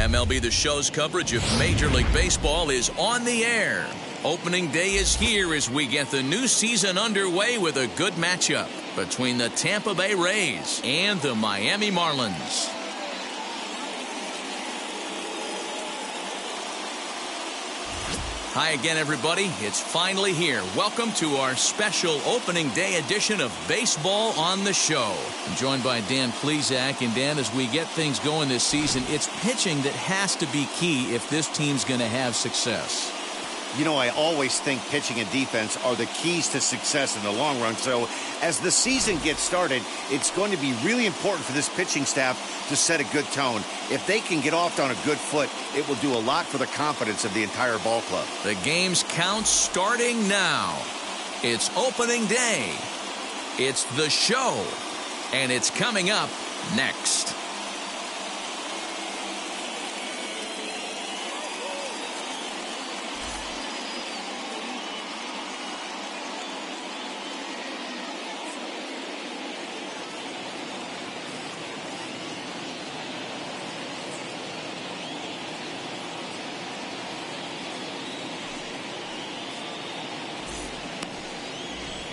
MLB The Show's coverage of Major League Baseball is on the air. Opening day is here as we get the new season underway with a good matchup between the Tampa Bay Rays and the Miami Marlins. Hi again, everybody. It's finally here. Welcome to our special opening day edition of Baseball on the Show. I'm joined by Dan Plesac. And Dan, as we get things going this season, it's pitching that has to be key if this team's going to have success. You know, I always think pitching and defense are the keys to success in the long run. So as the season gets started, it's going to be really important for this pitching staff to set a good tone. If they can get off on a good foot, it will do a lot for the confidence of the entire ball club. The game's count starting now. It's opening day. It's the show. And it's coming up next.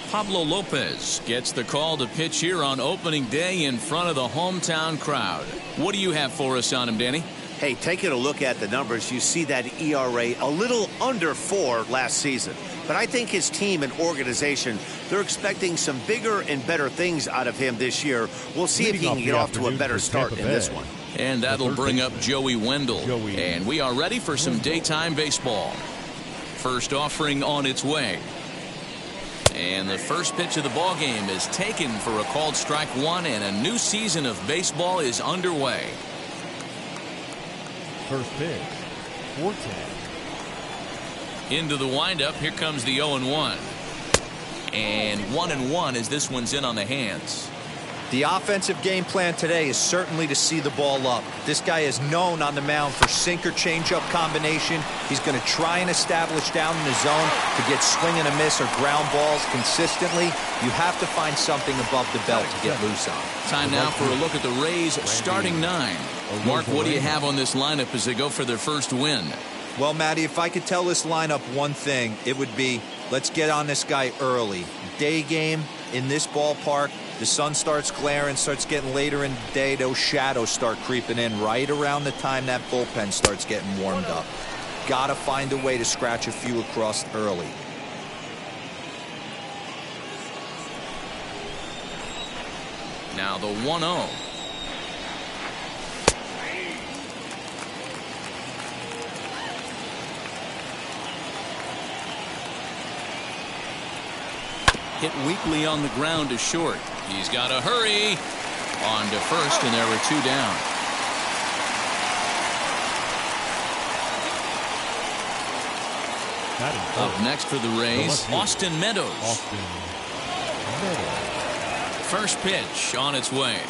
Pablo Lopez gets the call to pitch here on opening day in front of the hometown crowd. What do you have for us on him, Danny? Hey, taking a look at the numbers, you see that ERA a little under 4 last season. But I think his team and organization, they're expecting some bigger and better things out of him this year. We'll see if he can get off to a better start in this one. And that'll bring up Joey Wendell. And we are ready for some daytime baseball. First offering on its way. And the first pitch of the ball game is taken for a called strike one, and a new season of baseball is underway. First pitch, 4-10. Into the windup. Here comes the 0-1. And 1-1 as this one's in on the hands. The offensive game plan today is certainly to see the ball up. This guy is known on the mound for sinker changeup combination. He's going to try and establish down in the zone to get swing and a miss or ground balls consistently. You have to find something above the belt to get loose on. Time now for a look at the Rays starting 9. Mark, what do you have on this lineup as they go for their first win? Well, Matty, if I could tell this lineup one thing, it would be let's get on this guy early. Day game in this ballpark. The sun starts glaring, starts getting later in the day. Those shadows start creeping in right around the time that bullpen starts getting warmed up. Got to find a way to scratch a few across early. Now the 1-0. Hit weakly on the ground to short. He's got to hurry. On to first, and there were 2 down. Up next for the Rays, Austin Meadows. First pitch on its way.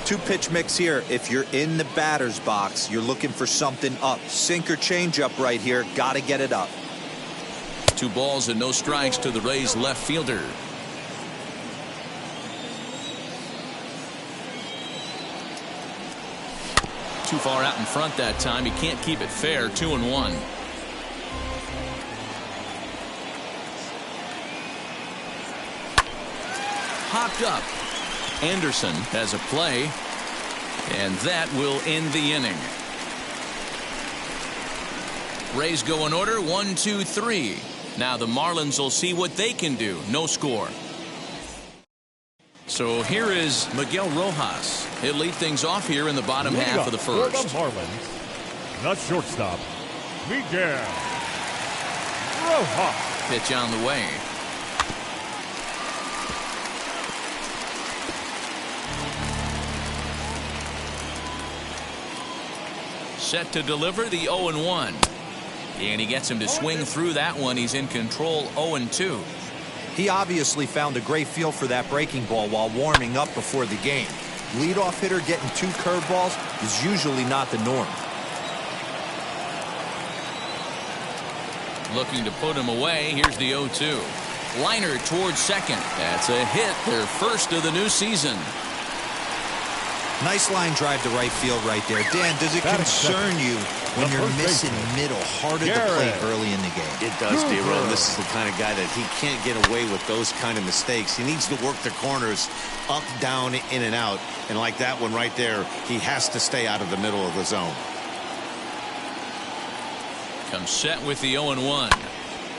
2-pitch mix here. If you're in the batter's box, you're looking for something up. Sinker changeup right here. Got to get it up. 2 balls and no strikes to the Rays left fielder. Too far out in front that time. He can't keep it fair. 2-1. Popped up. Anderson has a play, and that will end the inning. Rays go in order 1, 2, 3. Now the Marlins will see what they can do. No score. So here is Miguel Rojas. He'll lead things off here in the bottom half of the first. For the Marlins, the shortstop, Miguel Rojas. Pitch on the way. Set to deliver the 0-1. And he gets him to swing through that one. He's in control 0-2. He obviously found a great feel for that breaking ball while warming up before the game. Leadoff hitter getting 2 curveballs is usually not the norm. Looking to put him away. Here's the 0-2. Liner towards second. That's a hit. Their first of the new season. Nice line drive to right field right there. Dan, does it concern you when you're missing middle hard at the plate early in the game? It does, D-Ron. This is the kind of guy that he can't get away with those kind of mistakes. He needs to work the corners up, down, in and out. And like that one right there, he has to stay out of the middle of the zone. Comes set with the 0-1.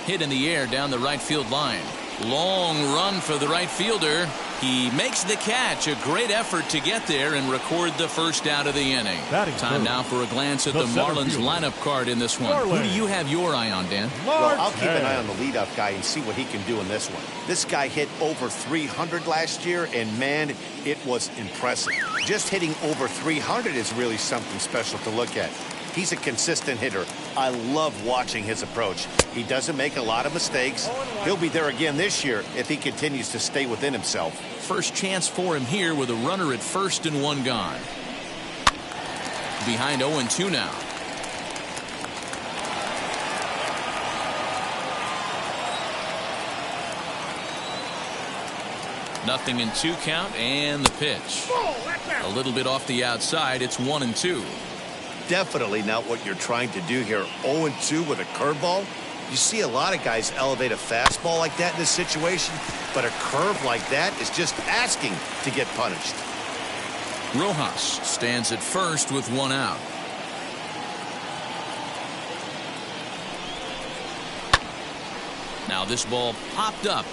Hit in the air down the right field line. Long run for the right fielder. He makes the catch. A great effort to get there and record the first out of the inning. Time now for a glance at the Marlins lineup card in this one. Who do you have your eye on, Dan? Well, I'll keep an eye on the leadoff guy and see what he can do in this one. This guy hit over 300 last year, and man, it was impressive. Just hitting over 300 is really something special to look at. He's a consistent hitter. I love watching his approach. He doesn't make a lot of mistakes. He'll be there again this year if he continues to stay within himself. First chance for him here with a runner at first and one gone. Behind 0-2 now. Nothing in 2 count and the pitch. A little bit off the outside. It's 1-2. Definitely not what you're trying to do here. 0-2 with a curveball. You see a lot of guys elevate a fastball like that in this situation, but a curve like that is just asking to get punished. Rojas stands at first with 1 out. Now this ball popped up.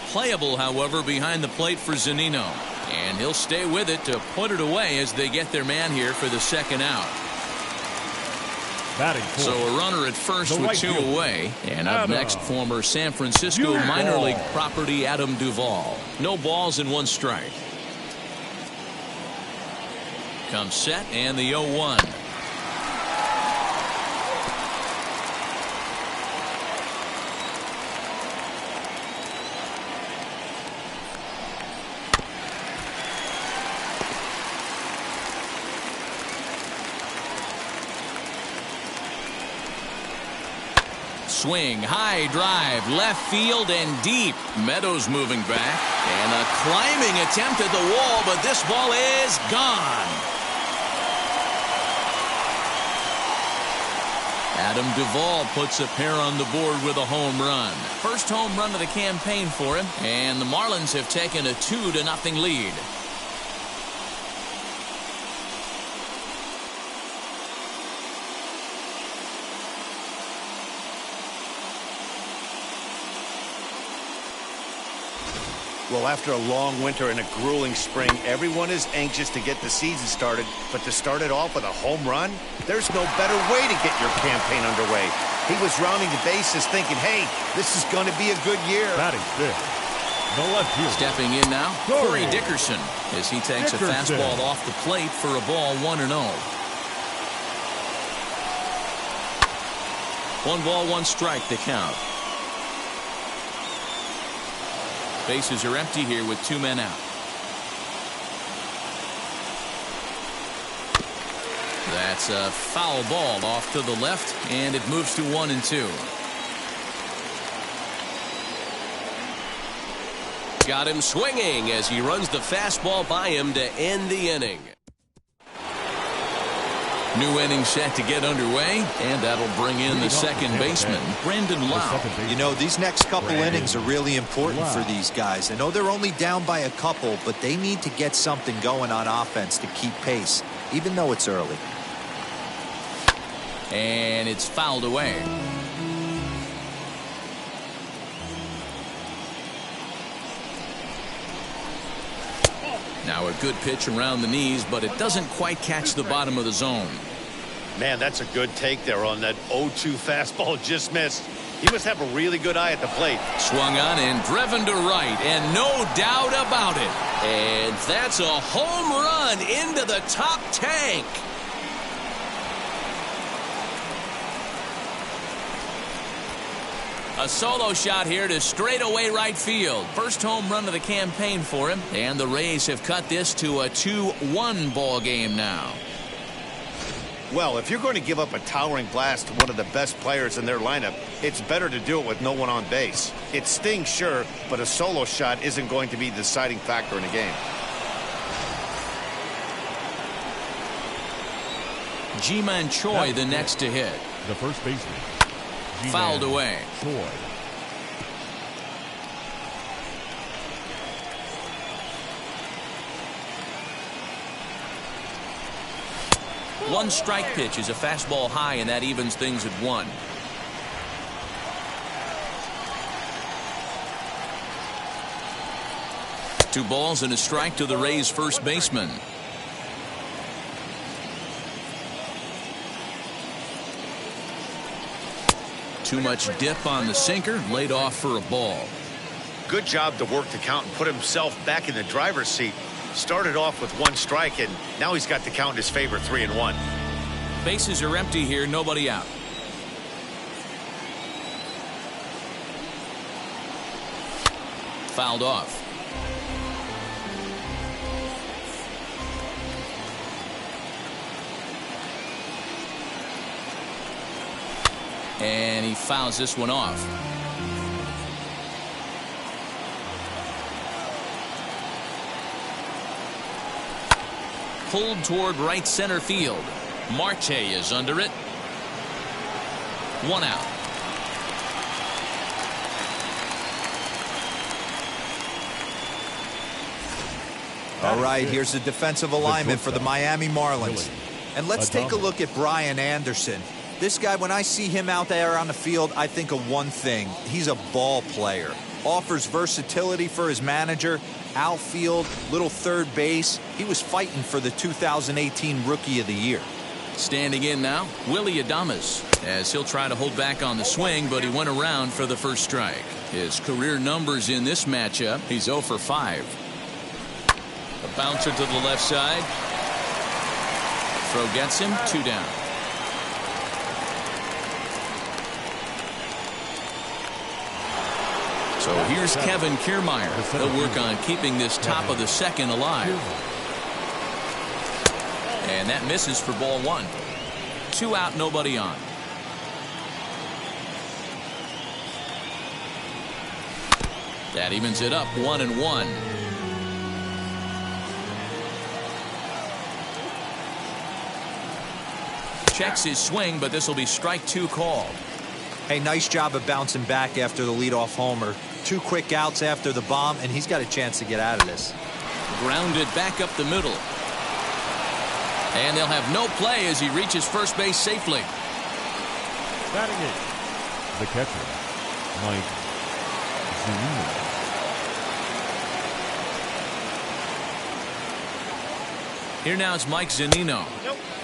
Playable, however, behind the plate for Zunino. And he'll stay with it to put it away as they get their man here for the second out. So a runner at first with 2 away. And up next, former San Francisco minor league property Adam Duvall. No balls and 1 strike. Comes set and the 0-1. Swing, high drive, left field and deep. Meadows moving back. And a climbing attempt at the wall, but this ball is gone. Adam Duvall puts a pair on the board with a home run. First home run of the campaign for him. And the Marlins have taken a 2-0 lead. Well, after a long winter and a grueling spring, everyone is anxious to get the season started. But to start it off with a home run, there's no better way to get your campaign underway. He was rounding the bases thinking, hey, this is going to be a good year. Batting fifth, the left fielder. Stepping in now, Corey Dickerson, as he takes a fastball off the plate for a ball 1-0. 1 ball, 1 strike to count. Bases are empty here with 2 men out. That's a foul ball off to the left, and it moves to 1-2. Got him swinging as he runs the fastball by him to end the inning. New inning set to get underway, and that'll bring in the second baseman, Brandon Lau. You know, these next couple innings are really important for these guys. I know they're only down by a couple, but they need to get something going on offense to keep pace, even though it's early. And it's fouled away. Now a good pitch around the knees, but it doesn't quite catch the bottom of the zone. Man, that's a good take there on that 0-2 fastball just missed. He must have a really good eye at the plate. Swung on and driven to right, and no doubt about it. And that's a home run into the top tank. A solo shot here to straightaway right field. First home run of the campaign for him. And the Rays have cut this to a 2-1 ball game now. Well, if you're going to give up a towering blast to one of the best players in their lineup, it's better to do it with no one on base. It stings, sure, but a solo shot isn't going to be the deciding factor in a game. Ji-Man Choi the next to hit. The first baseman. Fouled away. Choi. One strike pitch is a fastball high, and that evens things at 1. Two balls and a strike to the Rays first baseman. Too much dip on the sinker, laid off for a ball. Good job to work the count and put himself back in the driver's seat. Started off with 1 strike, and now he's got the count in his favor, 3-1. Bases are empty here, nobody out. Fouled off. And he fouls this one off. Pulled toward right center field. Marte is under it. 1 out. All right, here's the defensive alignment for the Miami Marlins. And let's take a look at Brian Anderson. This guy, when I see him out there on the field, I think of one thing. He's a ball player. Offers versatility for his manager. Outfield, little third base. He was fighting for the 2018 Rookie of the Year. Standing in now, Willie Adames, as he'll try to hold back on the swing, but he went around for the first strike. His career numbers in this matchup, he's 0 for 5. A bouncer to the left side. Throw gets him, 2 down. So here's Kevin Kiermaier. He'll work on keeping this top of the second alive. And that misses for ball 1. 2 out, nobody on. That evens it up, 1-1. Checks his swing, but this will be strike 2 called. Hey, nice job of bouncing back after the leadoff homer. 2 quick outs after the bomb, and he's got a chance to get out of this. Grounded back up the middle. And they'll have no play as he reaches first base safely. Batting it, the catcher, Mike Zunino. Here now is Mike Zunino.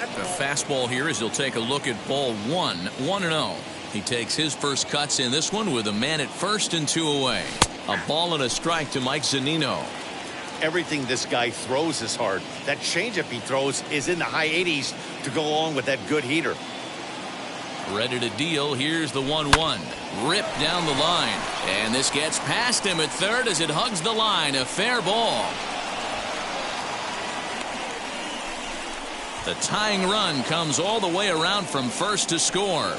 A fastball here as he'll take a look at ball 1. 1-0. He takes his first cuts in this one with a man at first and 2 away. A ball and a strike to Mike Zunino. Everything this guy throws is hard. That changeup he throws is in the high 80s to go along with that good heater. Ready to deal. Here's the 1-1. Ripped down the line. And this gets past him at third as it hugs the line. A fair ball. The tying run comes all the way around from first to score.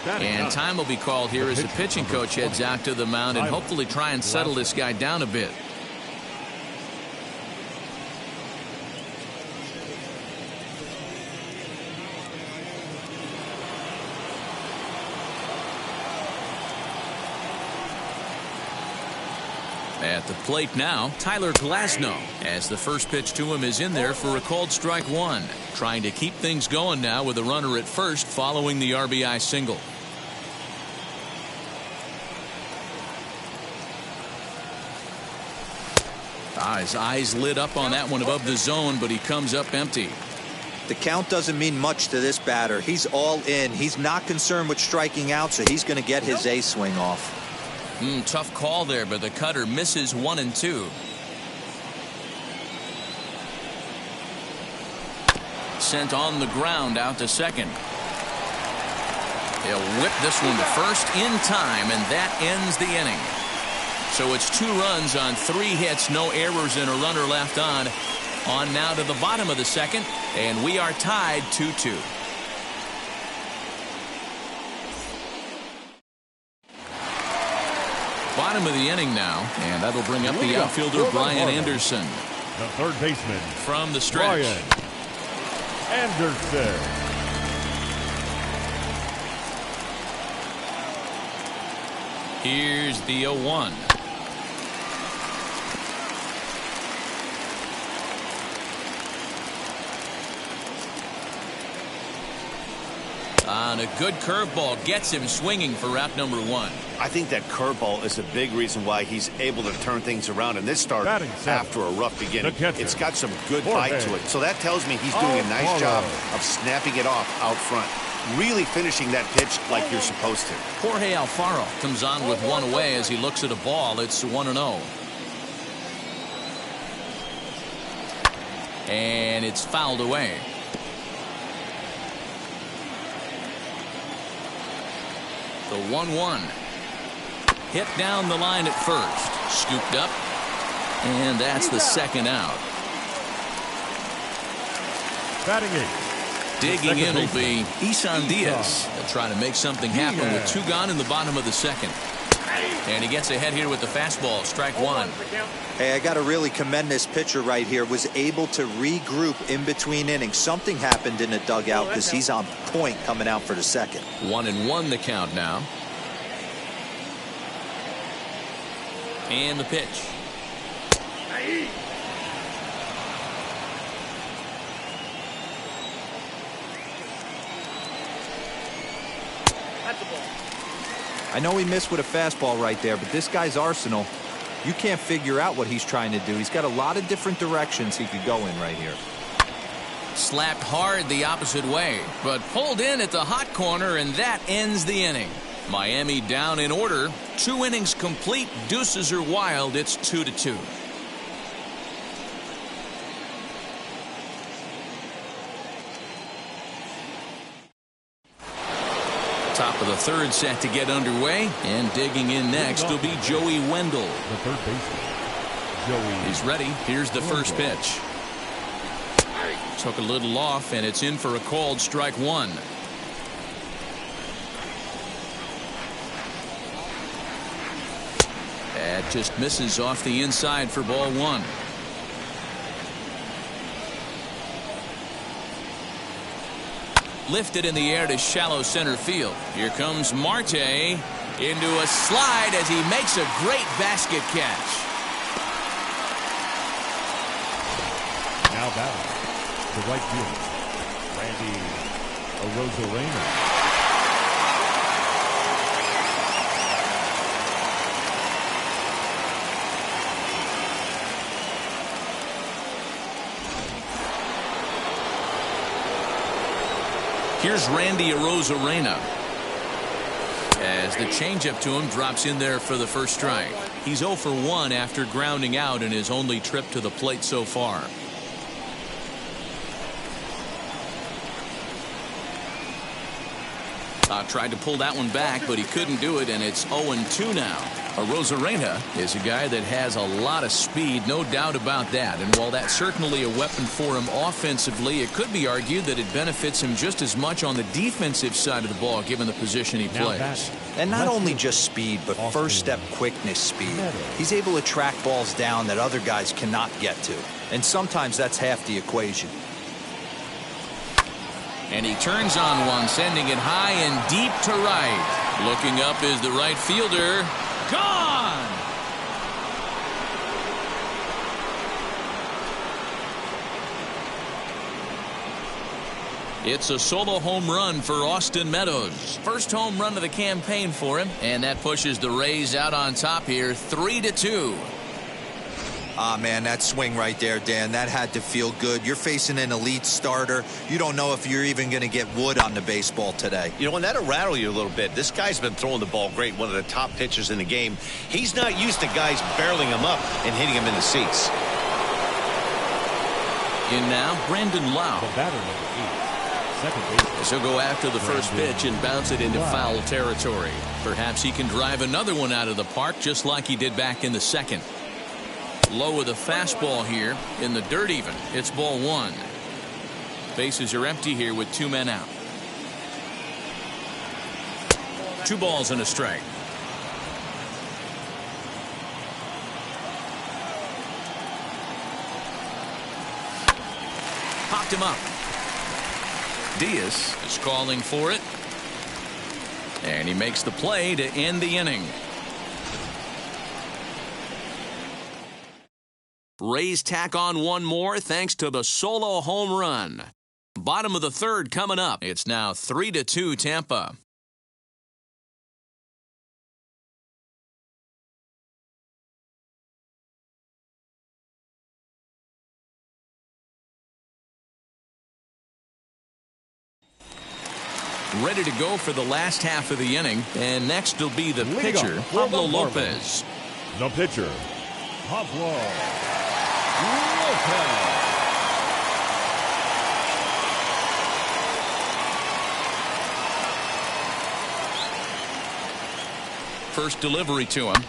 And time will be called here as the pitching coach heads out to the mound and hopefully try and settle this guy down a bit. At the plate now, Tyler Glasnow, as the first pitch to him is in there for a called strike 1. Trying to keep things going now with a runner at first following the RBI single. His eyes lit up on that one above the zone, but he comes up empty. The count doesn't mean much to this batter. He's all in. He's not concerned with striking out, so he's going to get his A swing off. Tough call there, but the cutter misses 1 and 2. Sent on the ground out to second. He'll whip this one to first in time, and that ends the inning. So it's 2 runs on 3 hits, no errors, and a runner left on. On now to the bottom of the second, and we are tied 2-2. Bottom of the inning now, and that'll bring up the outfielder Brian Anderson. The third baseman from the stretch. Anderson. Here's the 0-1. On a good curveball gets him swinging for out number 1. I think that curveball is a big reason why he's able to turn things around in this start after a rough beginning. It's got some good bite to it. So that tells me he's doing a nice job of snapping it off out front. Really finishing that pitch like you're supposed to. Jorge Alfaro comes on with one away as he looks at a ball. It's 1-0. And it's fouled away. The 1-1. Hit down the line at first. Scooped up. And that's the second out. Batting 8. Digging in will be Isan Diaz. They'll try to make something happen with 2 gone in the bottom of the second. And he gets ahead here with the fastball. Strike 1. Hey, I got to really commend this pitcher right here. Was able to regroup in between innings. Something happened in the dugout because he's on point coming out for the second. 1-1 the count now. And the pitch. I know he missed with a fastball right there, but this guy's arsenal, you can't figure out what he's trying to do. He's got a lot of different directions he could go in right here. Slapped hard the opposite way, but pulled in at the hot corner, and that ends the inning. Miami down in order. 2 innings complete. Deuces are wild. It's 2-2. Top of the 3rd set to get underway, and digging in next will be Joey Wendell. The third baseman, Joey. He's ready. Here's the first pitch. Took a little off, and it's in for a called strike 1. That just misses off the inside for ball 1. Lifted in the air to shallow center field. Here comes Marte into a slide as he makes a great basket catch. Now batting the right fielder, Randy Arozarena. Here's Randy Arozarena as the changeup to him drops in there for the first strike. He's 0 for 1 after grounding out in his only trip to the plate so far. Tried to pull that one back, but he couldn't do it, and it's 0-2 now. Arozarena is a guy that has a lot of speed, no doubt about that. And while that's certainly a weapon for him offensively, it could be argued that it benefits him just as much on the defensive side of the ball, given the position he plays. And not only just speed, but first step quickness speed. He's able to track balls down that other guys cannot get to. And sometimes that's half the equation. And he turns on one, sending it high and deep to right. Looking up is the right fielder. Gone! It's a solo home run for Austin Meadows. First home run of the campaign for him, and that pushes the Rays out on top here, 3-2. Ah, man, that swing right there, Dan, that had to feel good. You're facing an elite starter. You don't know if you're even going to get wood on the baseball today. You know, and that'll rattle you a little bit. This guy's been throwing the ball great, one of the top pitchers in the game. He's not used to guys barreling him up and hitting him in the seats. In now, Brandon Lau. The batter, number 8, second baseman. So he'll go after the first pitch and bounce it into foul territory. Perhaps he can drive another one out of the park just like he did back in the second. Low with a fastball here in the dirt even. It's ball 1. Bases are empty here with 2 men out. 2 balls and a strike. Popped him up. Diaz is calling for it. And he makes the play to end the inning. Rays tack on one more thanks to the solo home run. Bottom of the third coming up. It's now 3-2 Tampa. Ready to go for the last half of the inning. And next will be the pitcher, Pablo Lopez. The pitcher, Pablo Lopez. First delivery to him.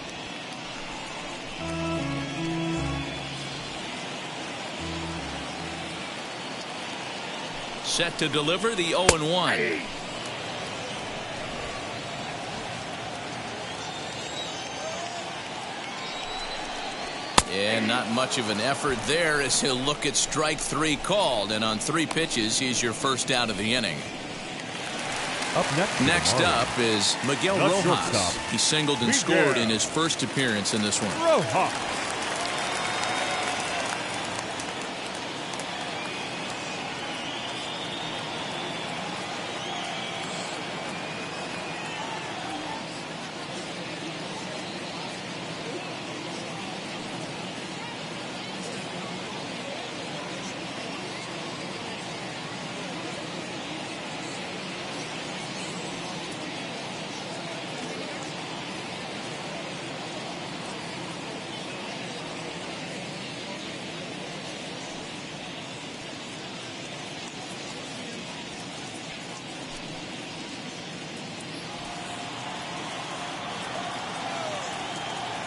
Set to deliver the 0-1. And not much of an effort there as he'll look at strike 3 called. And on 3 pitches, he's your first out of the inning. Next up is Miguel Rojas. He singled and scored in his first appearance in this one. Rojas.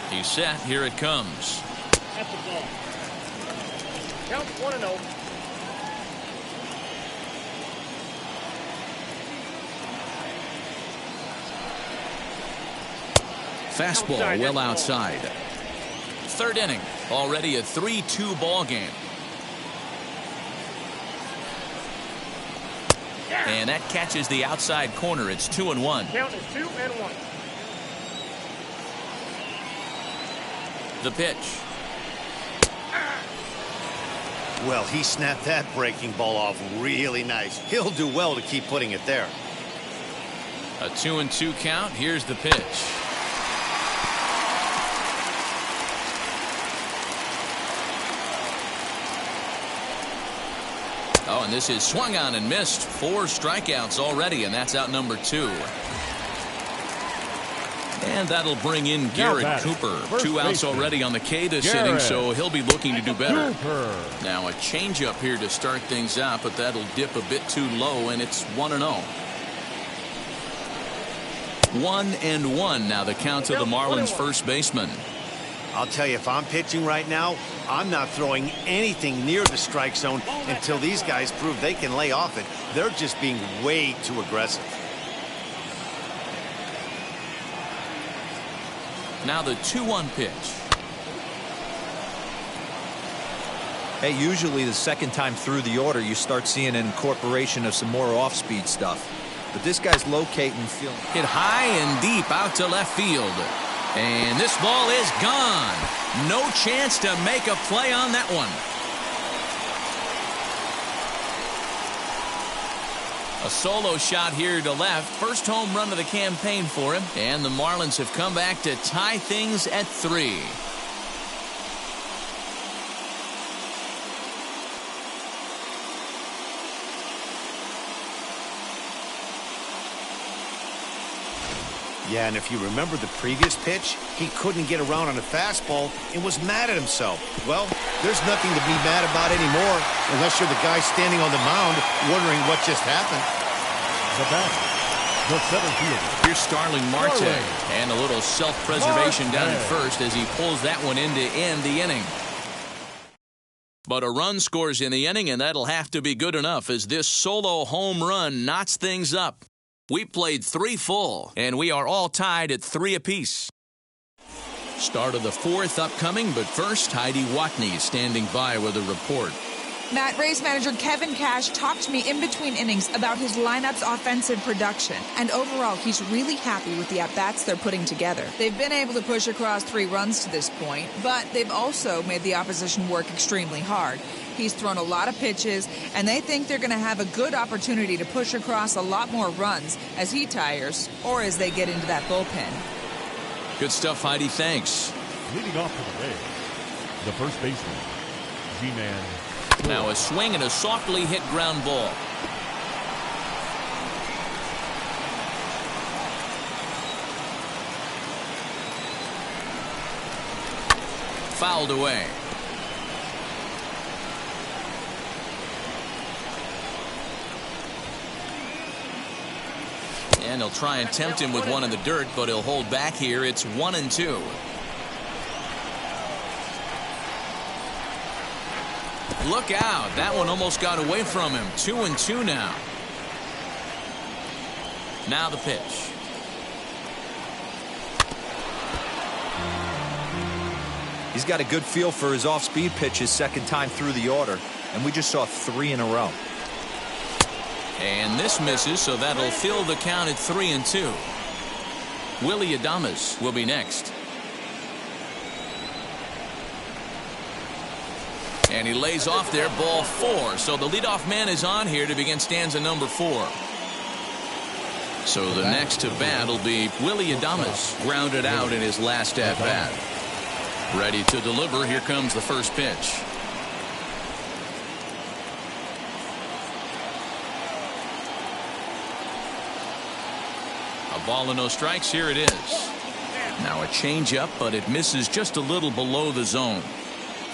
He's set. Here it comes. At the ball. Count 1-0. Fastball well outside. Third inning. Already a 3-2 ball game. And that catches the outside corner. It's 2-1. Count is 2-1. The pitch. Well, he snapped that breaking ball off really nice. He'll do well to keep putting it there. A 2-2 count. Here's the pitch. Oh, and this is swung on and missed. 4 strikeouts already, and that's out number 2. And that'll bring in Garrett Cooper. 2 outs already on the K this inning, so he'll be looking to do better. Now a changeup here to start things out, but that'll dip a bit too low, and it's 1-0. 1-1 now the count to the Marlins first baseman. I'll tell you, if I'm pitching right now, I'm not throwing anything near the strike zone until these guys prove they can lay off it. They're just being way too aggressive. Now the 2-1 pitch. Hey, usually the second time through the order, you start seeing an incorporation of some more off-speed stuff. But this guy's locating, feeling hit high and deep out to left field. And this ball is gone. No chance to make a play on that one. A solo shot here to left. First home run of the campaign for him. And the Marlins have come back to tie things at 3. Yeah, and if you remember the previous pitch, he couldn't get around on a fastball and was mad at himself. Well, there's nothing to be mad about anymore unless you're the guy standing on the mound wondering what just happened. The batter, the center fielder. Here's Starling Marte, and a little self-preservation down at first as he pulls that one in to end the inning. But a run scores in the inning, and that'll have to be good enough as this solo home run knots things up. We played 3 full, and we are all tied at 3 apiece. Start of the 4th upcoming, but first, Heidi Watney standing by with a report. Matt, Rays manager Kevin Cash talked to me in between innings about his lineup's offensive production. And overall, he's really happy with the at-bats they're putting together. They've been able to push across 3 runs to this point, but they've also made the opposition work extremely hard. He's thrown a lot of pitches, and they think they're going to have a good opportunity to push across a lot more runs as he tires or as they get into that bullpen. Good stuff, Heidi. Thanks. Leading off for the Rays, the first baseman, G-Man. Now a swing and a softly hit ground ball. Fouled away. And he'll try and tempt him with one in the dirt, but he'll hold back here. It's 1-2. Look out. That one almost got away from him. 2-2 now. Now the pitch. He's got a good feel for his off-speed pitches second time through the order, and we just saw 3 in a row. And this misses, so that'll fill the count at 3-2. Willie Adames will be next. And he lays off there, ball 4. So the leadoff man is on here to begin stanza number 4. So the next to bat will be Willie Adames, grounded out in his last at bat. Ready to deliver. Here comes the first pitch. A ball and no strikes. Here it is. Now a changeup, but it misses just a little below the zone.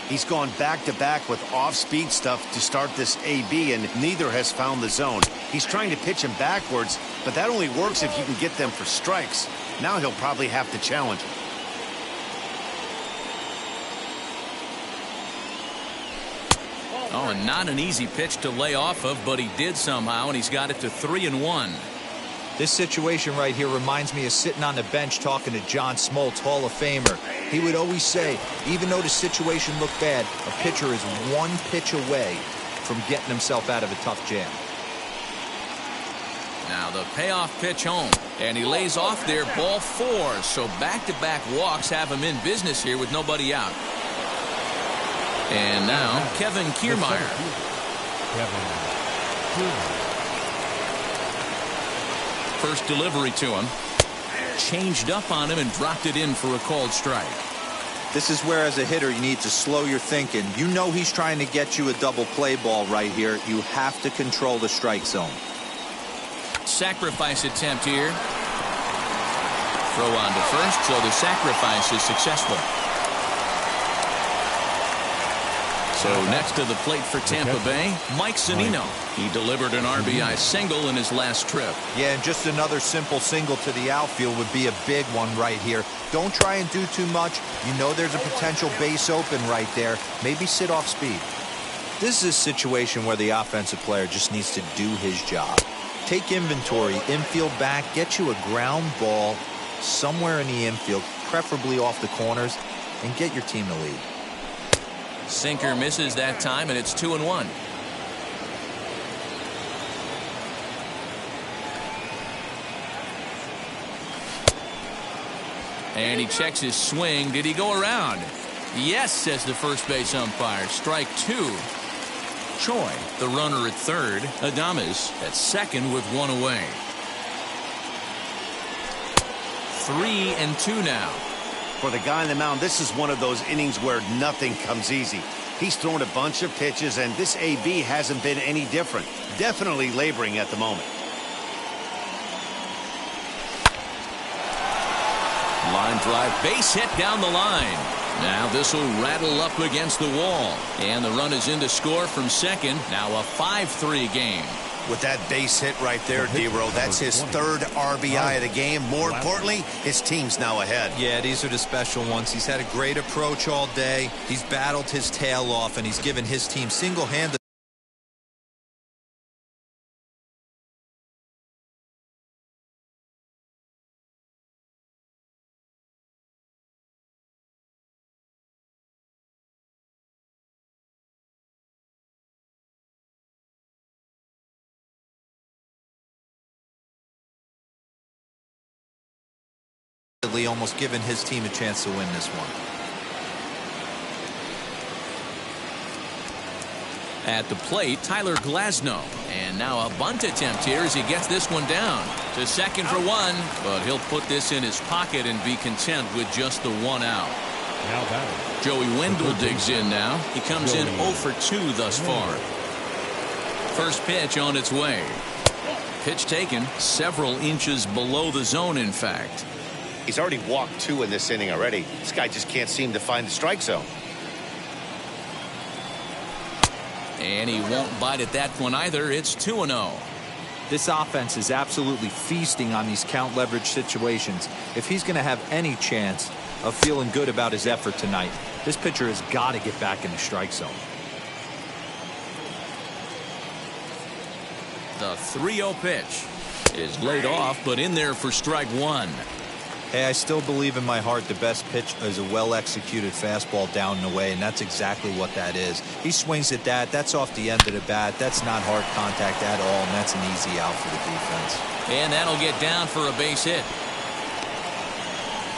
He's gone back-to-back with off-speed stuff to start this AB, and neither has found the zone. He's trying to pitch him backwards, but that only works if you can get them for strikes. Now he'll probably have to challenge him. Oh, and not an easy pitch to lay off of, but he did somehow, and he's got it to 3-1. This situation right here reminds me of sitting on the bench talking to John Smoltz, Hall of Famer. He would always say, even though the situation looked bad, a pitcher is 1 pitch away from getting himself out of a tough jam. Now the payoff pitch home, and he lays off there, ball 4. So back-to-back walks have him in business here with nobody out. And now Kevin Kiermaier. First delivery to him. Changed up on him and dropped it in for a called strike. This is where, as a hitter, you need to slow your thinking. You know he's trying to get you a double play ball right here. You have to control the strike zone. Sacrifice attempt here. Throw on to first, so the sacrifice is successful. So next to the plate for Tampa Bay, Mike Zunino. He delivered an RBI single in his last trip. Yeah, and just another simple single to the outfield would be a big one right here. Don't try and do too much. You know there's a potential base open right there. Maybe sit off speed. This is a situation where the offensive player just needs to do his job. Take inventory, infield back, get you a ground ball somewhere in the infield, preferably off the corners, and get your team to lead. Sinker misses that time, and it's 2-1. And he checks his swing. Did he go around? Yes, says the first base umpire. Strike 2. Choi, the runner at third. Adames at second with 1 away. 3-2 now. For the guy on the mound, this is one of those innings where nothing comes easy. He's thrown a bunch of pitches, and this AB hasn't been any different. Definitely laboring at the moment. Line drive, base hit down the line. Now this will rattle up against the wall. And the run is in to score from second. Now a 5-3 game. With that base hit right there, D-Row, that's his 3rd RBI of the game. More importantly, his team's now ahead. Yeah, these are the special ones. He's had a great approach all day. He's battled his tail off, and he's given his team single-handed single-handedly almost giving his team a chance to win this one. At the plate, Tyler Glasnow. And now a bunt attempt here as he gets this one down. To second for one, but he'll put this in his pocket and be content with just the one out. Now batting. Joey Wendell digs in now. He comes in 0 for 2 thus far. First pitch on its way. Pitch taken several inches below the zone, in fact. He's already walked 2 in this inning already. This guy just can't seem to find the strike zone. And he won't bite at that one either. It's 2-0. This offense is absolutely feasting on these count leverage situations. If he's going to have any chance of feeling good about his effort tonight, this pitcher has got to get back in the strike zone. The 3-0 pitch is laid off, but in there for strike one. Hey, I still believe in my heart the best pitch is a well-executed fastball down and away, and that's exactly what that is. He swings at that. That's off the end of the bat. That's not hard contact at all, and that's an easy out for the defense. And that'll get down for a base hit.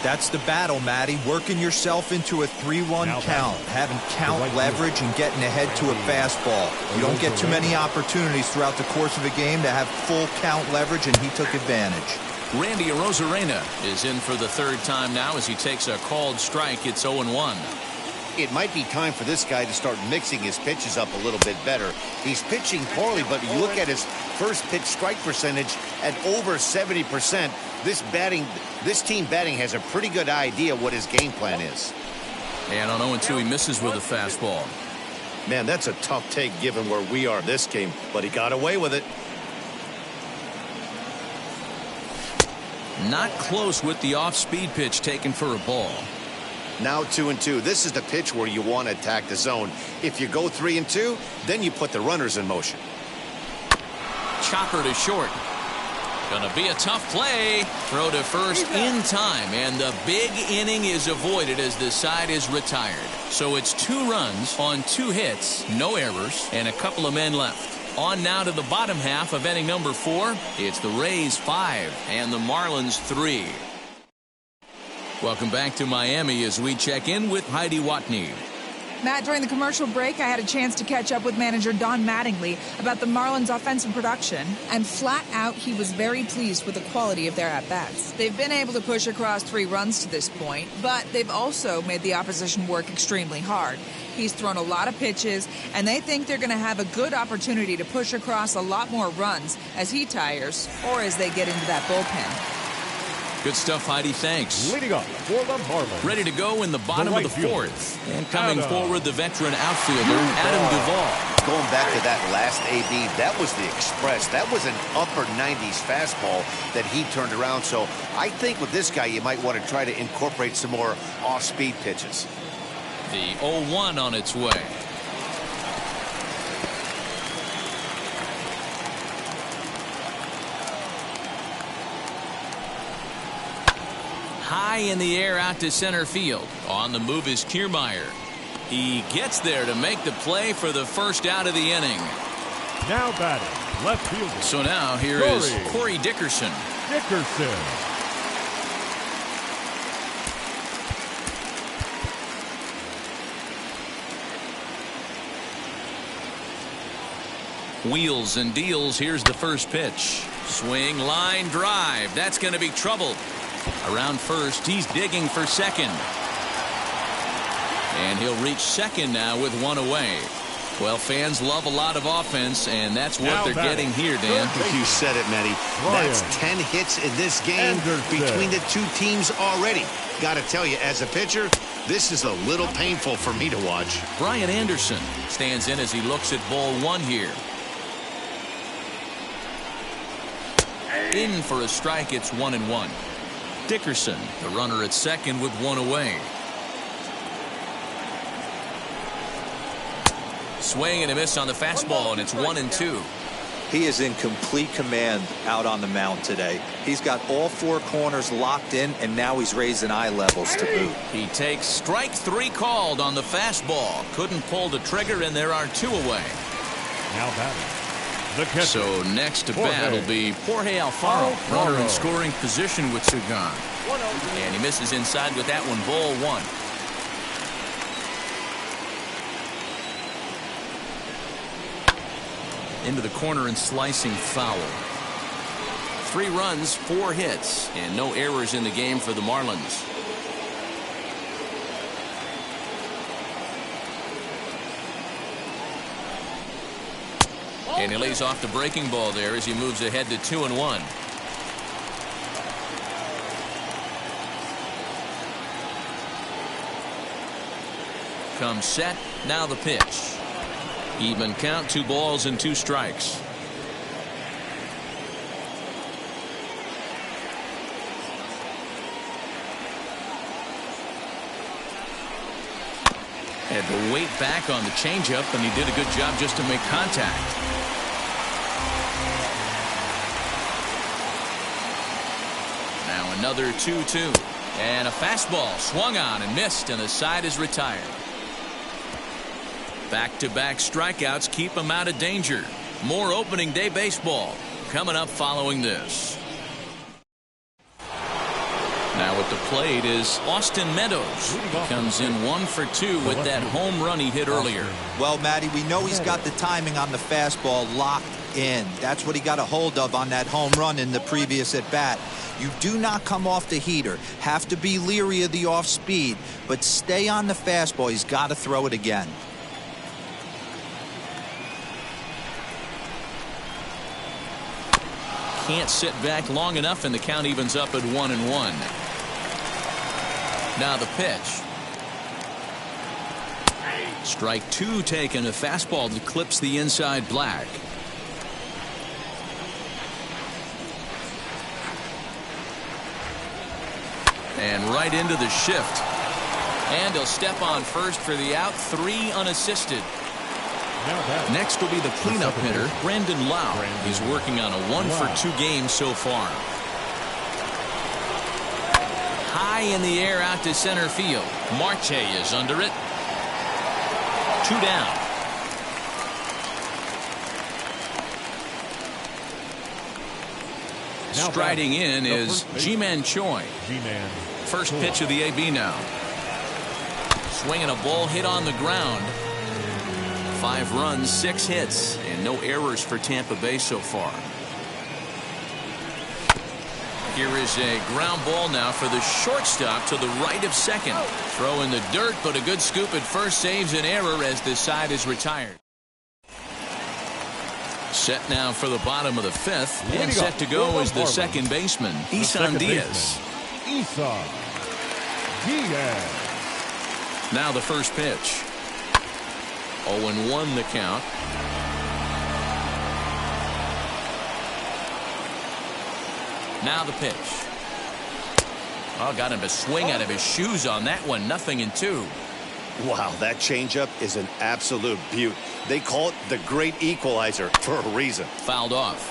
That's the battle, Matty. Working yourself into a 3-1 count, having count leverage and getting ahead to a fastball. You don't get too many opportunities throughout the course of a game to have full count leverage, and he took advantage. Randy Arozarena is in for the third time now as he takes a called strike. It's 0-1. It might be time for this guy to start mixing his pitches up a little bit better. He's pitching poorly, but you look at his first pitch strike percentage at over 70%. This team batting has a pretty good idea what his game plan is. And on 0-2, he misses with a fastball. Man, that's a tough take given where we are this game, but he got away with it. Not close with the off-speed pitch taken for a ball. Now 2-2. This is the pitch where you want to attack the zone. If you go 3-2, then you put the runners in motion. Chopper to short. Gonna be a tough play. Throw to first in time, and the big inning is avoided as the side is retired. So it's 2 runs on 2 hits, no errors, and a couple of men left. On now to the bottom half of inning number 4. It's the Rays 5 and the Marlins 3. Welcome back to Miami as we check in with Heidi Watney. Matt, during the commercial break, I had a chance to catch up with manager Don Mattingly about the Marlins' offensive production, and flat out, he was very pleased with the quality of their at-bats. They've been able to push across 3 runs to this point, but they've also made the opposition work extremely hard. He's thrown a lot of pitches, and they think they're going to have a good opportunity to push across a lot more runs as he tires or as they get into that bullpen. Good stuff, Heidi. Thanks. Leading up for the Marlins. Ready to go in the bottom of the fielder. 4th. And coming forward, the veteran outfielder, Adam Duvall. Going back to that last AB, that was the express. That was an upper 90s fastball that he turned around. So I think with this guy, you might want to try to incorporate some more off-speed pitches. The 0-1 on its way. High in the air out to center field. On the move is Kiermaier. He gets there to make the play for the first out of the inning. Now batting, left fielder. So now here is Corey Dickerson. Dickerson. Wheels and deals. Here's the first pitch. Swing, line, drive. That's going to be trouble. Around first, he's digging for second. And he'll reach second now with 1 away. Well, fans love a lot of offense, and that's what they're getting here, Dan. You said it, Matty. That's 10 hits in this game between the 2 teams already. Got to tell you, as a pitcher, this is a little painful for me to watch. Brian Anderson stands in as he looks at ball 1 here. In for a strike, it's 1-1. Dickerson, the runner at second with 1 away. Swing and a miss on the fastball, and it's 1-2. He is in complete command out on the mound today. He's got all 4 corners locked in, and now he's raising eye levels to boot. He takes strike 3 called on the fastball. Couldn't pull the trigger, and there are 2 away. Now batting, the catcher. So next to bat will be Jorge Alfaro, runner in scoring position with Sugan. And he misses inside with that one. Ball one. Into the corner and slicing foul. 3 runs, 4 hits, and no errors in the game for the Marlins. And he lays off the breaking ball there as he moves ahead to 2-1. Comes set. Now the pitch. Even count, 2 balls and 2 strikes. Had to wait back on the changeup, and he did a good job just to make contact. Now another 2-2. And a fastball swung on and missed, and the side is retired. Back-to-back strikeouts keep him out of danger. More opening day baseball coming up following this. Now at the plate is Austin Meadows. He comes in 1 for 2 with that home run he hit earlier. Well, Matty, we know he's got the timing on the fastball locked in. That's what he got a hold of on that home run in the previous at bat. You do not come off the heater. Have to be leery of the off speed, but stay on the fastball. He's got to throw it again. Can't sit back long enough, and the count evens up at 1-1. Now the pitch. Strike 2 taken. A fastball that clips the inside black. And right into the shift. And he'll step on first for the out. 3 unassisted. Next will be the cleanup hitter, Brandon Lau. He's working on a 1 for 2 game so far. High in the air out to center field. Marte is under it. 2 down. Striding in is Ji-Man Choi. First pitch of the AB now. Swinging a ball hit on the ground. 5 runs, 6 hits, and no errors for Tampa Bay so far. Here is a ground ball now for the shortstop to the right of second. Throw in the dirt, but a good scoop at first saves an error as the side is retired. Set now for the bottom of the 5th, and set to go is the second baseman, Isan Diaz. Now the first pitch. 0-1 the count. Now the pitch. Oh, got him to swing out of his shoes on that one. 0-2. Wow, that changeup is an absolute beaut. They call it the great equalizer for a reason. Fouled off.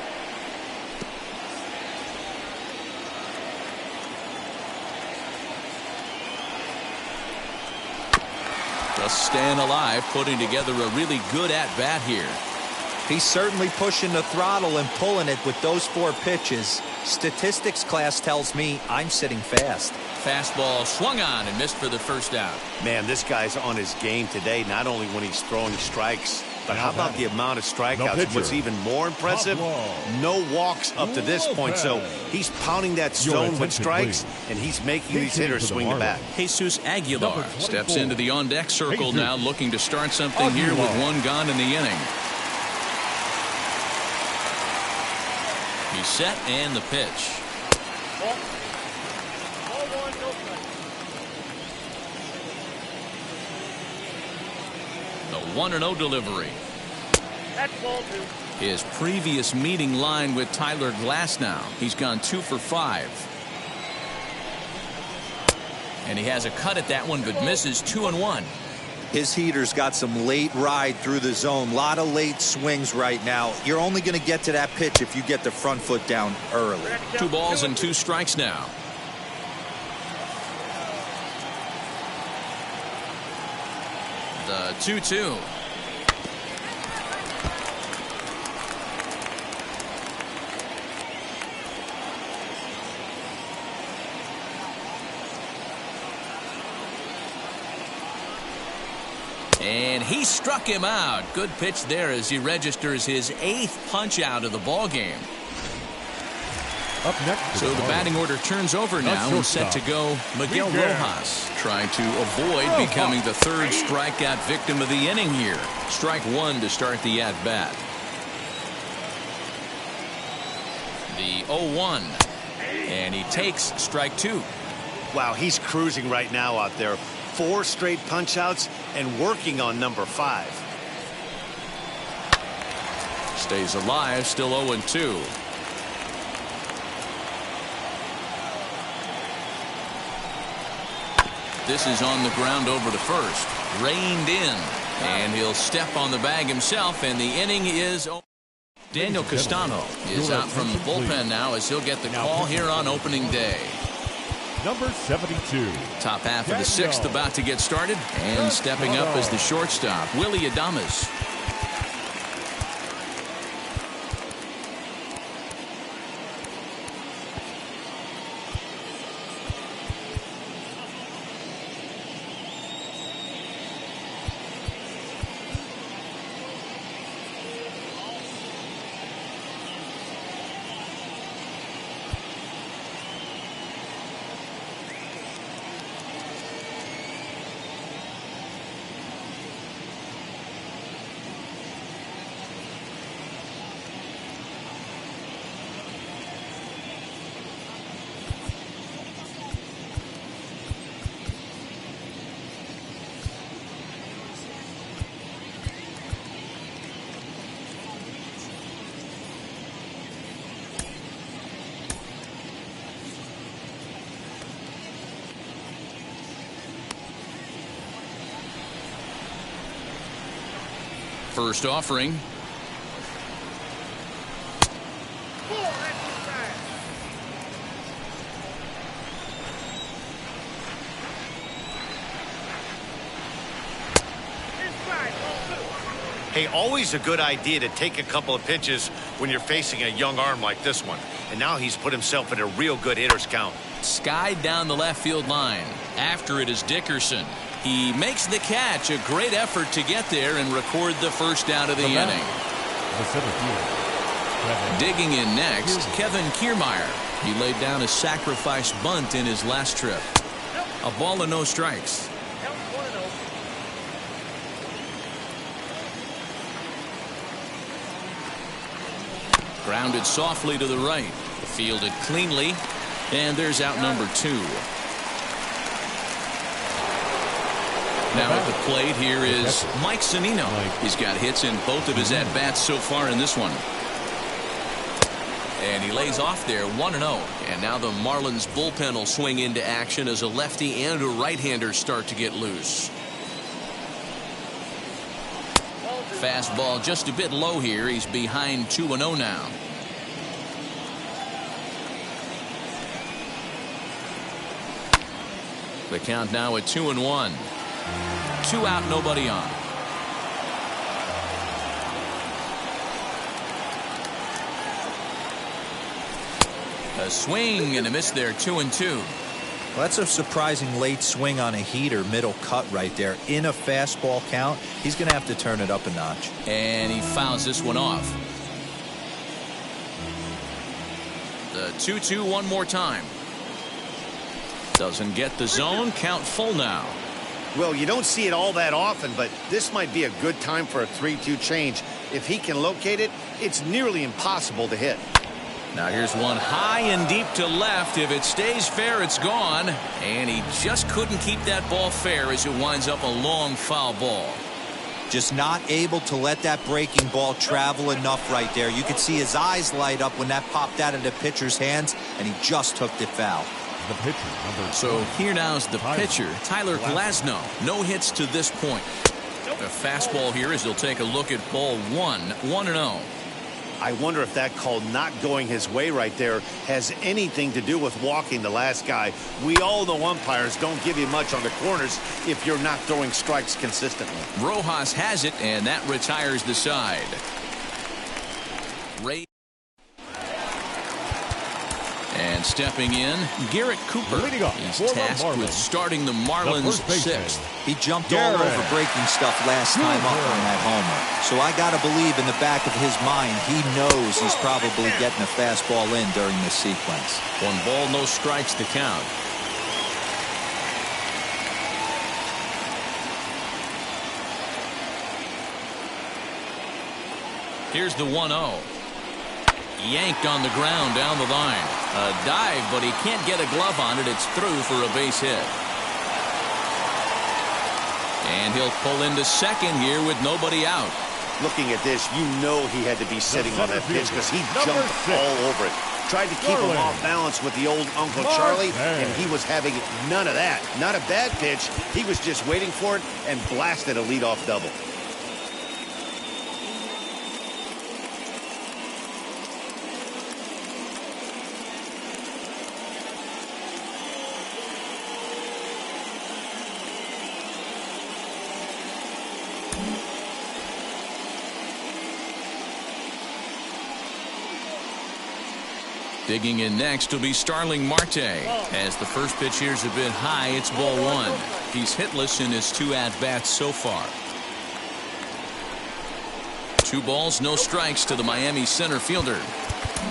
Just staying alive, putting together a really good at-bat here. He's certainly pushing the throttle and pulling it with those 4 pitches. Statistics class tells me I'm sitting fast. Fastball swung on and missed for the first out. Man, this guy's on his game today, not only when he's throwing strikes, but how about the amount of strikeouts? What's even more impressive, no walks up to this point. So he's pounding that stone with strikes, and he's making these hitters swing the bat. Jesus Aguilar steps into the on-deck circle now, looking to start something here with 1 gone in the inning. He's set, and the pitch. The 1-0 delivery. That's ball 2. His previous meeting line with Tyler Glasnow. He's gone 2 for 5. And he has a cut at that one, but misses. 2-1. His heater's got some late ride through the zone. A lot of late swings right now. You're only going to get to that pitch if you get the front foot down early. 2 balls and 2 strikes now. The 2-2. He struck him out. Good pitch there as he registers his 8th punch out of the ball game. Up next. So the batting order turns over now and set to go Miguel Rojas, trying to avoid becoming the 3rd strikeout victim of the inning here. Strike 1 to start the at-bat. The 0-1. And he takes strike 2. Wow, he's cruising right now out there. 4 straight punch-outs and working on number 5. Stays alive, still 0-2. This is on the ground over to first. Reined in. And he'll step on the bag himself, and the inning is over. Daniel Castano is out from the bullpen now as he'll get the call here on opening day. Number 72. Top half of the 6th about to get started, and stepping up as the shortstop, Willie Adames. First offering. Hey, always a good idea to take a couple of pitches when you're facing a young arm like this one. And now he's put himself in a real good hitter's count. Skied down the left field line. After it is Dickerson. He makes the catch. A great effort to get there and record the first out of the inning. Digging in next, Kevin Kiermaier. He laid down a sacrifice bunt in his last trip. A ball and no strikes. Grounded softly to the right. Fielded cleanly. And there's out number 2. Now at the plate here is Mike Zunino. He's got hits in both of his at-bats so far in this one. And he lays off there 1-0. And now the Marlins bullpen will swing into action as a lefty and a right-hander start to get loose. Fastball just a bit low here. He's behind 2-0 now. The count now at 2-1. 2 out, nobody on. A swing and a miss there, 2-2. Well, that's a surprising late swing on a heater, middle cut right there. In a fastball count, he's going to have to turn it up a notch. And he fouls this one off. The 2-2 one more time. Doesn't get the zone, count full now. Well, you don't see it all that often, but this might be a good time for a 3-2 change. If he can locate it, it's nearly impossible to hit. Now here's one high and deep to left. If it stays fair, it's gone. And he just couldn't keep that ball fair as it winds up a long foul ball. Just not able to let that breaking ball travel enough right there. You could see his eyes light up when that popped out of the pitcher's hands, and he just hooked it foul. The pitcher, number so here now's the pitcher, Tyler Glasnow. No hits to this point. A fastball here as he'll take a look at ball 1, 1-0. I wonder if that call not going his way right there has anything to do with walking the last guy. We all know umpires don't give you much on the corners if you're not throwing strikes consistently. Rojas has it, and that retires the side. And And stepping in, Garrett Cooper. He's tasked with starting the Marlins sixth. He jumped all over breaking stuff last time up on that homer. So I got to believe in the back of his mind, he knows he's probably getting a fastball in during this sequence. 1 ball, no strikes to count. Here's the 1-0. Yanked on the ground down the line. A dive, but he can't get a glove on it. It's through for a base hit. And he'll pull into second here with nobody out. Looking at this, you know he had to be sitting on that pitch because he jumped all over it. Tried to keep him off balance with the old Uncle Charlie, and he was having none of that. Not a bad pitch. He was just waiting for it and blasted a leadoff double. Digging in next will be Starling Marte. As the first pitch here's a bit high, it's ball 1. He's hitless in his 2 at-bats so far. 2 balls, no strikes to the Miami center fielder.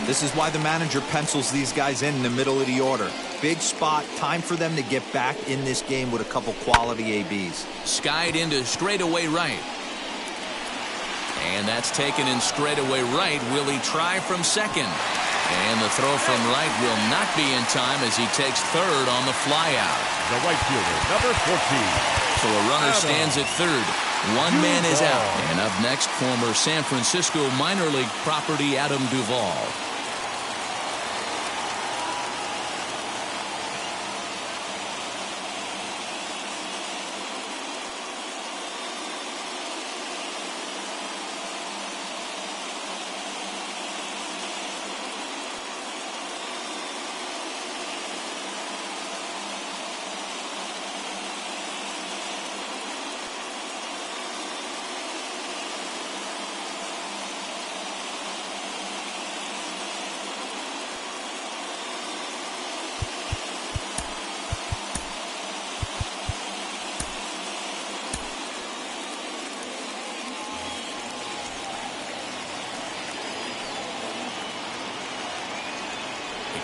This is why the manager pencils these guys in the middle of the order. Big spot, time for them to get back in this game with a couple quality ABs. Skied into straightaway right. And that's taken in straightaway right. Will he try from second? And the throw from right will not be in time as he takes third on the flyout. The right fielder, number 14. So a runner stands at third. 1 man is out. And up next, former San Francisco minor league property Adam Duvall.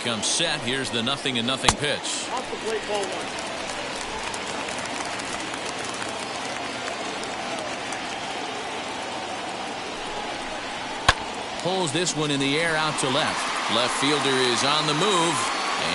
Comes set. Here's the 0-0 pitch. Off the plate, ball 1. Pulls this one in the air out to left. Left fielder is on the move.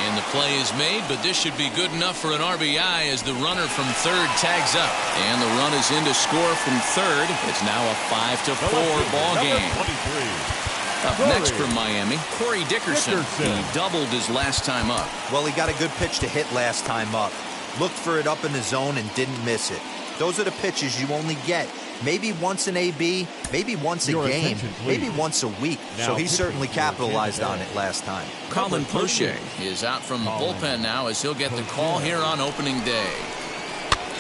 And the play is made, but this should be good enough for an RBI as the runner from third tags up. And the run is in to score from third. It's now a 5-4 ball game. 23. Up next from Miami, Corey Dickerson. He doubled his last time up. Well, he got a good pitch to hit last time up. Looked for it up in the zone and didn't miss it. Those are the pitches you only get. Maybe once an AB, maybe once a game, maybe once a week. So he certainly capitalized on it last time. Colin Poche is out from the bullpen now as he'll get the call here on opening day.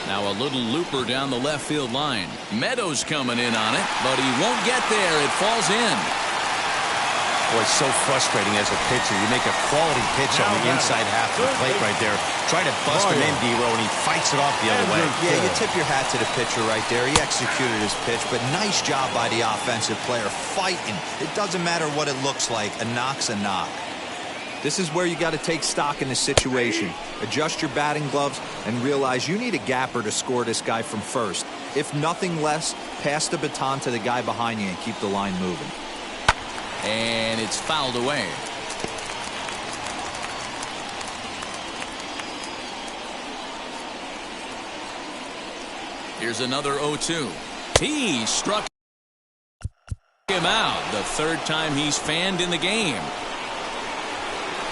Now a little looper down the left field line. Meadows coming in on it, but he won't get there. It falls in. Boy, it's so frustrating as a pitcher. You make a quality pitch on the inside half of the plate right there. Try to bust him in, D-Row, and he fights it off the other way. Yeah, you tip your hat to the pitcher right there. He executed his pitch, but nice job by the offensive player fighting. It doesn't matter what it looks like. A knock's a knock. This is where you got to take stock in the situation. Adjust your batting gloves and realize you need a gapper to score this guy from first. If nothing less, pass the baton to the guy behind you and keep the line moving. And it's fouled away. Here's another 0-2. He struck him out. The third time he's fanned in the game.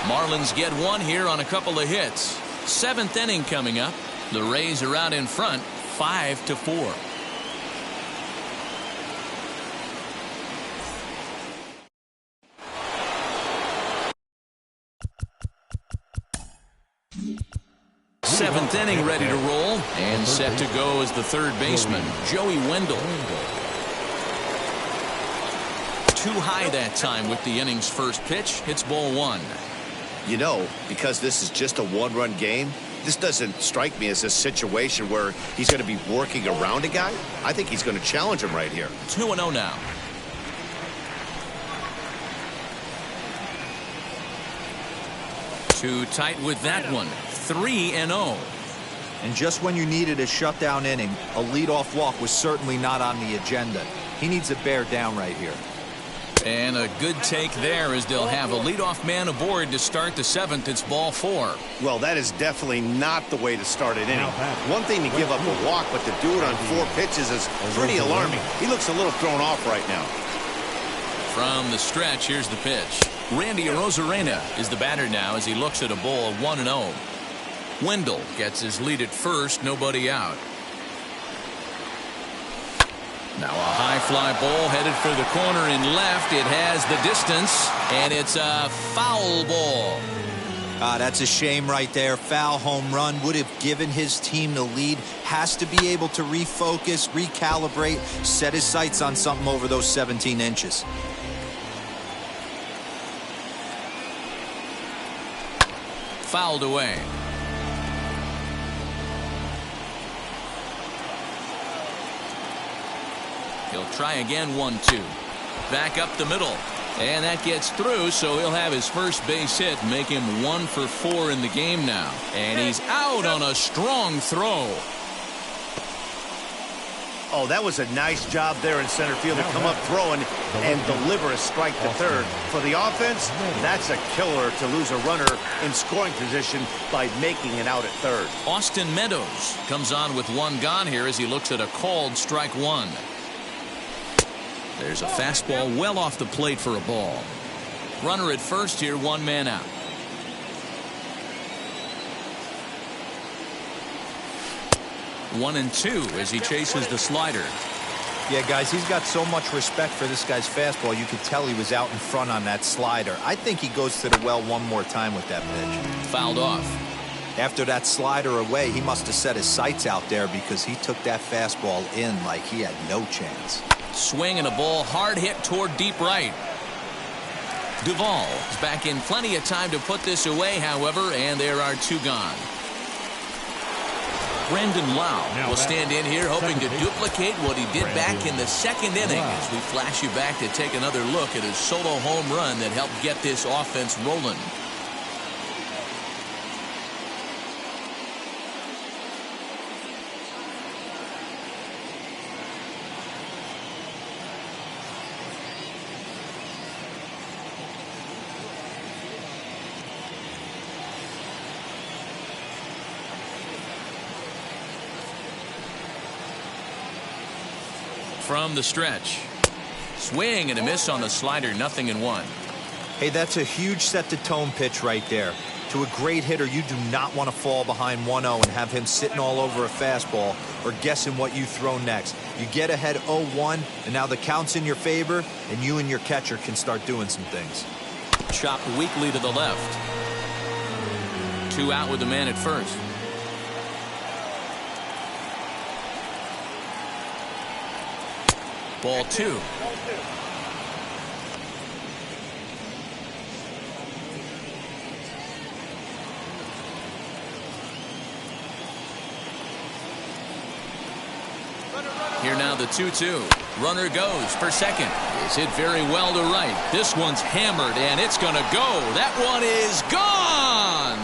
Marlins get one here on a couple of hits. 7th inning coming up. The Rays are out in front, 5-4. Seventh inning ready to roll, and set to go as the third baseman, Joey Wendell. Too high that time with the inning's first pitch. It's ball 1. You know, because this is just a one-run game, this doesn't strike me as a situation where he's going to be working around a guy. I think he's going to challenge him right here. 2-0 now. Too tight with that one. 3-0. And just when you needed a shutdown inning, a leadoff walk was certainly not on the agenda. He needs to bear down right here. And a good take there as they'll have a leadoff man aboard to start the 7th. It's ball 4. Well, that is definitely not the way to start an inning. One thing to give up a walk, but to do it on 4 pitches is pretty alarming. He looks a little thrown off right now. From the stretch, here's the pitch. Randy Arozarena is the batter now as he looks at a ball 1-0. Wendell gets his lead at first, nobody out. Now a high fly ball headed for the corner in left. It has the distance, and it's a foul ball. That's a shame right there. Foul home run would have given his team the lead. Has to be able to refocus, recalibrate, set his sights on something over those 17 inches. Fouled away. He'll try again, 1-2. Back up the middle. And that gets through, so he'll have his first base hit, make him 1 for 4 in the game now. And he's out on a strong throw. Oh, that was a nice job there in center field to come up throwing and deliver a strike to third. For the offense, that's a killer to lose a runner in scoring position by making it out at third. Austin Meadows comes on with 1 gone here as he looks at a called strike 1. There's a fastball well off the plate for a ball. Runner at first here, 1 man out. One and 2 as he chases the slider. Yeah, guys, he's got so much respect for this guy's fastball. You could tell he was out in front on that slider. I think he goes to the well one more time with that pitch. Fouled off. After that slider away, he must have set his sights out there because he took that fastball in like he had no chance. Swing and a ball hard hit toward deep right. Duvall is back in plenty of time to put this away, however, and there are 2 gone. Brandon Lau will stand in here hoping to duplicate what he did back in the 2nd inning as we flash you back to take another look at his solo home run that helped get this offense rolling. From the stretch. Swing and a miss on the slider, 0-1. Hey, that's a huge set the tone pitch right there. To a great hitter, you do not want to fall behind 1-0 and have him sitting all over a fastball or guessing what you throw next. You get ahead 0-1, and now the count's in your favor, and you and your catcher can start doing some things. Chopped weakly to the left. 2 out with the man at first. Ball 2. Here now the 2-2. Runner goes for second. It's hit very well to right. This one's hammered and it's going to go. That one is gone.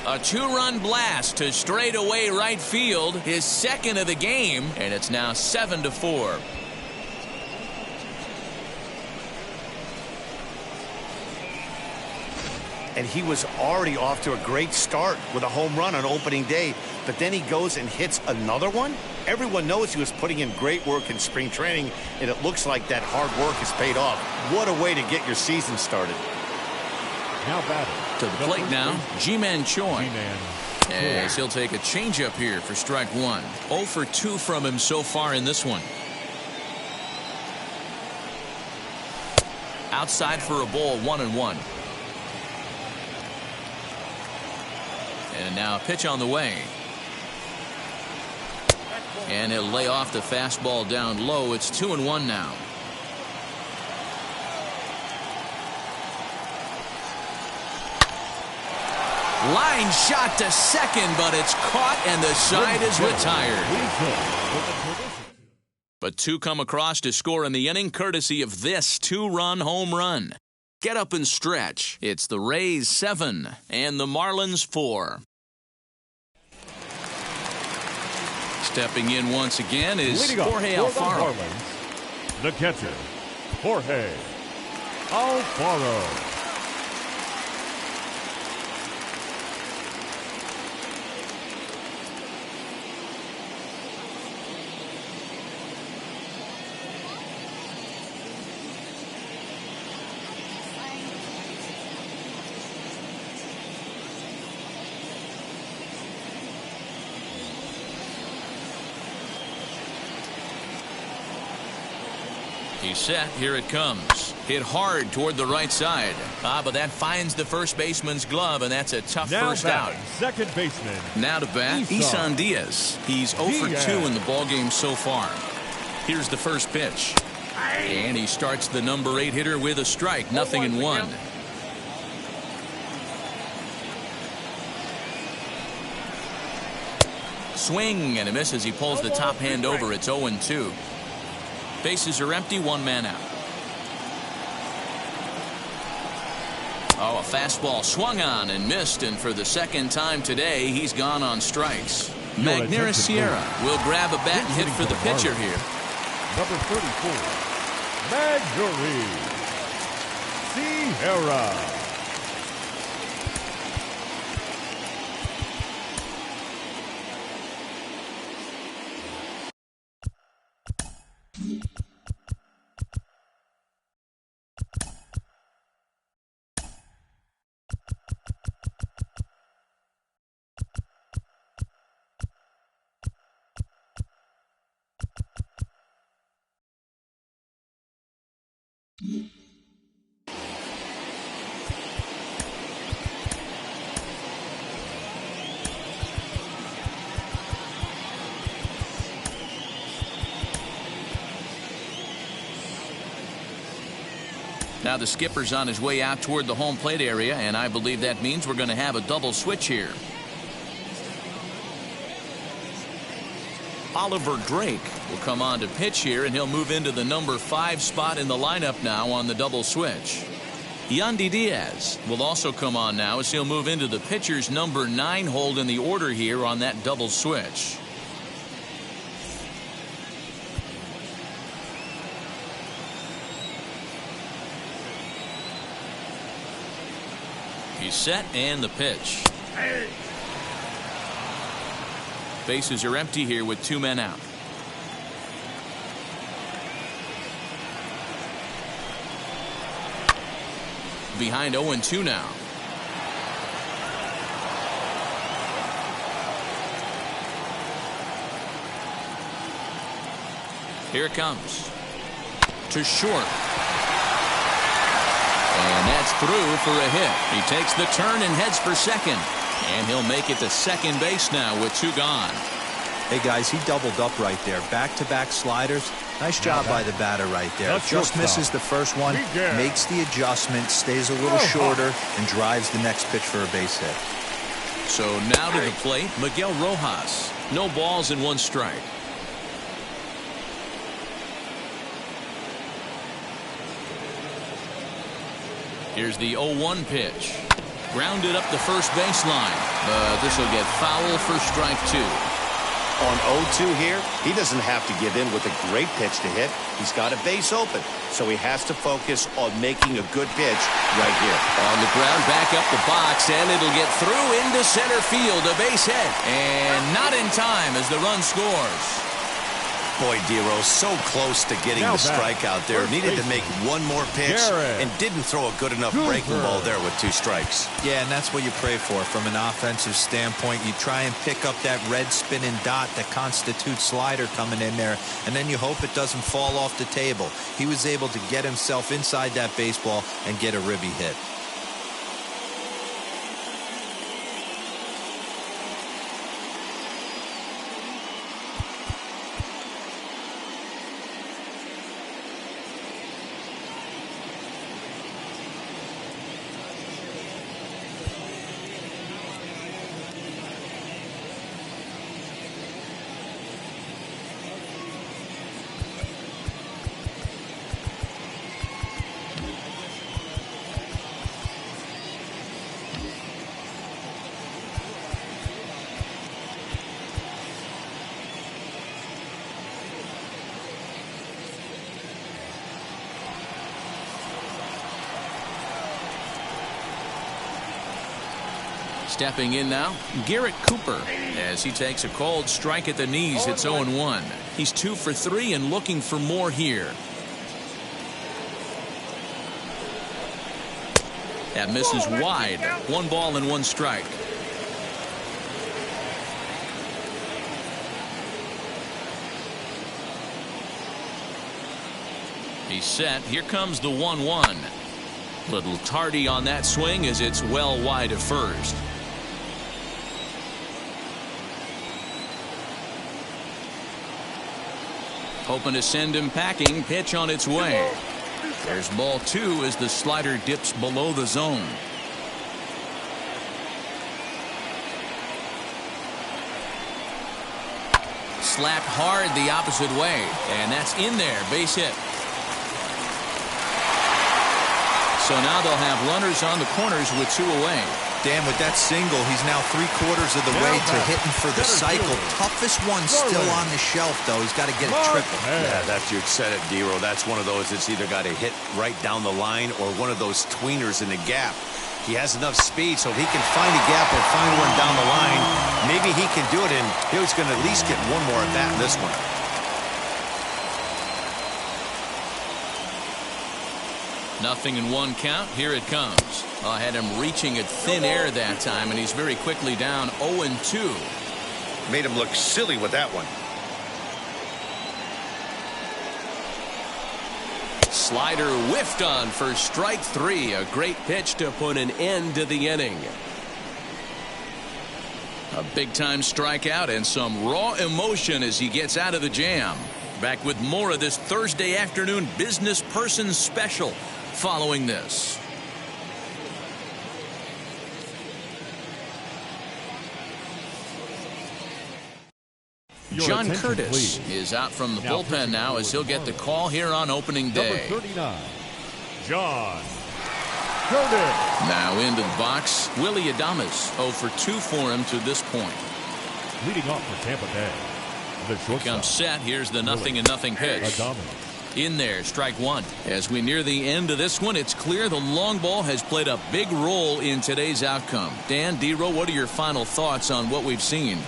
A 2-run blast to straightaway right field, his 2nd of the game, and it's now 7-4. And he was already off to a great start with a home run on opening day, but then he goes and hits another one. Everyone knows he was putting in great work in spring training, and it looks like that hard work has paid off. What a way to get your season started. Now batting. To the plate now, Ji-Man Choi. As he'll take a changeup here for strike 1. 0 for 2 from him so far in this one. Outside for a ball, 1-1. And now a pitch on the way. And he'll lay off the fastball down low. It's 2-1 now. Line shot to second, but it's caught and the side is retired. But two come across to score in the inning, courtesy of this two-run home run. Get up and stretch. It's the Rays 7 and the Marlins 4. Stepping in once again is Jorge Alfaro. The catcher, Jorge Alfaro. He's set. Here it comes. Hit hard toward the right side. But that finds the first baseman's glove, and that's a tough first out. Second baseman. Now to bat, Isan Diaz. He's 0 for 2 in the ballgame so far. Here's the first pitch. And he starts the number 8 hitter with a strike. 0-1. Swing and a miss as he pulls the top hand over. It's 0-2. Bases are empty, one man out. Oh, a fastball swung on and missed, and for the second time today, he's gone on strikes. Magneuris Sierra will grab a bat and hit for the pitcher here. Number 34, Magneuris Sierra. Now the skipper's on his way out toward the home plate area, and I believe that means we're going to have a double switch here. Oliver Drake will come on to pitch here, and he'll move into the number 5 spot in the lineup now on the double switch. Yandy Diaz will also come on now as he'll move into the pitcher's number 9 hold in the order here on that double switch. He's set and the pitch. Bases are empty here with 2 men out. Behind 0-2 now. Here it comes. To short. And that's through for a hit. He takes the turn and heads for second. And he'll make it to second base now with 2 gone. Hey, guys, he doubled up right there. Back-to-back sliders. Nice job by the batter right there. Just misses the first one, makes the adjustment, stays a little shorter, and drives the next pitch for a base hit. So now to the plate, Miguel Rojas. No balls and 1 strike. Here's the 0-1 pitch. Grounded up the first baseline, but this will get foul for strike 2. On 0-2 here, he doesn't have to give in with a great pitch to hit. He's got a base open, so he has to focus on making a good pitch right here. On the ground, back up the box, and it'll get through into center field, a base hit. And not in time as the run scores. Boy, Dero, so close to getting the strikeout there. Needed to make one more pitch and didn't throw a good enough breaking ball there with 2 strikes. Yeah, and that's what you pray for from an offensive standpoint. You try and pick up that red spinning dot that constitutes slider coming in there, and then you hope it doesn't fall off the table. He was able to get himself inside that baseball and get a ribby hit. Stepping in now, Garrett Cooper, as he takes a cold strike at the knees. It's 0-1. He's 2 for 3 and looking for more here. That misses wide. 1 ball and 1 strike. He's set. Here comes the 1-1. Little tardy on that swing as it's well wide of first. Hoping to send him packing. Pitch on its way. There's ball 2 as the slider dips below the zone. Slapped hard the opposite way, and that's in there. Base hit. So now they'll have runners on the corners with 2 away. Dan, with that single, he's now 3/4 of the way to hitting for the cycle. Toughest one still on the shelf, though. He's got to get a triple. Yeah, that's, you said it, Dero. That's one of those that's either got to hit right down the line or one of those tweeners in the gap. He has enough speed, so if he can find a gap or find one down the line, maybe he can do it, and he's going to at least get one more at bat in this one. Nothing in 1 count. Here it comes. I had him reaching at thin air that time, and he's very quickly down 0-2. Made him look silly with that one. Slider whiffed on for strike 3. A great pitch to put an end to the inning. A big-time strikeout and some raw emotion as he gets out of the jam. Back with more of this Thursday afternoon business person special following this. John Curtis is out from the bullpen now as he'll get the call here on opening day. Number 39, John Curtis. Now into the box, Willie Adames. 0 for 2 for him to this point. Leading off for Tampa Bay, the shortstop. Comes set. Here's the 0-0 pitch. Adames. In there, strike 1. As we near the end of this one, it's clear the long ball has played a big role in today's outcome. Dan, Dero, what are your final thoughts on what we've seen?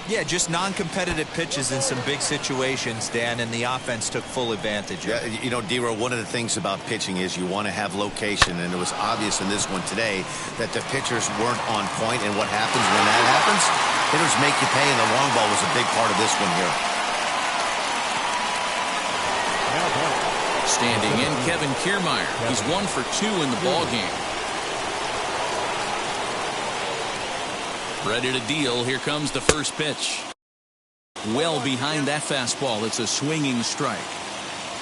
Yeah, just non-competitive pitches in some big situations, Dan, and the offense took full advantage of it. Yeah, you know, Dero, one of the things about pitching is you want to have location, and it was obvious in this one today that the pitchers weren't on point, and what happens when that happens? Hitters make you pay, and the long ball was a big part of this one here. Standing in, Kevin Kiermaier. He's 1 for 2 in the ball game. Ready to deal. Here comes the first pitch. Well behind that fastball. It's a swinging strike.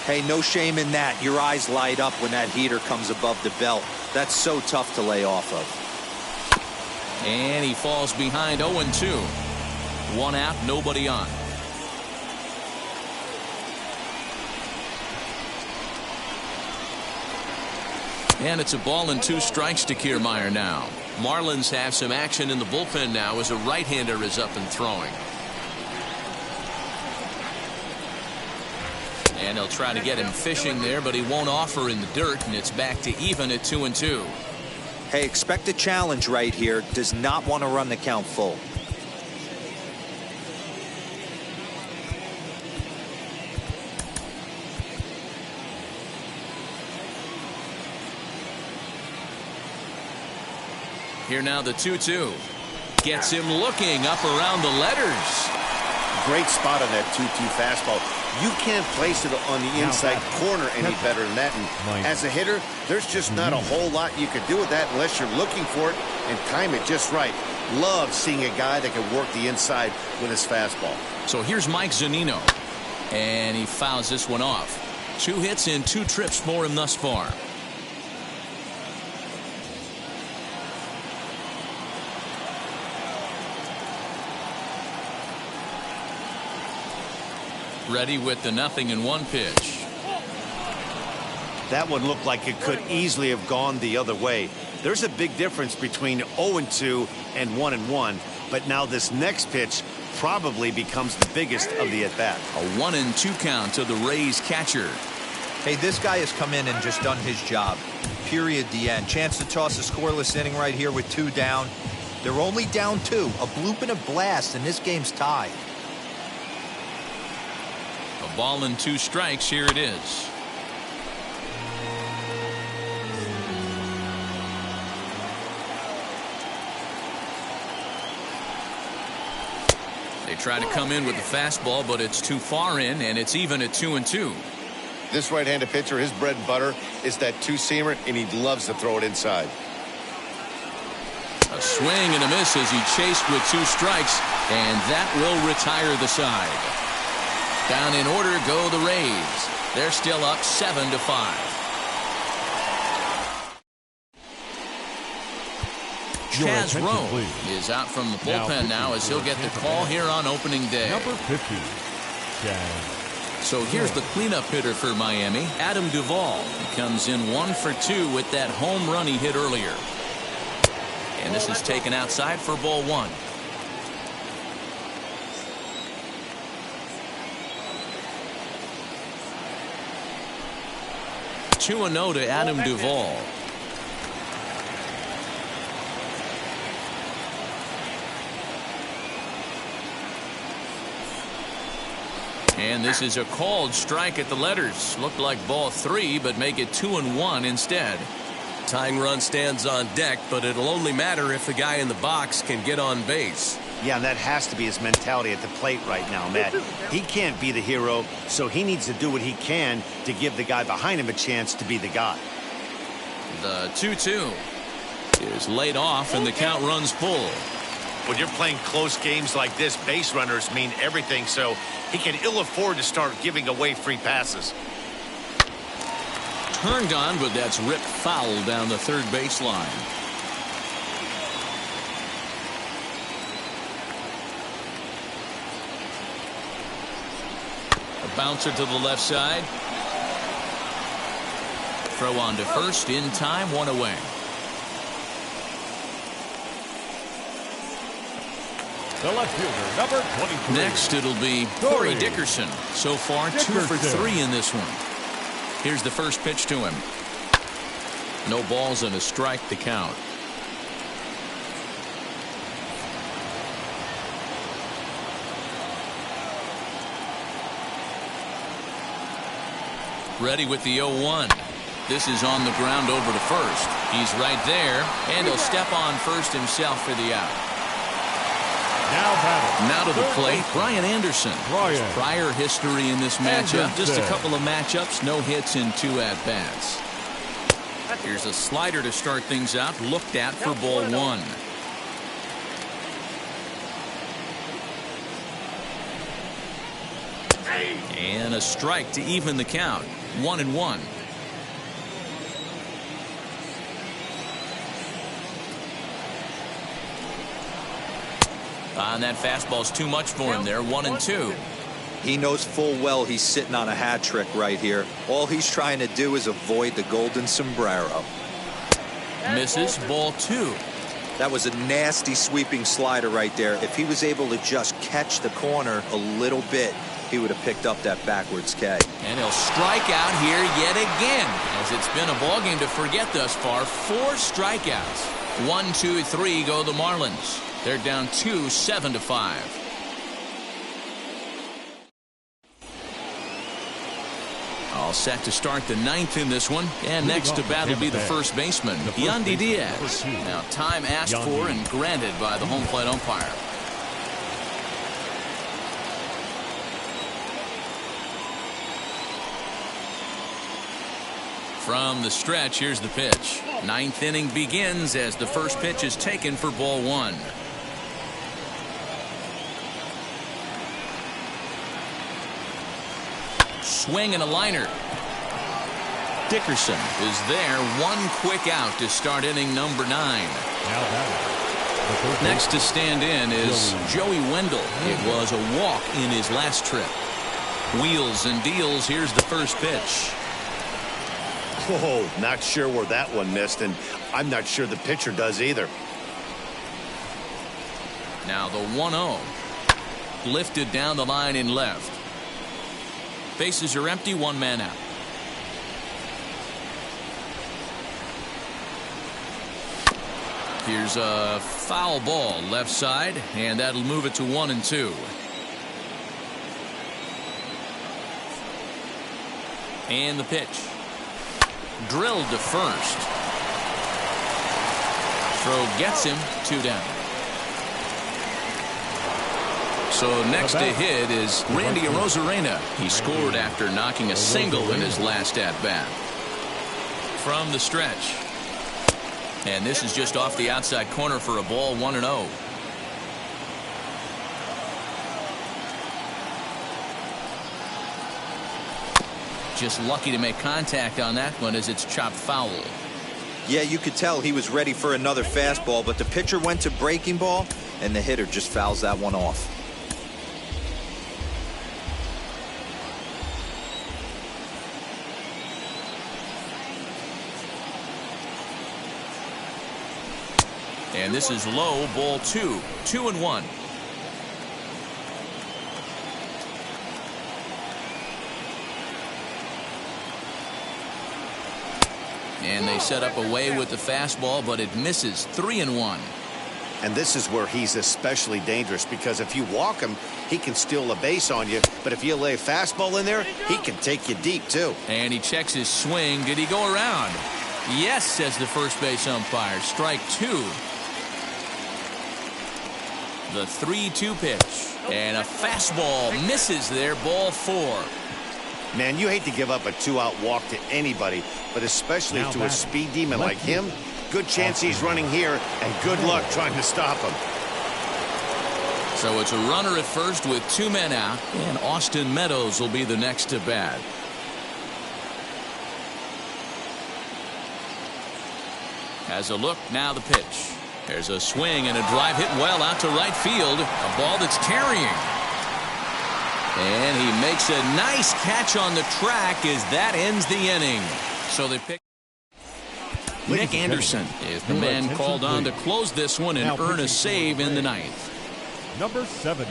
Hey, no shame in that. Your eyes light up when that heater comes above the belt. That's so tough to lay off of. And he falls behind 0-2. 1 out, nobody on. And it's a ball and 2 strikes to Kiermaier now. Marlins have some action in the bullpen now as a right-hander is up and throwing. And they'll try to get him fishing there, but he won't offer in the dirt, and it's back to even at 2-2. Hey, expect a challenge right here. Does not want to run the count full. Here now the 2-2. Gets him looking up around the letters. Great spot on that 2-2 fastball. You can't place it on the inside corner any better than that. And as a hitter, there's just not a whole lot you could do with that unless you're looking for it and time it just right. Love seeing a guy that can work the inside with his fastball. So here's Mike Zunino. And he fouls this one off. 2 hits and 2 trips for him thus far. Ready with the 0-1 pitch. That one looked like it could easily have gone the other way. There's a big difference between 0-2 and 1-1, but now this next pitch probably becomes the biggest of the at-bat. A 1-2 count to the Rays catcher. Hey, this guy has come in and just done his job. Period, the end. Chance to toss a scoreless inning right here with 2 down. They're only down 2. A bloop and a blast, and this game's tied. A ball and 2 strikes. Here it is. They try to come in with the fastball, but it's too far in, and it's even at 2-2. This right-handed pitcher, his bread and butter is that two-seamer, and he loves to throw it inside. A swing and a miss as he chased with 2 strikes, and that will retire the side. Down in order go the Rays. They're still up 7-5. Chaz Rowe is out from the bullpen now as he'll get the call here on opening day. Number 50, Chaz. So here's the cleanup hitter for Miami, Adam Duvall. He comes in 1 for 2 with that home run he hit earlier. And this is taken outside for ball 1. Two and 0 to Adam Duvall. And this is a called strike at the letters. Looked like ball 3, but make it 2-1 instead. Tying run stands on deck, but it'll only matter if the guy in the box can get on base. Yeah, and that has to be his mentality at the plate right now, Matt. He can't be the hero, so he needs to do what he can to give the guy behind him a chance to be the guy. The 2-2 is laid off, and the count runs full. When you're playing close games like this, base runners mean everything, so he can ill afford to start giving away free passes. Turned on, but that's ripped foul down the third baseline. A bouncer to the left side. Throw on to first in time, 1 away. The left fielder, number 23. Next, it'll be Corey Dickerson. So far, 2 for 3 in this one. Here's the first pitch to him. No balls and a strike to count. Ready with the 0-1. This is on the ground over to first. He's right there, and he'll step on first himself for the out. Now to the plate, Brian Anderson. Prior history in this matchup, just a couple of matchups, no hits in 2 at-bats. Here's a slider to start things out, looked at for ball 1. And a strike to even the count, 1-1. And that fastball's too much for him there, 1-2. He knows full well he's sitting on a hat trick right here. All he's trying to do is avoid the golden sombrero. Misses, ball 2. That was a nasty sweeping slider right there. If he was able to just catch the corner a little bit, he would have picked up that backwards K. And he'll strike out here yet again, as it's been a ball game to forget thus far. 4 strikeouts. 1, 2, 3 go the Marlins. They're down 2, 7-5. All set to start the 9th in this one. And next to bat will be the first baseman, Yandy Diaz. Now time asked for and granted by the home plate umpire. From the stretch, here's the pitch. 9th inning begins as the first pitch is taken for ball 1. Swing and a liner. Dickerson is there. 1 quick out to start inning number 9. Next to stand in is Joey Wendell. It was a walk in his last trip. Wheels and deals. Here's the first pitch. Oh, not sure where that one missed, and I'm not sure the pitcher does either. Now the 1-0. Lifted down the line in left. Bases are empty, 1 man out. Here's a foul ball left side, and that'll move it to 1-2. And the pitch. Drilled to first. Throw gets him, 2 down. So next to hit is Randy Arozarena. He scored after knocking a single in his last at-bat. From the stretch. And this is just off the outside corner for a ball, 1-0. Just lucky to make contact on that one as it's chopped foul. Yeah, you could tell he was ready for another fastball, but the pitcher went to breaking ball, and the hitter just fouls that one off. And this is low, ball 2, 2-1. And they set up away with the fastball, but it misses, 3-1. And this is where he's especially dangerous, because if you walk him, he can steal a base on you. But if you lay a fastball in there, he can take you deep, too. And he checks his swing. Did he go around? Yes, says the first base umpire. Strike 2. The 3-2 pitch. And a fastball misses there, ball 4. Man, you hate to give up a 2-out walk to anybody, but especially to a speed demon like him. Good chance he's running here, and good luck trying to stop him. So it's a runner at first with 2 men out, and Austin Meadows will be the next to bat. Has a look, now the pitch. There's a swing and a drive hit well out to right field. A ball that's carrying. And he makes a nice catch on the track as that ends the inning. So they pick. Nick Anderson is the man called on to close this one and earn a save in the 9th. Number 70,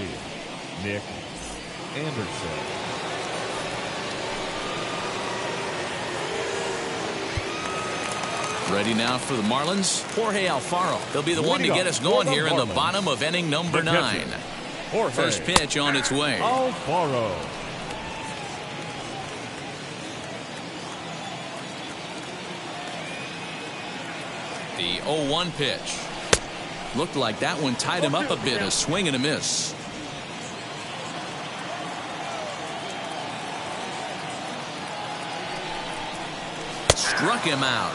Nick Anderson. Ready now for the Marlins, Jorge Alfaro. He'll be the one to get us going here in the bottom of inning number 9. First pitch on its way. Alfaro. The 0-1 pitch. Looked like that one tied him up a bit. A swing and a miss. Struck him out.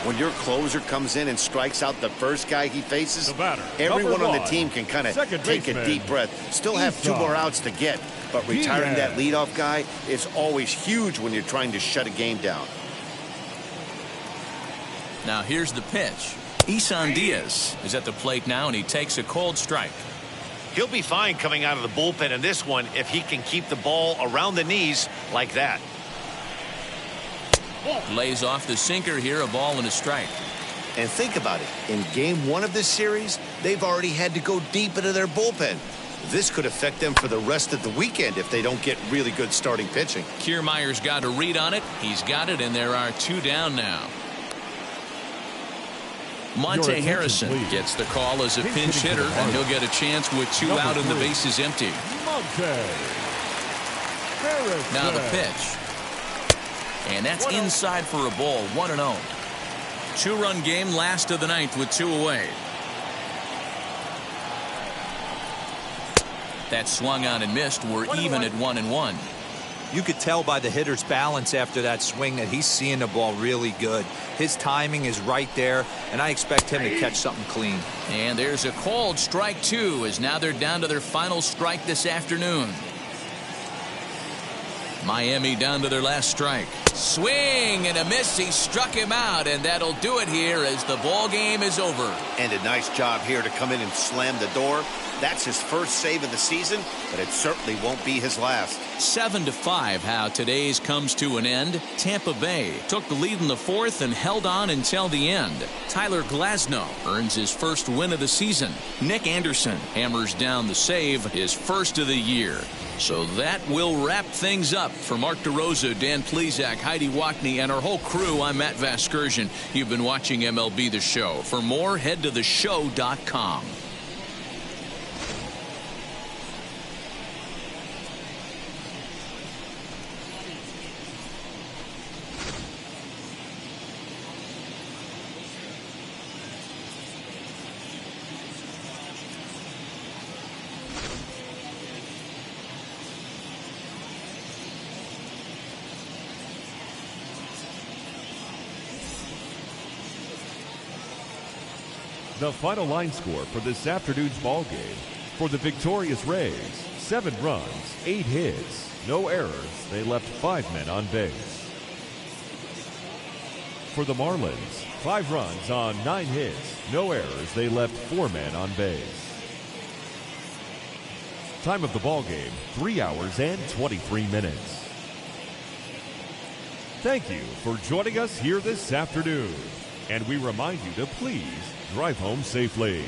When your closer comes in and strikes out the first guy he faces, everyone on the team can kind of take a deep breath. Still have 2 more outs to get, but retiring that leadoff guy is always huge when you're trying to shut a game down. Now here's the pitch. Isan Diaz is at the plate now, and he takes a cold strike. He'll be fine coming out of the bullpen in this one if he can keep the ball around the knees like that. Lays off the sinker here, a ball and a strike. And think about it. In game 1 of this series, they've already had to go deep into their bullpen. This could affect them for the rest of the weekend if they don't get really good starting pitching. Kiermaier's got a read on it. He's got it, and there are 2 down now. Monte Harrison gets the call as a pinch hitter, and he'll get a chance with 2 out and the bases empty. Now the pitch. And that's inside for a ball, 1-0. 2-run game, last of the 9th with 2 away. That swung on and missed. We're even at 1-1. You could tell by the hitter's balance after that swing that he's seeing the ball really good. His timing is right there, and I expect him to catch something clean. And there's a called strike 2, as now they're down to their final strike this afternoon. Miami down to their last strike. Swing and a miss. He struck him out, and that'll do it here as the ball game is over. And a nice job here to come in and slam the door. That's his first save of the season, but it certainly won't be his last. 7-5 how today's comes to an end. Tampa Bay took the lead in the 4th and held on until the end. Tyler Glasnow earns his first win of the season. Nick Anderson hammers down the save, his first of the year. So that will wrap things up up. For Mark DeRosa, Dan Plezak, Heidi Watney, and our whole crew, I'm Matt Vasgersian. You've been watching MLB The Show. For more, head to theshow.com. The final line score for this afternoon's ball game: for the victorious Rays, 7 runs, 8 hits, no errors. They left 5 men on base. For the Marlins, 5 runs on 9 hits, no errors. They left 4 men on base. Time of the ball game, 3 hours and 23 minutes. Thank you for joining us here this afternoon, and we remind you to please drive home safely.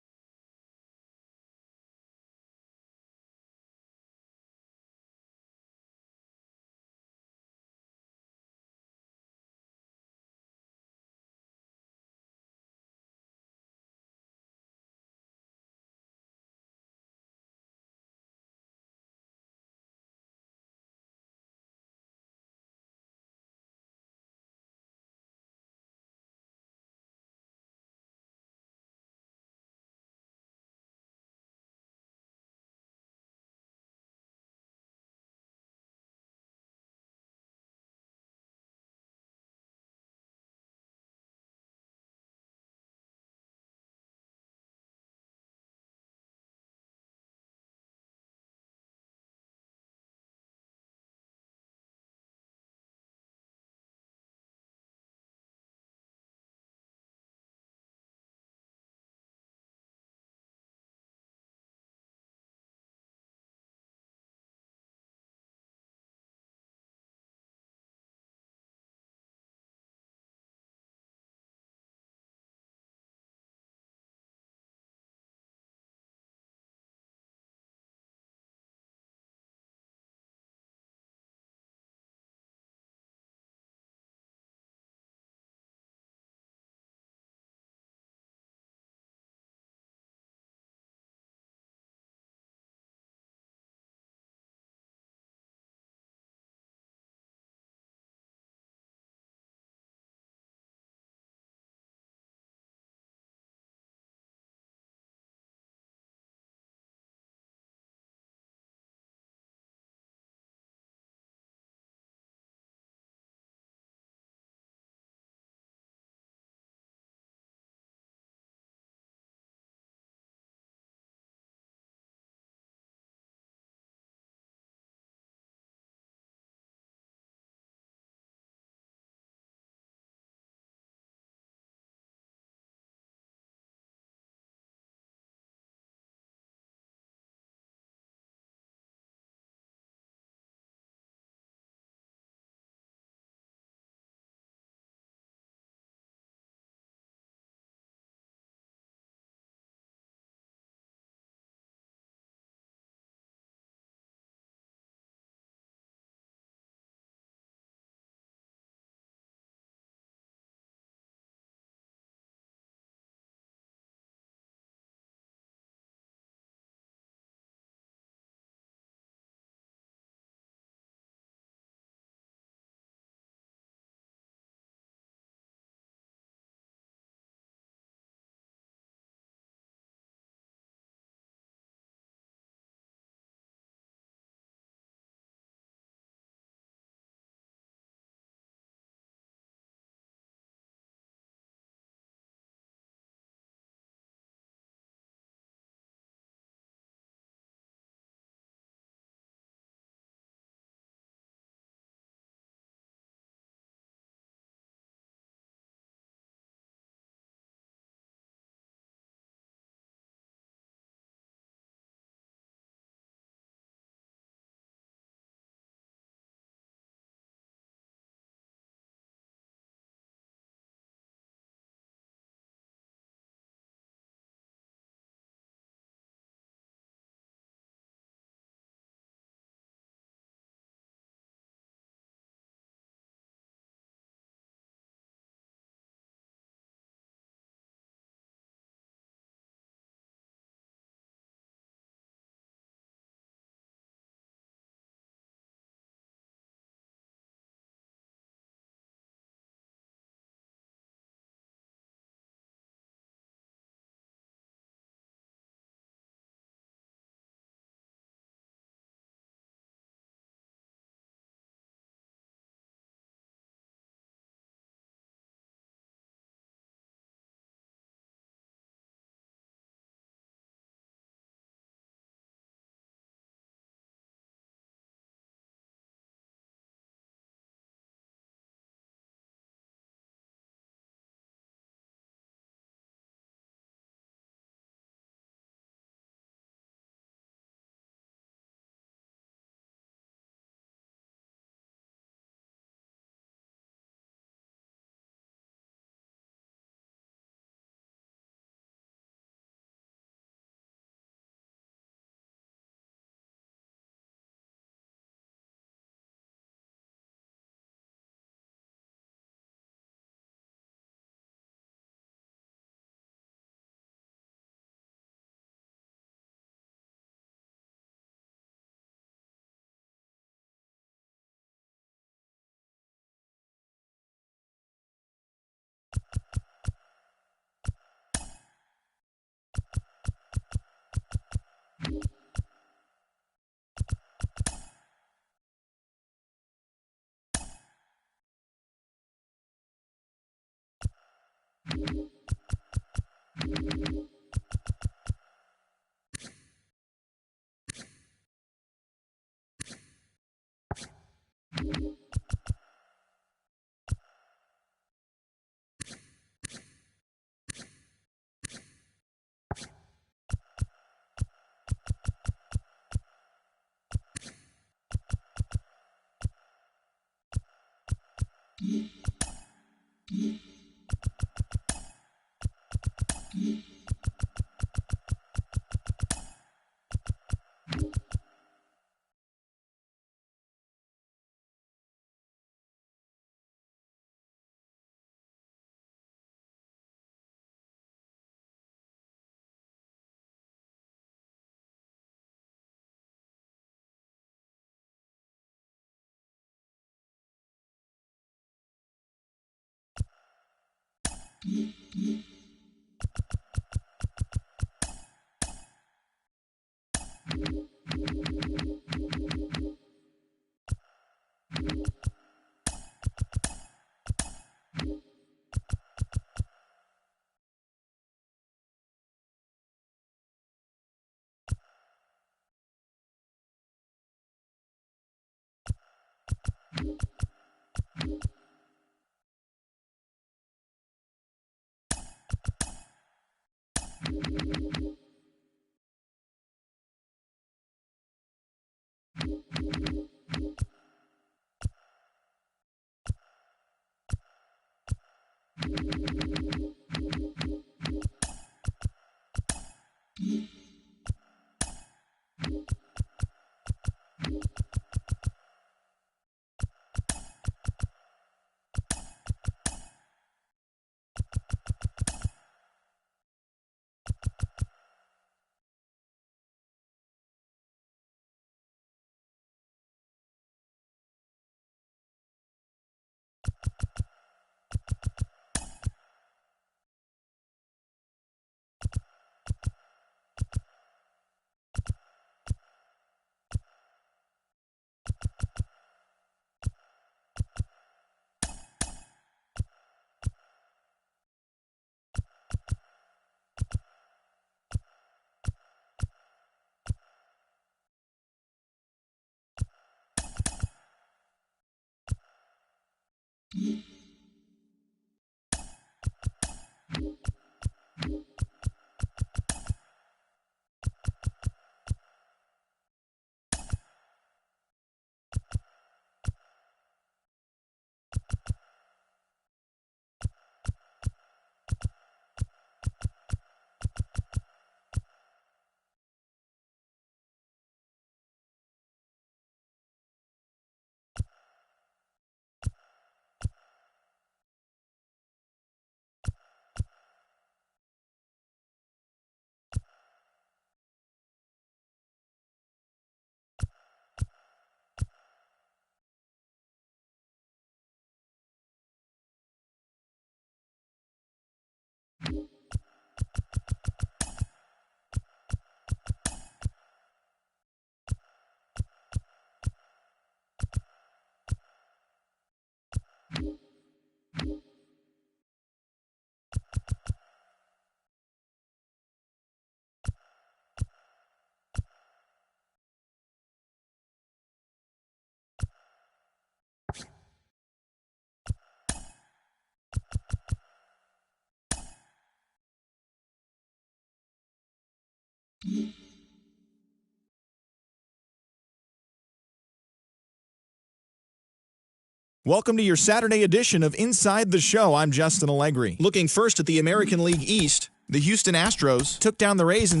Welcome to your Saturday edition of Inside the Show. I'm Justin Allegri. Looking first at the American League East, the Houston Astros took down the Rays in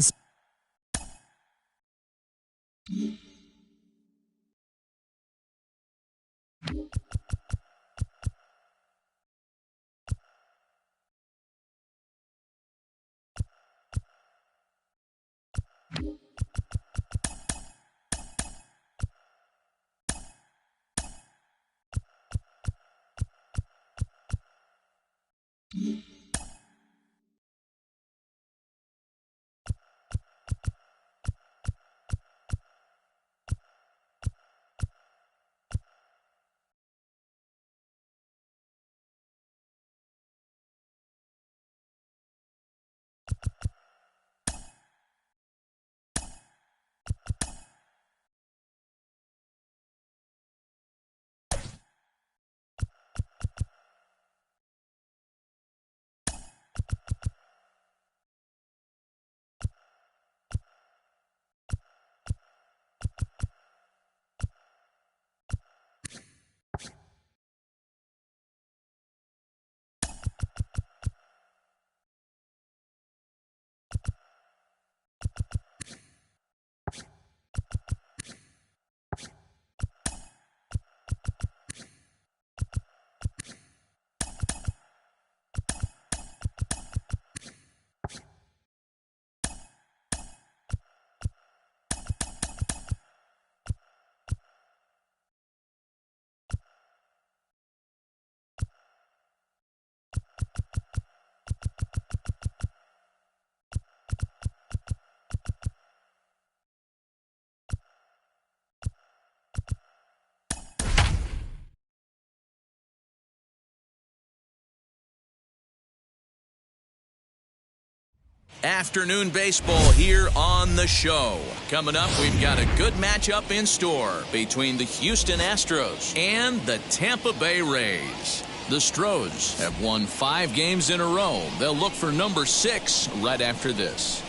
Afternoon baseball here on the show. Coming up, we've got a good matchup in store between the Houston Astros and the Tampa Bay Rays. The Stros have won 5 games in a row. They'll look for number 6 right after this.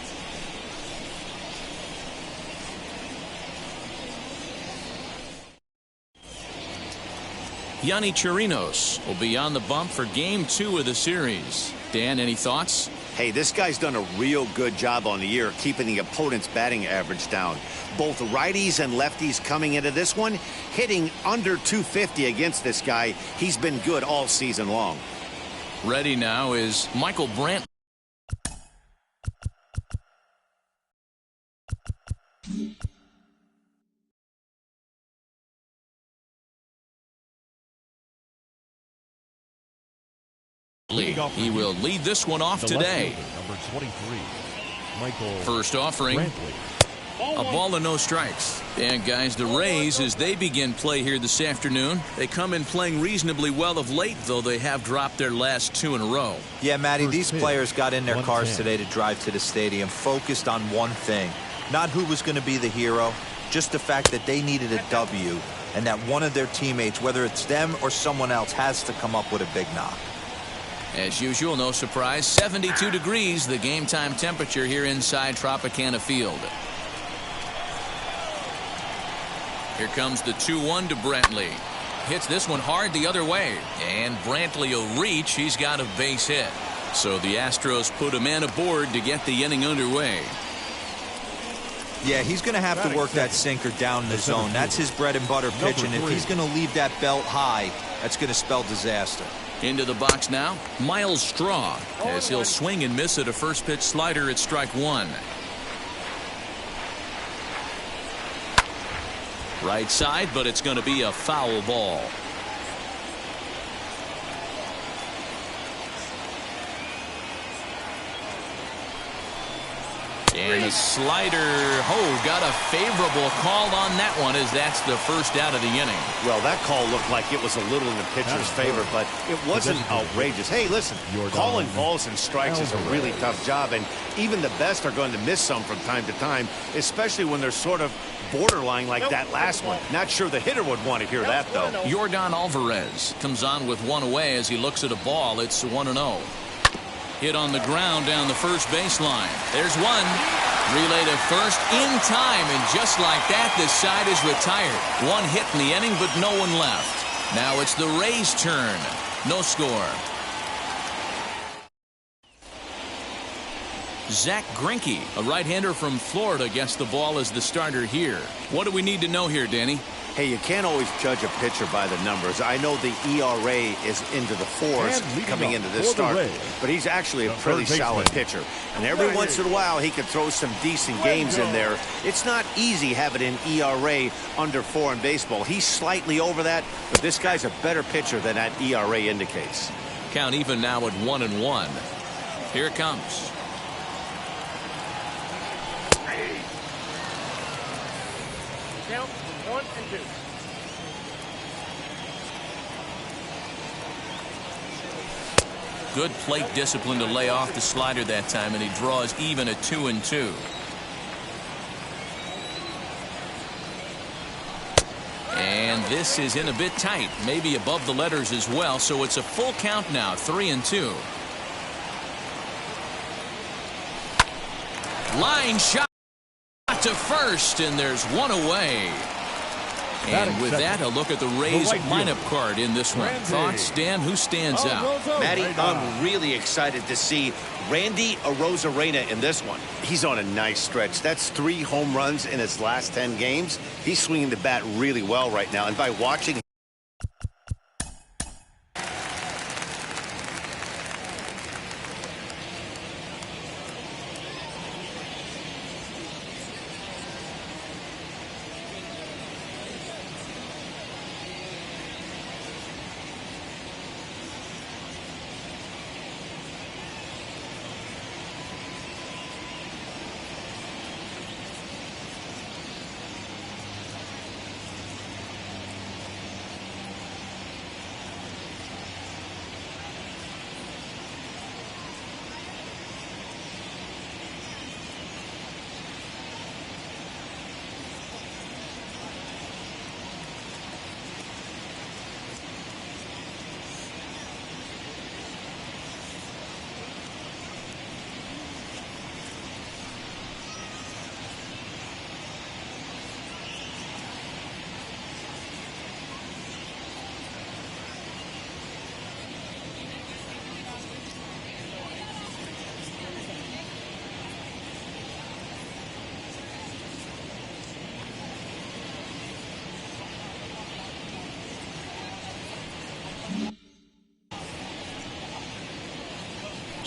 Yonny Chirinos will be on the bump for Game 2 of the series. Dan, any thoughts? Hey, this guy's done a real good job on the year keeping the opponent's batting average down. Both righties and lefties coming into this one, hitting under 250 against this guy. He's been good all season long. Ready now is Michael Brandt. He will lead this one off today. Number 23, Michael First offering. A ball and no strikes. And guys, the Rays, as they begin play here this afternoon, they come in playing reasonably well of late, though they have dropped their last 2 in a row. Yeah, Matty, these players got in their cars today to drive to the stadium, focused on one thing. Not who was going to be the hero, just the fact that they needed a W, and that one of their teammates, whether it's them or someone else, has to come up with a big knock. As usual, no surprise, 72 degrees, the game time temperature here inside Tropicana Field. Here comes the 2-1 to Brantley. Hits this one hard the other way. And Brantley will reach. He's got a base hit. So the Astros put a man aboard to get the inning underway. Yeah, he's going to have to work that sinker down in the zone. That's his bread and butter pitch, and if he's going to leave that belt high, that's going to spell disaster. Into the box now, Miles Straw, as he'll swing and miss at a first pitch slider at strike 1. Right side, but it's going to be a foul ball. And a slider. Oh, got a favorable call on that one, as that's the first out of the inning. Well, that call looked like it was a little in the pitcher's favor, but it wasn't outrageous. Hey, listen, calling balls and strikes is a really tough job, and even the best are going to miss some from time to time, especially when they're sort of borderline like that last one. Not sure the hitter would want to hear that, though. Yordan Alvarez comes on with one away as he looks at a ball. It's 1-0. Hit on the ground down the first baseline. There's one. Relay to first in time, and just like that, this side is retired. One hit in the inning, but no one left. Now it's the Rays' turn. No score. Zach Greinke, a right-hander from Florida, gets the ball as the starter here. What do we need to know here, Danny? Hey, you can't always judge a pitcher by the numbers. I know the ERA is into the 4s coming into this start, but he's actually a pretty solid pitcher. And every once in a while, he can throw some decent games in there. It's not easy having an ERA under 4 in baseball. He's slightly over that, but this guy's a better pitcher than that ERA indicates. Count even now at 1-1. Here it comes. Count 1 and 2. Good plate discipline to lay off the slider that time, and he draws even at 2-2. And this is in a bit tight, maybe above the letters as well, so it's a full count now, 3-2. Line shot to first, and there's one away. And with that, a look at the Rays lineup card in this one. Thoughts, Dan? Who stands out? Matty, I'm really excited to see Randy Arozarena in this one. He's on a nice stretch. That's 3 home runs in his last 10 games. He's swinging the bat really well right now. And by watching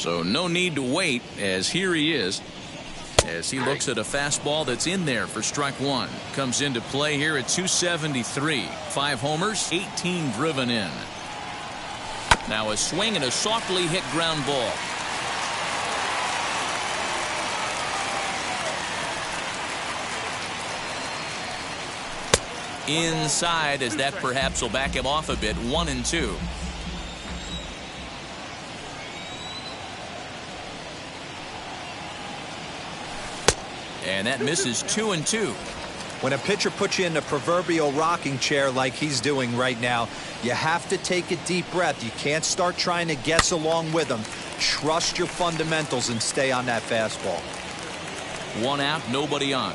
So no need to wait, as here he is, as he looks at a fastball that's in there for strike one. Comes into play here at 273. 5 homers, 18 driven in. Now a swing and a softly hit ground ball. Inside, as that perhaps will back him off a bit. 1-2. And that misses. 2-2. When a pitcher puts you in the proverbial rocking chair like he's doing right now, you have to take a deep breath. You can't start trying to guess along with him. Trust your fundamentals and stay on that fastball. 1 out, nobody on.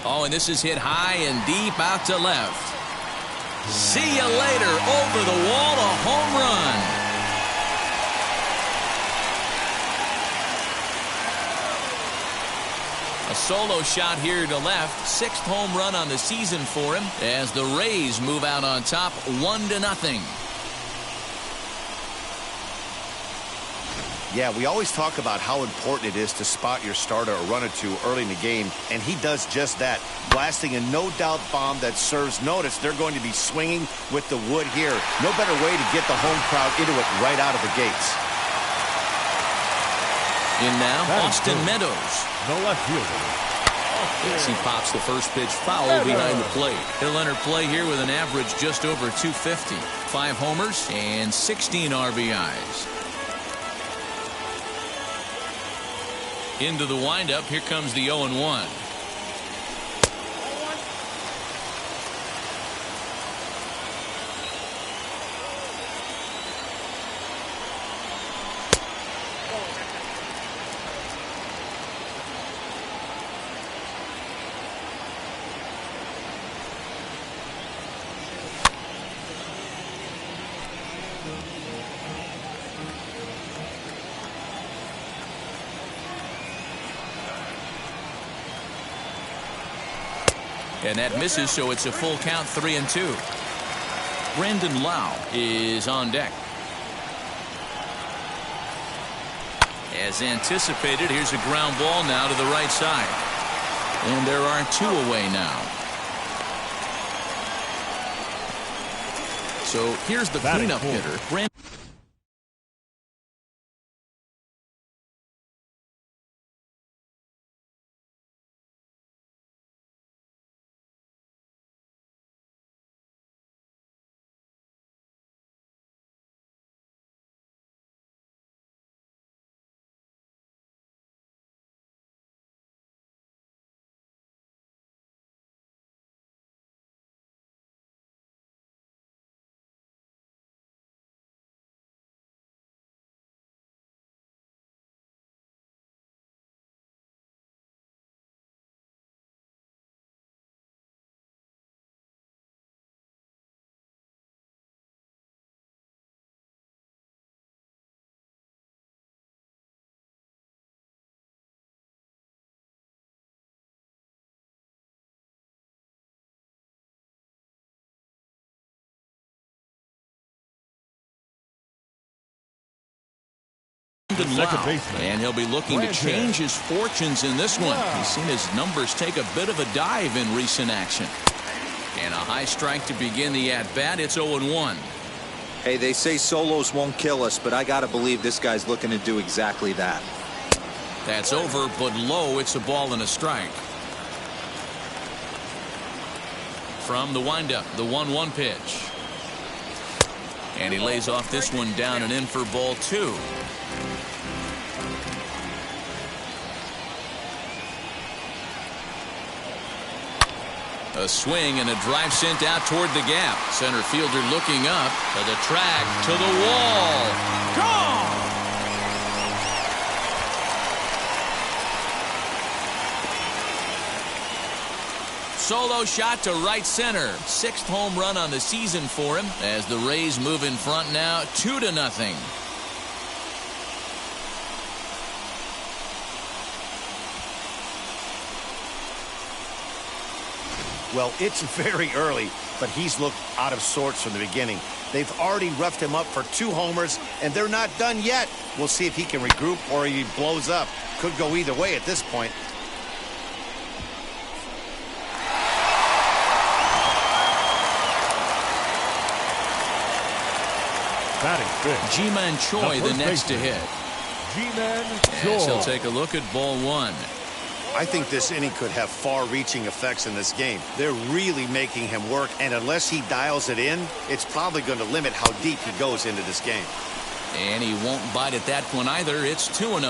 Oh, and this is hit high and deep out to left. See you later. Over the wall, a home run. A solo shot here to left. 6th home run on the season for him as the Rays move out on top 1-0. Yeah, we always talk about how important it is to spot your starter or run or two early in the game, and he does just that, blasting a no-doubt bomb that serves notice. They're going to be swinging with the wood here. No better way to get the home crowd into it right out of the gates. In now, Austin Meadows. The left fielder. As he pops the first pitch foul behind the plate. He'll enter play here with an average just over 250. 5 homers and 16 RBIs. Into the windup. Here comes the 0-1. And that misses, so it's a full count. 3-2. Brandon Lau is on deck. As anticipated, here's a ground ball now to the right side. And there are 2 away now. So here's the cleanup hitter. Second baseman. And he'll be looking to change his fortunes in this one. He's seen his numbers take a bit of a dive in recent action. And a high strike to begin the at-bat. It's 0-1. Hey, they say solos won't kill us, but I got to believe this guy's looking to do exactly that. That's over, but low. It's a ball and a strike. From the windup, the 1-1 pitch. And he lays off this one down and in for ball 2. A swing and a drive sent out toward the gap. Center fielder looking up to the track, to the wall. Gone! Solo shot to right center. 6th home run on the season for him as the Rays move in front now 2-0. Well, it's very early, but he's looked out of sorts from the beginning. They've already roughed him up for 2 homers, and they're not done yet. We'll see if he can regroup or he blows up. Could go either way at this point. Batting fifth, Ji-Man Choi, the next to hit. Ji-Man As he'll Choi. take a look at ball 1. I think this inning could have far-reaching effects in this game. They're really making him work, and unless he dials it in, it's probably going to limit how deep he goes into this game. And he won't bite at that one either. It's 2-0.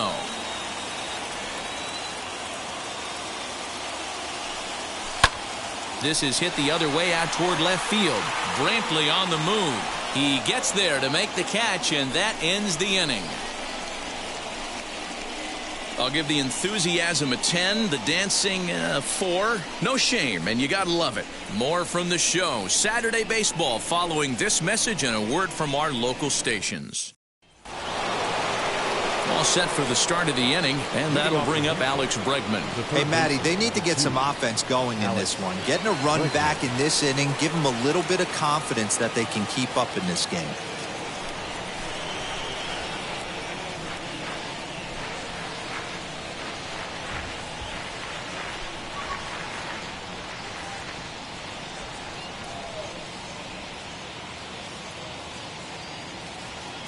This is hit the other way out toward left field. Brantley on the move. He gets there to make the catch, and that ends the inning. I'll give the enthusiasm a 10, the dancing 4. No shame, and you gotta love it. More from the show. Saturday Baseball following this message and a word from our local stations. All set for the start of the inning, and that'll bring up Alex Bregman. Hey, Matty, they need to get some offense going in this one. Getting a run back in this inning, give them a little bit of confidence that they can keep up in this game.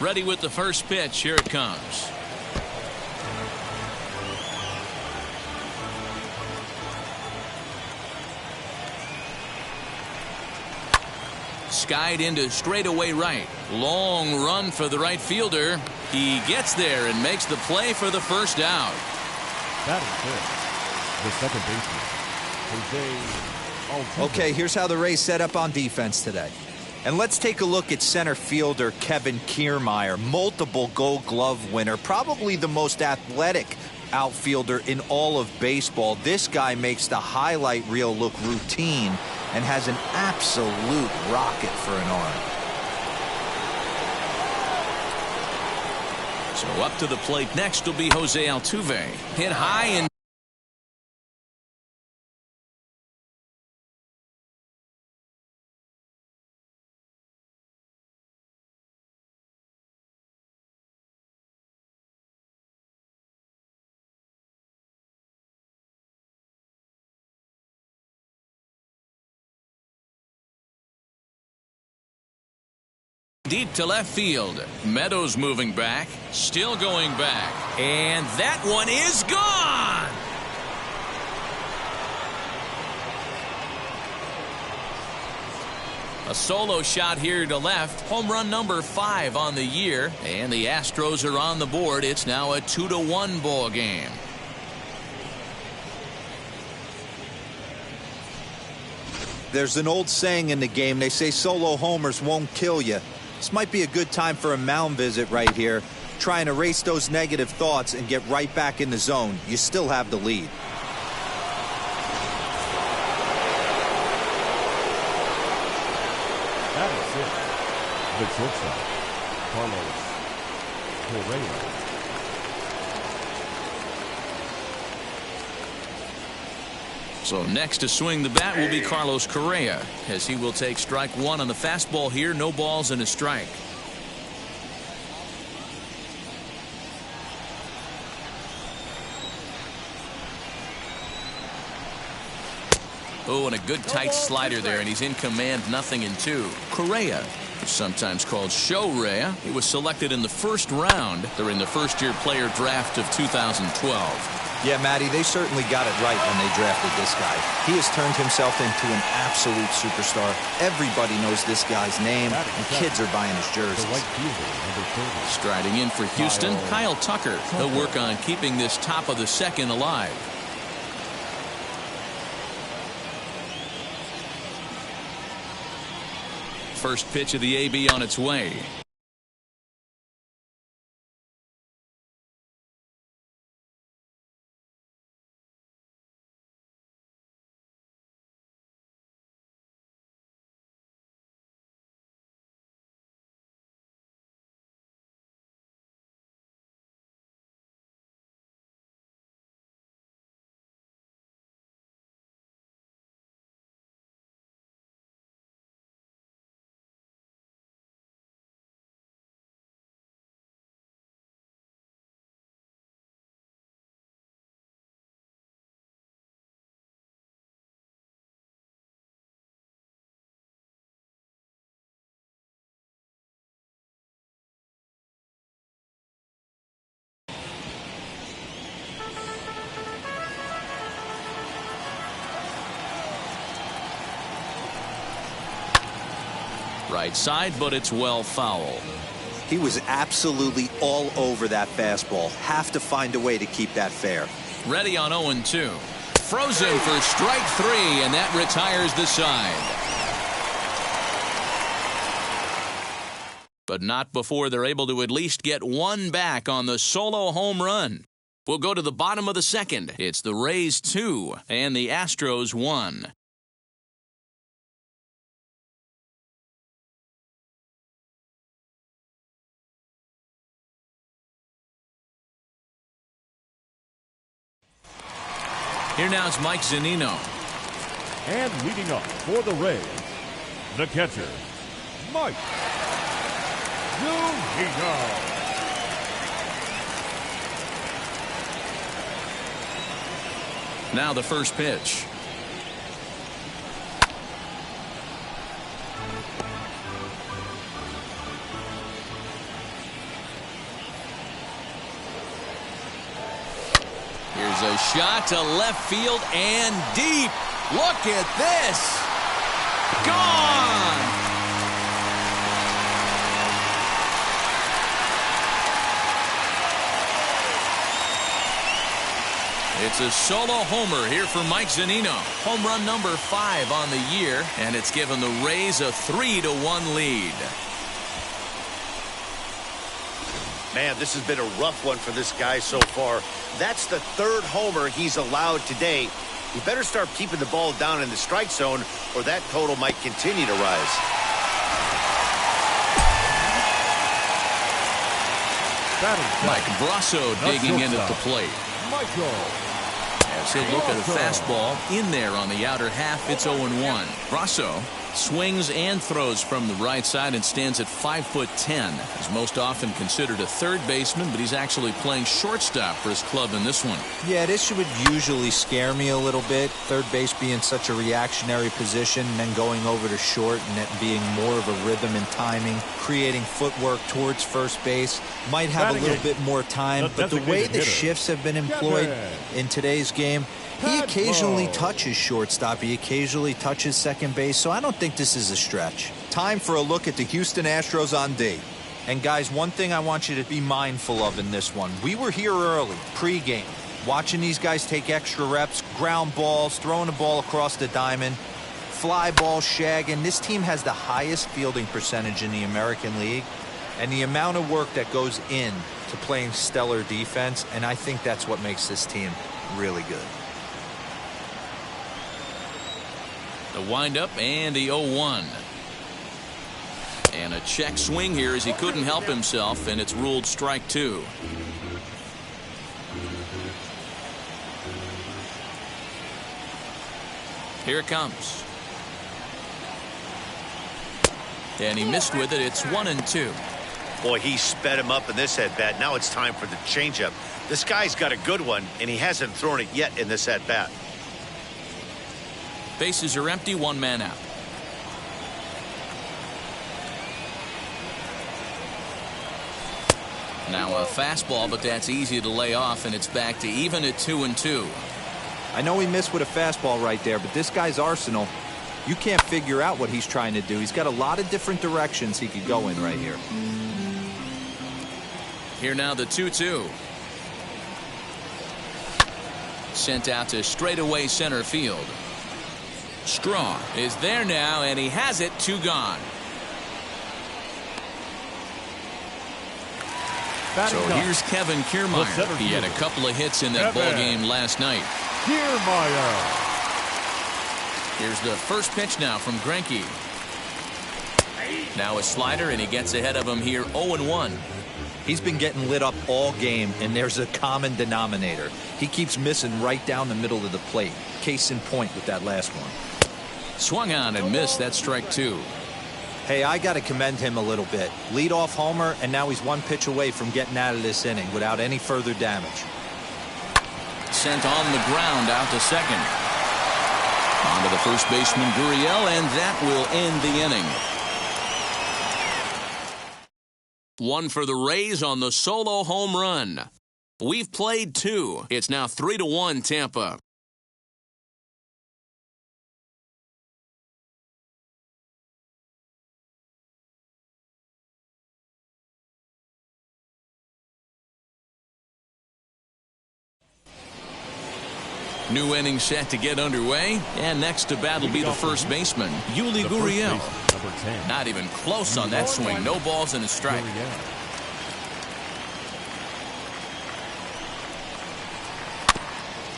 Ready with the first pitch. Here it comes. Skied into straightaway right. Long run for the right fielder. He gets there and makes the play for the first out. Batting fifth, the second baseman, Jose Altuve. Okay, here's how the Rays set up on defense today. And let's take a look at center fielder Kevin Kiermaier, multiple Gold Glove winner, probably the most athletic outfielder in all of baseball. This guy makes the highlight reel look routine and has an absolute rocket for an arm. So up to the plate next will be Jose Altuve. Hit high and deep to left field. Meadows moving back, still going back, and that one is gone. A solo shot here to left. Home run number 5 on the year, and the Astros are on the board. It's now a 2-1 ball game. There's an old saying in the game. They say solo homers won't kill you. This might be a good time for a mound visit right here. Try and erase those negative thoughts and get right back in the zone. You still have the lead. That is it. The shortstop, Carlos Correa. So next to swing the bat will be Carlos Correa, as he will take strike 1 on the fastball here. No balls and a strike. Oh, and a good tight slider there, and he's in command, 0-2. Correa, sometimes called Show-Rea, he was selected in the first round during the first-year player draft of 2012. Yeah, Matty, they certainly got it right when they drafted this guy. He has turned himself into an absolute superstar. Everybody knows this guy's name, and kids are buying his jerseys. Striding in for Houston, Kyle Tucker. He'll work on keeping this top of the second alive. First pitch of the AB on its way. Right side, but it's well foul. He was absolutely all over that fastball. Have to find a way to keep that fair. Ready on 0-2. Frozen for strike 3, and that retires the side. But not before they're able to at least get one back on the solo home run. We'll go to the bottom of the second. It's the Rays 2 and the Astros 1. Here now is Mike Zunino. And leading up for the Rays, the catcher, Mike Zunino. Now the first pitch. Here's a shot to left field and deep. Look at this. Gone. It's a solo homer here for Mike Zunino. Home run number 5 on the year, and it's given the Rays a 3-1 lead. Man, this has been a rough one for this guy so far. That's the 3rd homer he's allowed today. He better start keeping the ball down in the strike zone, or that total might continue to rise. Mike Brasso digging in at the plate. As he'll look at a fastball in there on the outer half, it's 0-1. Brasso swings and throws from the right side and stands at 5'10". He's most often considered a third baseman, but he's actually playing shortstop for his club in this one. Yeah, this would usually scare me a little bit. Third base being such a reactionary position, and then going over to short and it being more of a rhythm and timing, creating footwork towards first base. Might have a little bit more time, but the way the shifts have been employed in today's game, he occasionally touches shortstop. He occasionally touches second base, so I don't think this is a stretch. Time for a look at the Houston Astros on D. And guys, one thing I want you to be mindful of in this one. We were here early, pregame, watching these guys take extra reps, ground balls, throwing the ball across the diamond, fly ball, shagging. This team has the highest fielding percentage in the American League, and the amount of work that goes in to playing stellar defense, and I think that's what makes this team really good. The windup and the 0-1. And a check swing here as he couldn't help himself, and it's ruled strike 2. Here it comes. And he missed with it. It's 1-2. Boy, he sped him up in this at-bat. Now it's time for the changeup. This guy's got a good one, and he hasn't thrown it yet in this at-bat. Bases are empty, 1 man out. Now a fastball, but that's easy to lay off, and it's back to even at 2-2. I know he missed with a fastball right there, but this guy's arsenal, you can't figure out what he's trying to do. He's got a lot of different directions he could go in right here. Here now the 2-2. Sent out to straightaway center field. Straw is there now, and he has it. 2 gone. So here's Kevin Kiermaier. He had a couple of hits in that ball game last night. Kiermaier. Here's the first pitch now from Greinke. Now a slider, and he gets ahead of him here. 0-1. He's been getting lit up all game, and there's a common denominator. He keeps missing right down the middle of the plate. Case in point with that last one. Swung on and missed. That's strike 2. Hey, I got to commend him a little bit. Leadoff homer, and now he's 1 pitch away from getting out of this inning without any further damage. Sent on the ground out to second. On to the first baseman, Gurriel, and that will end the inning. 1 for the Rays on the solo home run. We've played 2. It's now 3-1 Tampa. New inning set to get underway, and next to bat will be the first baseman, Yuli Gurriel. Number 10. Not even close on that swing. No balls and a strike.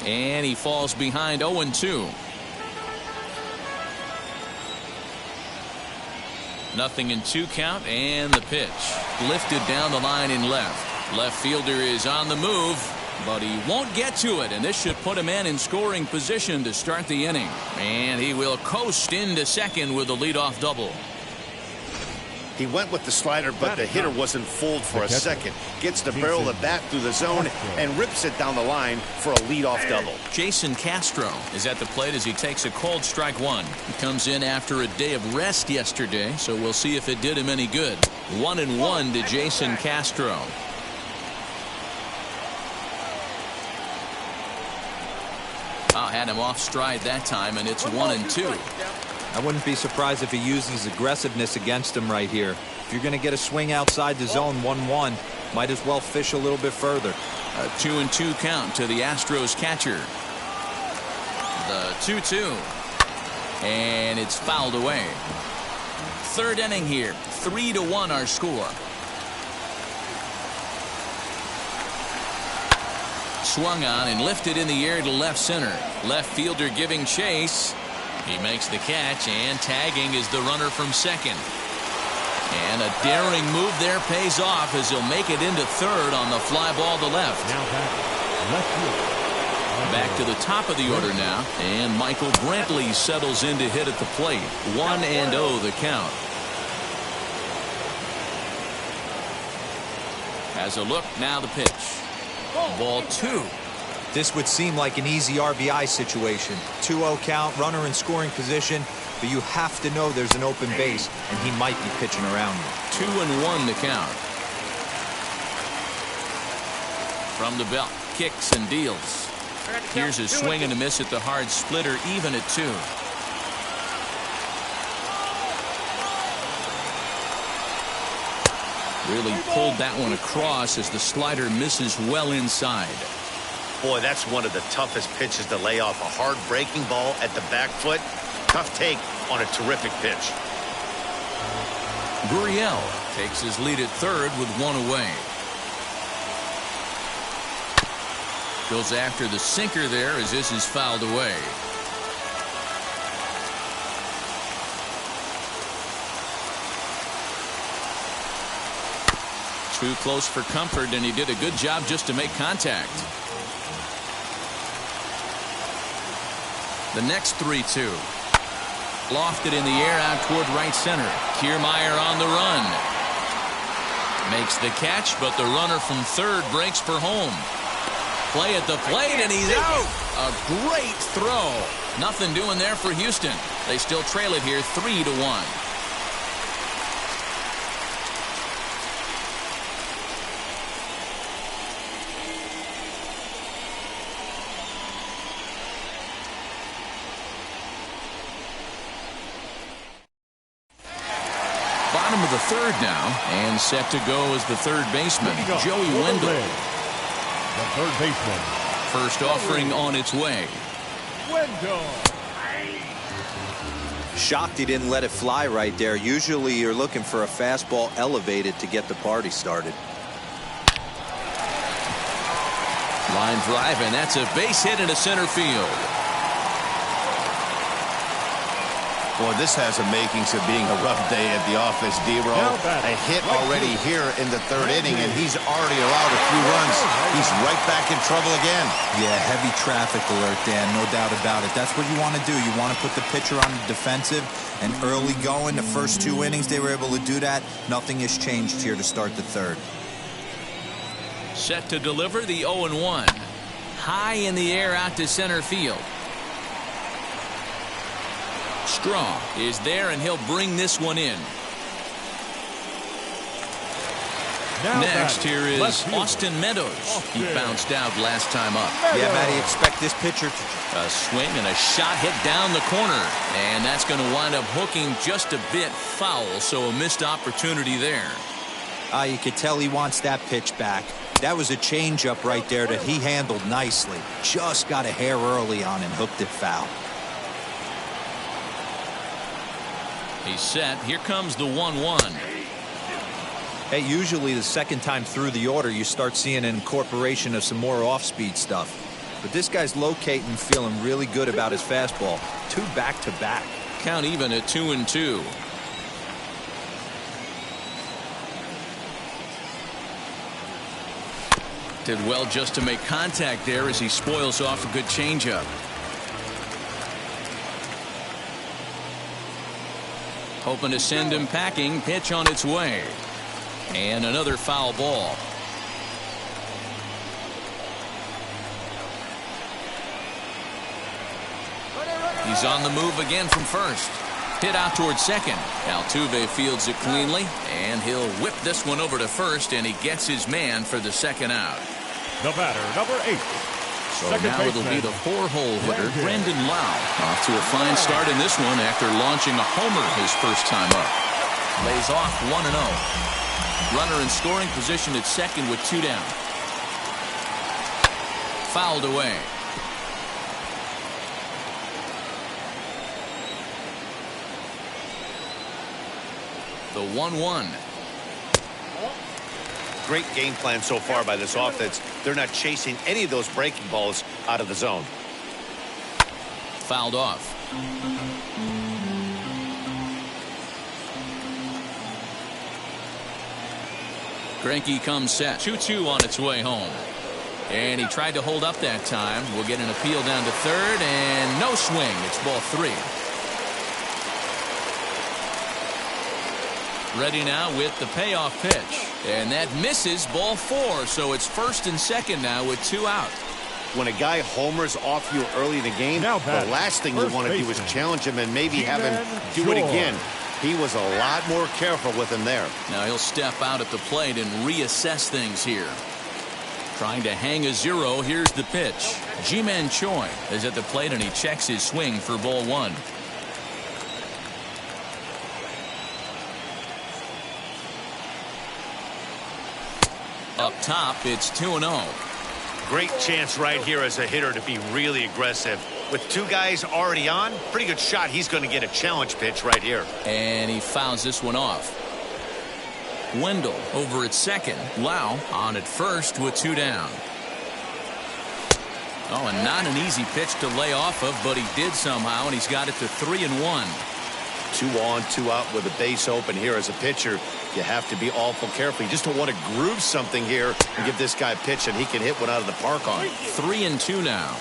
And he falls behind 0-2. Nothing in 2 count, and the pitch lifted down the line in left. Left fielder is on the move, but he won't get to it, and this should put him in scoring position to start the inning. And he will coast into second with a leadoff double. He went with the slider, but the hitter wasn't fooled for a second. Gets the barrel of the bat through the zone and rips it down the line for a leadoff double. Jason Castro is at the plate as he takes a cold strike one. He comes in after a day of rest yesterday, so we'll see if it did him any good. 1-1 to Jason Castro. Had him off stride that time, and it's 1-2. I wouldn't be surprised if he uses aggressiveness against him right here. If you're going to get a swing outside the zone 1-1, might as well fish a little bit further. A 2-2 count to the Astros catcher. The 2-2. And it's fouled away. Third inning here. 3-1 our score. Swung on and lifted in the air to left center. Left fielder giving chase. He makes the catch, and tagging is the runner from second. And a daring move there pays off as he'll make it into third on the fly ball to left. Now back to the top of the order now, and Michael Brantley settles in to hit at the plate. 1-0 the count. Has a look, now the pitch. Ball 2. This would seem like an easy RBI situation. 2-0 count, runner in scoring position, but you have to know there's an open base, and he might be pitching around you. 2-1 the count. From the belt, kicks and deals. Here's a swing and a miss at the hard splitter, even at 2. Really pulled that one across as the slider misses well inside. Boy, that's one of the toughest pitches to lay off. A hard breaking ball at the back foot. Tough take on a terrific pitch. Gurriel takes his lead at third with 1 away. Goes after the sinker there as this is fouled away. Too close for comfort, and he did a good job just to make contact. The next 3-2. Lofted in the air out toward right center. Kiermaier on the run. Makes the catch, but the runner from third breaks for home. Play at the plate, and he's out. A great throw. Nothing doing there for Houston. They still trail it here 3-1. Bottom of the third now, and set to go as the third baseman, Joey Wendell. The third baseman. First offering on its way. Wendell. Shocked he didn't let it fly right there. Usually you're looking for a fastball elevated to get the party started. Line drive, and that's a base hit into center field. Boy, this has the makings of being a rough day at the office, D-Roll. A hit already here in the third inning, and he's already allowed a few runs. He's right back in trouble again. Yeah, heavy traffic alert, Dan, no doubt about it. That's what you want to do. You want to put the pitcher on the defensive, and early going, the first 2 innings, they were able to do that. Nothing has changed here to start the third. Set to deliver the 0-1. High in the air out to center field. Straw is there, and he'll bring this one in. Next here is Austin Meadows. He bounced out last time up. Yeah, Matty, expect this pitcher to... A swing and a shot hit down the corner. And that's going to wind up hooking just a bit foul, so a missed opportunity there. You could tell he wants that pitch back. That was a changeup right there that he handled nicely. Just got a hair early on and hooked it foul. He's set. Here comes the 1-1. Hey, usually the second time through the order, you start seeing an incorporation of some more off-speed stuff. But this guy's locating, feeling really good about his fastball. 2 back-to-back. Count even at 2-2. Did well just to make contact there as he spoils off a good changeup. Hoping to send him packing. Pitch on its way. And another foul ball. He's on the move again from first. Hit out towards second. Altuve fields it cleanly, and he'll whip this one over to first, and he gets his man for the second out. The batter, number 8. So now it'll be the 4-hole hitter, Brandon Lau. Off to a fine start in this one after launching a homer his first time up. Lays off 1-0. Runner in scoring position at second with 2 down. Fouled away. The 1-1. Great game plan so far by this offense. They're not chasing any of those breaking balls out of the zone. Fouled off. Greinke comes set. 2-2 on its way home. And he tried to hold up that time. We'll get an appeal down to third, and no swing. It's ball 3. Ready now with the payoff pitch. And that misses, ball 4. So it's first and second now with 2 out. When a guy homers off you early in the game, the last thing you want to do is challenge him and maybe have him do it again. He was a lot more careful with him there. Now he'll step out at the plate and reassess things here. Trying to hang a 0. Here's the pitch. Ji-Man Choi is at the plate, and he checks his swing for ball 1. Up top, it's 2-0. Great chance right here as a hitter to be really aggressive. With 2 guys already on, pretty good shot. He's going to get a challenge pitch right here. And he fouls this one off. Wendell over at second. Lau on at first with 2 down. Oh, and not an easy pitch to lay off of, but he did somehow, and he's got it to 3-1. 2 on, 2 out with a base open here as a pitcher. You have to be awful careful. You just don't want to groove something here and give this guy a pitch and he can hit one out of the park on. 3-2 now.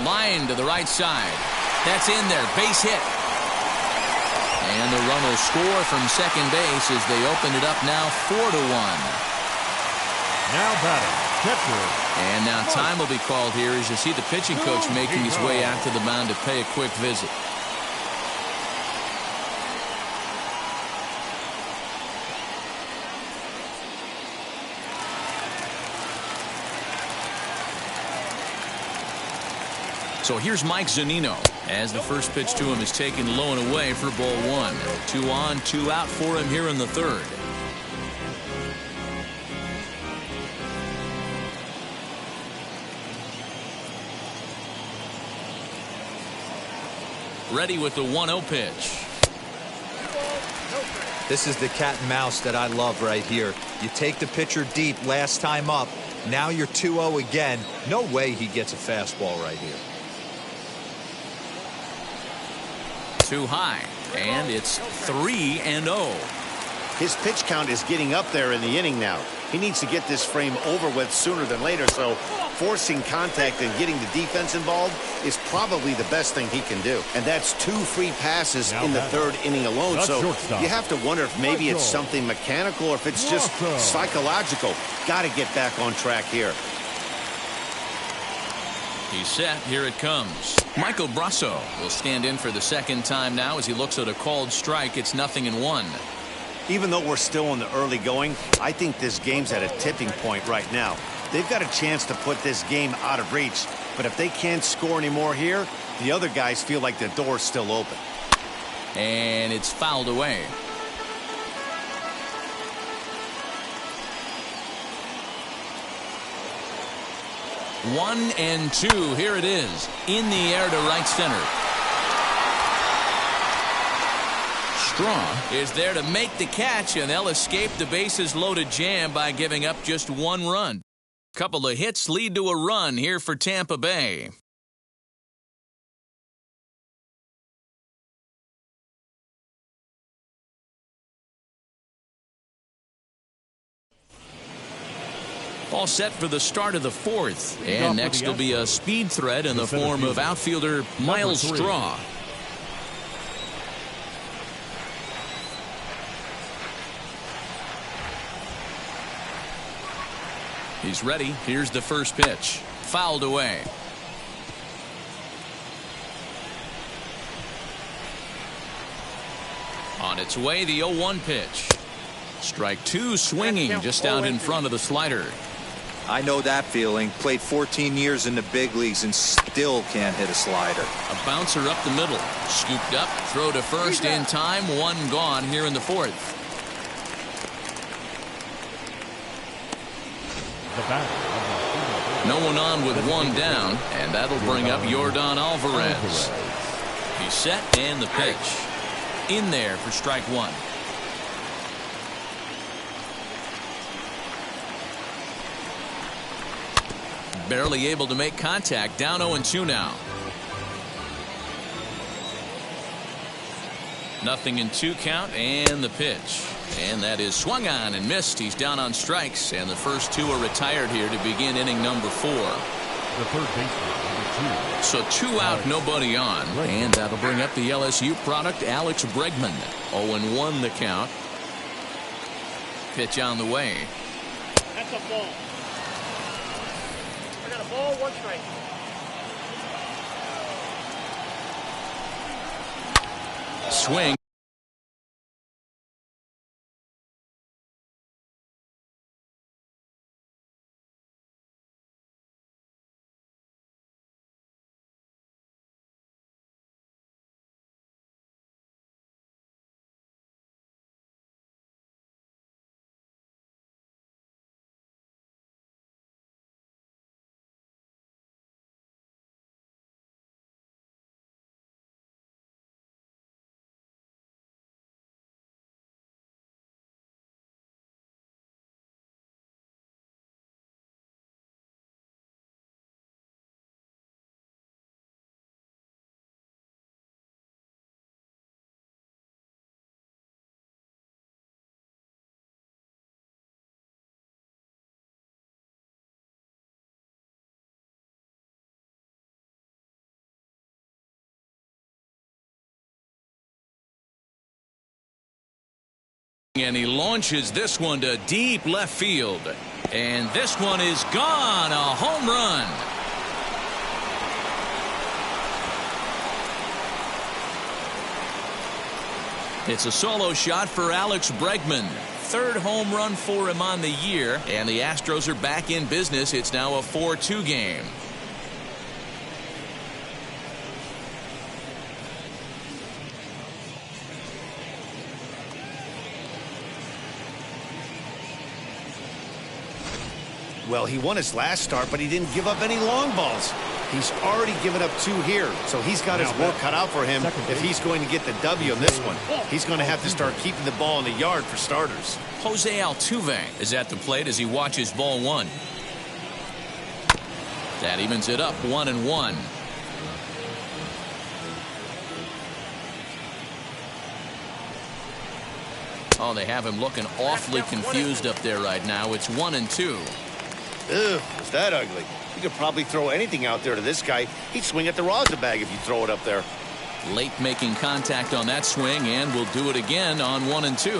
Line to the right side. That's in there. Base hit. And the run will score from second base as they open it up now 4-1. Now batting, catcher. And now time will be called here as you see the pitching coach making his way out to the mound to pay a quick visit. So here's Mike Zunino as the first pitch to him is taken low and away for ball 1. 2 on, 2 out for him here in the third. Ready with the 1-0 pitch. This is the cat and mouse that I love right here. You take the pitcher deep last time up. Now you're 2-0 again. No way he gets a fastball right here. Too high, and it's 3-0. His pitch count is getting up there in the inning now. He needs to get this frame over with sooner than later, so forcing contact and getting the defense involved is probably the best thing he can do. And that's 2 free passes in the third inning alone, so you have to wonder if maybe it's something mechanical or if it's just psychological. Got to get back on track here. He's set. Here it comes. Michael Brasso will stand in for the second time now as he looks at a called strike. It's 0-1. Even though we're still in the early going, I think this game's at a tipping point right now. They've got a chance to put this game out of reach, but if they can't score anymore here, the other guys feel like the door's still open. And it's fouled away. One and two. Here it is. In the air to right center. Straw is there to make the catch, and they'll escape the bases loaded jam by giving up just one run. Couple of hits lead to a run here for Tampa Bay. All set for the start of the fourth. And next will be a speed threat in the form of outfielder Miles Straw. He's ready. Here's the first pitch. Fouled away. On its way, the 0-1 pitch. Strike two, swinging just out in front of the slider. I know that feeling. Played 14 years in the big leagues and still can't hit a slider. A bouncer up the middle. Scooped up. Throw to first in time. One gone here in the fourth. No one on with one down, and that'll bring up Yordan Alvarez. He's set, and the pitch. In there for strike one. Barely able to make contact. Down 0-2 now. Nothing in 2 count, and the pitch. And that is swung on and missed. He's down on strikes, and the first 2 are retired here to begin inning number 4. The third baseman, number 2. So 2 out, nobody on. And that'll bring up the LSU product, Alex Bregman. 0-1 the count. Pitch on the way. That's a ball. I got a ball, 1 strike. Swing. And he launches this one to deep left field. And this one is gone. A home run. It's a solo shot for Alex Bregman. 3rd home run for him on the year. And the Astros are back in business. It's now a 4-2 game. Well, he won his last start, but he didn't give up any long balls. He's already given up 2 here, so he's got his work cut out for him if he's going to get the W in this one. He's going to have to start keeping the ball in the yard for starters. Jose Altuve is at the plate as he watches ball 1. That evens it up 1-1. Oh, they have him looking awfully confused up there right now. It's 1-2. Ugh, is that ugly? You could probably throw anything out there to this guy. He'd swing at the rosin bag if you throw it up there. Late making contact on that swing, and will do it again on 1-2.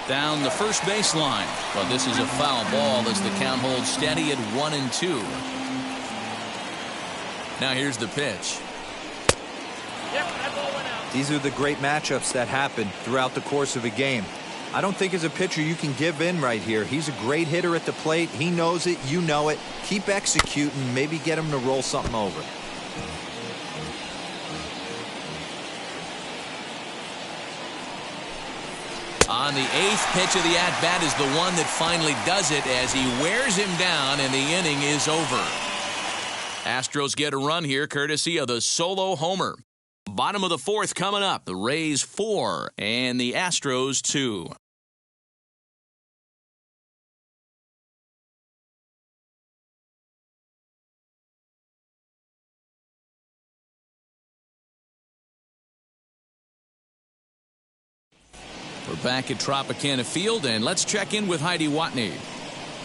Down the first baseline. But this is a foul ball as the count holds steady at 1-2. Now here's the pitch. Yep, that ball went out. These are the great matchups that happen throughout the course of a game. I don't think as a pitcher you can give in right here. He's a great hitter at the plate. He knows it. You know it. Keep executing. Maybe get him to roll something over. On the 8th pitch of the at-bat is the one that finally does it as he wears him down and the inning is over. Astros get a run here courtesy of the solo homer. Bottom of the 4th coming up. The Rays 4 and the Astros 2. We're back at Tropicana Field, and let's check in with Heidi Watney.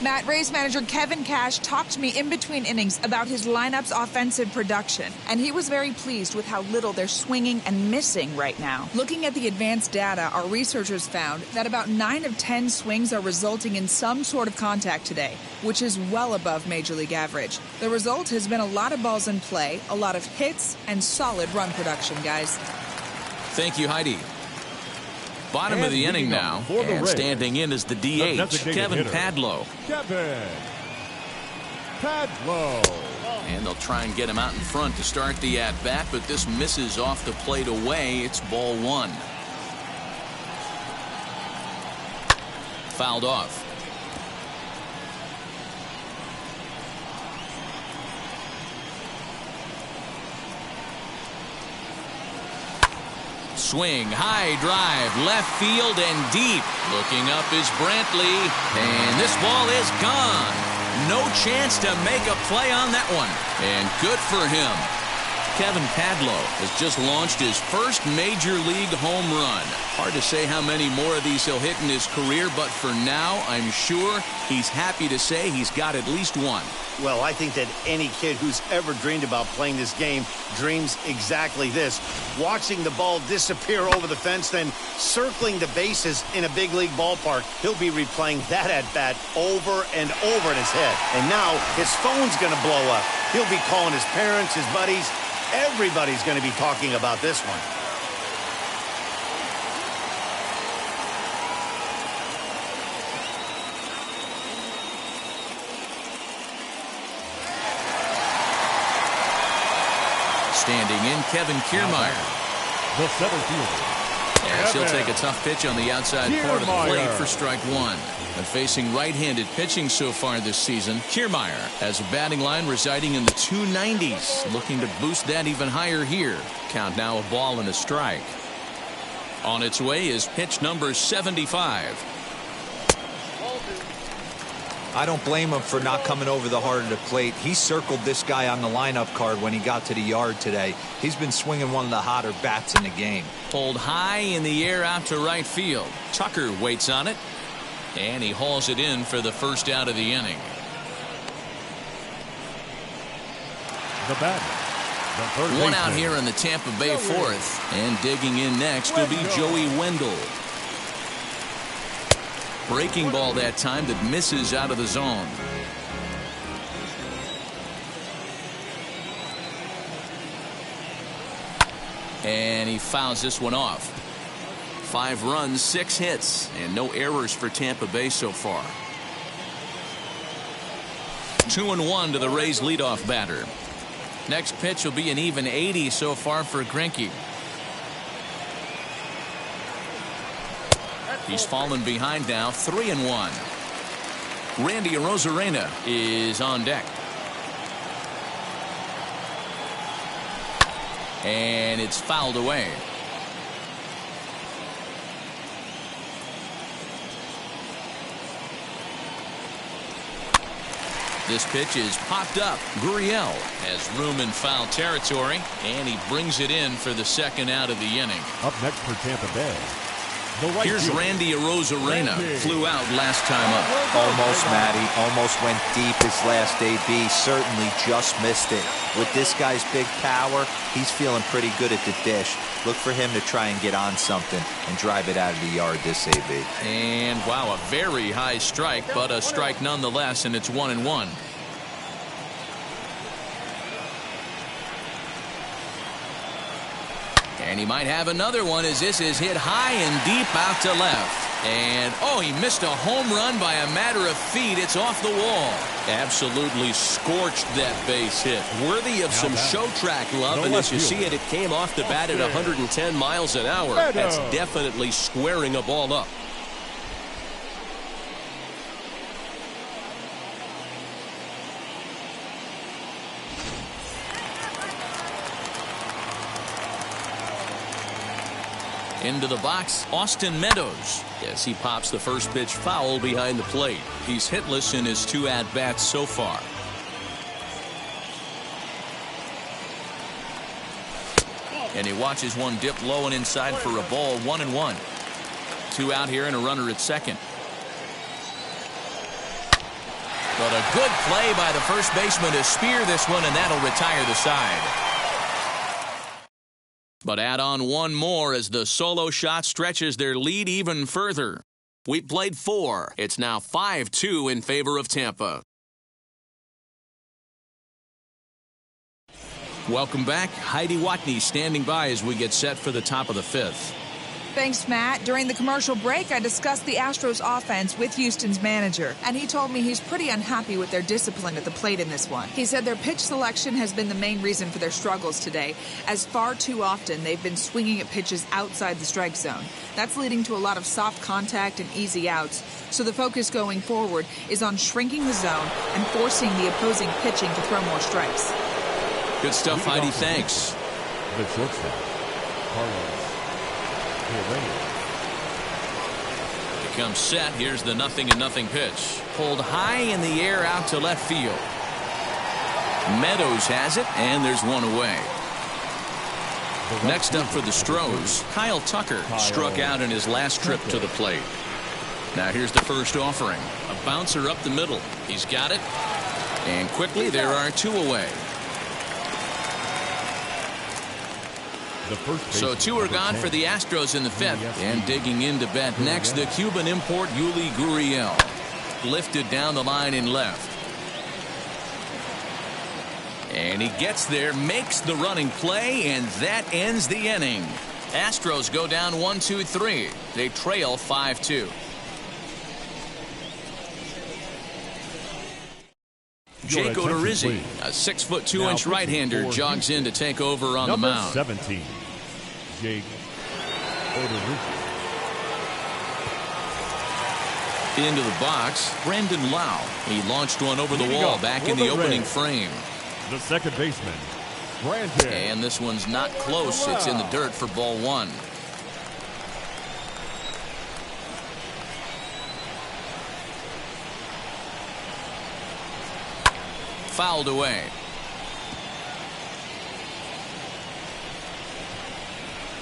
Matt, Rays manager Kevin Cash talked to me in between innings about his lineup's offensive production, and he was very pleased with how little they're swinging and missing right now. Looking at the advanced data, our researchers found that about 9 of 10 swings are resulting in some sort of contact today, which is well above Major League average. The result has been a lot of balls in play, a lot of hits, and solid run production, guys. Thank you, Heidi. Bottom of the inning now, and standing in is the DH, Kevin Padlow. Kevin Padlow. And they'll try and get him out in front to start the at-bat, but this misses off the plate away. It's ball 1. Fouled off. Swing, high drive, left field and deep. Looking up is Brantley, and this ball is gone. No chance to make a play on that one, and good for him. Kevin Padlow has just launched his first major league home run. Hard to say how many more of these he'll hit in his career, but for now, I'm sure he's happy to say he's got at least one. Well, I think that any kid who's ever dreamed about playing this game dreams exactly this. Watching the ball disappear over the fence, then circling the bases in a big league ballpark. He'll be replaying that at-bat over and over in his head. And now his phone's going to blow up. He'll be calling his parents, his buddies. Everybody's going to be talking about this one. Standing in, Kevin Kiermaier. The center fielder. As he'll take a tough pitch on the outside part of the plate for strike 1. And facing right-handed pitching so far this season, Kiermaier has a batting line residing in the 290s, looking to boost that even higher here. Count now a ball and a strike. On its way is pitch number 75. I don't blame him for not coming over the heart of the plate. He circled this guy on the lineup card when he got to the yard today. He's been swinging one of the hotter bats in the game. Pulled high in the air out to right field. Tucker waits on it, and he hauls it in for the first out of the inning. The batter. One out here in the Tampa Bay 4th, and digging in next will be Joey Wendell. Breaking ball that time that misses out of the zone. And he fouls this one off. 5 runs, 6 hits, and no errors for Tampa Bay so far. 2-1 to the Rays leadoff batter. Next pitch will be an even 80 so far for Greinke. He's fallen behind now, 3-1. Randy Arozarena is on deck. And it's fouled away. This pitch is popped up. Gurriel has room in foul territory, and he brings it in for the second out of the inning. Up next for Tampa Bay. Here's Randy Arozarena. Flew out last time up. Almost, Matty. Almost went deep his last AB. Certainly just missed it. With this guy's big power, he's feeling pretty good at the dish. Look for him to try and get on something and drive it out of the yard this AB. And, wow, a very high strike, but a strike nonetheless, and it's 1-1. And he might have another one as this is hit high and deep out to left. And, oh, he missed a home run by a matter of feet. It's off the wall. Absolutely scorched that base hit. Worthy of some show track love. And as you see it, it came off the bat at 110 miles an hour. That's definitely squaring a ball up. Into the box, Austin Meadows, as he pops the first pitch foul behind the plate. He's hitless in his 2 at-bats so far. And he watches one dip low and inside for a ball, 1-1. 2 out here and a runner at second. But a good play by the first baseman to spear this one, and that'll retire the side. But add on one more as the solo shot stretches their lead even further. We played 4. It's now 5-2 in favor of Tampa. Welcome back. Heidi Watney standing by as we get set for the top of the 5th. Thanks, Matt. During the commercial break, I discussed the Astros offense with Houston's manager, and he told me he's pretty unhappy with their discipline at the plate in this one. He said their pitch selection has been the main reason for their struggles today, as far too often they've been swinging at pitches outside the strike zone. That's leading to a lot of soft contact and easy outs, so the focus going forward is on shrinking the zone and forcing the opposing pitching to throw more strikes. Good stuff, Heidi. Thanks. The shortstop, Carlos. Becomes set. Here's the 0-0 pitch. Pulled high in the air out to left field. Meadows has it, and there's one away. Next up for the Stros, Kyle Tucker struck out in his last trip to the plate. Now here's the first offering. A bouncer up the middle. He's got it. And quickly there are 2 away. So 2 are gone for the Astros in the 5th. And digging in to bat next, the Cuban import Yuli Gurriel. Lifted down the line in left. And he gets there, makes the running play, and that ends the inning. Astros go down 1-2-3. They trail 5-2. Jake Odorizzi, a 6'2" right-hander, jogs in to take over on the mound. 17, Jake Odorizzi. Into the box, Brandon Lau. He launched one over the wall back in the opening frame. The second baseman, Brandon. And this one's not close. It's in the dirt for ball 1. Fouled away.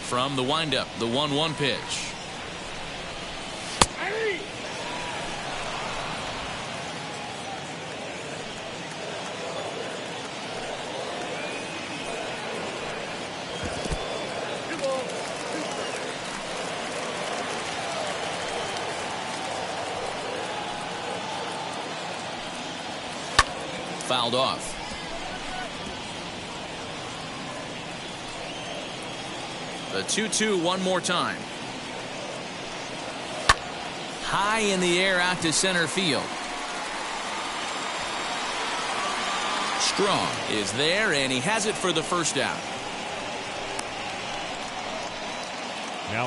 From the windup, the 1-1 pitch. Fouled off. The 2-2 one more time. High in the air out to center field. Strong is there, and he has it for the first out.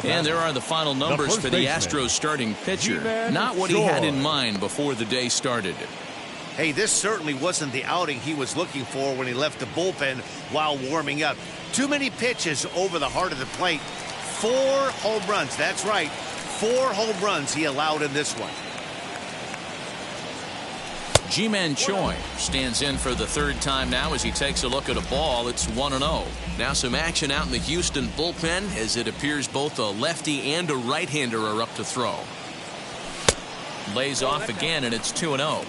And there are the final numbers for the Astros starting pitcher. Not what he had in mind before the day started. Hey, this certainly wasn't the outing he was looking for when he left the bullpen while warming up. Too many pitches over the heart of the plate. 4 home runs. That's right. 4 home runs he allowed in this one. Ji-Man Choi stands in for the 3rd time now as he takes a look at a ball. It's 1-0. Now some action out in the Houston bullpen as it appears both a lefty and a right-hander are up to throw. Lays off again, and it's 2-0.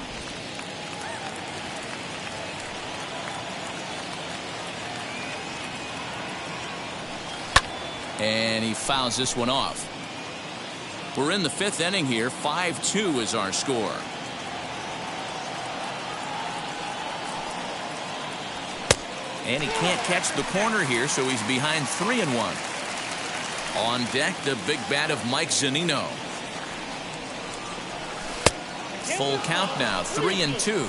And he fouls this one off. We're in the 5th inning here. 5-2 is our score. And he can't catch the corner here, so he's behind 3-1. On deck, the big bat of Mike Zunino. Full count now, 3-2.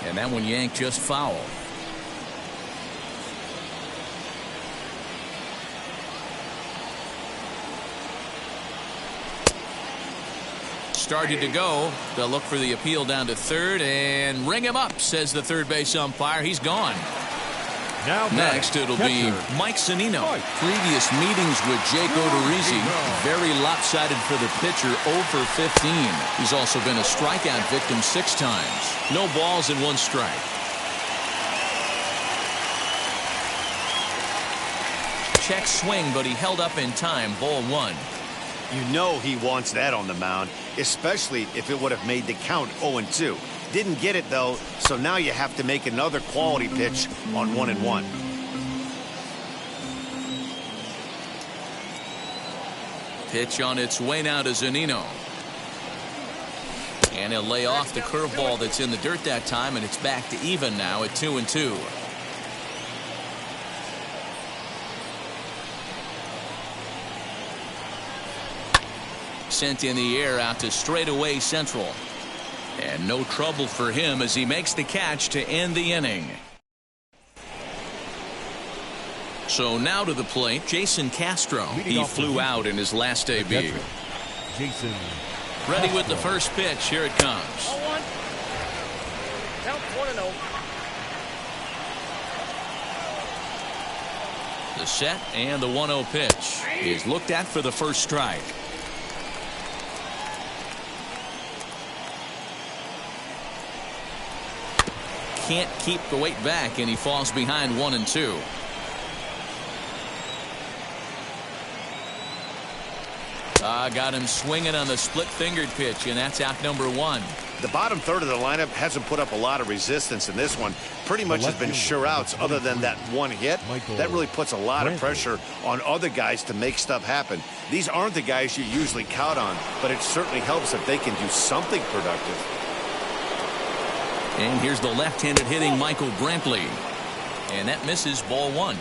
And that one yanked just foul. started to go. They'll look for the appeal down to third and ring him up, says the third base umpire. He's gone. Now next, it'll be Mike Zunino. Previous meetings with Jake Odorizzi, very lopsided for the pitcher, 0 for 15. He's also been a strikeout victim 6 times. No balls and 1 strike. Check swing, but he held up in time. Ball 1. You know he wants that on the mound, especially if it would have made the count 0-2. Didn't get it, though, so now you have to make another quality pitch on 1-1. Pitch on its way now to Zunino. And he'll lay off the curveball that's in the dirt that time, and it's back to even now at 2-2. Sent in the air out to straightaway central. And no trouble for him as he makes the catch to end the inning. So now to the plate, Jason Castro. He flew out in his last debut. Jason. Ready with the first pitch. Here it comes. 0-1. Count 1-0. The set and the 1-0 pitch is looked at for the first strike. Can't keep the weight back, and he falls behind 1-2. Got him swinging on the split-fingered pitch, and that's out number 1. The bottom third of the lineup hasn't put up a lot of resistance in this one. Pretty much has been sure outs other than that one hit. That really puts a lot of pressure on other guys to make stuff happen. These aren't the guys you usually count on, but it certainly helps if they can do something productive. And here's the left-handed hitting Michael Brantley. And that misses. Ball 1.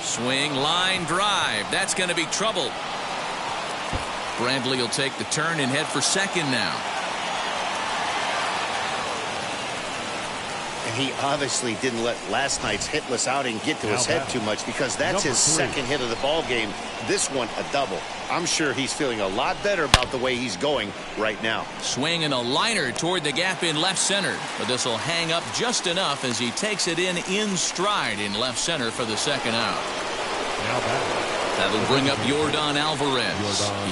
Swing, line, drive. That's going to be trouble. Brantley will take the turn and head for second now. And he obviously didn't let last night's hitless outing get to his head too much, because that's his second hit of the ball game. This one a double. I'm sure he's feeling a lot better about the way he's going right now. Swing and a liner toward the gap in left center, but this will hang up just enough as he takes it in stride in left center for the second out. That'll bring up Yordan Alvarez.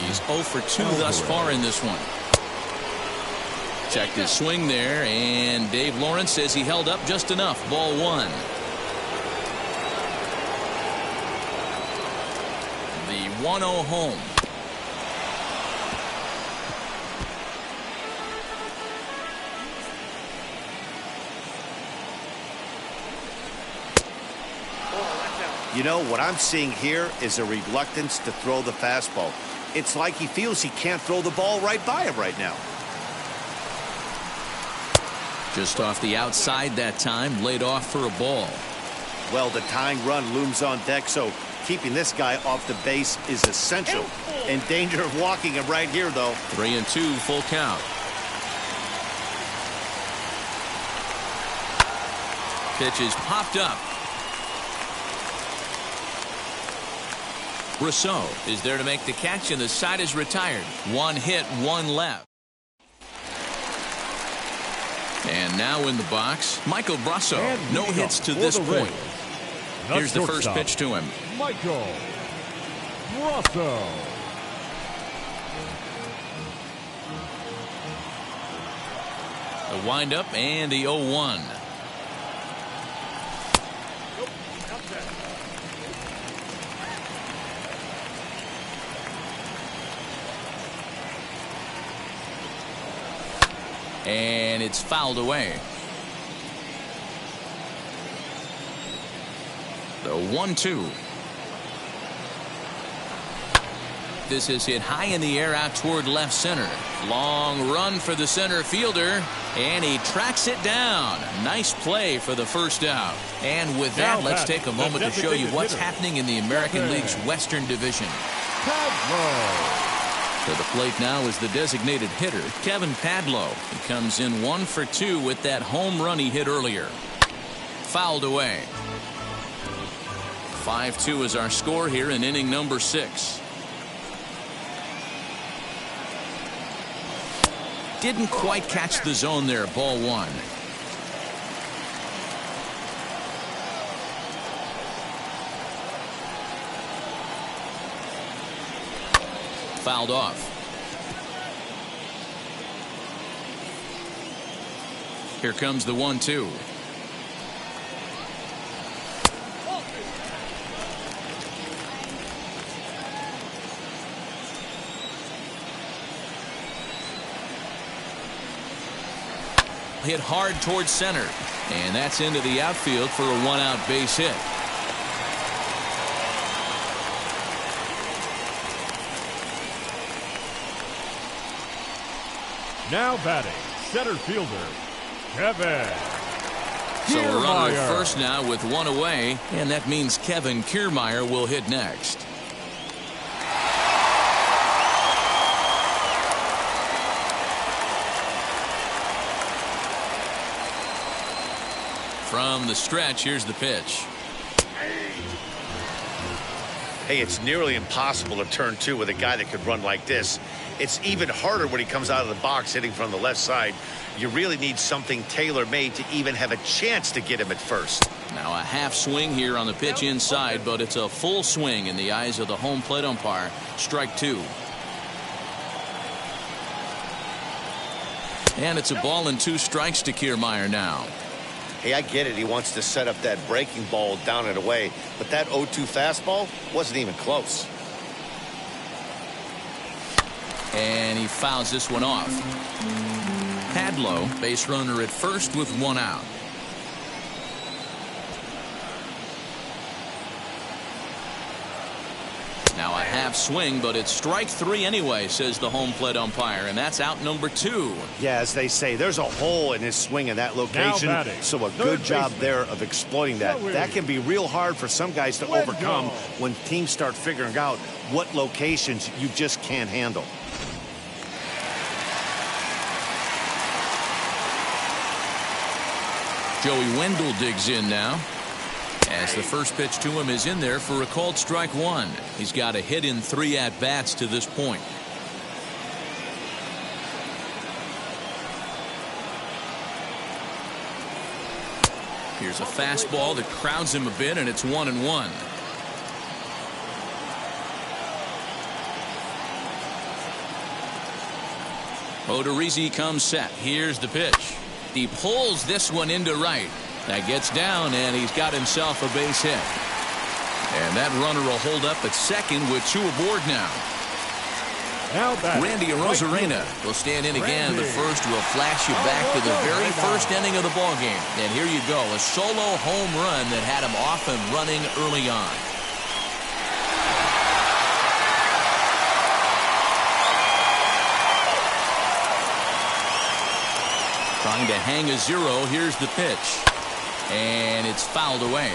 He's 0 for 2 thus far in this one. Checked his swing there, and Dave Lawrence says he held up just enough. Ball 1. The 1-0 home. You know, what I'm seeing here is a reluctance to throw the fastball. It's like he feels he can't throw the ball right by him right now. Just off the outside that time, laid off for a ball. Well, the tying run looms on deck, so keeping this guy off the base is essential. In danger of walking him right here, though. 3-2, full count. Pitch is popped up. Rousseau is there to make the catch, and the side is retired. 1 hit, 1 left. And now in the box, Michael Brasso. No hits to this point. Here's the first pitch to him. Michael Brasso. The windup and the 0-1. And it's fouled away. The 1-2. This is hit high in the air out toward left center. Long run for the center fielder, and he tracks it down. Nice play for the first out. And with that, let's take a moment to show you what's happening in the American League's Western Division. To the plate now is the designated hitter, Kevin Padlow. He comes in 1 for 2 with that home run he hit earlier. Fouled away. 5-2 is our score here in inning number 6. Didn't quite catch the zone there. Ball 1. Fouled off. Here comes the 1-2. Hit hard towards center, and that's into the outfield for a 1-out base hit. Now batting, center fielder, Kevin So a runner Kiermaier. at first now with 1 away, and that means Kevin Kiermaier will hit next. From the stretch, here's the pitch. Hey, it's nearly impossible to turn 2 with a guy that could run like this. It's even harder when he comes out of the box hitting from the left side. You really need something tailor-made to even have a chance to get him at first. Now a half swing here on the pitch inside, but it's a full swing in the eyes of the home plate umpire. Strike 2. And it's a ball and 2 strikes to Kiermaier now. Hey, I get it. He wants to set up that breaking ball down and away, but that 0-2 fastball wasn't even close. And he fouls this one off. Padlo, base runner at first with 1 out. Now a half swing, but it's strike 3 anyway, says the home plate umpire, and that's out number 2. Yeah, as they say, there's a hole in his swing in that location, batting, so a third good job baseman. there of exploiting that. Joey. That can be real hard for some guys to Let overcome go. when teams start figuring out what locations you just can't handle. Joey Wendell digs in now, as the first pitch to him is in there for a called strike 1. He's got a hit in 3 at-bats to this point. Here's a fastball that crowds him a bit, and it's 1-1. Odorizzi comes set. Here's the pitch. He pulls this one into right. That gets down, and he's got himself a base hit. And that runner will hold up at second with 2 aboard now. Now batting, Randy Arozarena will stand in again, but first we'll flash you back to the very first inning of the ballgame. And here you go, a solo home run that had him off and running early on. Trying to hang a 0. Here's the pitch. And it's fouled away.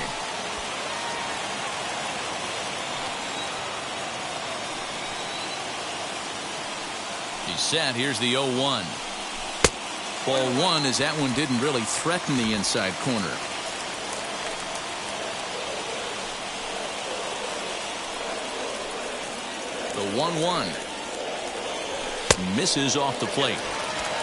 He's set. Here's the 0-1. Ball 1 as that one didn't really threaten the inside corner. The 1-1. Misses off the plate.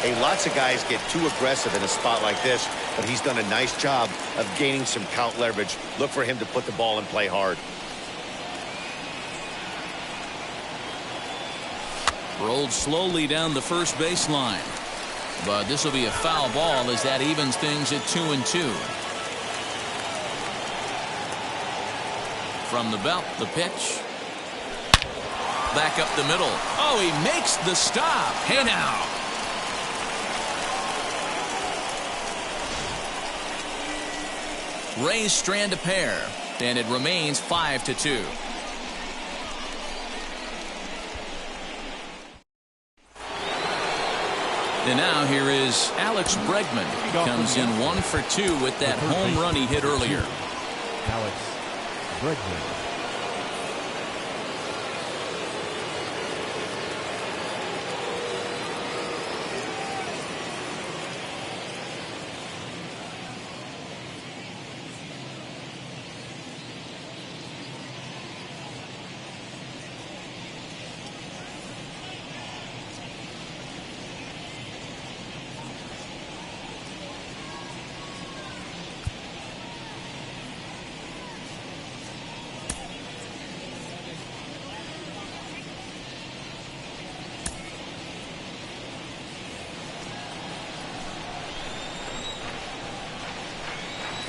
Hey, lots of guys get too aggressive in a spot like this, but he's done a nice job of gaining some count leverage. Look for him to put the ball in play hard. Rolled slowly down the first baseline. But this will be a foul ball as that evens things at 2-2. From the belt, the pitch. Back up the middle. Oh, he makes the stop. Hey now. Rays strand a pair, and it remains 5-2. And now here is Alex Bregman. Comes in 1 for 2 with that home run he hit earlier. Alex Bregman.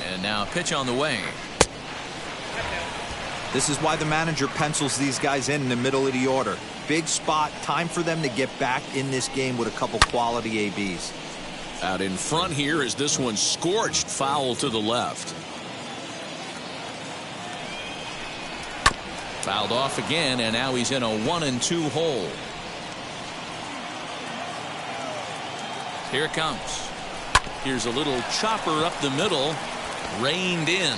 And now a pitch on the way. This is why the manager pencils these guys in the middle of the order. Big spot, time for them to get back in this game with a couple quality ABs. Out in front here is this one scorched, foul to the left. Fouled off again, and now he's in a 1-2 hole. Here it comes. Here's a little chopper up the middle, reined in.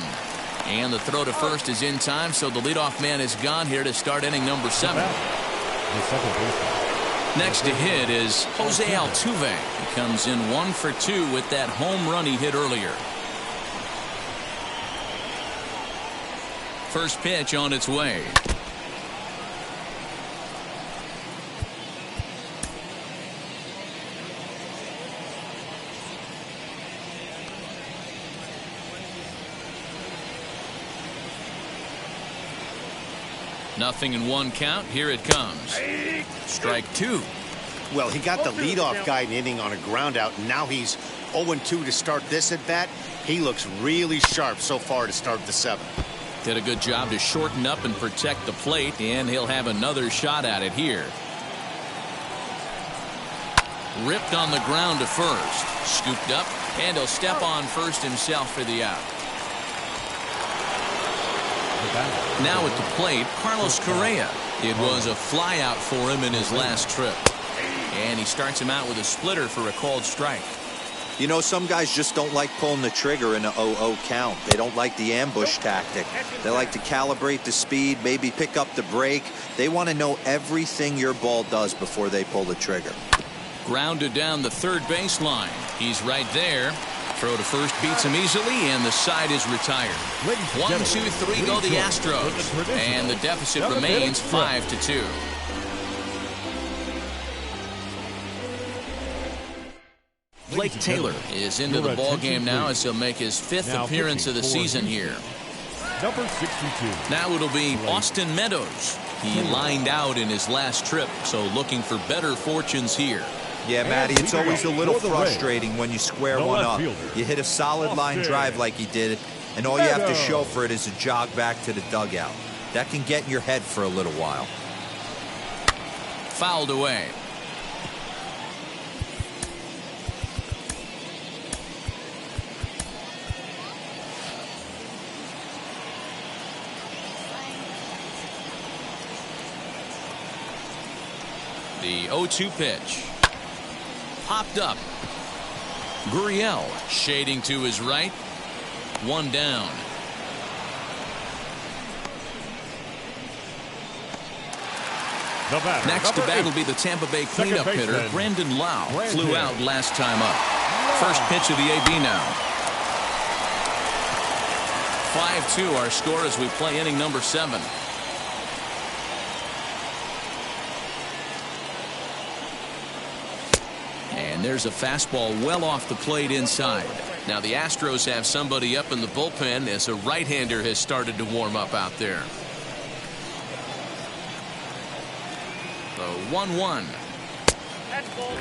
And the throw to first is in time, so the leadoff man is gone here to start inning number 7. Next to hit is Jose Altuve. He comes in 1 for 2 with that home run he hit earlier. First pitch on its way. Nothing in 1 count. Here it comes. Strike 2. Well, he got the leadoff guy in inning on a ground out. Now he's 0-2 to start this at bat. He looks really sharp so far to start the 7th. Did a good job to shorten up and protect the plate, and he'll have another shot at it here. Ripped on the ground to first. Scooped up, and he'll step on first himself for the out. Now at the plate, Carlos Correa. It was a fly out for him in his last trip. And he starts him out with a splitter for a called strike. You know, some guys just don't like pulling the trigger in a 0-0 count. They don't like the ambush tactic. They like to calibrate the speed, maybe pick up the brake. They want to know everything your ball does before they pull the trigger. Grounded down the third baseline. He's right there. Throw to first beats him easily, and the side is retired. 1, 2, 3 go the Astros, and the deficit remains 5-2. Blake Taylor is into the ball game now as he'll make his 5th appearance of the season here. Number 62. Now it'll be Austin Meadows. He lined out in his last trip, so looking for better fortunes here. Yeah, Matty, it's always a little frustrating when you square one up. You hit a solid line drive like he did, and all you have to show for it is a jog back to the dugout. That can get in your head for a little while. Fouled away. The 0-2 pitch. Popped up. Gurriel shading to his right. 1 down. Next to bat will be the Tampa Bay cleanup hitter, Brandon Lau. Flew out last time up. First pitch of the AB now. 5-2 our score as we play inning number 7. And there's a fastball well off the plate inside. Now the Astros have somebody up in the bullpen as a right-hander has started to warm up out there. The 1-1. That's ball. 2-1.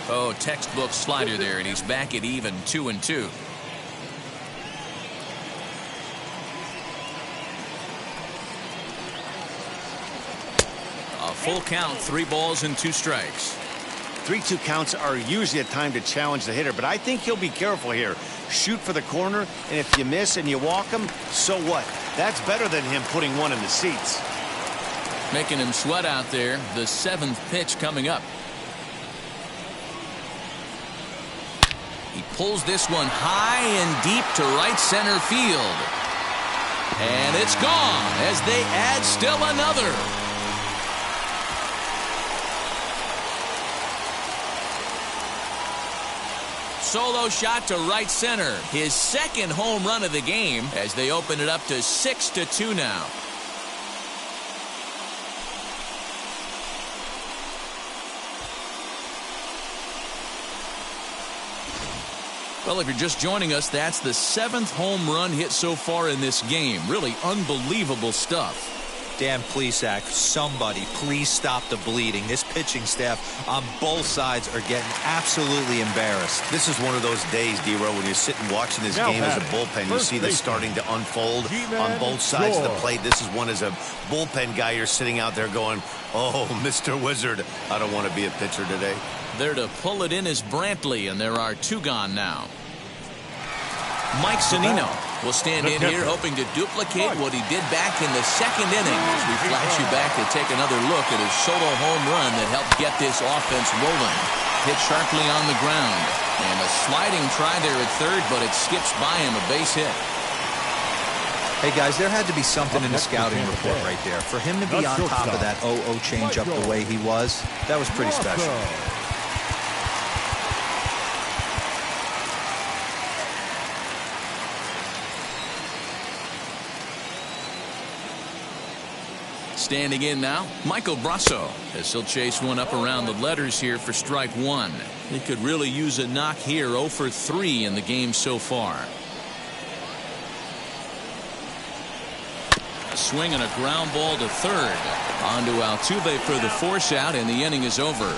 Oh, textbook slider there, and he's back at even 2-2. A full count, 3 balls and 2 strikes. 3-2 counts are usually a time to challenge the hitter, but I think he'll be careful here. Shoot for the corner, and if you miss and you walk him, so what? That's better than him putting one in the seats. Making him sweat out there. The 7th pitch coming up. He pulls this one high and deep to right center field. And it's gone as they add still another. Solo shot to right center. His 2nd home run of the game as they open it up to 6-2 now. Well, if you're just joining us, that's the 7th home run hit so far in this game. Really unbelievable stuff. Dan Plesac, somebody please stop the bleeding. This pitching staff on both sides are getting absolutely embarrassed. This is one of those days, D-Row, when you're sitting watching this game as a bullpen. You see this starting to unfold on both sides of the plate. This is one as a bullpen guy. You're sitting out there going, oh, Mr. Wizard, I don't want to be a pitcher today. There to pull it in is Brantley, and there are 2 gone now. Mike Zunino will stand in here hoping to duplicate what he did back in the 2nd inning as we flash you back to take another look at his solo home run that helped get this offense rolling. Hit sharply on the ground, and a sliding try there at third, but it skips by him, a base hit. Hey, guys, there had to be something in the scouting report right there. For him to be on top of that 0-0 changeup the way he was, that was pretty special. Standing in now, Michael Brasso, as he'll chase one up around the letters here for strike 1. He could really use a knock here, 0 for 3 in the game so far. A swing and a ground ball to third. On to Altuve for the force out, and the inning is over.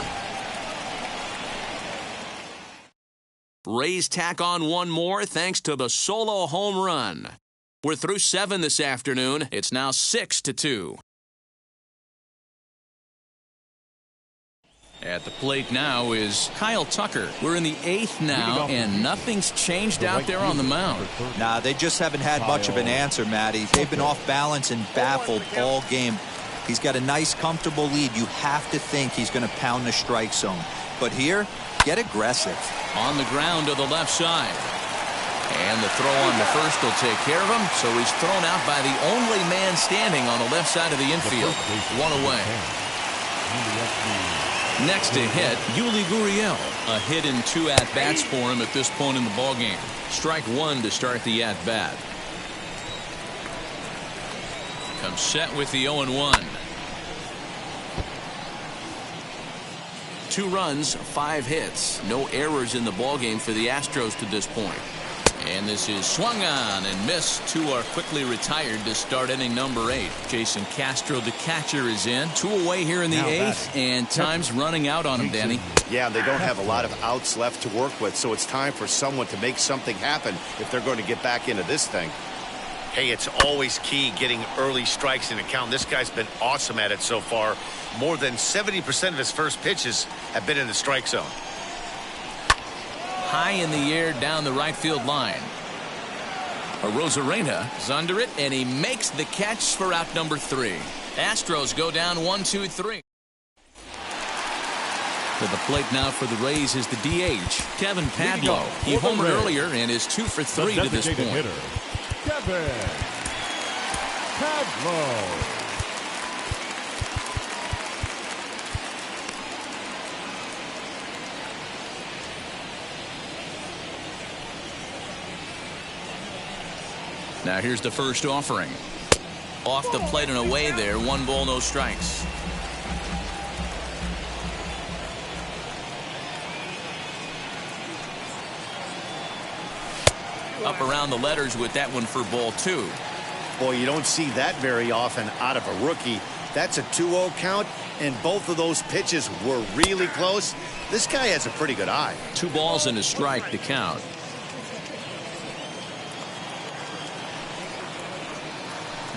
Rays tack on one more thanks to the solo home run. We're through 7 this afternoon. It's now 6-2. At the plate now is Kyle Tucker. We're in the 8th now, and nothing's changed out there on the mound. Nah, they just haven't had much of an answer, Matty. They've been off balance and baffled all game. He's got a nice, comfortable lead. You have to think he's going to pound the strike zone. But here, get aggressive. On the ground to the left side. And the throw on the first will take care of him, so he's thrown out by the only man standing on the left side of the infield. 1 away. Next to hit, Yuli Gurriel. A hit in 2 at-bats for him at this point in the ballgame. Strike 1 to start the at-bat. Comes set with the 0-1. 2 runs, 5 hits. No errors in the ballgame for the Astros to this point. And this is swung on and missed. 2 are quickly retired to start inning number 8. Jason Castro, the catcher, is in. 2 away here in the 8th, and time's running out on him, Danny. Yeah, they don't have a lot of outs left to work with, so it's time for someone to make something happen if they're going to get back into this thing. Hey, it's always key getting early strikes in a count. This guy's been awesome at it so far. More than 70% of his first pitches have been in the strike zone. High in the air down the right field line. Arozarena is under it, and he makes the catch for out number 3. Astros go down 1-2-3. To the plate now for the Rays is the DH, Kevin Padlo. He homered earlier and is 2 for 3 to this point. Hitter, Kevin Padlo. Now here's the first offering. Off the plate and away there. 1 ball, no strikes. Up around the letters with that one for ball 2. Boy, you don't see that very often out of a rookie. That's a 2-0 count, and both of those pitches were really close. This guy has a pretty good eye. 2 balls and a strike to count.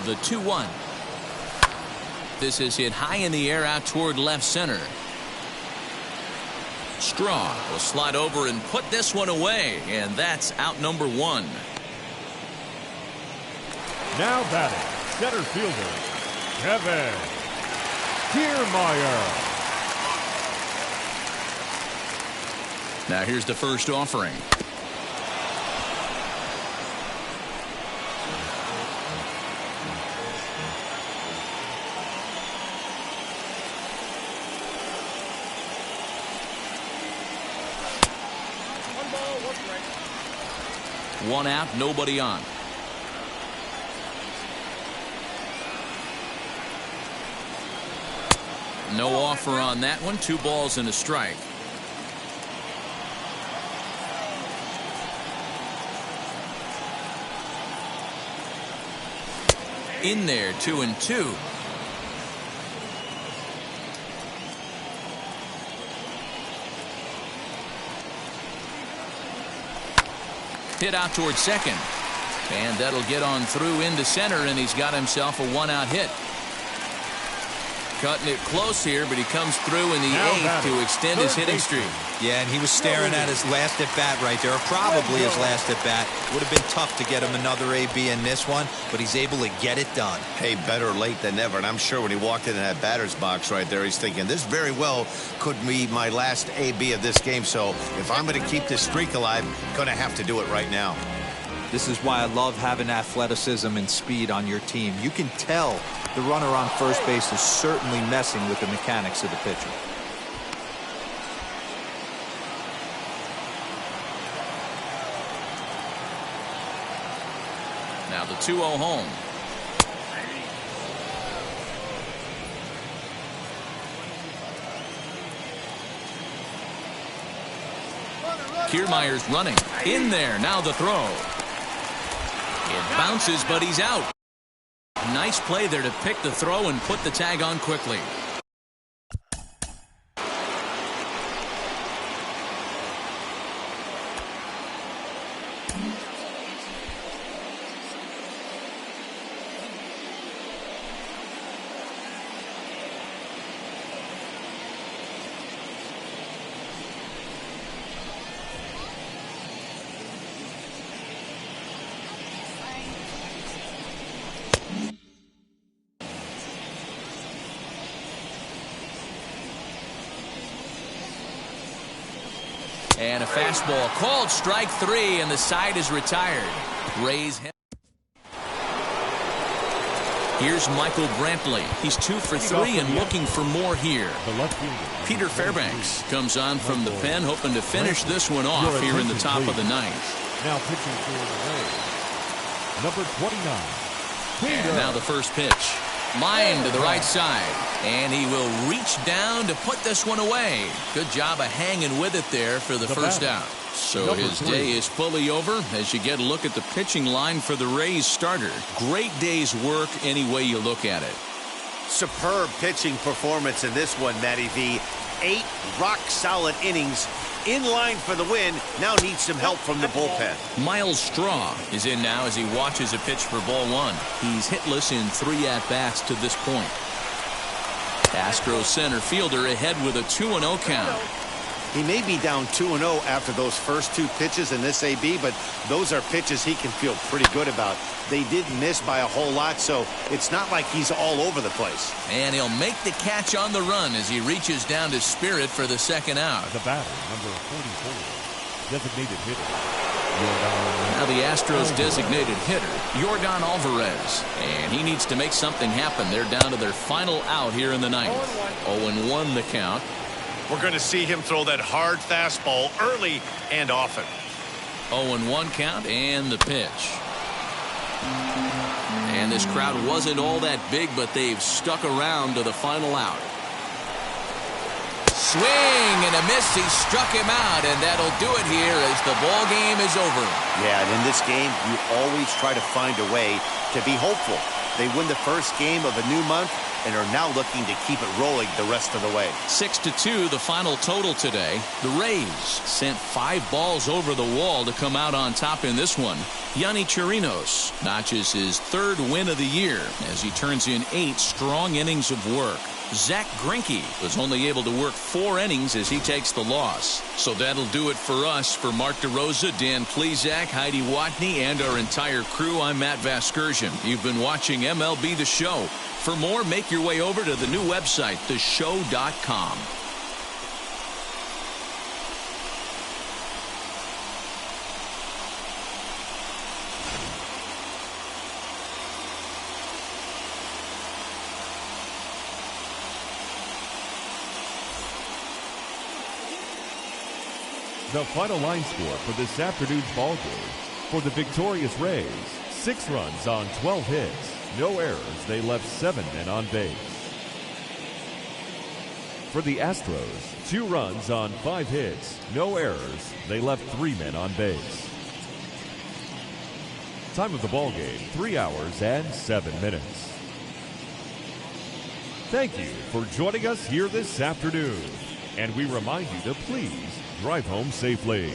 The 2-1. This is hit high in the air out toward left center. Straw will slide over and put this one away, and that's out number 1. Now batting, center fielder, Kevin Kiermaier. Now here's the first offering. One out, nobody on. No offer on that one. 2 balls and a strike. In there, 2-2. hit out towards second. And that'll get on through into center, and he's got himself a one-out hit. Cutting it close here, but he comes through in the eighth to extend his hitting streak. Yeah, and he was staring at his last at-bat right there, or probably his last at-bat. Would have been tough to get him another AB in this one, but he's able to get it done. Hey, better late than never, and I'm sure when he walked in that batter's box right there, he's thinking, this very well could be my last AB of this game, so if I'm going to keep this streak alive, going to have to do it right now. This is why I love having athleticism and speed on your team. You can tell the runner on first base is certainly messing with the mechanics of the pitcher. Now the 2-0 home. Kiermaier's running. In there. Now the throw. It bounces, but he's out. Nice play there to pick the throw and put the tag on quickly. And a fastball called strike three, and the side is retired. Rays. Here's Michael Brantley. He's 2 for 3 and looking for more here. Peter Fairbanks comes on from the pen, hoping to finish this one off here in the top of the ninth. Now pitching for the Rays, number 29. And now the first pitch. Line to the right side, and he will reach down to put this one away. Good job of hanging with it there for the first out. So his day is fully over as you get a look at the pitching line for the Rays starter. Great day's work any way you look at it. Superb pitching performance in this one, Matty V. 8 rock-solid innings. In line for the win. Now needs some help from the bullpen. Miles Straw is in now as he watches a pitch for ball one. He's hitless in 3 at-bats to this point. Astros center fielder ahead with a 2-0 count. He may be down 2-0 after those first 2 pitches in this AB, but those are pitches he can feel pretty good about. They didn't miss by a whole lot, so it's not like he's all over the place. And he'll make the catch on the run as he reaches down to Spirit for the second out. The batter, number 44, designated hitter. Now the Astros designated hitter, Yordan Alvarez. And he needs to make something happen. They're down to their final out here in the ninth. 0-1 the count. We're going to see him throw that hard fastball early and often. 0-1 count and the pitch. And this crowd wasn't all that big, but they've stuck around to the final out. Swing and a miss. He struck him out, and that'll do it here as the ball game is over. Yeah, and in this game, you always try to find a way to be hopeful. They win the first game of a new month and are now looking to keep it rolling the rest of the way. 6-2 the final total today. The Rays sent 5 balls over the wall to come out on top in this one. Yonny Chirinos notches his 3rd win of the year as he turns in 8 strong innings of work. Zach Greinke was only able to work 4 innings as he takes the loss. So that'll do it for us. For Mark DeRosa, Dan Plesac, Heidi Watney, and our entire crew, I'm Matt Vasgersian. You've been watching MLB The Show. For more, make your way over to the new website, theshow.com. The final line score for this afternoon's ball game. For the victorious Rays, 6 runs on 12 hits. No errors. They left 7 men on base. For the Astros, 2 runs on 5 hits. No errors. They left 3 men on base. Time of the ball game, 3 hours and 7 minutes. Thank you for joining us here this afternoon. And we remind you to please drive home safely.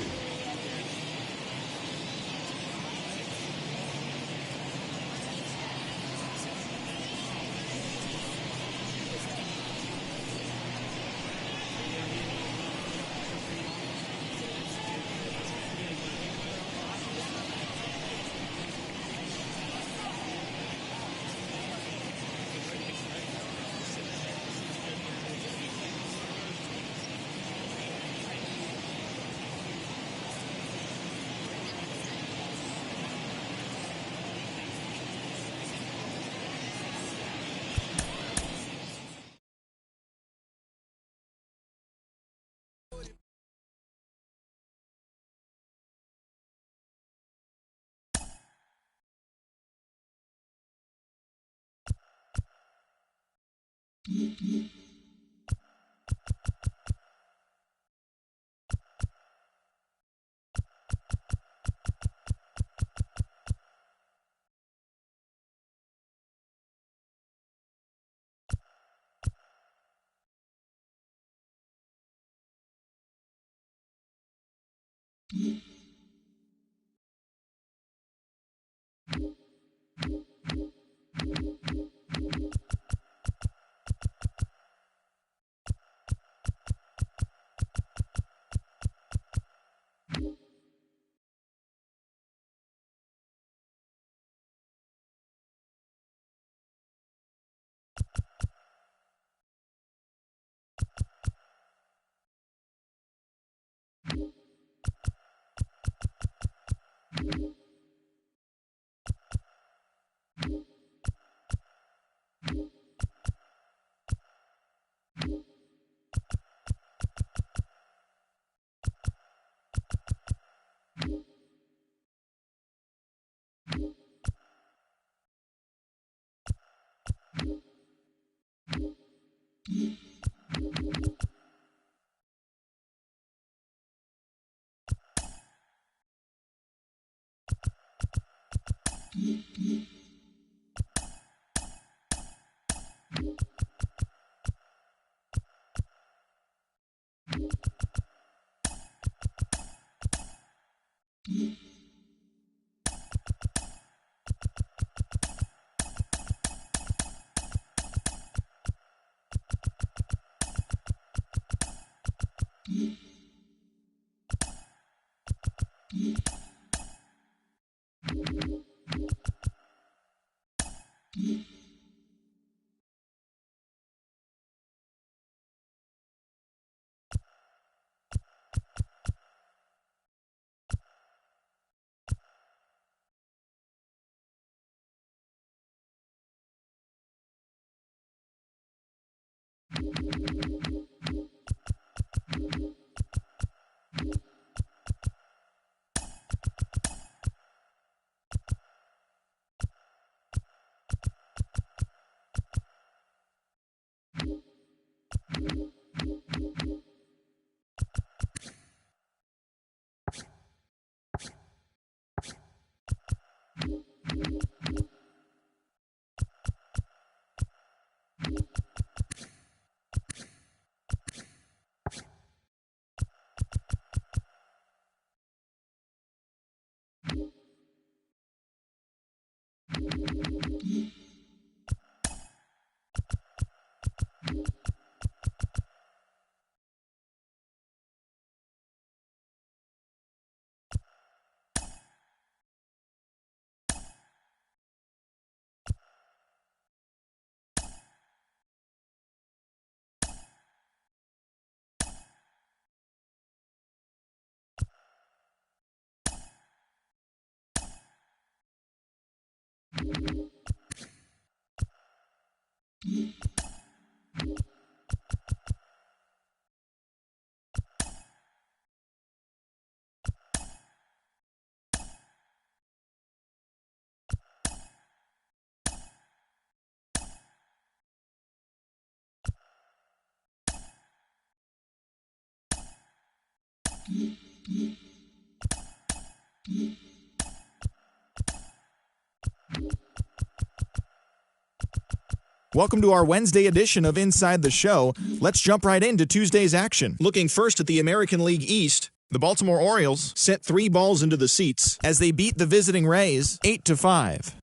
Welcome to our Wednesday edition of Inside the Show. Let's jump right into Tuesday's action. Looking first at the American League East, the Baltimore Orioles sent 3 balls into the seats as they beat the visiting Rays 8-5.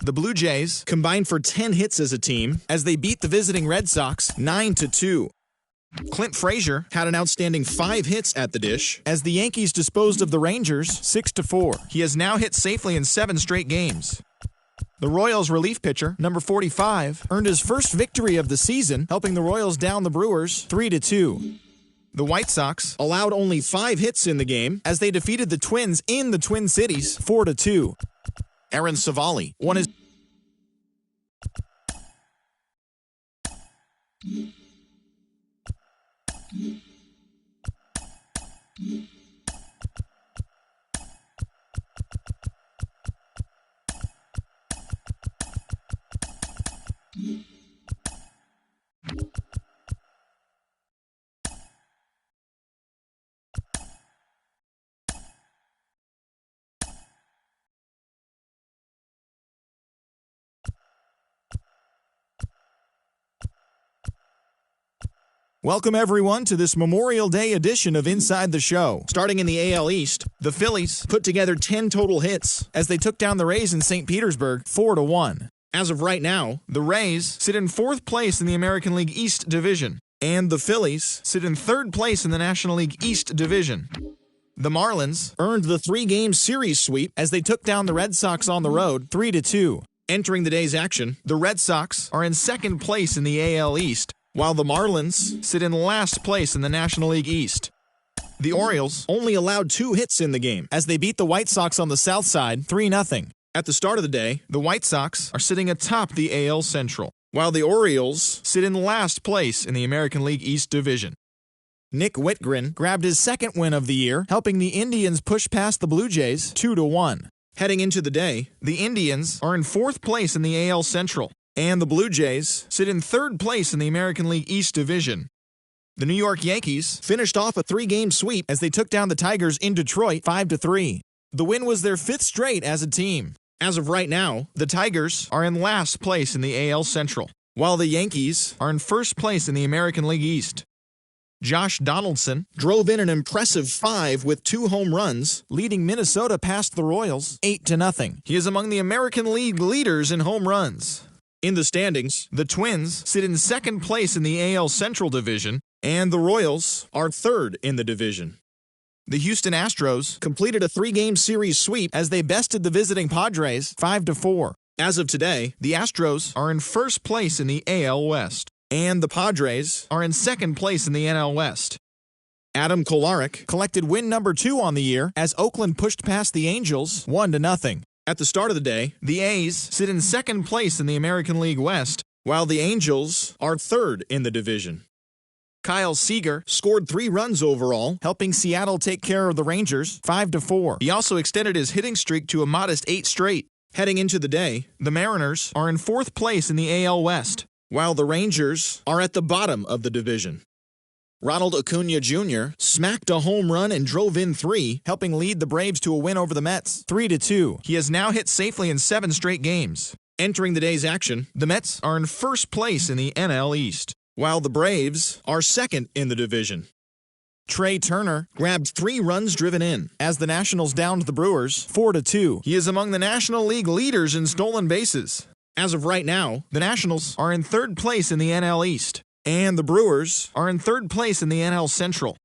The Blue Jays combined for 10 hits as a team as they beat the visiting Red Sox 9-2. Clint Frazier had an outstanding 5 hits at the dish as the Yankees disposed of the Rangers 6-4. He has now hit safely in 7 straight games. The Royals relief pitcher, number 45, earned his first victory of the season, helping the Royals down the Brewers 3-2. The White Sox allowed only 5 hits in the game as they defeated the Twins in the Twin Cities 4-2. Aaron Savali won his Welcome everyone to this Memorial Day edition of Inside the Show. Starting in the AL East, the Phillies put together 10 total hits as they took down the Rays in St. Petersburg 4-1. As of right now, the Rays sit in 4th place in the American League East Division, and the Phillies sit in 3rd place in the National League East Division. The Marlins earned the 3-game series sweep as they took down the Red Sox on the road 3-2. Entering the day's action, the Red Sox are in 2nd place in the AL East, while the Marlins sit in last place in the National League East. The Orioles only allowed 2 hits in the game as they beat the White Sox on the south side 3-0. At the start of the day, the White Sox are sitting atop the AL Central, while the Orioles sit in last place in the American League East Division. Nick Whitgren grabbed his 2nd win of the year, helping the Indians push past the Blue Jays 2-1. Heading into the day, the Indians are in 4th place in the AL Central, and the Blue Jays sit in 3rd place in the American League East Division. The New York Yankees finished off a 3-game sweep as they took down the Tigers in Detroit 5-3. The win was their 5th straight as a team. As of right now, the Tigers are in last place in the AL Central, while the Yankees are in 1st place in the American League East. Josh Donaldson drove in an impressive 5 with 2 home runs, leading Minnesota past the Royals 8-0. He is among the American League leaders in home runs. In the standings, the Twins sit in 2nd place in the AL Central Division, and the Royals are 3rd in the division. The Houston Astros completed a 3-game series sweep as they bested the visiting Padres 5-4. As of today, the Astros are in 1st place in the AL West, and the Padres are in 2nd place in the NL West. Adam Kolarek collected win number 2 on the year as Oakland pushed past the Angels 1-0. At the start of the day, the A's sit in 2nd place in the American League West, while the Angels are 3rd in the division. Kyle Seager scored 3 runs overall, helping Seattle take care of the Rangers 5-4. He also extended his hitting streak to a modest 8 straight. Heading into the day, the Mariners are in 4th place in the AL West, while the Rangers are at the bottom of the division. Ronald Acuna Jr. smacked a home run and drove in 3, helping lead the Braves to a win over the Mets 3-2. He has now hit safely in 7 straight games. Entering the day's action, the Mets are in 1st place in the NL East, while the Braves are 2nd in the division. Trey Turner grabbed 3 runs driven in as the Nationals downed the Brewers 4-2. He is among the National League leaders in stolen bases. As of right now, the Nationals are in 3rd place in the NL East, and the Brewers are in 3rd place in the NL Central.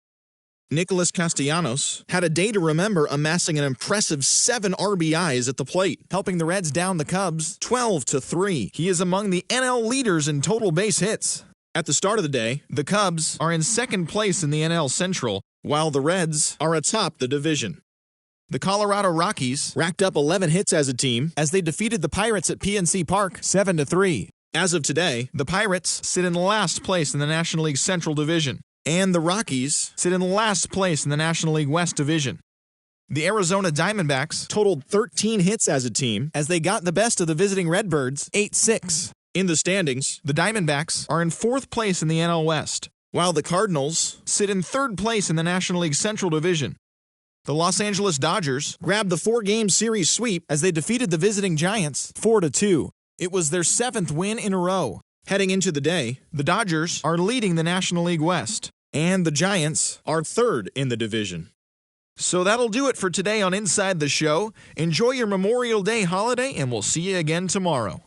Nicholas Castellanos had a day to remember, amassing an impressive 7 RBIs at the plate, helping the Reds down the Cubs 12-3. He is among the NL leaders in total base hits. At the start of the day, the Cubs are in 2nd place in the NL Central, while the Reds are atop the division. The Colorado Rockies racked up 11 hits as a team as they defeated the Pirates at PNC Park 7-3. As of today, the Pirates sit in last place in the National League Central Division, and the Rockies sit in last place in the National League West Division. The Arizona Diamondbacks totaled 13 hits as a team as they got the best of the visiting Redbirds 8-6. In the standings, the Diamondbacks are in 4th place in the NL West, while the Cardinals sit in 3rd place in the National League Central Division. The Los Angeles Dodgers grabbed the 4-game series sweep as they defeated the visiting Giants 4-2. It was their 7th win in a row. Heading into the day, the Dodgers are leading the National League West, and the Giants are 3rd in the division. So that'll do it for today on Inside the Show. Enjoy your Memorial Day holiday, and we'll see you again tomorrow.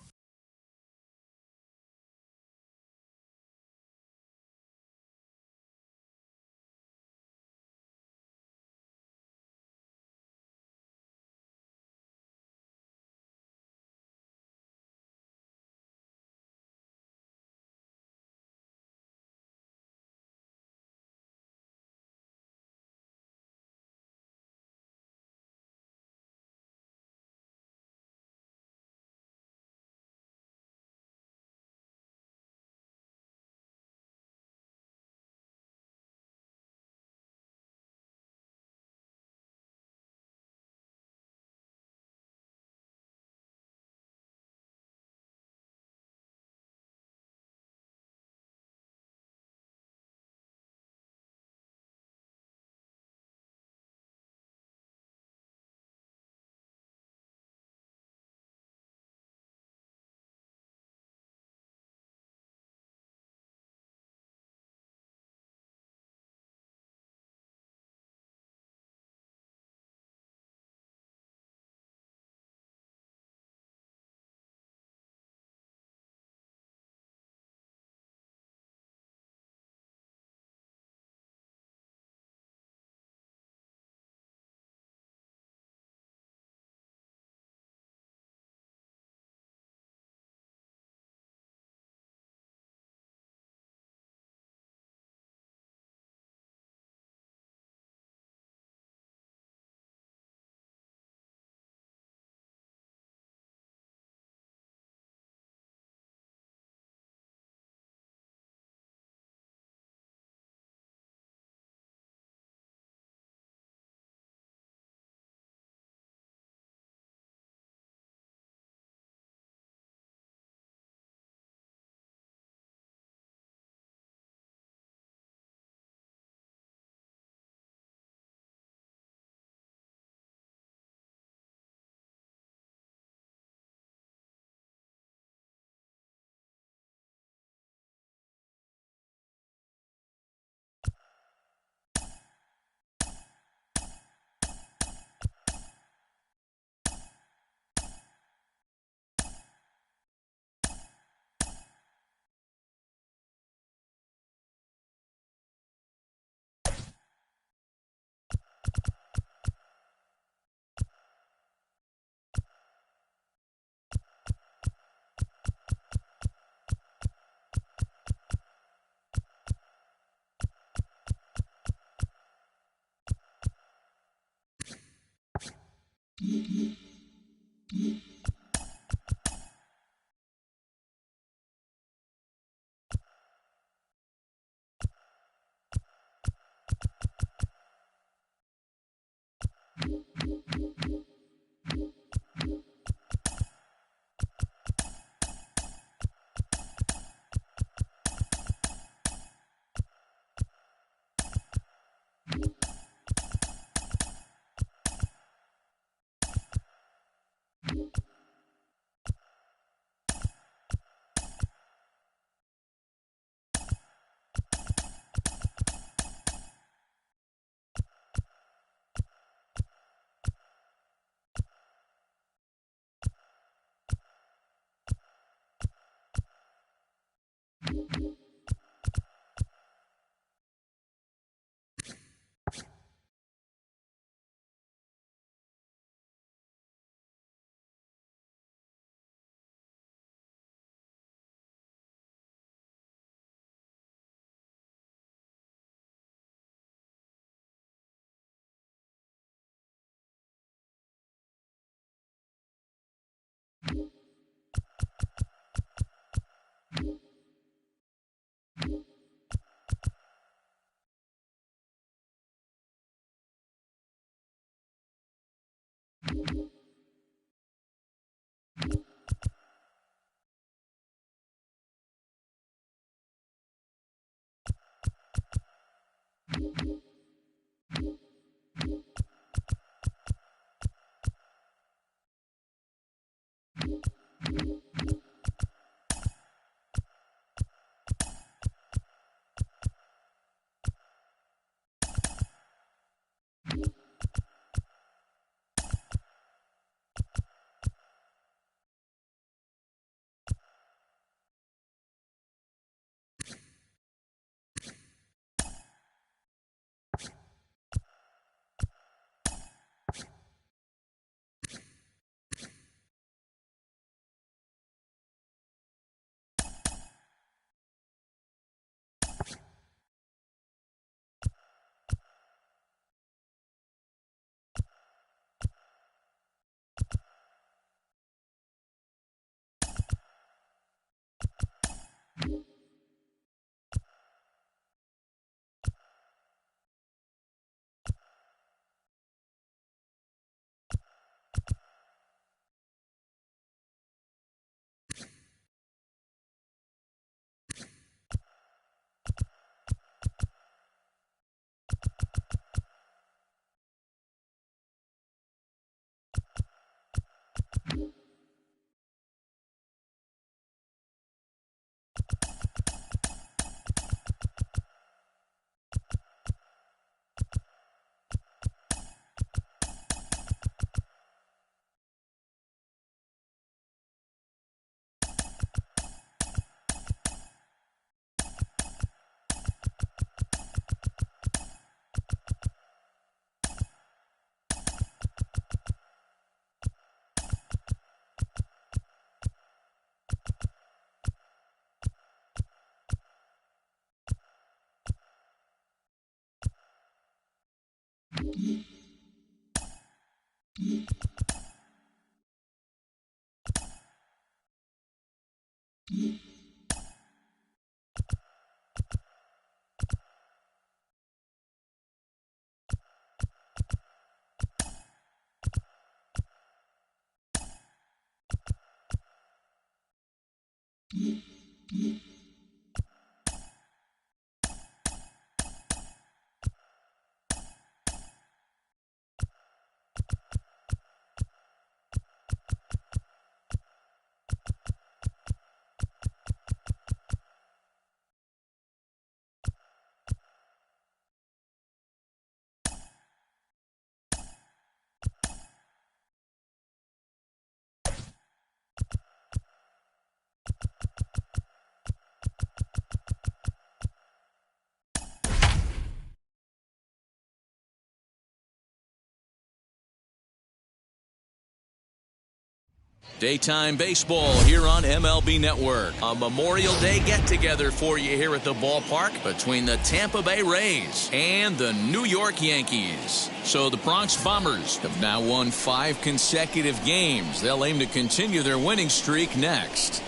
Daytime baseball here on MLB Network. A Memorial Day get-together for you here at the ballpark between the Tampa Bay Rays and the New York Yankees. So the Bronx Bombers have now won 5 consecutive games. They'll aim to continue their winning streak next.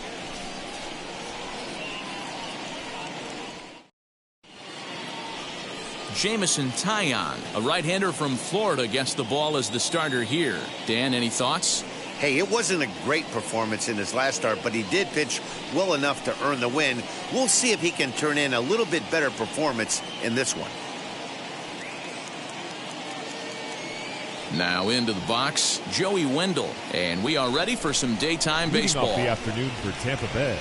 Jamison Taillon, a right-hander from Florida, gets the ball as the starter here. Dan, any thoughts? Hey, it wasn't a great performance in his last start, but he did pitch well enough to earn the win. We'll see if he can turn in a little bit better performance in this one. Now into the box, Joey Wendell, and we are ready for some daytime baseball. Off the afternoon for Tampa Bay,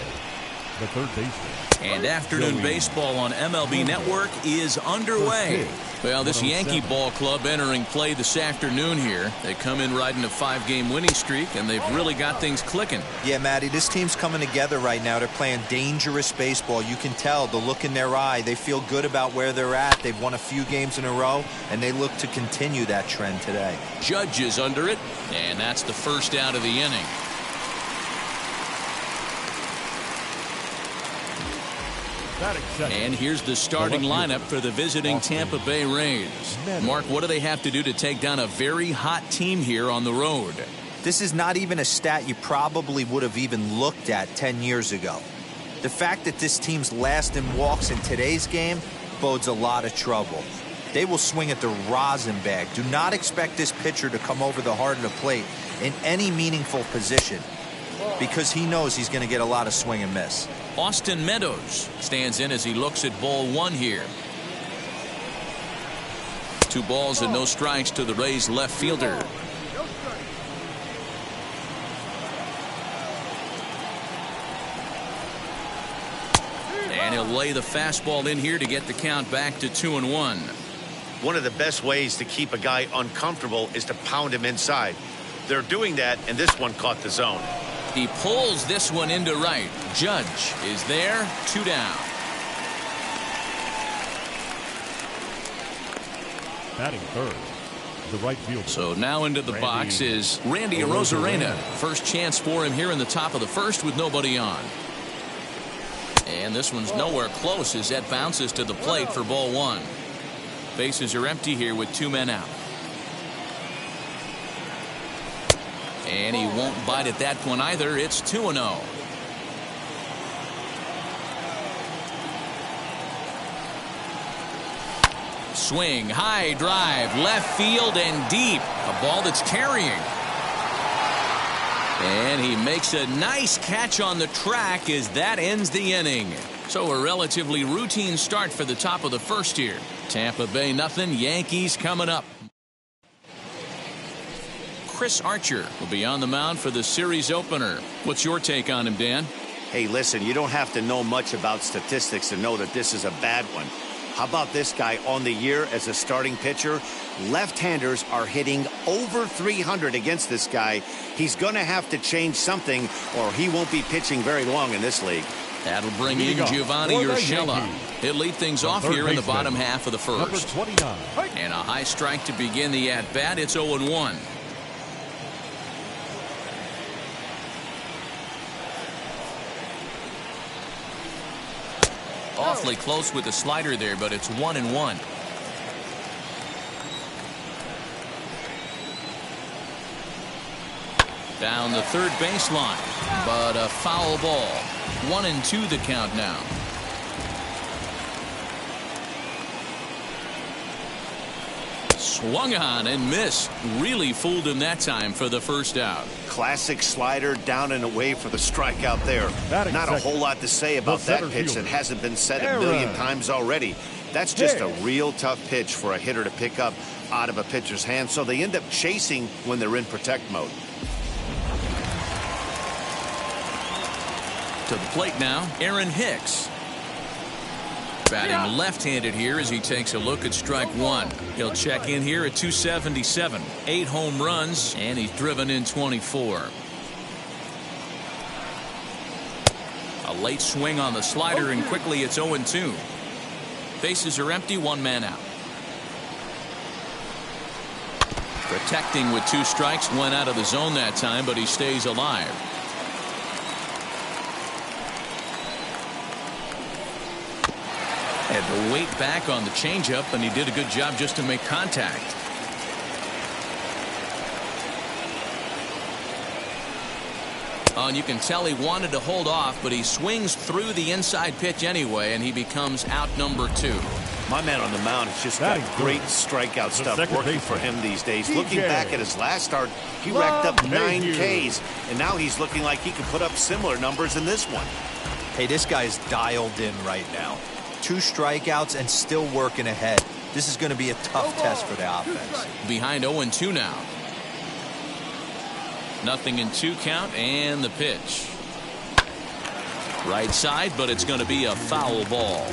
the third baseman. And afternoon baseball on MLB Network is underway. Well, this Yankee ball club entering play this afternoon here. They come in riding a 5-game winning streak, and they've really got things clicking. Yeah, Matty, this team's coming together right now. They're playing dangerous baseball. You can tell the look in their eye. They feel good about where they're at. They've won a few games in a row, and they look to continue that trend today. Judge is under it, and that's the first out of the inning. And here's the starting lineup for the visiting Tampa Bay Rays. Mark, what do they have to do to take down a very hot team here on the road? This is not even a stat you probably would have even looked at 10 years ago. The fact that this team's last in walks in today's game bodes a lot of trouble. They will swing at the rosin bag. Do not expect this pitcher to come over the heart of the plate in any meaningful position, because he knows he's going to get a lot of swing and miss. Austin Meadows stands in as he looks at ball 1 here. 2 balls and no strikes to the Rays left fielder. And he'll lay the fastball in here to get the count back to 2-1. One of the best ways to keep a guy uncomfortable is to pound him inside. They're doing that, and this one caught the zone. He pulls this one into right. Judge is there, 2 down. Batting third, the right fielder. So now into the box is Randy Arozarena. First chance for him here in the top of the first with nobody on. And this one's nowhere close as that bounces to the plate for ball 1. Bases are empty here with 2 men out. And he won't bite at that one either. It's 2-0. Swing, high drive, left field and deep. A ball that's carrying. And he makes a nice catch on the track as that ends the inning. So a relatively routine start for the top of the first here. Tampa Bay nothing, Yankees coming up. Chris Archer will be on the mound for the series opener. What's your take on him, Dan? Hey, listen, you don't have to know much about statistics to know that this is a bad one. How about this guy on the year as a starting pitcher? Left-handers are hitting over 300 against this guy. He's going to have to change something or he won't be pitching very long in this league. That'll bring in Giovanni Urshela. He'll lead things off here in the bottom half of the first. And a high strike to begin the at-bat. It's 0-1. Awfully close with the slider there, but it's 1-1. Down the third baseline, but a foul ball. 1-2 the count now. Swung on and missed. Really fooled him that time for the first out. Classic slider down and away for the strikeout there. Not a whole lot to say about that pitch that hasn't been said a million times already. That's just a real tough pitch for a hitter to pick up out of a pitcher's hand, so they end up chasing when they're in protect mode. To the plate now, Aaron Hicks. Batting left-handed here as he takes a look at strike 1. He'll check in here at 277. 8 home runs, and he's driven in 24. A late swing on the slider, and quickly it's 0-2. Bases are empty, 1 man out. Protecting with 2 strikes, went out of the zone that time, but he stays alive. Had to wait back on the changeup, and he did a good job just to make contact. And you can tell he wanted to hold off, but he swings through the inside pitch anyway, and he becomes out number 2. My man on the mound has just got great strikeout stuff working for him these days. Looking back at his last start, he racked up 9 Ks, and now he's looking like he can put up similar numbers in this one. Hey, this guy's dialed in right now. 2 strikeouts and still working ahead. This is going to be a tough test for the offense. Behind 0-2 now. Nothing in 2 count, and the pitch. Right side, but it's going to be a foul ball.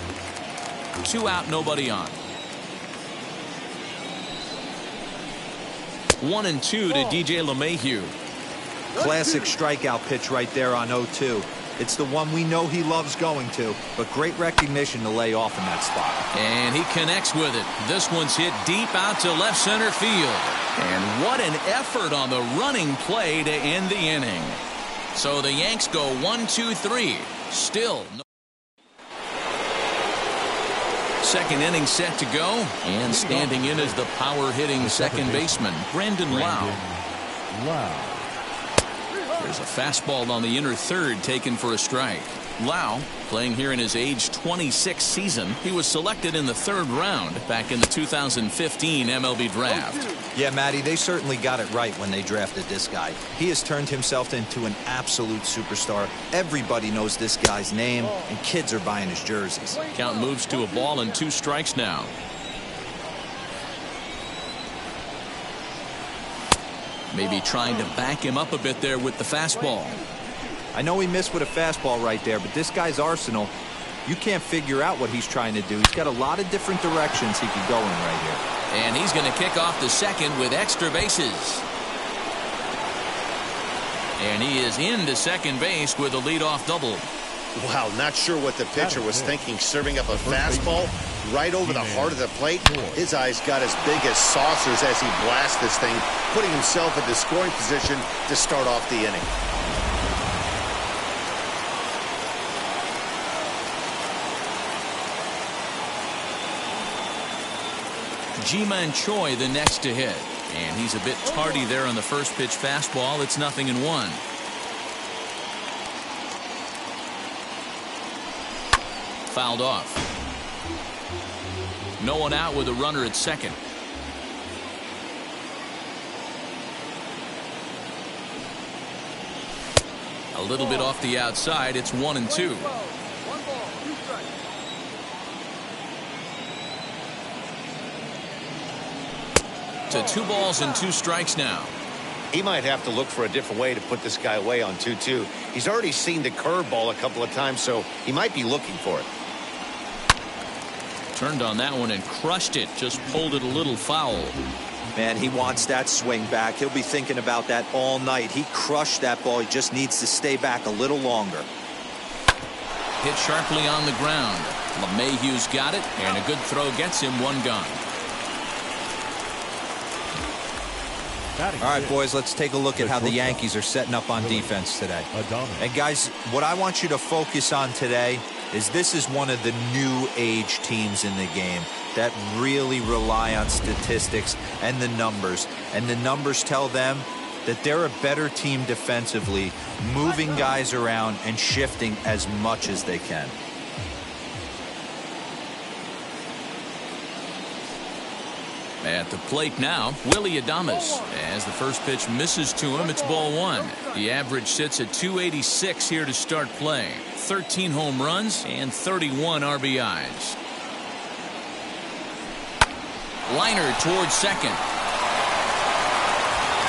2 out, nobody on. 1-2 to DJ LeMahieu. Classic strikeout pitch right there on 0-2. It's the one we know he loves going to, but great recognition to lay off in that spot. And he connects with it. This one's hit deep out to left center field. And what an effort on the running play to end the inning. So the Yanks go 1-2-3. Still no. Second inning set to go. And standing in is the power-hitting second baseman, Brandon Lau. There's a fastball on the inner third taken for a strike. Lau, playing here in his age 26 season, he was selected in the 3rd round back in the 2015 MLB draft. Yeah, Matty, they certainly got it right when they drafted this guy. He has turned himself into an absolute superstar. Everybody knows this guy's name, and kids are buying his jerseys. Count moves to a ball and 2 strikes now. Maybe trying to back him up a bit there with the fastball. I know he missed with a fastball right there, but this guy's arsenal, you can't figure out what he's trying to do. He's got a lot of different directions he could go in right here. And he's going to kick off the second with extra bases. And he is into second base with a leadoff double. Wow, not sure what the pitcher was thinking, serving up a fastball right over the heart of the plate. His eyes got as big as saucers as he blasts this thing, putting himself in the scoring position to start off the inning. Ji-Man Choi the next to hit. And he's a bit tardy there on the first pitch fastball. It's 0-1. Fouled off. No one out with a runner at second. A little bit off the outside. It's 1-2. To 2 balls and 2 strikes now. He might have to look for a different way to put this guy away on 2-2. He's already seen the curveball a couple of times, so he might be looking for it. Turned on that one and crushed it. Just pulled it a little foul. Man, he wants that swing back. He'll be thinking about that all night. He crushed that ball. He just needs to stay back a little longer. Hit sharply on the ground. LeMahieu's got it, and a good throw gets him 1 gone. All right, boys, let's take a look at how the Yankees are setting up on defense today. And, guys, what I want you to focus on today is this is one of the new age teams in the game that really rely on statistics and the numbers. And the numbers tell them that they're a better team defensively, moving guys around and shifting as much as they can. At the plate now, Willy Adames. As the first pitch misses to him, it's ball 1. The average sits at .286 here to start play. 13 home runs and 31 RBIs. Liner towards second.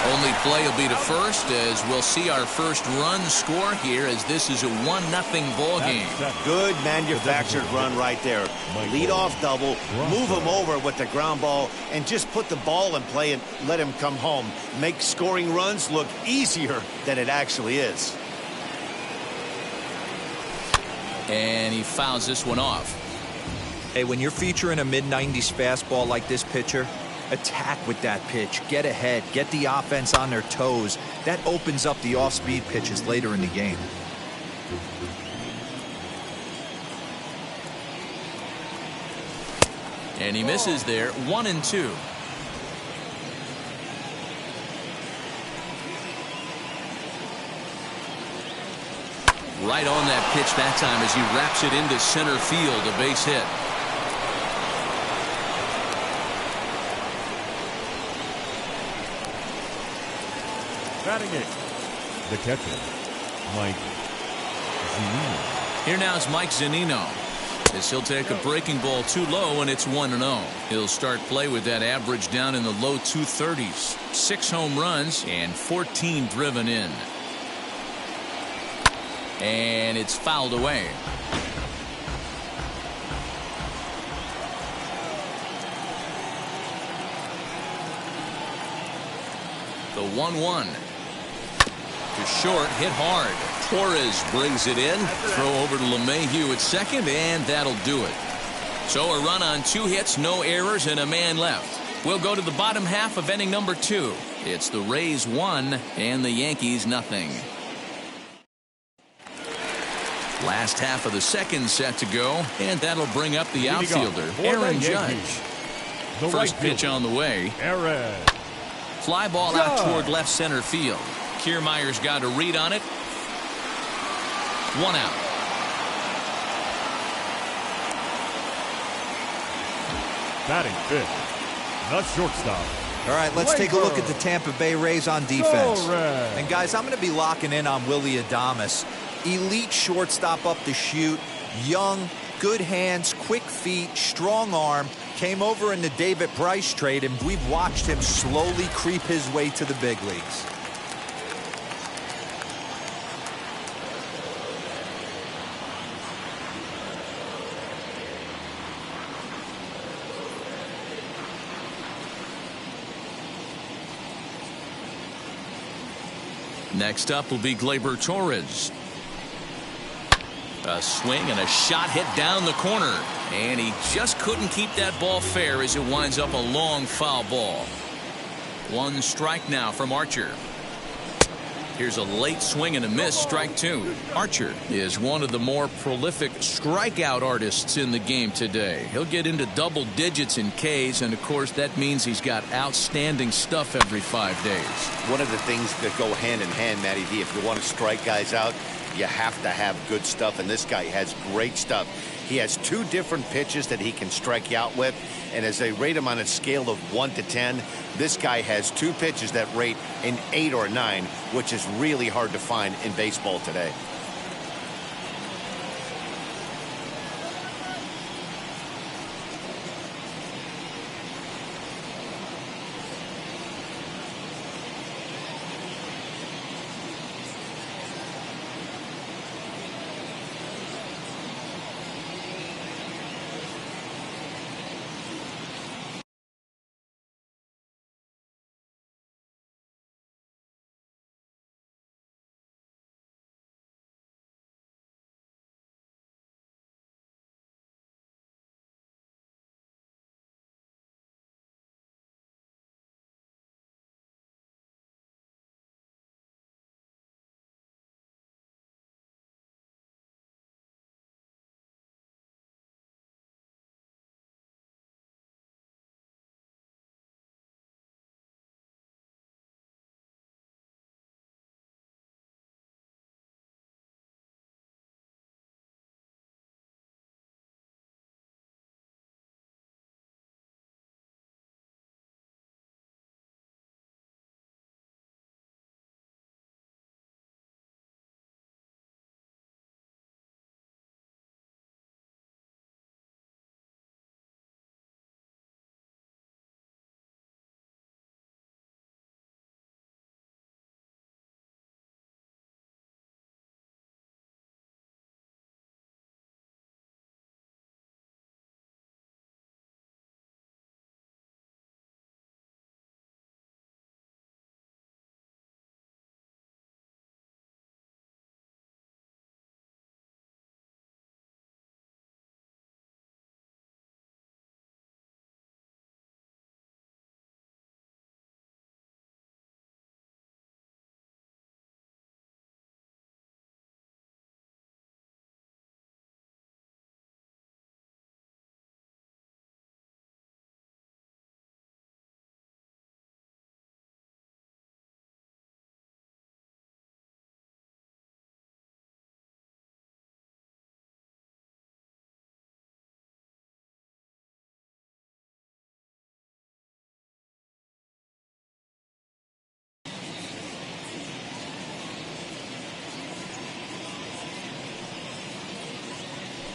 Only play will be to first, as we'll see our first run score here, as this is a 1-0 ball game. Good manufactured run right there. Lead off double, move him over with the ground ball, and just put the ball in play and let him come home. Make scoring runs look easier than it actually is. And he fouls this one off. Hey, when you're featuring a mid-90s fastball like this pitcher, Attack with that pitch. Get ahead. Get the offense on their toes. That opens up the off-speed pitches later in the game. And he misses there, 1-2. Right on that pitch that time as he wraps it into center field, a base hit. Batting it, the catcher, Mike Zunino. Here now is Mike Zunino, as he'll take a breaking ball too low, and it's 1-0. He'll start play with that average down in the low 230s. 6 home runs and 14 driven in. And it's fouled away. The 1-1. To short, hit hard. Torres brings it in. Throw over to LeMahieu at second, and that'll do it. So a run on 2 hits, no errors, and a man left. We'll go to the bottom half of inning number 2. It's the Rays 1 and the Yankees nothing. Last half of the second set to go, and that'll bring up the outfielder, Aaron Judge. First pitch on the way. Aaron. Fly ball out toward left center field. Kiermaier's got a read on it. 1 out. Batting fifth, the shortstop. All right, let's take a look at the Tampa Bay Rays on defense. Torres. And guys, I'm going to be locking in on Willy Adames. Elite shortstop up the chute, young, good hands, quick feet, strong arm. Came over in the David Price trade, and we've watched him slowly creep his way to the big leagues. Next up will be Gleyber Torres. A swing and a shot hit down the corner. And he just couldn't keep that ball fair as it winds up a long foul ball. 1 strike now from Archer. Here's a late swing and a miss, strike 2. Archer is one of the more prolific strikeout artists in the game today. He'll get into double digits in Ks, and of course that means he's got outstanding stuff every 5 days. One of the things that go hand in hand, Matty D, if you want to strike guys out, you have to have good stuff, and this guy has great stuff. He has 2 different pitches that he can strike you out with, and as they rate him on a scale of 1 to 10, this guy has 2 pitches that rate an 8 or a 9, which is really hard to find in baseball today.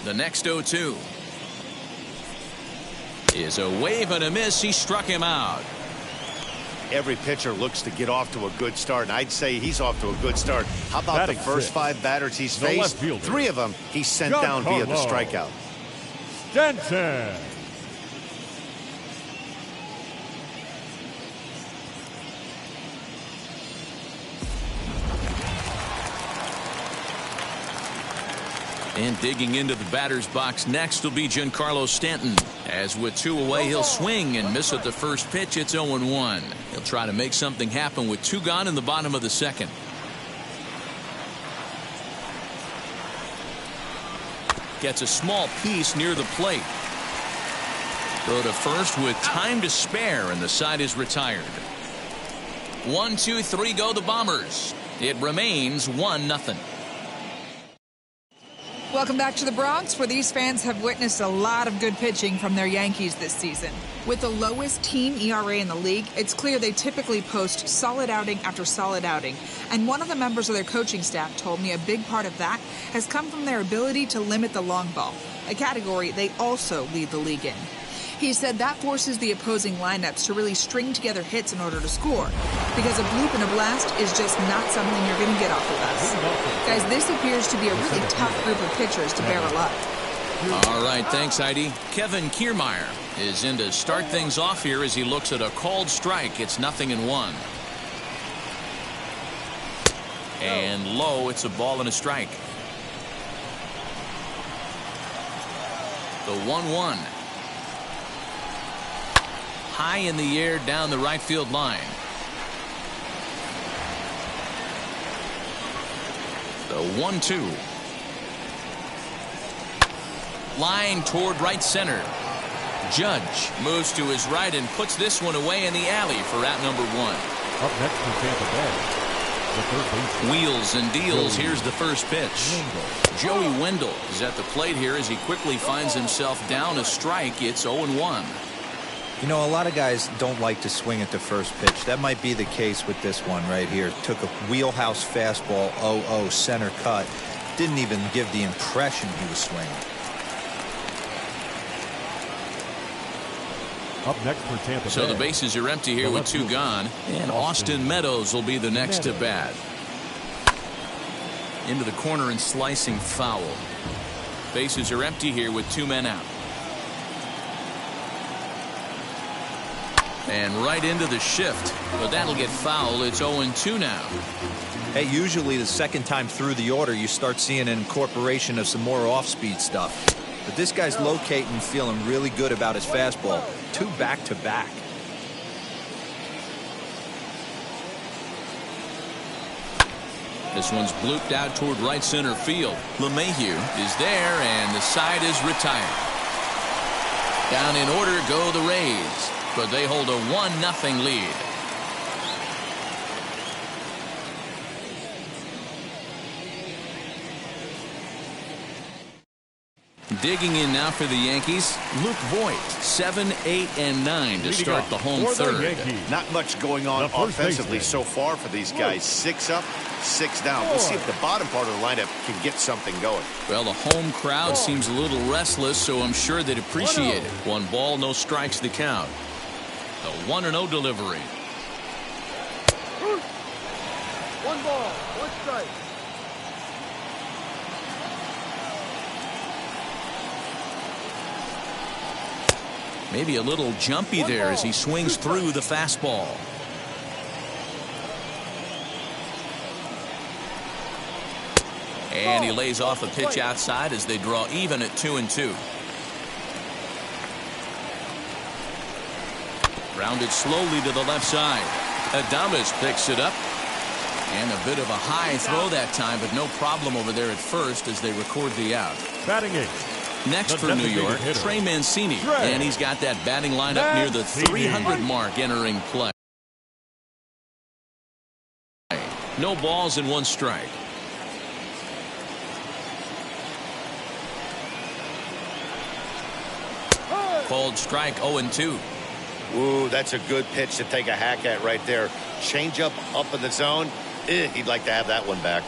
The next 0-2 is a wave and a miss. He struck him out. Every pitcher looks to get off to a good start, and I'd say he's off to a good start. How about Batting the first six. 5 batters he's The left faced? fielder. 3 of them he's sent down via the strikeout. Stanton. And digging into the batter's box next will be Giancarlo Stanton. As with 2 away, he'll swing and miss at the first pitch. It's 0-1. He'll try to make something happen with 2 gone in the bottom of the second. Gets a small piece near the plate. Go to first with time to spare, and the side is retired. 1, 2, 3 go the Bombers. It remains 1-0. Welcome back to the Bronx, where these fans have witnessed a lot of good pitching from their Yankees this season. With the lowest team ERA in the league, it's clear they typically post solid outing after solid outing. And one of the members of their coaching staff told me a big part of that has come from their ability to limit the long ball, a category they also lead the league in. He said that forces the opposing lineups to really string together hits in order to score, because a bloop and a blast is just not something you're going to get off of us. Guys, this appears to be a really tough group of pitchers to barrel up. All right, thanks, Heidi. Kevin Kiermaier is in to start things off here as he looks at a called strike. It's 0-1. And low, it's a ball and a strike. The 1-1. High in the air down the right field line. The 1-2. Line toward right center. Judge moves to his right and puts this one away in the alley for out number 1. Up next for Tampa Bay, the third baseman. Wheels and deals. Here's the first pitch. Joey Wendell is at the plate here as he quickly finds himself down a strike. It's 0-1. You know, a lot of guys don't like to swing at the first pitch. That might be the case with this one right here. Took a wheelhouse fastball, 0-0 center cut. Didn't even give the impression he was swinging. Up next for Tampa Bay. So the bases are empty here with 2 gone. And Austin Meadows will be the next to bat. Into the corner and slicing foul. Bases are empty here with 2 men out. And right into the shift, but that'll get foul. It's 0-2 now. Hey, usually the second time through the order, you start seeing an incorporation of some more off-speed stuff. But this guy's locating, feeling really good about his fastball. 2 back-to-back. This one's blooped out toward right center field. LeMahieu is there, and the side is retired. Down in order go the Rays, but they hold a 1-0 lead. Digging in now for the Yankees, Luke Voigt, 7, 8, and 9 to start the home third. Not much going on offensively so far for these guys. 6 up, 6 down. We'll see if the bottom part of the lineup can get something going. Well, the home crowd seems a little restless, so I'm sure they'd appreciate it. 1 ball, no strikes the count. The 1-0 delivery. 1 ball, 1 strike. Maybe a little jumpy there as he swings through the fastball. And he lays off a pitch outside as they draw even at 2-2. Rounded slowly to the left side. Adames picks it up. And a bit of a high throw that time, but no problem over there at first as they record the out. Batting 8th. Next for New York, Trey Mancini. And he's got that batting lineup near the 300 mark entering play. No balls and 1 strike. Called strike 0-2. Ooh, that's a good pitch to take a hack at right there. Change up in the zone. He'd like to have that one back.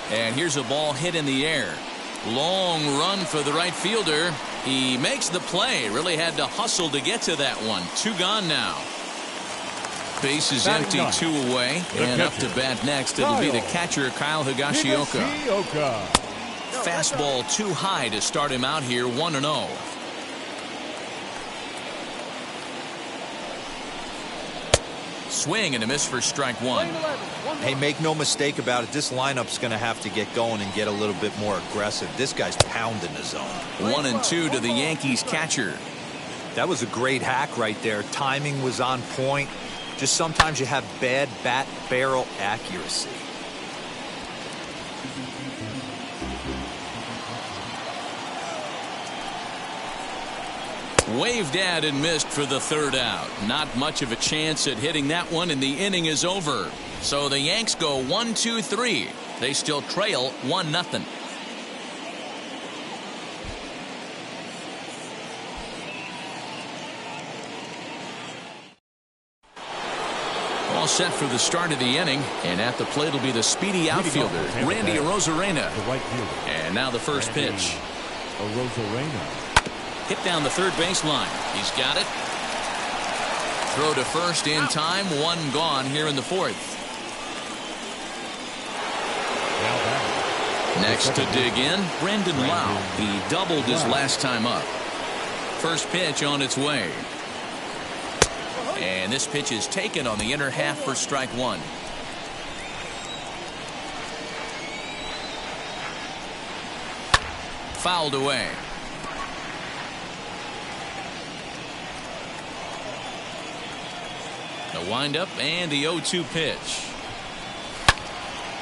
And here's a ball hit in the air. Long run for the right fielder. He makes the play. Really had to hustle to get to that one. 2 gone now. Base is empty, 2 away. And up to bat next, it'll be the catcher, Kyle Higashioka. Fastball too high to start him out here, 1-0. Swing and a miss for strike 1. Hey, make no mistake about it. This lineup's going to have to get going and get a little bit more aggressive. This guy's pounding the zone. 1-2 to the Yankees catcher. That was a great hack right there. Timing was on point. Just sometimes you have bad bat barrel accuracy. Waved at and missed for the 3rd out. Not much of a chance at hitting that one, and the inning is over. So the Yanks go 1-2-3. They still trail 1-0. All set for the start of the inning, and at the plate will be the speedy outfielder, Randy Arozarena. And now the first pitch. Arozarena. Hit down the third baseline. He's got it. Throw to first in time. 1 gone here in the 4th. Next to dig in, Brendan Lau. He doubled his last time up. First pitch on its way. And this pitch is taken on the inner half for strike 1. Fouled away. The windup and the 0-2 pitch.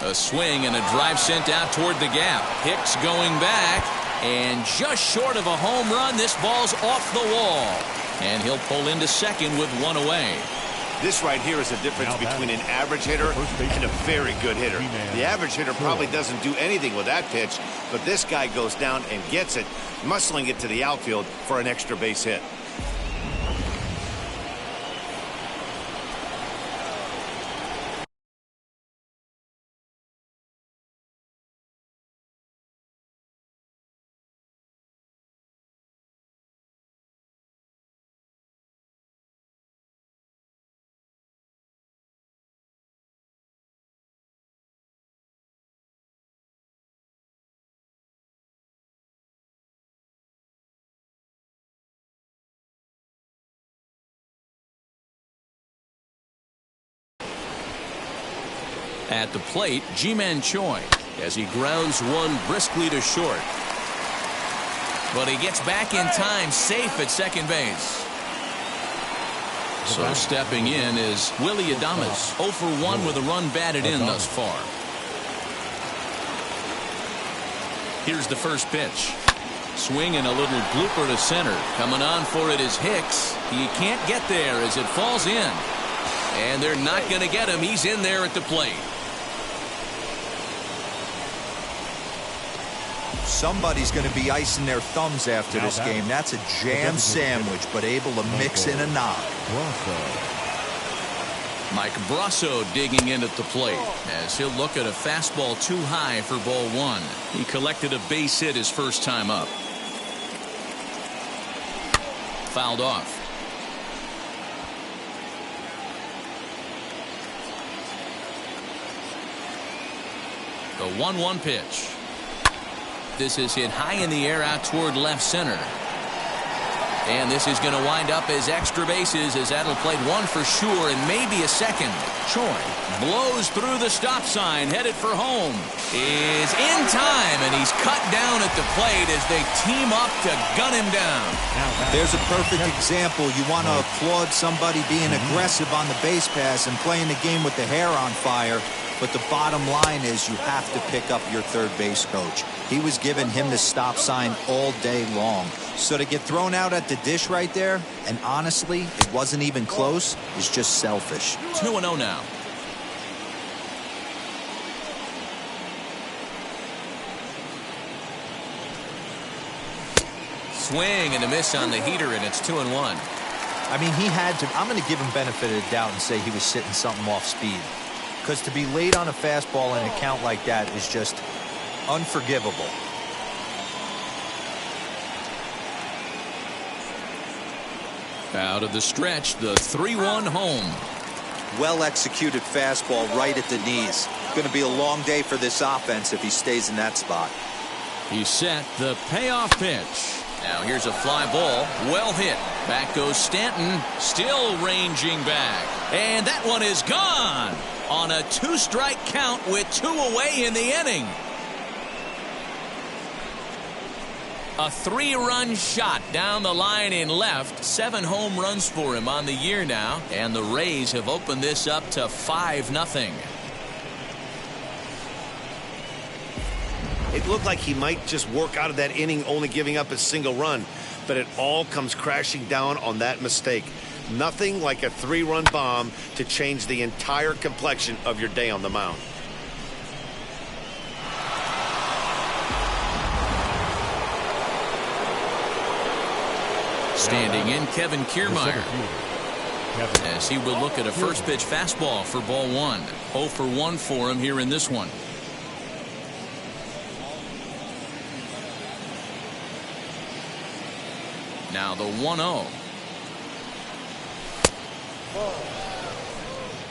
A swing and a drive sent out toward the gap. Hicks going back, and just short of a home run. This ball's off the wall, and he'll pull into second with 1 away. This right here is the difference between an average hitter and a very good hitter. The average hitter probably doesn't do anything with that pitch, but this guy goes down and gets it, muscling it to the outfield for an extra base hit. At the plate, Ji-Man Choi as he grounds one briskly to short. But he gets back in time, safe at second base. So stepping in is Willie Adames, 0 for 1 with a run batted in thus far. Here's the first pitch. Swing and a little blooper to center. Coming on for it is Hicks. He can't get there as it falls in. And they're not going to get him. He's in there at the plate. Somebody's going to be icing their thumbs after this game. That's a jam sandwich, but able to mix in a knock. Mike Brasso digging in at the plate as he'll look at a fastball too high for ball 1. He collected a base hit his first time up. Fouled off. The 1-1 pitch. This is hit high in the air out toward left center. And this is going to wind up as extra bases as that'll play 1 for sure and maybe a second. Choi blows through the stop sign, headed for home. Is in time, and he's cut down at the plate as they team up to gun him down. There's a perfect example. You want to applaud somebody being aggressive on the base pass and playing the game with the hair on fire. But the bottom line is you have to pick up your third base coach. He was giving him the stop sign all day long. So to get thrown out at the dish right there, and honestly, it wasn't even close, is just selfish. 2-0 now. Swing and a miss on the heater, and it's 2-1. I mean, he had to. I'm going to give him benefit of the doubt and say he was sitting something off speed. Because to be late on a fastball in a count like that is just unforgivable. Out of the stretch, the 3-1 home. Well-executed fastball right at the knees. Going to be a long day for this offense if he stays in that spot. He's set the payoff pitch. Now here's a fly ball. Well hit. Back goes Stanton. Still ranging back. And that one is gone on a 2-strike count with 2 away in the inning. A 3-run shot down the line in left. 7 home runs for him on the year now. And the Rays have opened this up to 5-0. It looked like he might just work out of that inning only giving up a single run, but it all comes crashing down on that mistake. Nothing like a 3-run bomb to change the entire complexion of your day on the mound. Standing in, Kevin Kiermaier, as he will look at a first pitch fastball for ball 1. 0 for 1 for him here in this one. Now the 1-0.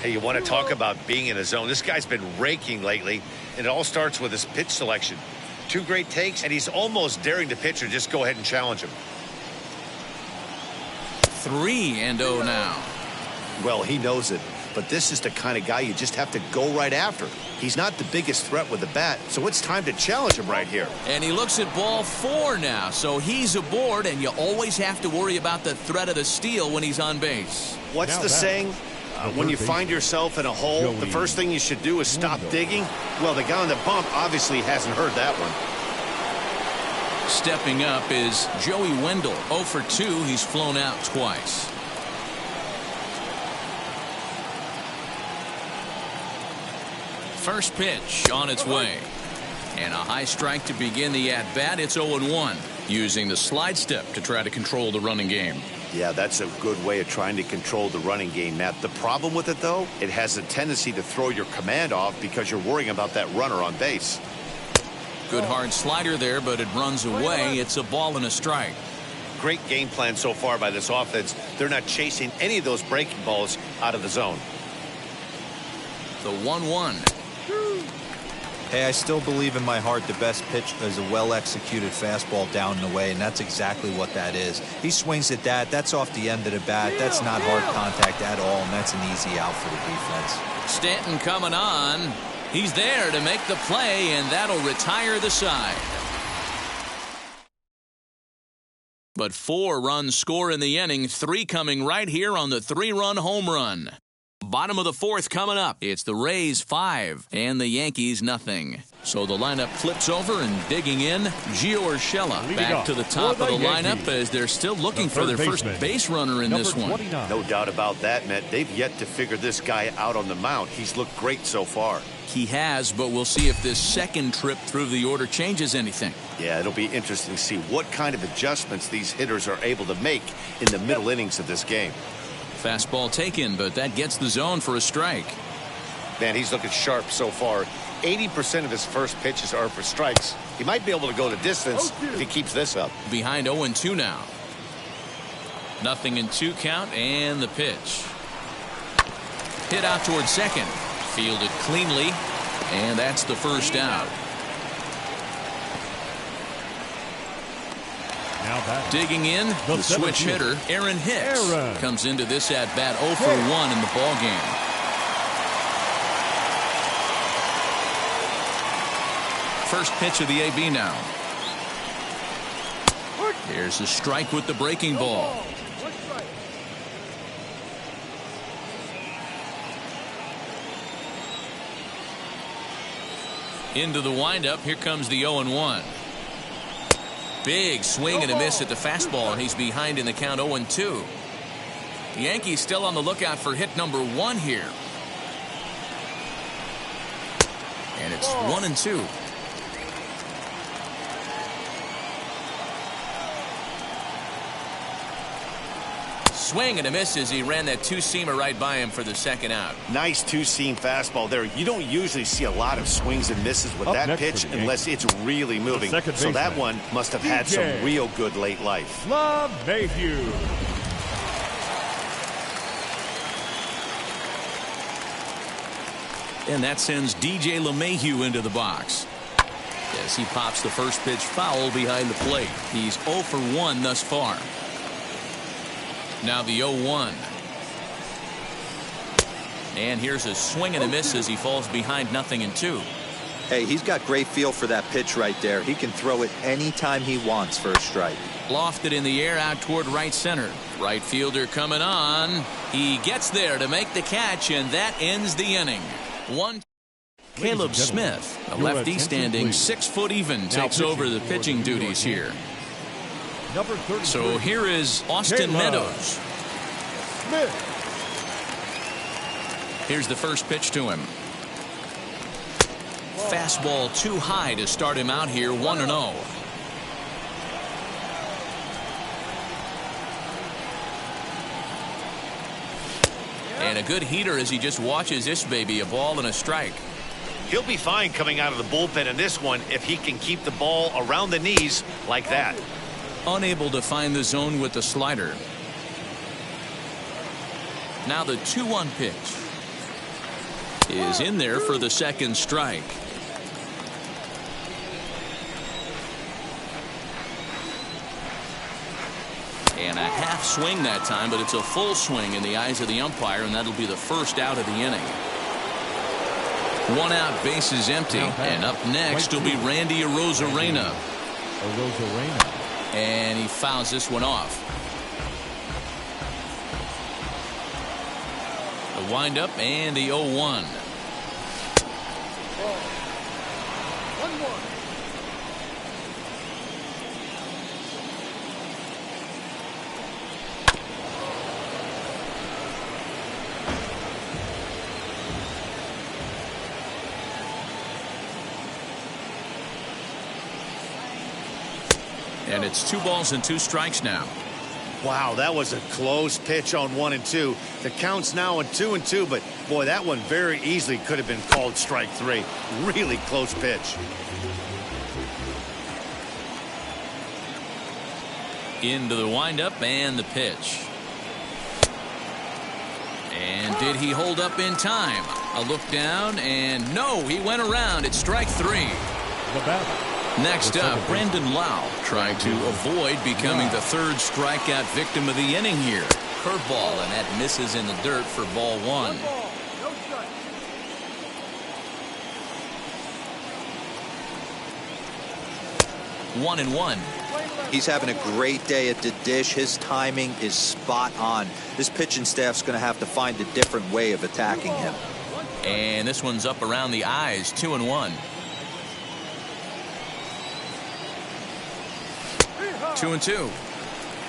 Hey, you want to talk about being in a zone? This guy's been raking lately, and it all starts with his pitch selection. 2 great takes, and he's almost daring the pitcher just go ahead and challenge him. 3-0 now. Well, he knows it, but this is the kind of guy you just have to go right after. He's not the biggest threat with the bat, so it's time to challenge him right here. And he looks at ball 4 now, so he's aboard, and you always have to worry about the threat of the steal when he's on base. What's the saying? When you find yourself in a hole, the first thing you should do is stop digging. Well, the guy on the bump obviously hasn't heard that one. Stepping up is Joey Wendell. 0 for 2. He's flown out twice. First pitch on its way. And a high strike to begin the at-bat. It's 0-1. Using the slide step to try to control the running game. Yeah, that's a good way of trying to control the running game, Matt. The problem with it, though, it has a tendency to throw your command off because you're worrying about that runner on base. Good hard slider there, but it runs away. It's a ball and a strike. Great game plan so far by this offense. They're not chasing any of those breaking balls out of the zone. The 1-1. Hey, I still believe in my heart the best pitch is a well-executed fastball down and away, and that's exactly what that is. He swings at that. That's off the end of the bat. That's not hard contact at all, and that's an easy out for the defense. Stanton coming on. He's there to make the play, and that'll retire the side. But 4 runs score in the inning, 3 coming right here on the 3-run home run. Bottom of the 4th coming up. It's the Rays 5 and the Yankees nothing. So the lineup flips over and digging in, Gio Urshela back to the top of the lineup as they're still looking for their first base runner in this one. No doubt about that, Matt. They've yet to figure this guy out on the mound. He's looked great so far. He has, but we'll see if this second trip through the order changes anything. Yeah, it'll be interesting to see what kind of adjustments these hitters are able to make in the middle innings of this game. Fastball taken, but that gets the zone for a strike. Man, he's looking sharp so far. 80% of his first pitches are for strikes. He might be able to go the distance if he keeps this up. Behind 0-2 now. 0-2 count, and the pitch. Hit out towards second. Fielded cleanly, and that's the first out. Digging in, the switch hitter, Aaron Hicks, comes into this at-bat 0 for 1 in the ballgame. First pitch of the AB now. Here's a strike with the breaking ball. Into the windup. Here comes the 0-1. Big swing and a miss at the fastball, and he's behind in the count 0-2. The Yankees still on the lookout for hit number 1 here. And it's 1-2. Swing and a miss as he ran that 2-seamer right by him for the second out. Nice 2-seam fastball there. You don't usually see a lot of swings and misses with that pitch unless it's really moving. So that one must have had some real good late life. Love Mayhew. And that sends DJ LeMahieu into the box as he pops the first pitch foul behind the plate. He's 0 for 1 thus far. Now the 0-1. And here's a swing and a miss as he falls behind 0-2. Hey, he's got great feel for that pitch right there. He can throw it anytime he wants for a strike. Lofted in the air out toward right center. Right fielder coming on. He gets there to make the catch, and that ends the inning. Caleb Smith, a lefty standing 6 foot even, takes over the pitching duties here. So here is Austin Meadows. Here's the first pitch to him. Fastball too high to start him out here, 1-0. And a good heater as he just watches this baby, a ball and a strike. He'll be fine coming out of the bullpen in this one if he can keep the ball around the knees like that. Unable to find the zone with the slider. Now the 2-1 pitch is in there for the second strike. And a half swing that time, but it's a full swing in the eyes of the umpire, and that'll be the first out of the inning. 1 out, bases empty, and up next will be Randy Arozarena. And he fouls this one off. The windup and the 0-1. 1-1. And it's 2 balls and 2 strikes now. Wow, that was a close pitch on 1 and 2. The count's now at 2 and 2, but boy, that one very easily could have been called strike 3. Really close pitch. Into the windup and the pitch. And did he hold up in time? A look down, and no, he went around. It's strike 3. The batter. Next up, Brandon Lau trying to avoid becoming the 3rd strikeout victim of the inning here. Curveball, and that misses in the dirt for ball 1. 1-1. He's having a great day at the dish. His timing is spot on. This pitching staff's going to have to find a different way of attacking him. And this one's up around the eyes, 2-1. 2-2.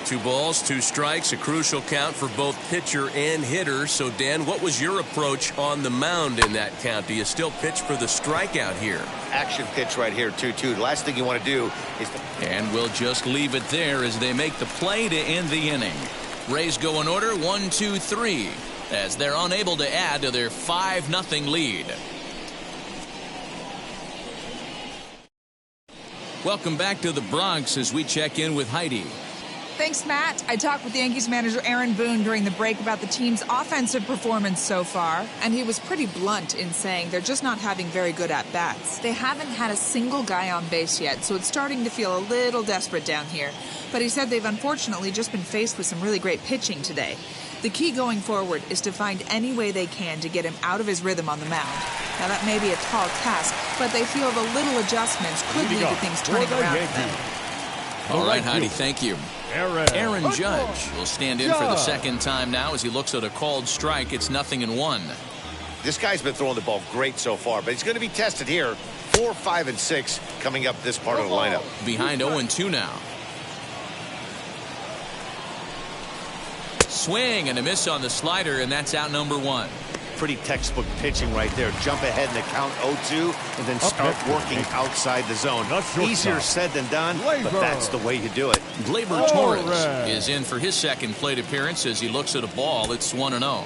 2 balls, 2 strikes, a crucial count for both pitcher and hitter. So, Dan, what was your approach on the mound in that count? Do you still pitch for the strikeout here? Action pitch right here, 2-2. The last thing you want to do is... And we'll just leave it there as they make the play to end the inning. Rays go in order, 1-2-3, as they're unable to add to their 5-0 lead. Welcome back to the Bronx as we check in with Heidi. Thanks, Matt. I talked with Yankees manager Aaron Boone during the break about the team's offensive performance so far, and he was pretty blunt in saying they're just not having very good at-bats. They haven't had a single guy on base yet, so it's starting to feel a little desperate down here. But he said they've unfortunately just been faced with some really great pitching today. The key going forward is to find any way they can to get him out of his rhythm on the mound. Now, that may be a tall task, but they feel the little adjustments could lead to things turning around for them. All right, Heidi, thank you. Aaron Judge will stand in for the second time now as he looks at a called strike. It's 0-1. This guy's been throwing the ball great so far, but he's going to be tested here. 4, 5, and 6 coming up this part of the lineup. Behind 0-2 now. Swing and a miss on the slider, and that's out number 1. Pretty textbook pitching right there. Jump ahead in the count 0-2 and then start working outside the zone. Easier said than done, but that's the way you do it. Gleyber Torres is in for his second plate appearance as he looks at a ball. It's 1-0.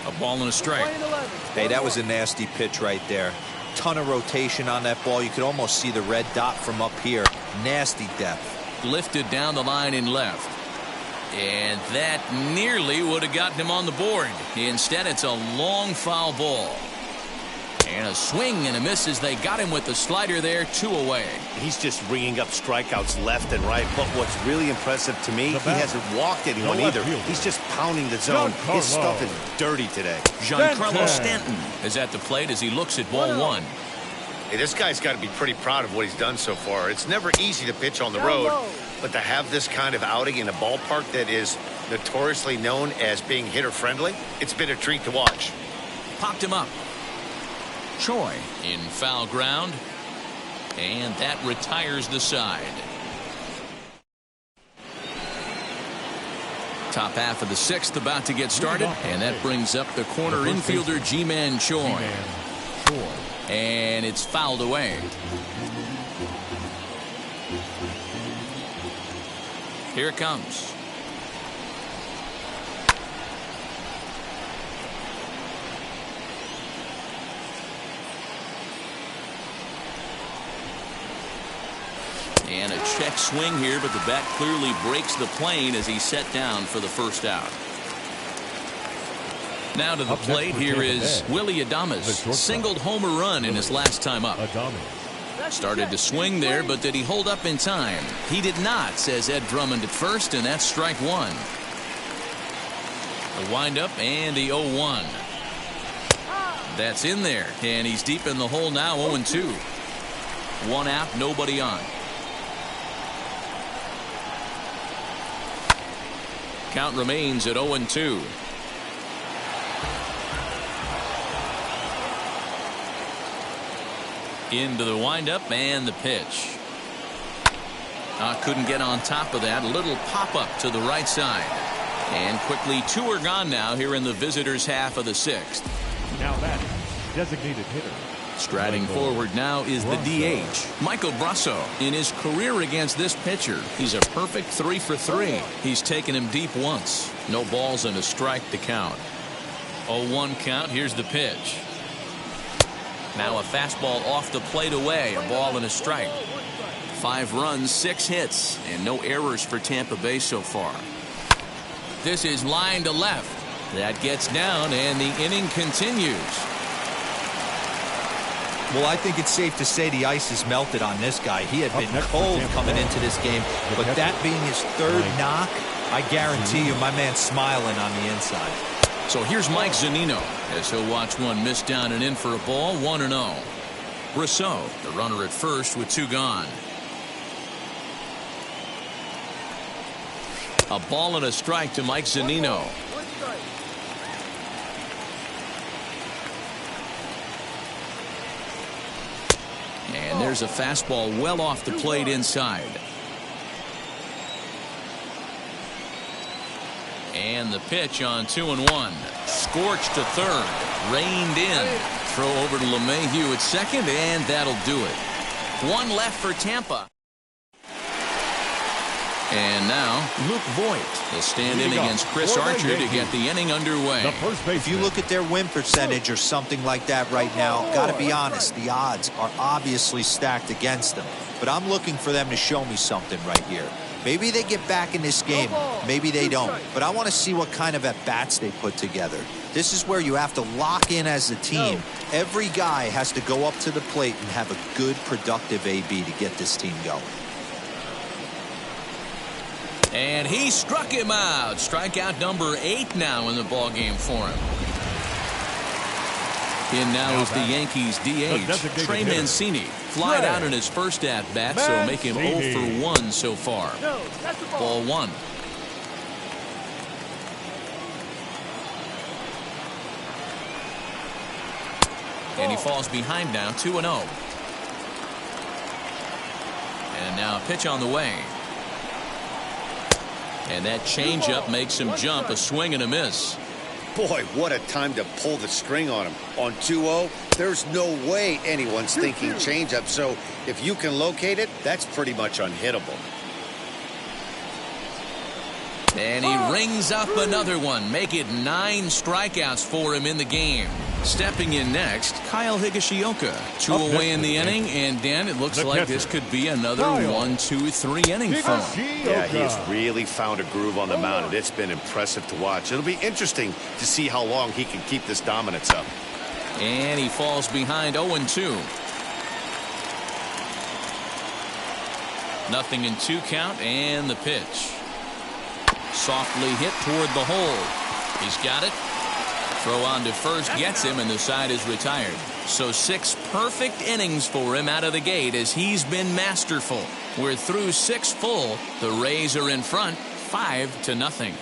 A ball and a strike. Hey, that was a nasty pitch right there. Ton of rotation on that ball. You could almost see the red dot from up here. Nasty depth. Lifted down the line in left. And that nearly would have gotten him on the board. Instead, it's a long foul ball. And a swing and a miss as they got him with the slider there, 2 away. He's just ringing up strikeouts left and right. But what's really impressive to me, he hasn't walked anyone either. He's just pounding the zone. His stuff is dirty today. Giancarlo Stanton is at the plate as he looks at ball 1. Hey, this guy's got to be pretty proud of what he's done so far. It's never easy to pitch on the road, but to have this kind of outing in a ballpark that is notoriously known as being hitter-friendly, it's been a treat to watch. Popped him up. Choi in foul ground, and that retires the side. Top half of the 6th about to get started, and that brings up the corner infielder Ji-Man Choi. And it's fouled away. Here it comes. And a check swing here, but the bat clearly breaks the plane as he's set down for the first out. Now to the plate, here is Willie Adames. Singled homer run in his last time up. Started to swing there, but did he hold up in time? He did not, says Ed Drummond at first, and that's strike 1. The windup and the 0-1. That's in there, and he's deep in the hole now, 0-2. 1 out, nobody on. Count remains at 0-2. Into the windup and the pitch. Couldn't get on top of that. A little pop-up to the right side. And quickly 2 are gone now here in the visitors' half of the 6th. Now that designated hitter. Striding forward now is the DH, Michael Brasso. In his career against this pitcher, he's a perfect 3 for 3. He's taken him deep once. No balls and a strike to count. 0-1 count. Here's the pitch. Now a fastball off the plate away. A ball and a strike. 5 runs, 6 hits, and no errors for Tampa Bay so far. This is line to left. That gets down, and the inning continues. Well, I think it's safe to say the ice is melted on this guy. He had been cold coming into this game, but that being his 3rd knock, I guarantee you my man's smiling on the inside. So here's Mike Zunino as he'll watch one miss down and in for a ball, 1-0. Rousseau, the runner at first with 2 gone. A ball and a strike to Mike Zunino. And there's a fastball well off the plate inside. And the pitch on 2-1. Scorched to third. Reined in. Throw over to LeMahieu at second, and that'll do it. 1 left for Tampa. And now Luke Voigt will stand in against Chris Archer to get the inning underway. If you look at their win percentage or something like that right now, got to be honest, the odds are obviously stacked against them. But I'm looking for them to show me something right here. Maybe they get back in this game. Maybe they don't. But I want to see what kind of at-bats they put together. This is where you have to lock in as a team. Every guy has to go up to the plate and have a good, productive AB to get this team going. And he struck him out. Strikeout number 8 now in the ballgame for him. In now is the Yankees DH, Trey Mancini. Flied out in his first at-bat, so make him 0 for 1 so far. Ball 1. And he falls behind now, 2-0. And now a pitch on the way. And that changeup makes him jump, a swing and a miss. Boy, what a time to pull the string on him. On 2-0, there's no way anyone's thinking changeup. So if you can locate it, that's pretty much unhittable. And he rings up another one. Make it 9 strikeouts for him in the game. Stepping in next, Kyle Higashioka. 2 away in the inning, and Dan, it looks like this could be another 1, 2, 3 inning for him. Yeah, he's really found a groove on the mound, and it's been impressive to watch. It'll be interesting to see how long he can keep this dominance up. And he falls behind 0-2. Nothing in 2 count, and the pitch. Softly hit toward the hole. He's got it. Throw on to first gets him, and the side is retired. So 6 perfect innings for him out of the gate as he's been masterful. We're through 6 full. The Rays are in front, 5-0.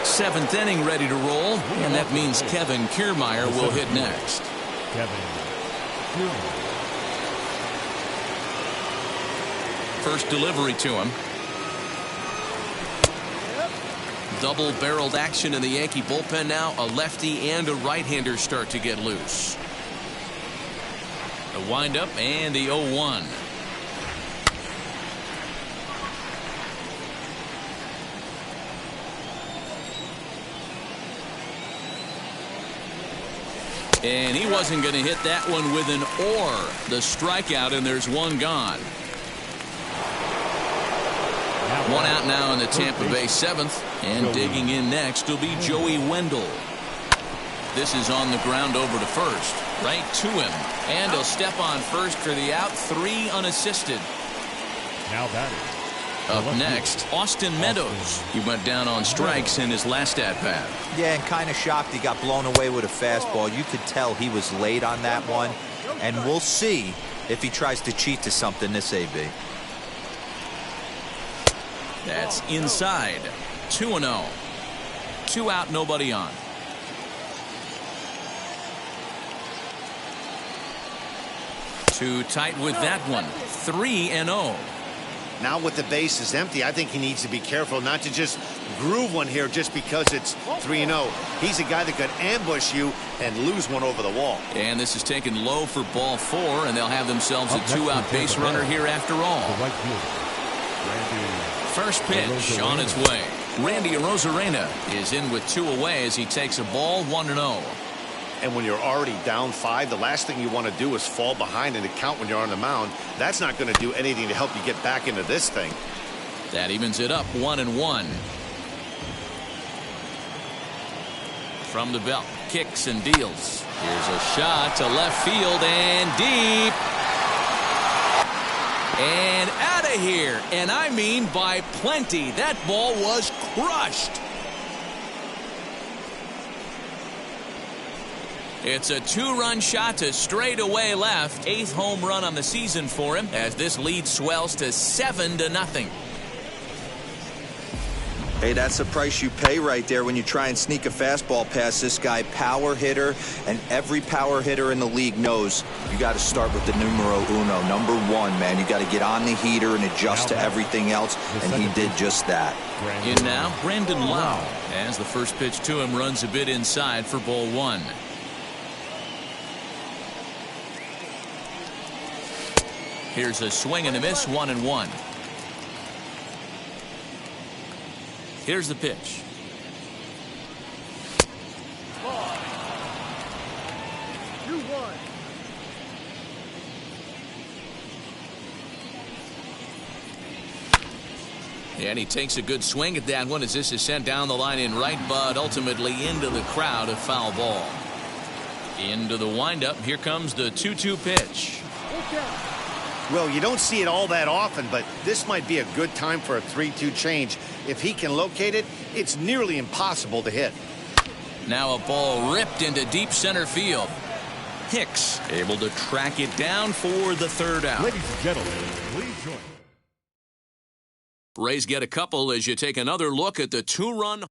7th inning ready to roll, and that means Kevin Kiermaier will hit next. First delivery to him. Double-barreled action in the Yankee bullpen now. A lefty and a right-hander start to get loose. The windup and the 0-1. And he wasn't going to hit that one with an or. The strikeout, and there's 1 gone. 1 out now in the Tampa Bay 7th. And digging in next will be Joey Wendell. This is on the ground over to first. Right to him. And he'll step on first for the out. 3 unassisted. Now batting. Up next, Austin Meadows. He went down on strikes in his last at-bat. Yeah, and kind of shocked he got blown away with a fastball. You could tell he was late on that one. And we'll see if he tries to cheat to something this AB. That's inside. 2-0. 2 out, nobody on. Too tight with that one. 3-0. Now with the bases empty, I think he needs to be careful not to just groove one here just because it's 3-0. He's a guy that could ambush you and lose one over the wall. And this is taken low for ball 4, and they'll have themselves a 2-out base runner here after all. First pitch on its way. Randy Arozarena is in with 2 away as he takes a ball 1-0. And when you're already down 5, the last thing you want to do is fall behind in the count when you're on the mound. That's not going to do anything to help you get back into this thing. That evens it up 1-1. From the belt, kicks and deals. Here's a shot to left field and deep. And out of here. And I mean by plenty. That ball was crushed. It's a 2-run shot to straightaway left. 8th home run on the season for him as this lead swells to 7-0. Hey, that's the price you pay right there when you try and sneak a fastball past this guy. Power hitter, and every power hitter in the league knows you got to start with the numero uno, number 1, man. You got to get on the heater and adjust to everything else, and he did just that. In now, Brandon Lau, as the first pitch to him runs a bit inside for ball 1. Here's a swing and a miss, 1-1. Here's the pitch. Ball. 2-1. And he takes a good swing at that one as this is sent down the line in right, but ultimately into the crowd, a foul ball. Into the windup. Here comes the 2-2 pitch. Okay. Well, you don't see it all that often, but this might be a good time for a 3-2 change. If he can locate it, it's nearly impossible to hit. Now a ball ripped into deep center field. Hicks able to track it down for the 3rd out. Ladies and gentlemen, please join. Rays get a couple as you take another look at the 2-run.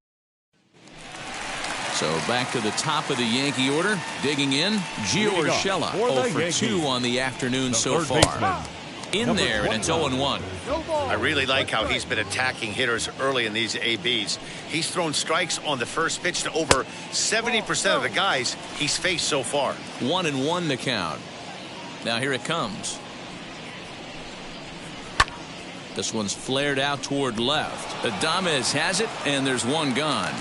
So back to the top of the Yankee order. Digging in, Gio Urshela 0 for 2 on the afternoon so far. In there, and it's 0-1. I really like how he's been attacking hitters early in these ABs. He's thrown strikes on the first pitch to over 70% of the guys he's faced so far. 1-1 the count. Now here it comes. This one's flared out toward left. Adames has it, and there's 1 gone.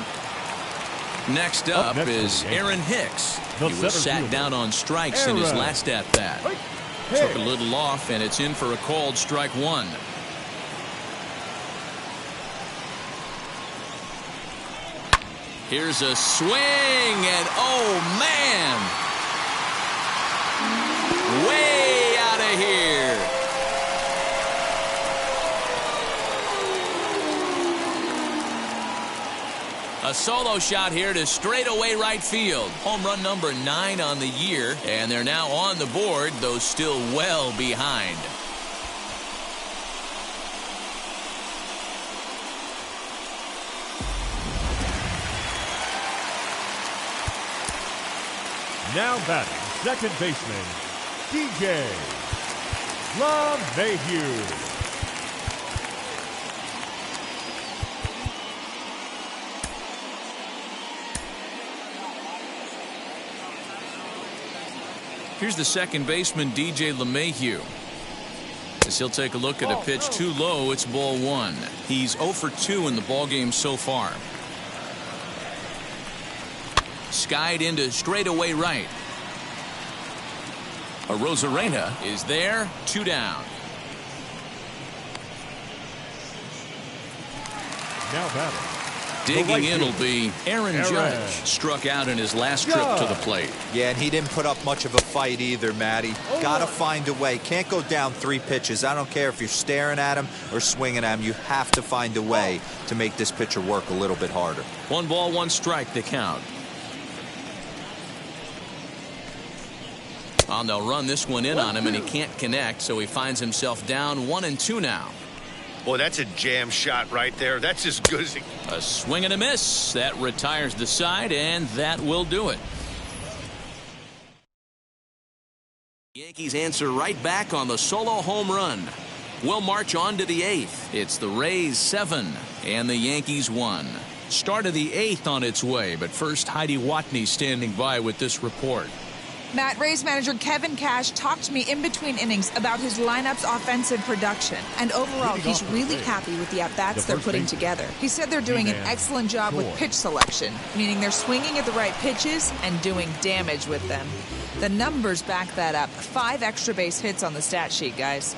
Next up is Aaron Hicks. He was sat down on strikes in his last at-bat. Took a little off, and it's in for a called strike one. Here's a swing, and oh, man! Way out of here. A solo shot here to straightaway right field. Home run number 9 on the year, and they're now on the board, though still well behind. Now batting, second baseman, DJ LeMahieu. Here's the second baseman, DJ LeMahieu. As he'll take a look at a pitch too low, it's ball 1. He's 0 for 2 in the ballgame so far. Skied into straightaway right. Arozarena is there, 2 down. Now batting. Digging in will be Aaron Judge. Struck out in his last trip to the plate. Yeah, and he didn't put up much of a fight either, Matty. Gotta find a way. Can't go down 3 pitches. I don't care if you're staring at him or swinging at him. You have to find a way to make this pitcher work a little bit harder. 1 ball, 1 strike, the count. Well, they'll run this one in on him, and he can't connect, so he finds himself down 1-2 now. Boy, that's a jam shot right there. That's as good as it. A swing and a miss. That retires the side, and that will do it. Yankees answer right back on the solo home run. We'll march on to the 8th. It's the Rays 7 and the Yankees 1. Start of the 8th on its way, but first Heidi Watney standing by with this report. Matt, Rays manager Kevin Cash talked to me in between innings about his lineup's offensive production. And overall, he's really happy with the at-bats they're putting together. He said they're doing an excellent job with pitch selection, meaning they're swinging at the right pitches and doing damage with them. The numbers back that up. 5 extra base hits on the stat sheet, guys.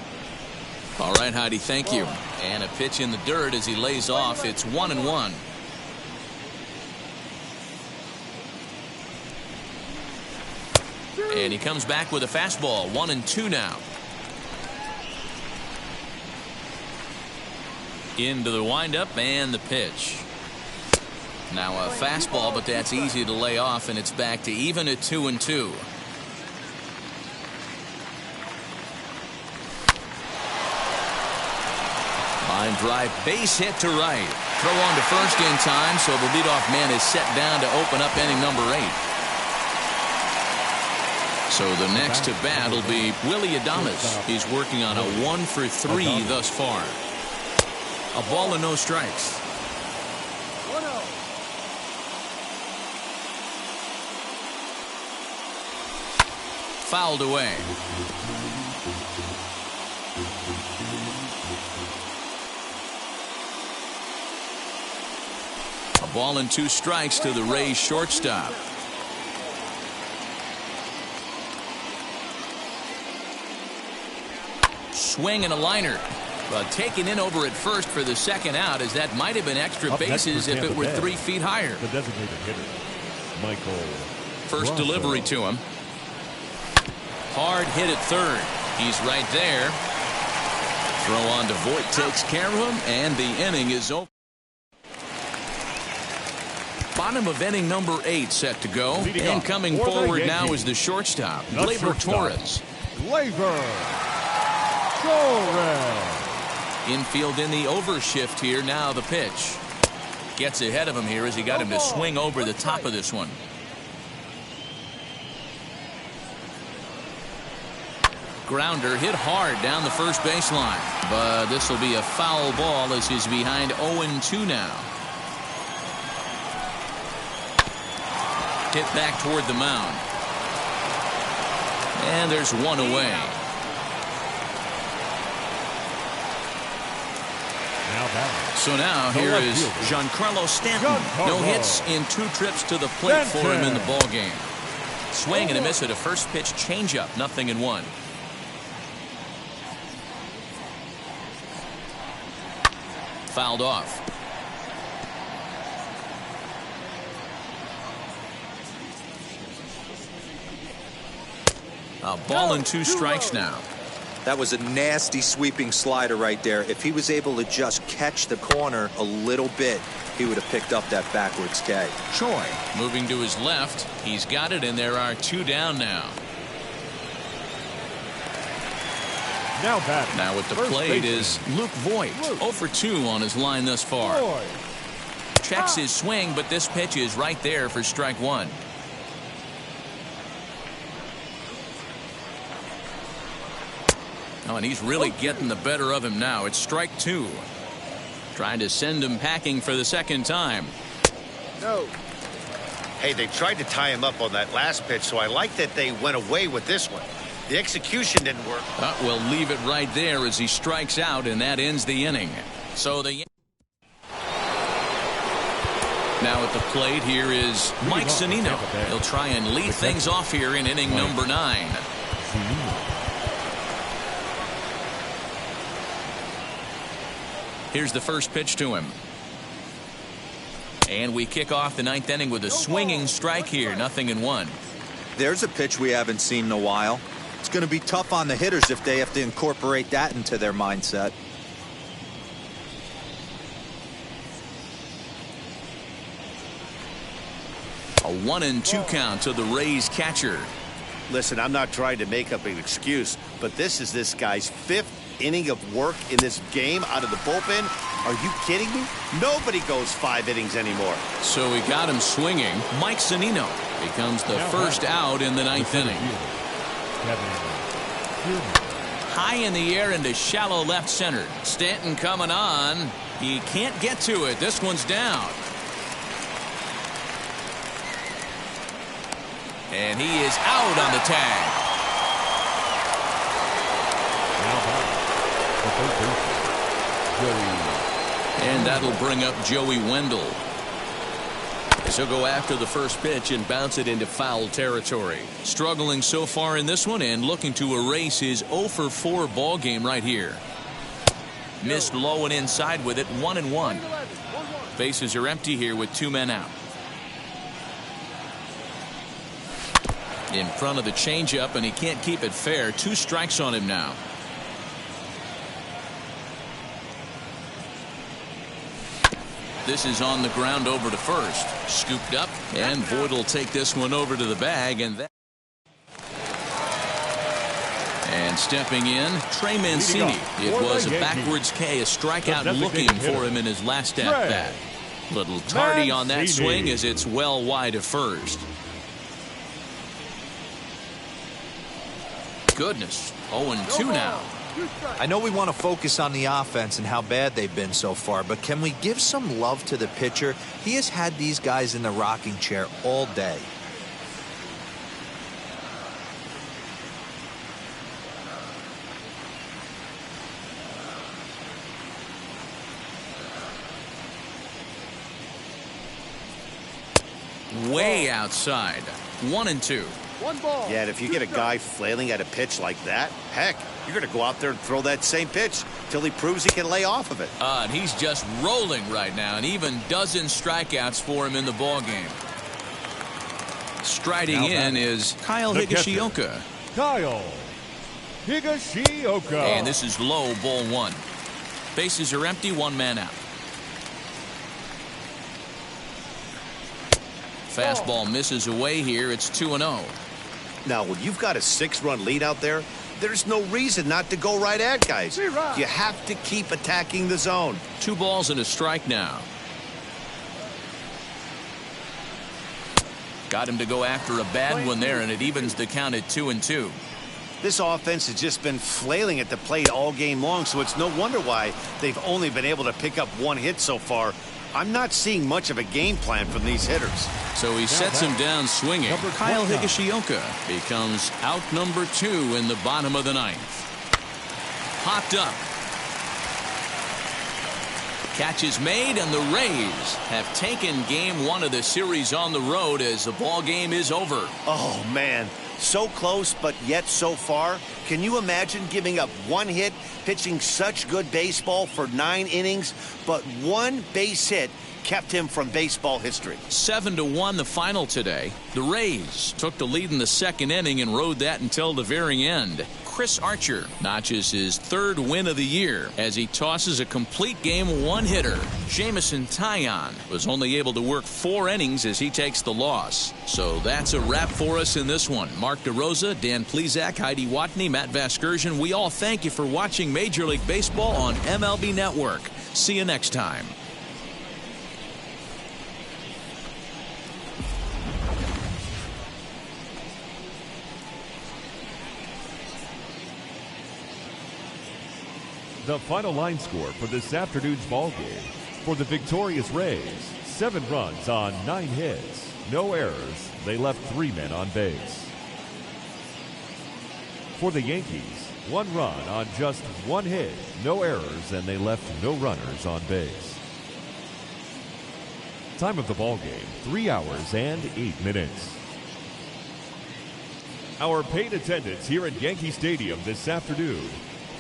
All right, Heidi, thank you. And a pitch in the dirt as he lays off. It's 1-1. And he comes back with a fastball. 1-2 now. Into the windup and the pitch. Now a fastball, but that's easy to lay off, and it's back to even at 2-2. Line drive, base hit to right. Throw on to first in time, so the leadoff man is set down to open up inning number 8. So the next to bat will be Willie Adames. He's working on a 1 for 3 thus far. A ball and no strikes. 1-0. Fouled away. A ball and 2 strikes to the Rays shortstop. Swing and a liner. But taken in over at first for the second out, as that might have been extra bases if it were 3 feet higher. The designated hitter, Michael. First delivery to him. Hard hit at third. He's right there. Throw on to Voit takes care of him, and the inning is over. Bottom of inning number 8 set to go. And coming forward now is the shortstop, Gleyber Torres. Gleyber Torres. Infield in the overshift here. Now the pitch. Gets ahead of him here as he got him to swing over the top of this one. Grounder hit hard down the first baseline. But this will be a foul ball as he's behind 0-2 now. Hit back toward the mound. And there's one away. Now So now here is Giancarlo Stanton. No hits in 2 trips to the plate for him in the ball game. Swing and a miss at a first pitch changeup. 0-1. Fouled off. A ball and 2 strikes now. That was a nasty sweeping slider right there. If he was able to just catch the corner a little bit, he would have picked up that backwards K. Choi moving to his left. He's got it, and there are 2 down now. Now at the plate is Luke Voigt. 0 for 2 on his line thus far. Checks his swing, but this pitch is right there for strike 1. Oh, and he's really getting the better of him now. It's strike 2. Trying to send him packing for the second time. No. Hey, they tried to tie him up on that last pitch, so I like that they went away with this one. The execution didn't work. We'll leave it right there as he strikes out, and that ends the inning. So the now at the plate here is Mike Zunino. He'll try and lead things off here in inning number 9. Here's the first pitch to him. And we kick off the 9th inning with a swinging strike here. 0-1. There's a pitch we haven't seen in a while. It's going to be tough on the hitters if they have to incorporate that into their mindset. A 1-2 count to the Rays catcher. Listen, I'm not trying to make up an excuse, but this is this guy's 5th inning of work in this game out of the bullpen. Are you kidding me? Nobody goes 5 innings anymore. So we got him swinging. Mike Zunino becomes the first out in the 9th inning. High in the air into shallow left center. Stanton coming on. He can't get to it. This one's down. And he is out on the tag. And that'll bring up Joey Wendell. So go after the first pitch and bounce it into foul territory. Struggling so far in this one and looking to erase his 0 for 4 ball game right here. Missed low and inside with it. 1-1. Bases are empty here with 2 men out. In front of the changeup, and he can't keep it fair. 2 strikes on him now. This is on the ground over to first. Scooped up, and Voigt will take this one over to the bag. And stepping in, Trey Mancini. It was a backwards K, a strikeout looking for him in his last at-bat. Little tardy on that swing as it's well wide of first. Goodness, 0-2 now. I know we want to focus on the offense and how bad they've been so far, but can we give some love to the pitcher? He has had these guys in the rocking chair all day. Way outside. 1-2. Yeah, and if you get a guy flailing at a pitch like that, heck, you're going to go out there and throw that same pitch till he proves he can lay off of it. And he's just rolling right now, and even dozen strikeouts for him in the ball game. Striding in is Kyle Higashioka. Kyle Higashioka. And this is low, ball 1. Bases are empty, 1 man out. Fastball misses away here. It's 2-0. Now, when you've got a 6-run lead out there, there's no reason not to go right at guys. You have to keep attacking the zone. 2 balls and a strike now. Got him to go after a bad one there, and it evens the count at 2-2. This offense has just been flailing at the plate all game long, so it's no wonder why they've only been able to pick up 1 hit so far. I'm not seeing much of a game plan from these hitters. So he sets him down swinging. Kyle Higashioka becomes out number 2 in the bottom of the 9th. Popped up. Catch is made, and the Rays have taken game one of the series on the road as the ball game is over. Oh, man. So close, but yet so far. Can you imagine giving up one hit, pitching such good baseball for 9 innings, but one base hit kept him from baseball history? 7-1 the final today. The Rays took the lead in the second inning and rode that until the very end. Chris Archer notches his 3rd win of the year as he tosses a complete game one-hitter. Jamison Taillon was only able to work 4 innings as he takes the loss. So that's a wrap for us in this one. Mark DeRosa, Dan Plesac, Heidi Watney, Matt Vasgersian, we all thank you for watching Major League Baseball on MLB Network. See you next time. The final line score for this afternoon's ball game. For the victorious Rays, 7 runs on 9 hits, no errors. They left 3 men on base. For the Yankees, 1 run on just 1 hit, no errors, and they left no runners on base. Time of the ball game, 3 hours and 8 minutes. Our paid attendance here at Yankee Stadium this afternoon,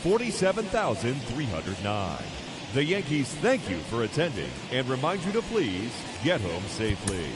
47,309. The Yankees thank you for attending and remind you to please get home safely.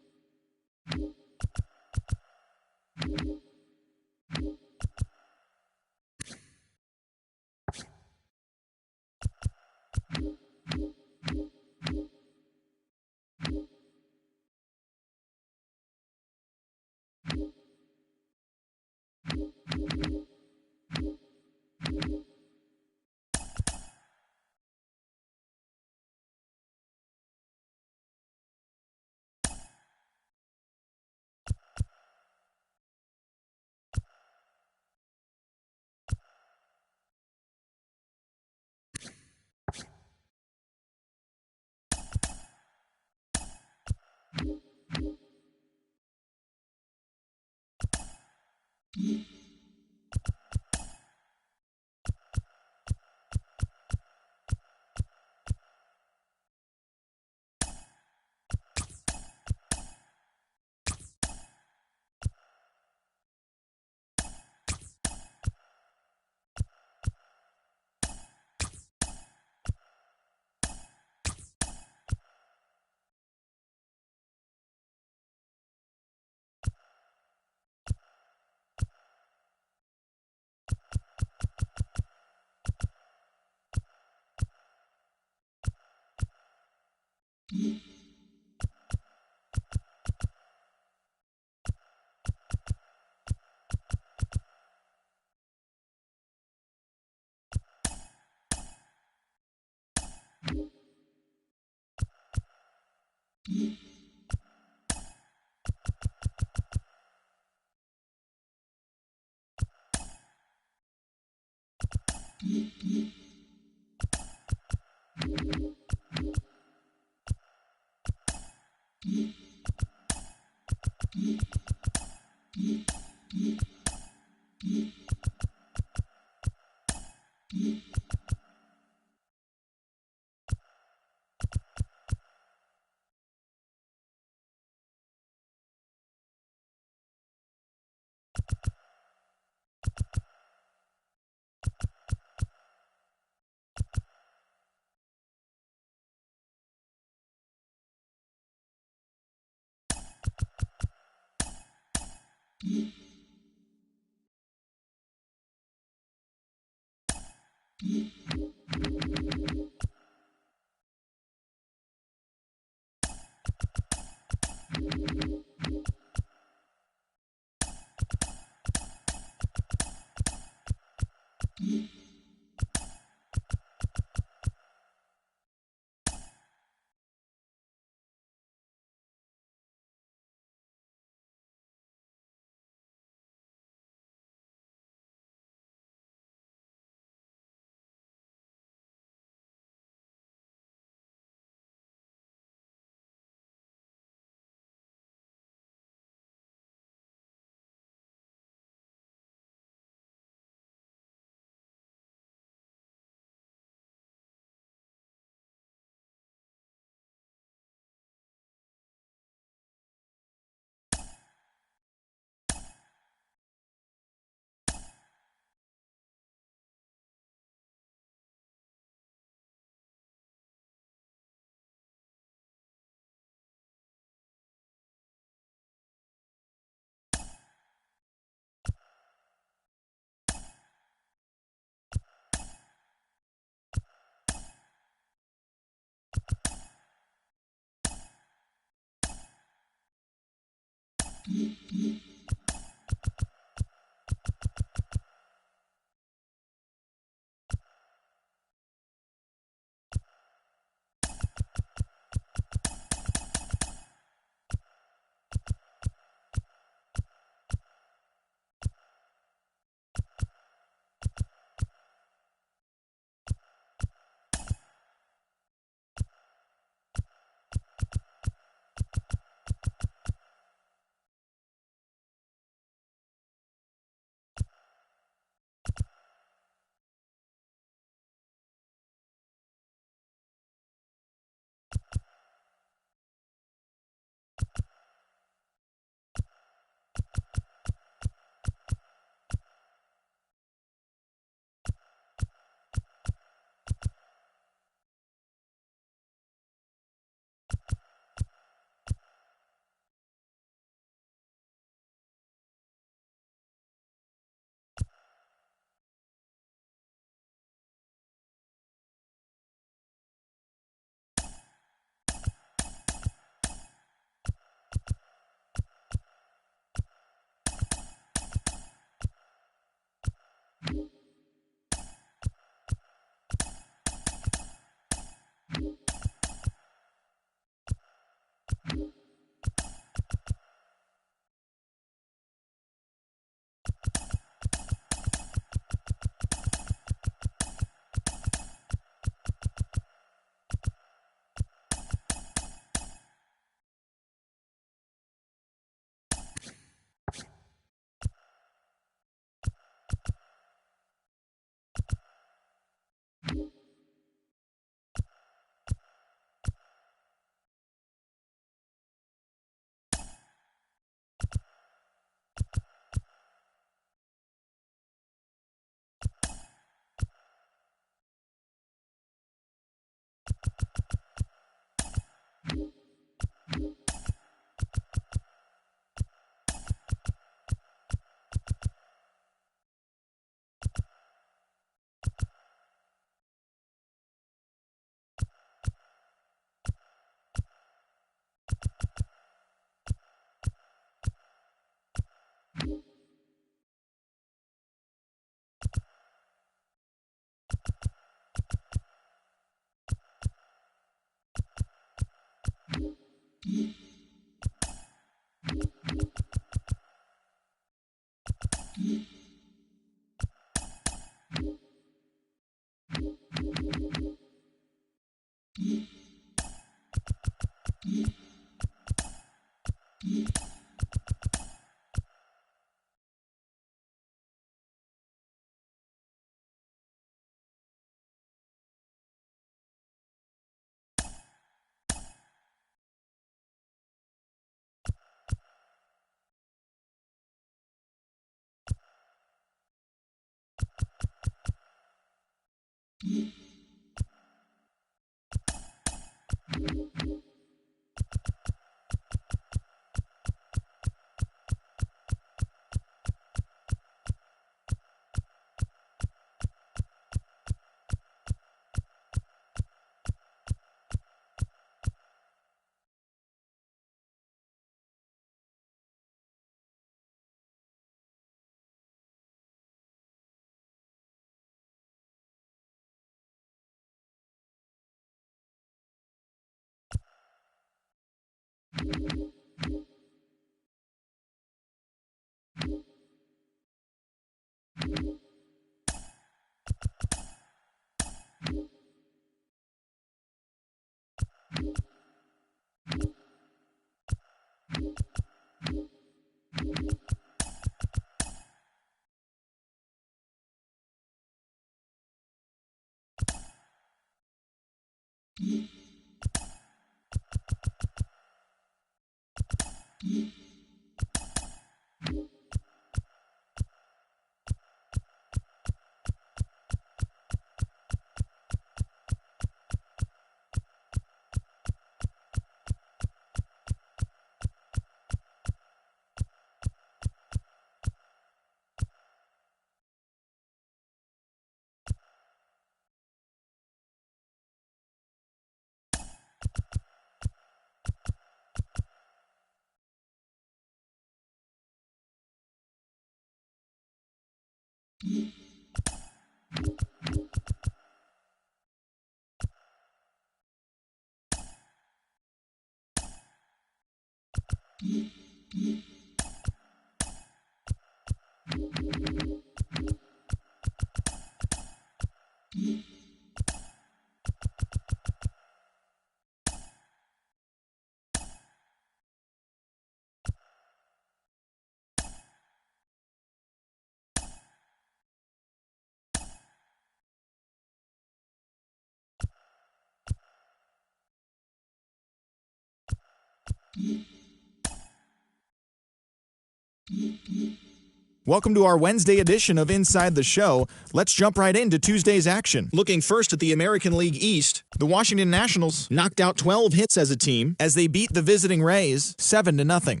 Welcome to our Wednesday edition of Inside the Show. Let's jump right into Tuesday's action. Looking first at the American League East, the Washington Nationals knocked out 12 hits as a team as they beat the visiting Rays 7-0.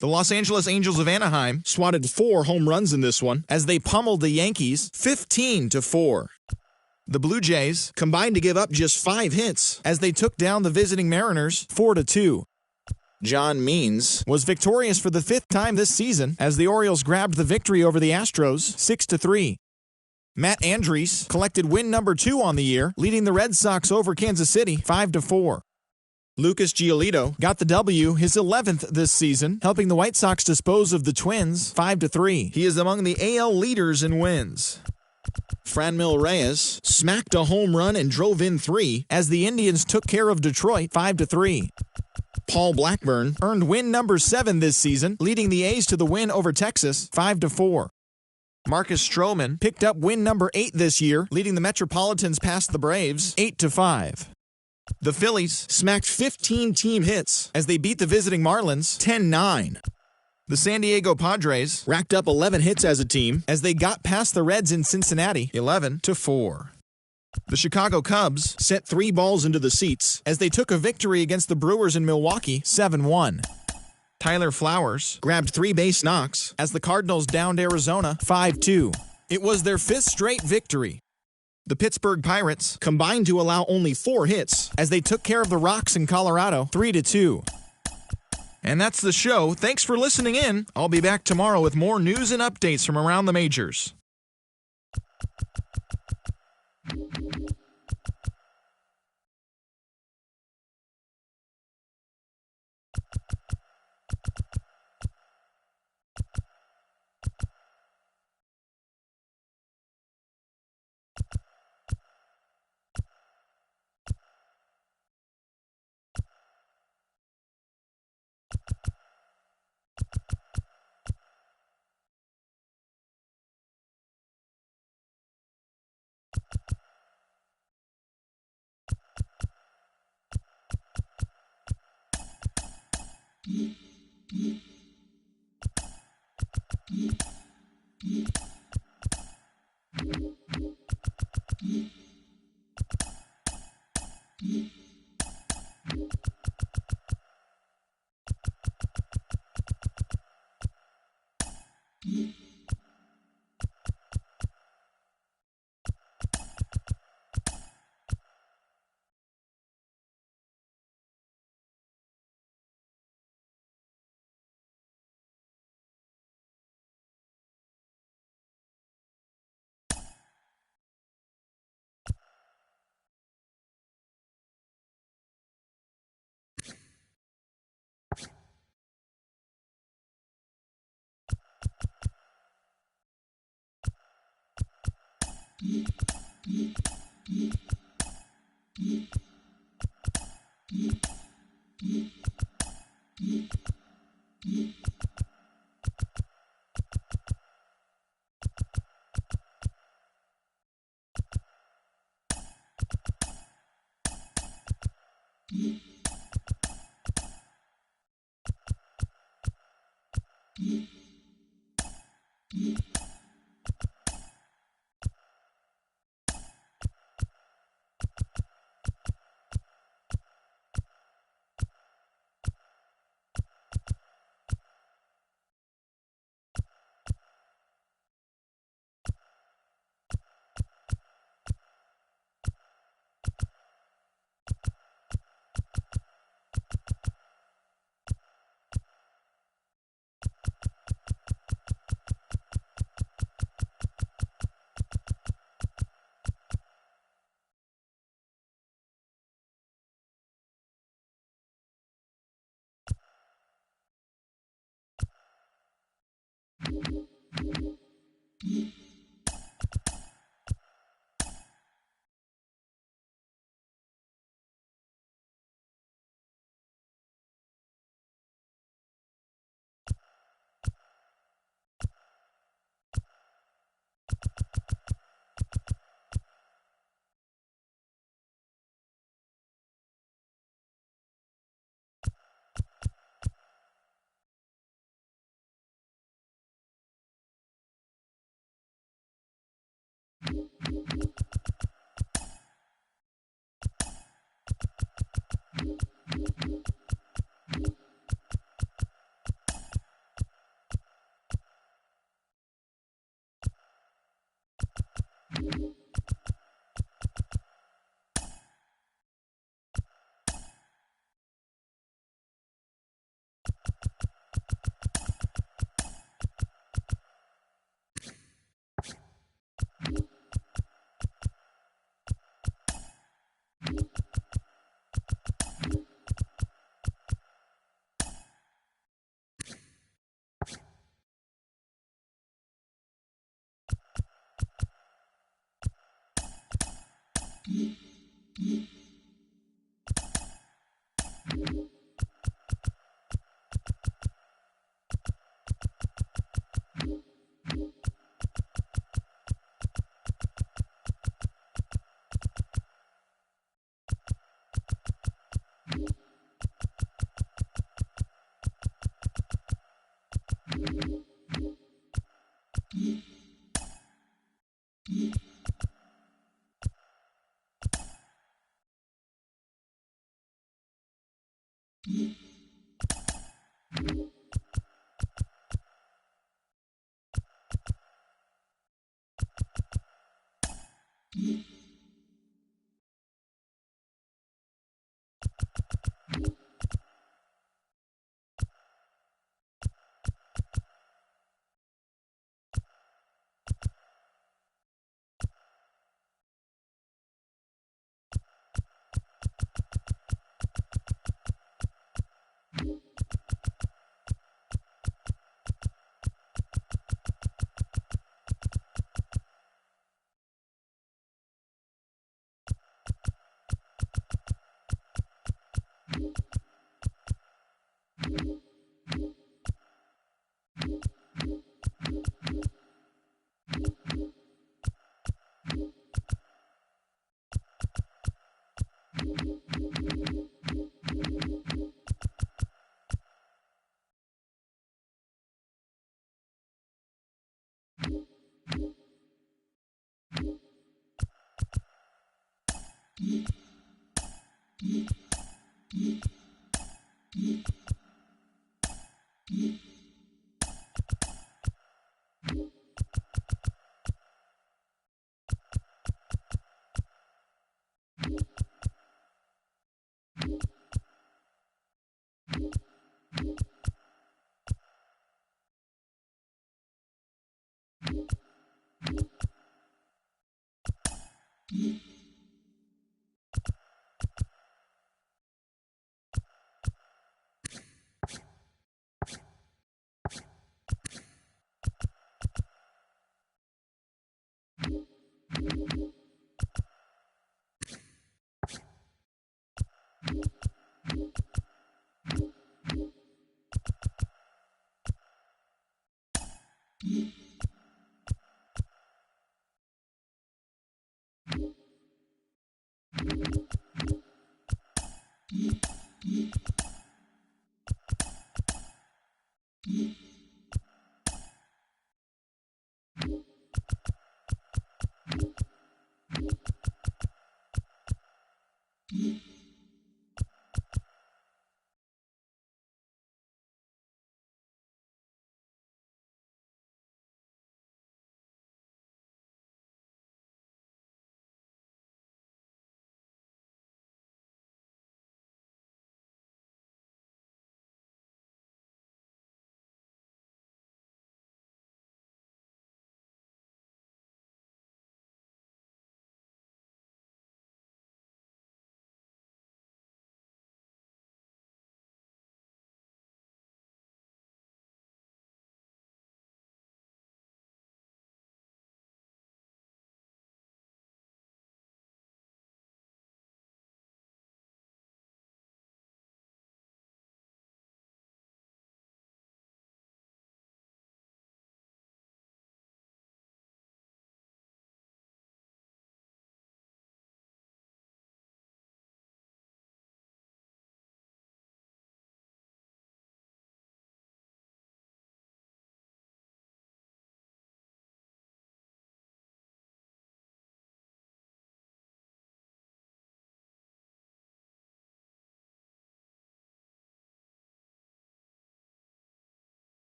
The Los Angeles Angels of Anaheim swatted 4 home runs in this one as they pummeled the Yankees 15-4. The Blue Jays combined to give up just 5 hits as they took down the visiting Mariners 4-2. John Means was victorious for the 5th time this season as the Orioles grabbed the victory over the Astros 6-3. Matt Andriese collected win number 2 on the year, leading the Red Sox over Kansas City 5-4. Lucas Giolito got the W, his 11th this season, helping the White Sox dispose of the Twins 5-3. He is among the AL leaders in wins. Franmil Reyes smacked a home run and drove in 3 as the Indians took care of Detroit 5-3. Paul Blackburn earned win number 7 this season, leading the A's to the win over Texas 5-4. Marcus Stroman picked up win number 8 this year, leading the Metropolitans past the Braves 8-5. The Phillies smacked 15 team hits as they beat the visiting Marlins 10-9. The San Diego Padres racked up 11 hits as a team as they got past the Reds in Cincinnati 11-4. The Chicago Cubs sent 3 balls into the seats as they took a victory against the Brewers in Milwaukee 7-1. Tyler Flowers grabbed 3 base knocks as the Cardinals downed Arizona 5-2. It was their 5th straight victory. The Pittsburgh Pirates combined to allow only 4 hits as they took care of the Rocks in Colorado 3-2. And that's the show. Thanks for listening in. I'll be back tomorrow with more news and updates from around the majors. Mm-hmm.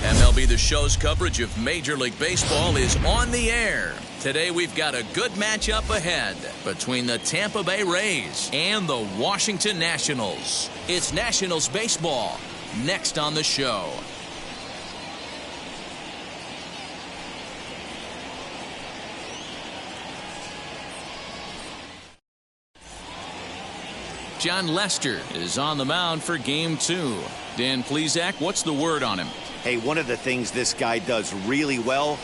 MLB The Show's coverage of Major League Baseball is on the air. Today we've got a good matchup ahead between the Tampa Bay Rays and the Washington Nationals. It's Nationals baseball next on the show. John Lester is on the mound for Game 2. Dan Plesac, what's the word on him? Hey, one of the things this guy does really well,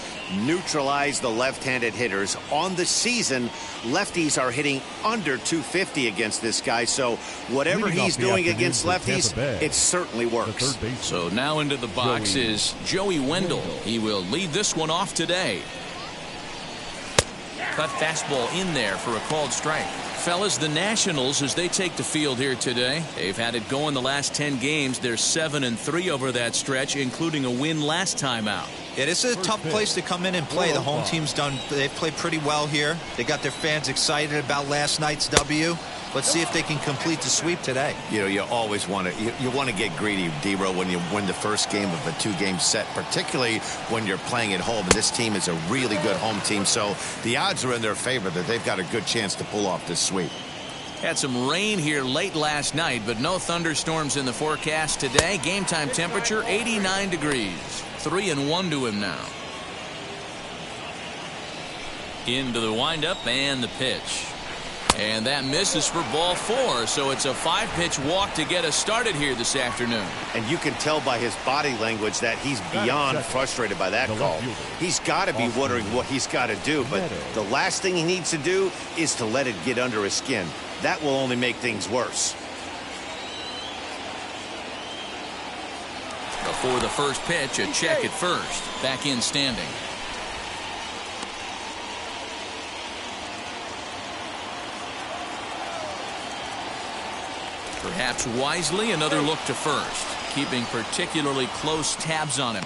neutralize the left-handed hitters. On the season, lefties are hitting under 250 against this guy, so whatever he's doing against lefties, it certainly works. So now into the box is Joey Wendell. He will lead this one off today. Cut fastball in there for a called strike. Fellas, the Nationals, as they take the field here today, they've had it going the last 10 games. They're 7-3 over that stretch, including a win last time out. Yeah, this is a tough place to come in and play. The home team's they've played pretty well here. They got their fans excited about last night's W. Let's see if they can complete the sweep today. You know, you always want to you want to get greedy, D-Row, when you win the first game of a two-game set, particularly when you're playing at home. And this team is a really good home team, so the odds are in their favor that they've got a good chance to pull off this sweep. Had some rain here late last night, but no thunderstorms in the forecast today. Game time temperature 89 degrees. 3-1 to him now. Into the windup and the pitch. And that misses for ball 4, so it's a 5-pitch walk to get us started here this afternoon. And you can tell by his body language that he's beyond frustrated by that call. He's got to be wondering what he's got to do, but the last thing he needs to do is to let it get under his skin. That will only make things worse. Before the first pitch, a check at first. Back in standing. Perhaps wisely, another look to first, keeping particularly close tabs on him.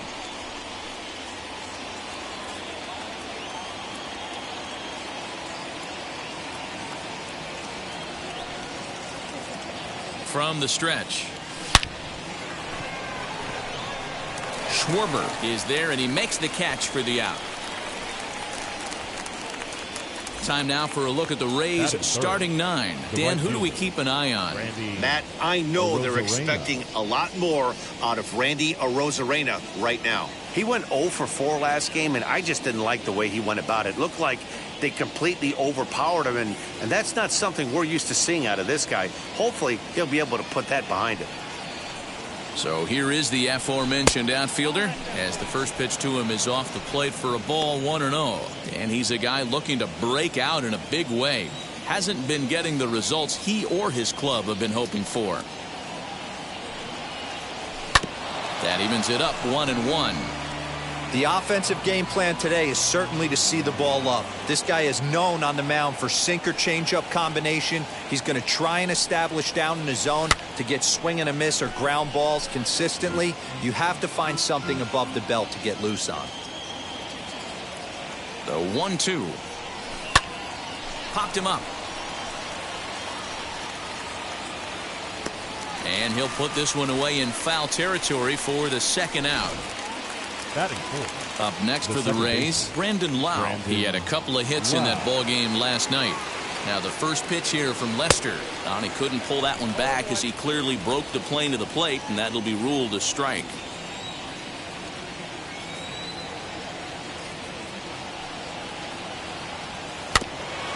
From the stretch, Schwarber is there, and he makes the catch for the out. Time now for a look at the Rays starting 9. Dan, who do we keep an eye on? Matt, I know they're expecting a lot more out of Randy Arozarena right now. He went 0 for 4 last game, and I just didn't like the way he went about it. Looked like they completely overpowered him, and that's not something we're used to seeing out of this guy. Hopefully, he'll be able to put that behind him. So here is the aforementioned outfielder as the first pitch to him is off the plate for a ball, 1-0. And he's a guy looking to break out in a big way. Hasn't been getting the results he or his club have been hoping for. That evens it up, 1-1. The offensive game plan today is certainly to see the ball up. This guy is known on the mound for sinker changeup combination. He's going to try and establish down in the zone to get swing and a miss or ground balls consistently. You have to find something above the belt to get loose on. The 1-2. Popped him up. And he'll put this one away in foul territory for the second out. Up next for the Rays, Brandon Lau. He had a couple of hits in that ball game last night. Now the first pitch here from Lester. He couldn't pull that one back as he clearly broke the plane to the plate, and that'll be ruled a strike.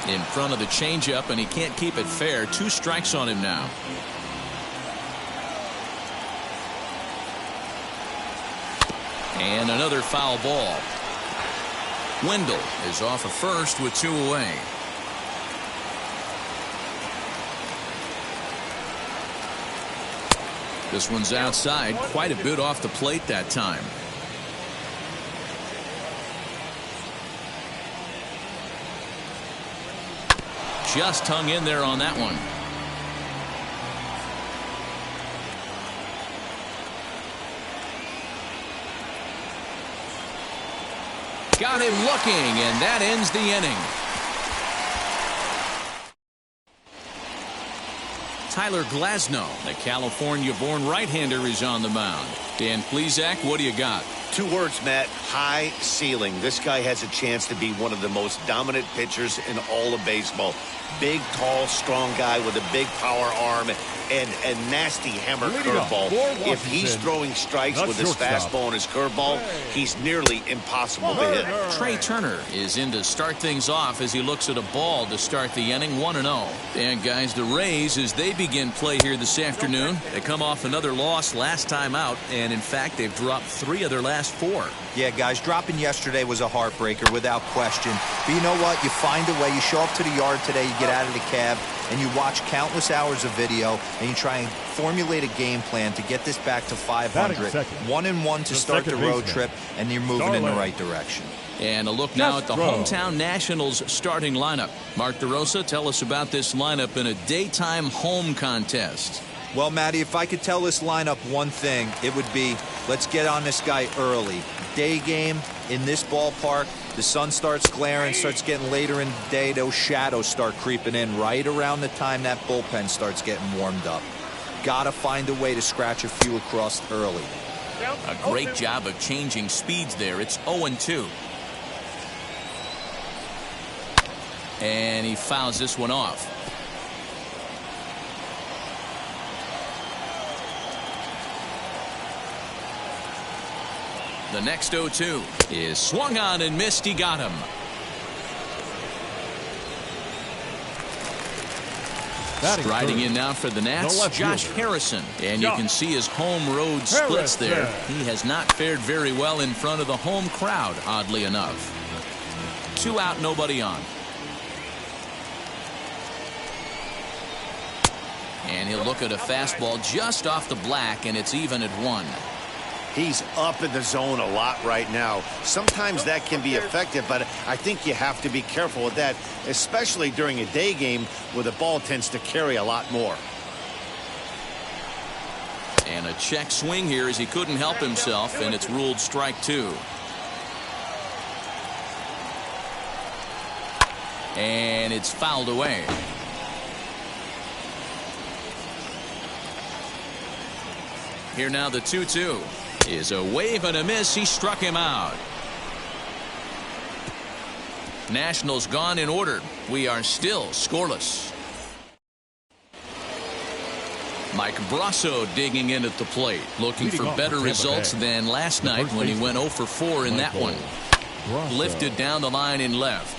In front of the changeup, and he can't keep it fair. 2 strikes on him now. And another foul ball. Wendell is off of first with 2 away. This one's outside, quite a bit off the plate that time. Just hung in there on that one. Got him looking, and that ends the inning. Tyler Glasnow, the California-born right-hander, is on the mound. Dan Plesac, what do you got? 2 words, Matt. High ceiling. This guy has a chance to be one of the most dominant pitchers in all of baseball. Big, tall, strong guy with a big power arm and a nasty hammer curveball. If he's throwing strikes with his fastball and his curveball, he's nearly impossible to hit. Trey Turner is in to start things off as he looks at a ball to start the inning, 1-0. And guys, the Rays, as they begin play here this afternoon, they come off another loss last time out, and in fact they've dropped 3 of their last 4. Yeah, guys, dropping yesterday was a heartbreaker without question. But you know what? You find a way. You show up to the yard today, you get out of the cab, and you watch countless hours of video, and you try and formulate a game plan to get this back to 500. 1-1 to start the road trip, and you're moving in the right direction. And a look now at the hometown Nationals starting lineup. Mark DeRosa, tell us about this lineup in a daytime home contest. Well, Matty, if I could tell this lineup one thing, it would be, let's get on this guy early. Day game in this ballpark, the sun starts glaring, starts getting later in the day, those shadows start creeping in right around the time that bullpen starts getting warmed up. Gotta find a way to scratch a few across early. A great job of changing speeds there. It's 0-2. And he fouls this one off. The next 0-2 is swung on and missed. He got him. Striding in now for the Nats, Josh Harrison. And you can see his home road splits there. He has not fared very well in front of the home crowd, oddly enough. 2 out, nobody on. And he'll look at a fastball just off the black, and it's even at 1. He's up in the zone a lot right now. Sometimes that can be effective, but I think you have to be careful with that, especially during a day game where the ball tends to carry a lot more. And a check swing here as he couldn't help himself, and it's ruled strike 2. And it's fouled away. Here now the 2-2 is a wave and a miss. He struck him out. Nationals gone in order. We are still scoreless. Mike Brasso digging in at the plate, looking for better results than last night when he went 0 for 4 in that one. Lifted down the line in left.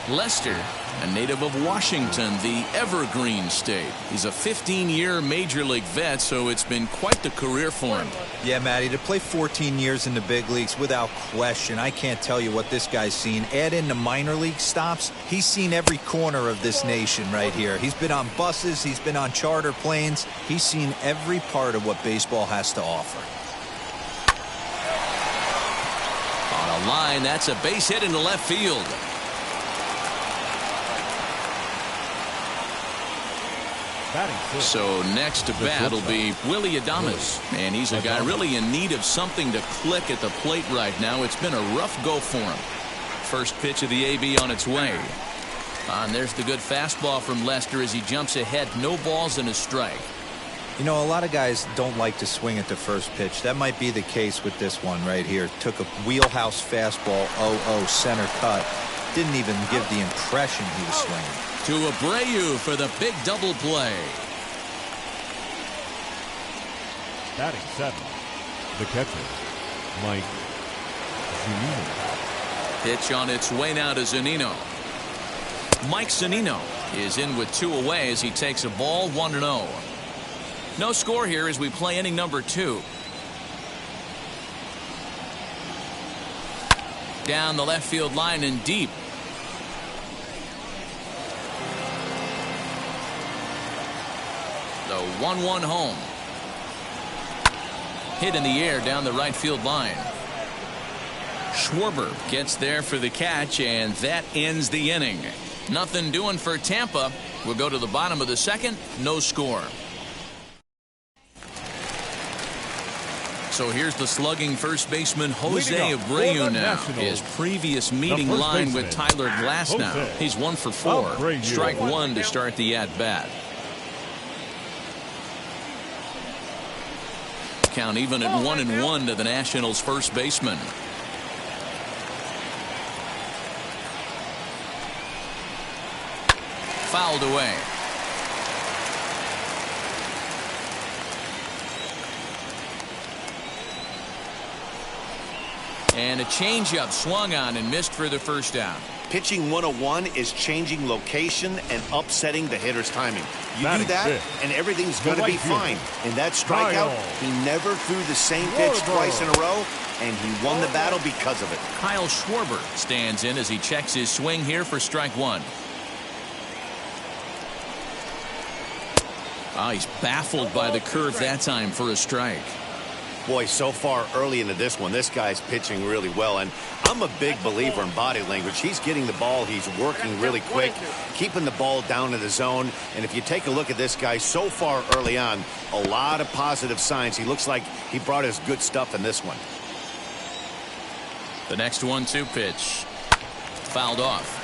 Lester, a native of Washington, the Evergreen State. He's a 15-year Major League vet, so it's been quite the career for him. Yeah, Matty, to play 14 years in the big leagues, without question, I can't tell you what this guy's seen. Add in the minor league stops, he's seen every corner of this nation right here. He's been on buses, he's been on charter planes. He's seen every part of what baseball has to offer. On a line, that's a base hit into left field. So next to bat will be Willie Adames, and he's a guy really in need of something to click at the plate right now. It's been a rough go for him. First pitch of the AB on its way. And there's the good fastball from Lester as he jumps ahead. No balls and a strike. You know, a lot of guys don't like to swing at the first pitch. That might be the case with this one right here. Took a wheelhouse fastball, 0-0 center cut. Didn't even give the impression he was swinging. To Abreu for the big double play. Batting 7, the catcher, Mike Zunino. Pitch on its way now to Zunino. Mike Zunino is in with 2 away as he takes a ball 1-0. No score here as we play inning number 2. Down the left field line and deep. The 1-1 home. Hit in the air down the right field line. Schwarber gets there for the catch, and that ends the inning. Nothing doing for Tampa. We'll go to the bottom of the second. No score. So here's the slugging first baseman Jose Abreu now. His previous meeting line with Tyler Glasnow. He's 1 for 4. Strike 1 to start the at-bat. Count even at 1-1 to the Nationals' first baseman. Fouled away. And a changeup swung on and missed for the first down. Pitching 101 is changing location and upsetting the hitter's timing. You do that, and everything's going to be fine. In that strikeout, he never threw the same pitch twice in a row, and he won the battle because of it. Kyle Schwarber stands in as he checks his swing here for strike 1. Oh, he's baffled by the curve that time for a strike. Boy, so far early into this one, this guy's pitching really well, and I'm a big believer in body language. He's getting the ball, he's working really quick, keeping the ball down in the zone, and if you take a look at this guy so far early on, a lot of positive signs. He looks like he brought his good stuff in this one. The next 1-2 pitch. Fouled off.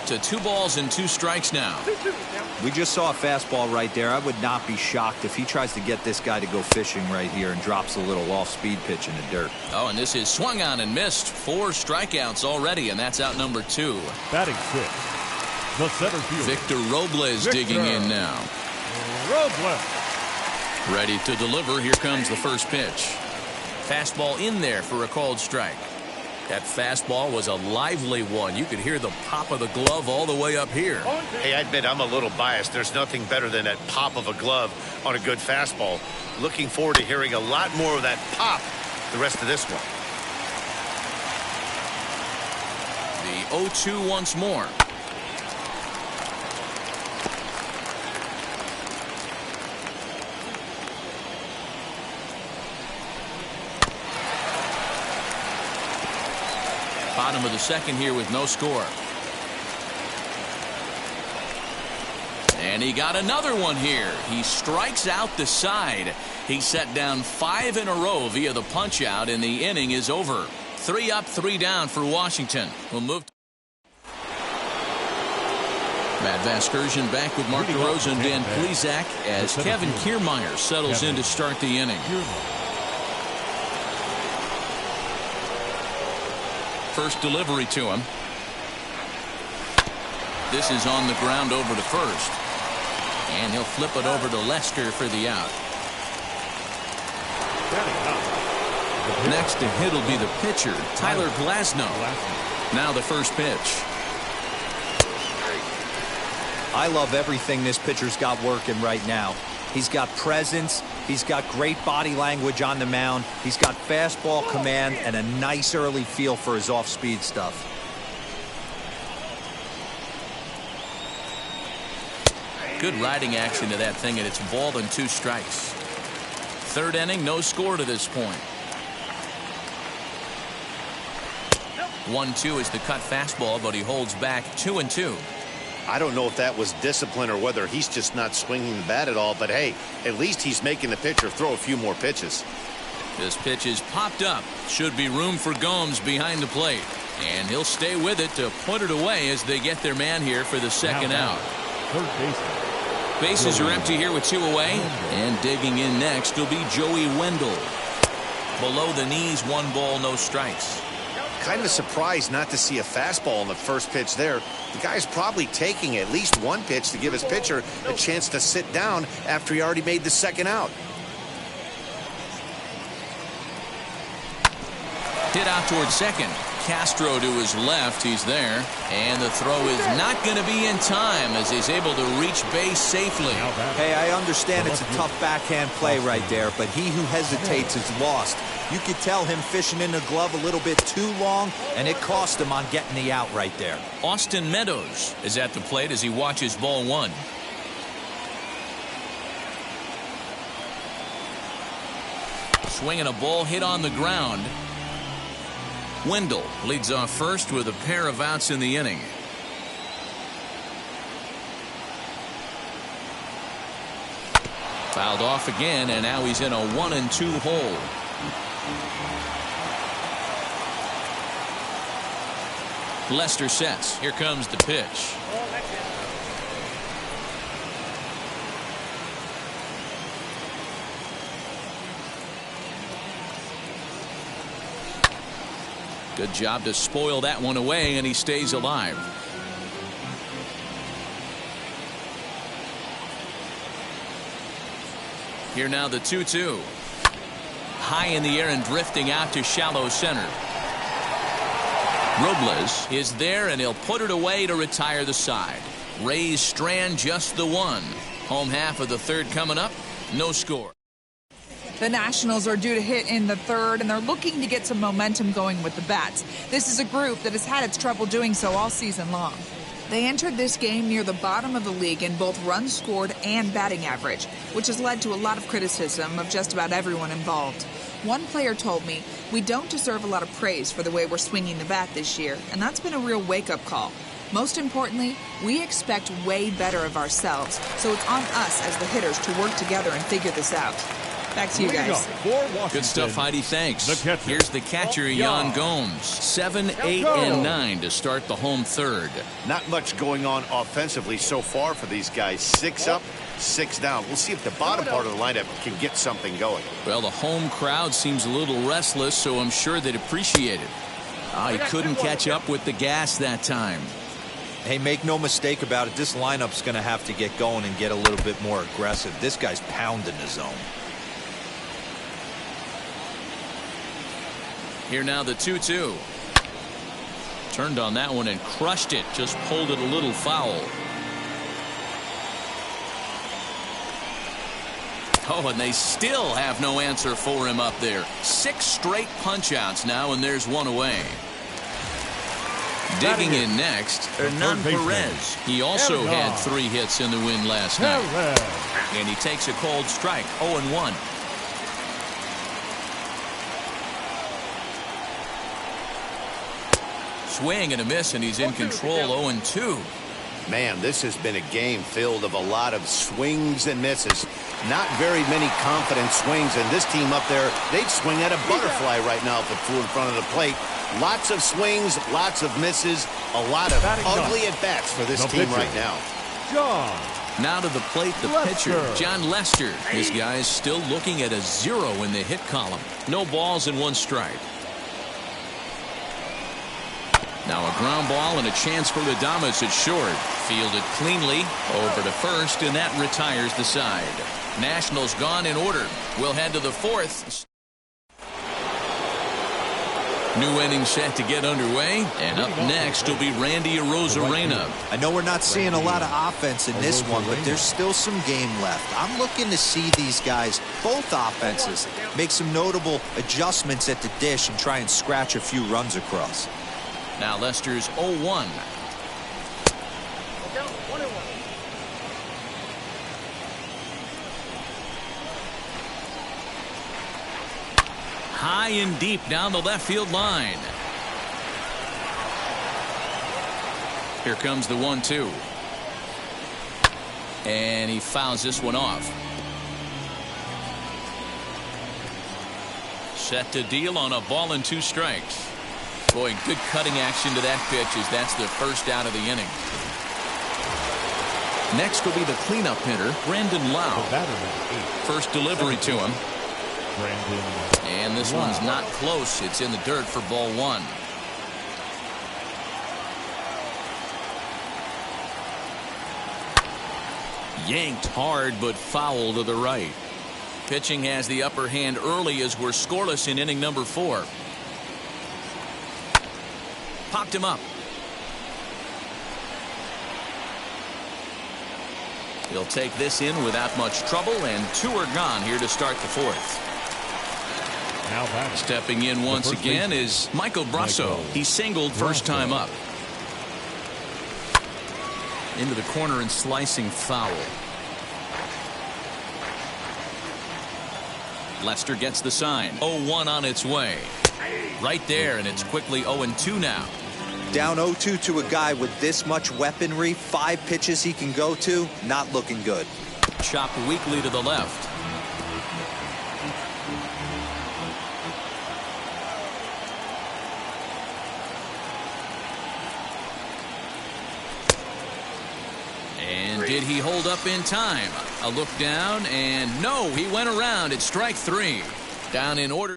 To 2 balls and 2 strikes now. We just saw a fastball right there. I would not be shocked if he tries to get this guy to go fishing right here and drops a little off-speed pitch in the dirt. Oh, and this is swung on and missed. 4 strikeouts already, and that's out number 2. Batting 6, the center fielder, Victor Robles digging in now. Robles. Ready to deliver. Here comes the first pitch. Fastball in there for a called strike. That fastball was a lively one. You could hear the pop of the glove all the way up here. Hey, I admit I'm a little biased. There's nothing better than that pop of a glove on a good fastball. Looking forward to hearing a lot more of that pop the rest of this one. The 0-2 once more. Bottom of the second here with no score. And he got another one here. He strikes out the side. He set down 5 in a row via the punch out, and the inning is over. 3 up, 3 down for Washington. We'll move. Matt Vasgersian back with Mark DeRosa and Dan Plesac as Kevin Kiermaier settles in to start the inning. First delivery to him. This is on the ground over to first. And he'll flip it over to Lester for the out. Next to hit will be the pitcher, Tyler Glasnow. Now the first pitch. I love everything this pitcher's got working right now. He's got presence. He's got great body language on the mound. He's got fastball command and a nice early feel for his off-speed stuff. Good riding action to that thing, and it's ball and 2 strikes. Third inning, no score to this point. 1-2 is the cut fastball, but he holds back 2-2. I don't know if that was discipline or whether he's just not swinging the bat at all, but hey, at least he's making the pitcher throw a few more pitches. This pitch is popped up. Should be room for Gomes behind the plate. And he'll stay with it to put it away as they get their man here for the second out. Third baseman. Bases are empty here with 2 away. And digging in next will be Joey Wendell. Below the knees, 1 ball, no strikes. Kind of surprised not to see a fastball in the first pitch there. The guy's probably taking at least 1 pitch to give his pitcher a chance to sit down after he already made the second out. Hit out towards second. Castro to his left. He's there. And the throw is not going to be in time as he's able to reach base safely. Hey, I understand it's a tough backhand play right there, but he who hesitates is lost. You could tell him fishing in the glove a little bit too long, and it cost him on getting the out right there. Austin Meadows is at the plate as he watches ball 1. Swinging a ball hit on the ground. Wendell leads off first with a pair of outs in the inning. Fouled off again, and now he's in a 1-2 hole. Lester sets. Here comes the pitch. Good job to spoil that one away, and he stays alive. Here now the 2-2. High in the air and drifting out to shallow center. Robles is there, and he'll put it away to retire the side. Rays strand just the 1. Home half of the third coming up. No score. The Nationals are due to hit in the third, and they're looking to get some momentum going with the bats. This is a group that has had its trouble doing so all season long. They entered this game near the bottom of the league in both runs scored and batting average, which has led to a lot of criticism of just about everyone involved. One player told me, "We don't deserve a lot of praise for the way we're swinging the bat this year," and that's been a real wake-up call. Most importantly, we expect way better of ourselves, so it's on us as the hitters to work together and figure this out. Back to you guys. Good stuff, Heidi. Thanks. Here's the catcher, Yan Gomes. 7, 8, and 9 to start the home third. Not much going on offensively so far for these guys. 6 up, 6 down. We'll see if the bottom part of the lineup can get something going. Well, the home crowd seems a little restless, so I'm sure they'd appreciate it. He couldn't catch up with the gas that time. Hey, make no mistake about it. This lineup's going to have to get going and get a little bit more aggressive. This guy's pounding the zone. Here now the 2-2. Turned on that one and crushed it. Just pulled it a little foul. Oh, and they still have no answer for him up there. 6 straight punch-outs now, and there's 1 away. Digging in next, Hernan Perez. He also had 3 hits in the win last night. And he takes a cold strike, 0-1. Swing and a miss, and he's in control, 0-2. Man, this has been a game filled of a lot of swings and misses. Not very many confident swings, and this team up there, they'd swing at a butterfly right now if it flew in front of the plate. Lots of swings, lots of misses, a lot of ugly at-bats for this team right now. Now to the plate, the pitcher, John Lester. This guy's still looking at a 0 in the hit column. No balls and 1 strike. Now a ground ball and a chance for Adames at short. Fielded cleanly over to first, and that retires the side. Nationals gone in order. We'll head to the fourth. New inning set to get underway, and up next will be Randy Arozarena. I know we're not seeing a lot of offense in this one, but there's still some game left. I'm looking to see these guys, both offenses, make some notable adjustments at the dish and try and scratch a few runs across. Now Lester's 0-1. High and deep down the left field line. Here comes the 1-2. And he fouls this one off. Set to deal on a ball and 2 strikes. Boy, good cutting action to that pitch as that's the first out of the inning. Next will be the cleanup hitter, Brandon Lau. First delivery to him. And this one's not close. It's in the dirt for ball 1. Yanked hard but foul to the right. Pitching has the upper hand early as we're scoreless in inning number 4. Popped him up. He'll take this in without much trouble, and 2 are gone here to start the 4th. Now stepping in once again is Michael Brasso. He singled first time up. Into the corner and slicing foul. Lester gets the sign. 0-1 on its way. Right there, and it's quickly 0-2 now. Down 0-2 to a guy with this much weaponry, 5 pitches he can go to, not looking good. Chopped weakly to the left. And did he hold up in time? A look down, and no, he went around. It's strike 3. Down in order.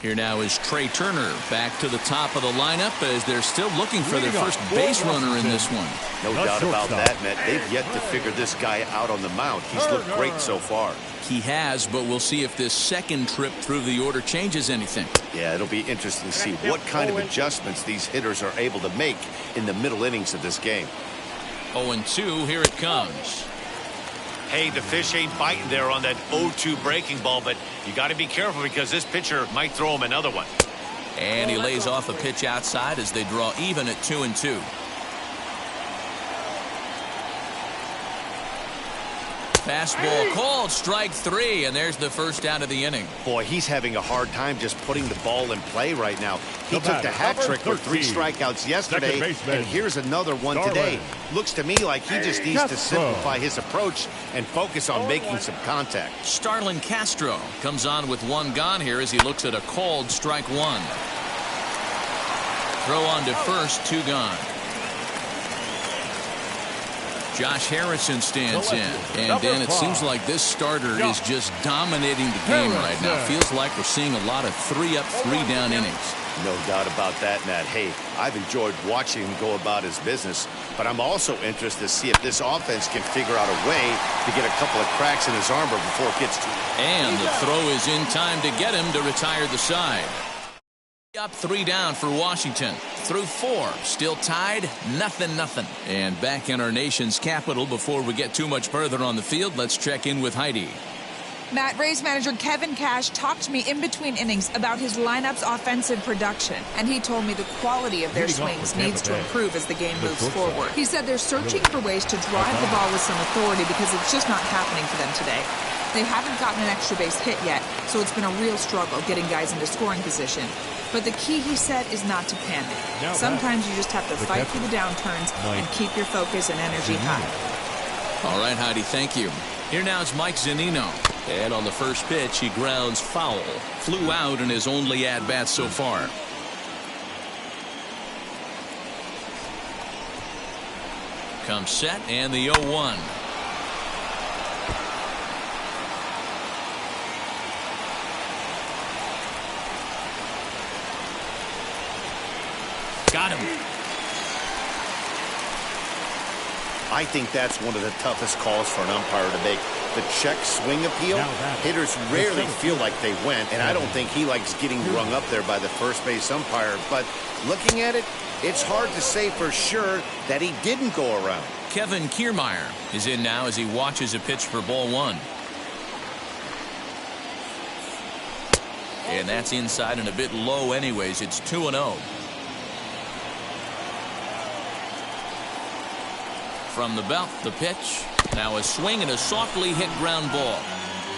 Here now is Trey Turner back to the top of the lineup as they're still looking for their first base runner in this one. No doubt about that, Matt. They've yet to figure this guy out on the mound. He's looked great so far. He has, but we'll see if this second trip through the order changes anything. Yeah, it'll be interesting to see what kind of adjustments these hitters are able to make in the middle innings of this game. 0-2, here it comes. Hey, the fish ain't biting there on that 0-2 breaking ball, but you got to be careful because this pitcher might throw him another one. And he lays off a pitch outside as they draw even at 2-2. Fastball called, strike 3, and there's the first out of the inning. Boy, he's having a hard time just putting the ball in play right now. He took the hat trick with 3 strikeouts yesterday, and here's another one today. Looks to me like he just needs to simplify his approach and focus on making some contact. Starlin Castro comes on with 1 gone here as he looks at a called strike 1. Throw on to first, 2 gone. Josh Harrison stands in. And, Dan, it seems like this starter is just dominating the game right now. Feels like we're seeing a lot of 3-up, 3-down innings. No doubt about that, Matt. Hey, I've enjoyed watching him go about his business, but I'm also interested to see if this offense can figure out a way to get a couple of cracks in his armor before it gets to him. And the throw is in time to get him to retire the side. Up 3 down for Washington. Through 4. Still tied. 0-0. And back in our nation's capital, before we get too much further on the field, let's check in with Heidi. Matt, Rays manager Kevin Cash talked to me in between innings about his lineup's offensive production, and he told me the quality of their swings needs to improve as the game moves forward. He said they're searching for ways to drive the ball with some authority because it's just not happening for them today. They haven't gotten an extra base hit yet, so it's been a real struggle getting guys into scoring position. But the key, he said, is not to panic. Sometimes you just have to fight through the downturns and keep your focus and energy high. All right, Heidi, thank you. Here now is Mike Zunino. And on the first pitch, he grounds foul. Flew out in his only at-bat so far. Comes set, and the 0-1. Got him. I think that's one of the toughest calls for an umpire to make. The check swing appeal, hitters rarely feel like they went, and I don't think he likes getting rung up there by the first base umpire. But looking at it, it's hard to say for sure that he didn't go around. Kevin Kiermaier is in now as he watches a pitch for ball one. And that's inside and a bit low anyways. It's 2-0. From the belt, the pitch. Now a swing and a softly hit ground ball.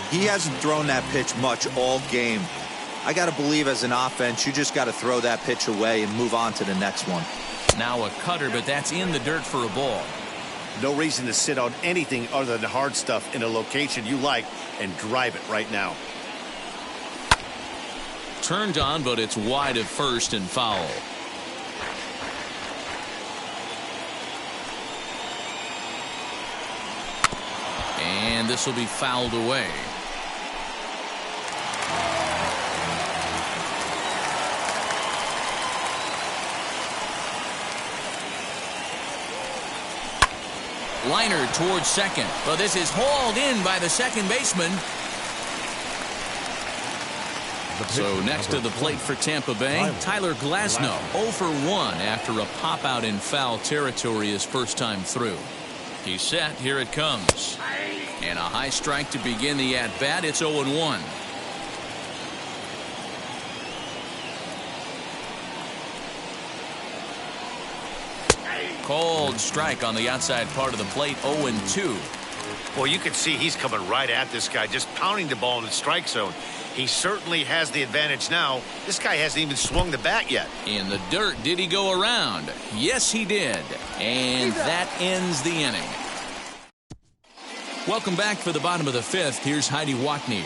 He hasn't thrown that pitch much all game. I got to believe as an offense, you just got to throw that pitch away and move on to the next one. Now a cutter, but that's in the dirt for a ball. No reason to sit on anything other than hard stuff in a location you like and drive it right now. Turned on, but it's wide of first and foul. And this will be fouled away. Liner towards second. Well, this is hauled in by the second baseman. So next to the plate for Tampa Bay, Tyler Glasnow, 0 for 1 after a pop out in foul territory his first time through. He's set. Here it comes. And a high strike to begin the at-bat. It's 0-1. Cold strike on the outside part of the plate. 0-2. Well, you can see he's coming right at this guy, just pounding the ball in the strike zone. He certainly has the advantage now. This guy hasn't even swung the bat yet. In the dirt, did he go around? Yes, he did. And that ends the inning. Welcome back for the bottom of the fifth. Here's Heidi Watney.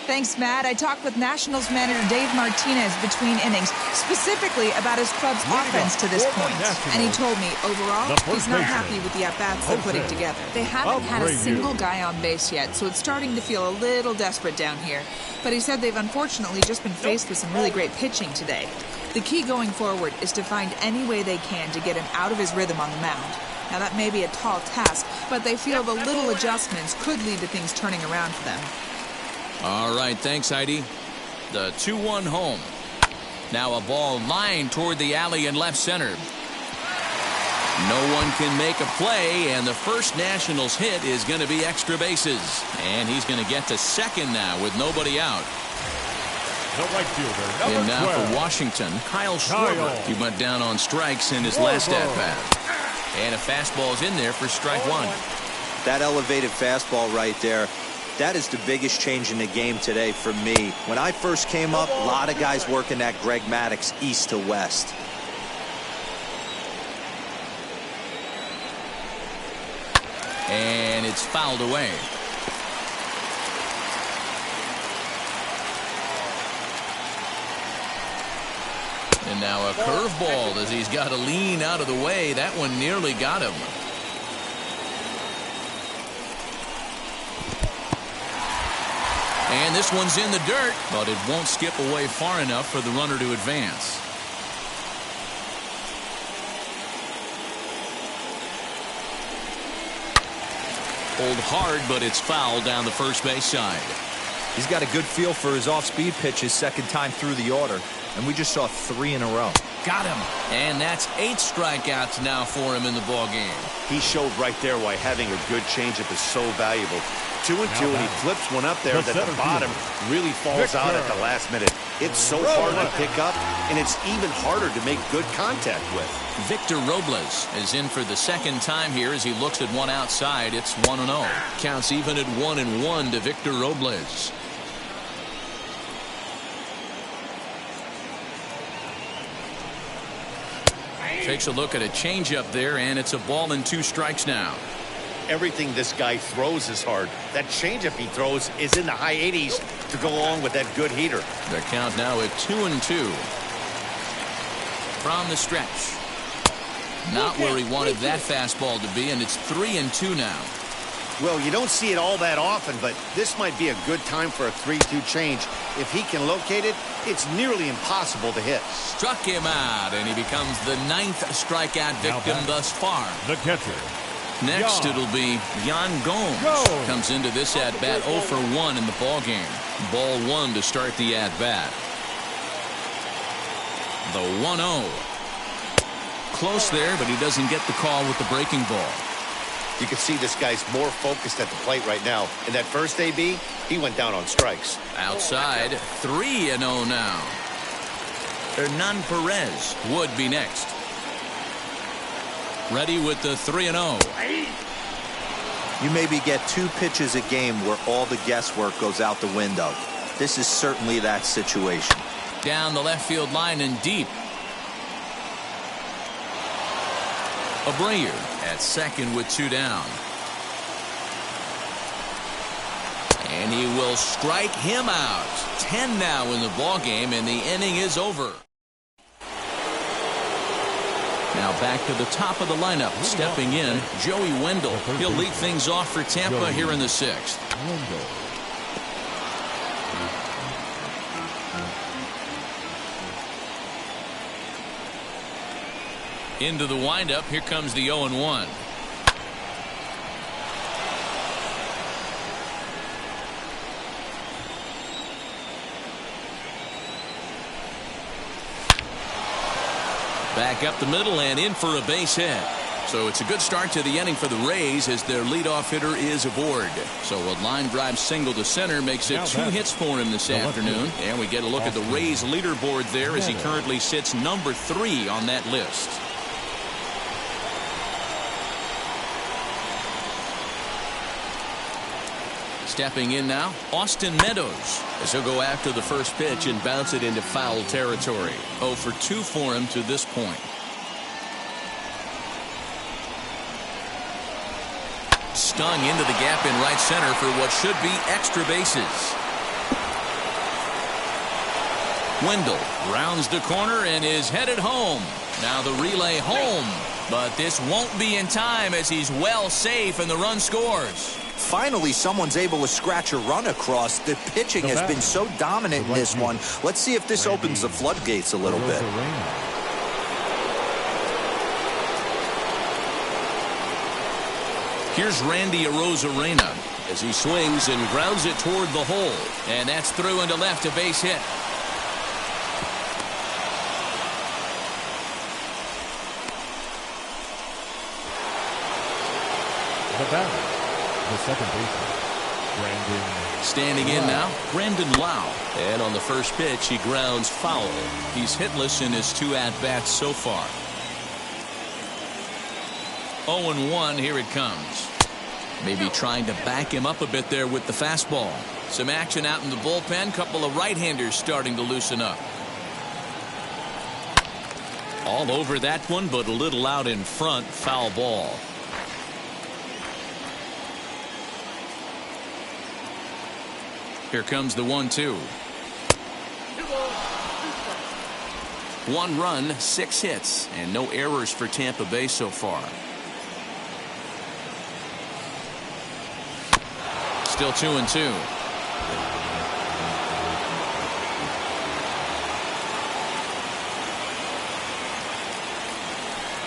Thanks, Matt. I talked with Nationals manager Dave Martinez between innings, specifically about his club's offense to this point. And he told me, overall, he's not happy with the at-bats they're putting together. They haven't had a single guy on base yet, so it's starting to feel a little desperate down here. But he said they've unfortunately just been faced with some really great pitching today. The key going forward is to find any way they can to get him out of his rhythm on the mound. Now, that may be a tall task, but they feel the little adjustments could lead to things turning around for them. All right, thanks, Heidi. The 2-1 home. Now a ball lined toward the alley in left center. No one can make a play, and the first Nationals hit is going to be extra bases. And he's going to get to second now with nobody out. The right fielder, and now 12. for Washington, Kyle Schwarber. He went down on strikes in his last at-bat. And a fastball's in there for strike one. That elevated fastball right there, that is the biggest change in the game today for me. When I first came up, a lot of guys working that Greg Maddux east to west. And it's fouled away. And now a curveball as he's got to lean out of the way. That one nearly got him. And this one's in the dirt, but it won't skip away far enough for the runner to advance. Pulled hard, but it's fouled down the first base side. He's got a good feel for his off-speed pitch his second time through the order, and we just saw 3 in a row. Got him. And that's 8 strikeouts now for him in the ballgame. He showed right there why having a good changeup is so valuable. 2-2, and he flips one up there that the bottom really falls out at the last minute. It's so hard to pick up, and it's even harder to make good contact with. Victor Robles is in for the second time here as he looks at one outside. It's 1-0. Counts even at 1-1 to Victor Robles. Takes a look at a changeup there, and it's a ball and 2 strikes now. Everything this guy throws is hard. That changeup he throws is in the high 80s to go along with that good heater. The count now at 2-2. From the stretch. Not where he wanted that fastball to be, and it's 3-2 now. Well, you don't see it all that often, but this might be a good time for a 3-2 change. If he can locate it, it's nearly impossible to hit. Struck him out, and he becomes the 9th strikeout victim thus far. The catcher. Next, it'll be Yan Gomes. Comes into this at-bat 0 for 1 in the ballgame. Ball 1 to start the at-bat. The 1-0. Close there, but he doesn't get the call with the breaking ball. You can see this guy's more focused at the plate right now. In that first AB, he went down on strikes. Outside, 3-0 now. Hernan Perez would be next. Ready with the 3-0. You maybe get 2 pitches a game where all the guesswork goes out the window. This is certainly that situation. Down the left field line and deep. Abreu at second with 2 down. And he will strike him out. 10 now in the ballgame, and the inning is over. Now back to the top of the lineup. Stepping in, Joey Wendell. He'll lead things off for Tampa here in the 6th. Into the windup. Here comes the 0-1. Back up the middle and in for a base hit. So it's a good start to the inning for the Rays as their leadoff hitter is aboard. So a line drive single to center makes it 2 hits for him this afternoon. And we get a look at the Rays leaderboard there as he currently sits number 3 on that list. Stepping in now, Austin Meadows, as he'll go after the first pitch and bounce it into foul territory. 0 for 2 for him to this point. Stung into the gap in right center for what should be extra bases. Wendell rounds the corner and is headed home. Now the relay home, but this won't be in time as he's well safe and the run scores. Finally, someone's able to scratch a run across. The pitching has been so dominant in this one. Let's see if this opens the floodgates a little bit. Here's Randy Arozarena as he swings and grounds it toward the hole. And that's through into left, a base hit. The batter, the second baseman, Brandon. Standing in now, Brandon Lau. And on the first pitch, he grounds foul. He's hitless in his 2 at-bats so far. 0-1, here it comes. Maybe trying to back him up a bit there with the fastball. Some action out in the bullpen. Couple of right-handers starting to loosen up. All over that one, but a little out in front. Foul ball. Here comes the 1-2. 1 run, 6 hits, and no errors for Tampa Bay so far. Still 2-2.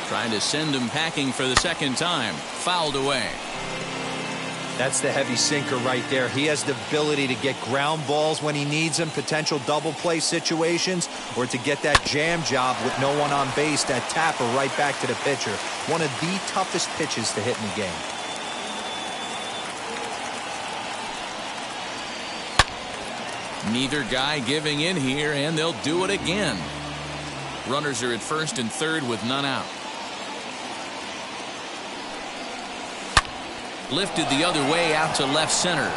Trying to send him packing for the second time. Fouled away. That's the heavy sinker right there. He has the ability to get ground balls when he needs them, potential double play situations, or to get that jam job with no one on base, that tapper right back to the pitcher. One of the toughest pitches to hit in the game. Neither guy giving in here, and they'll do it again. Runners are at first and third with none out. Lifted the other way out to left center.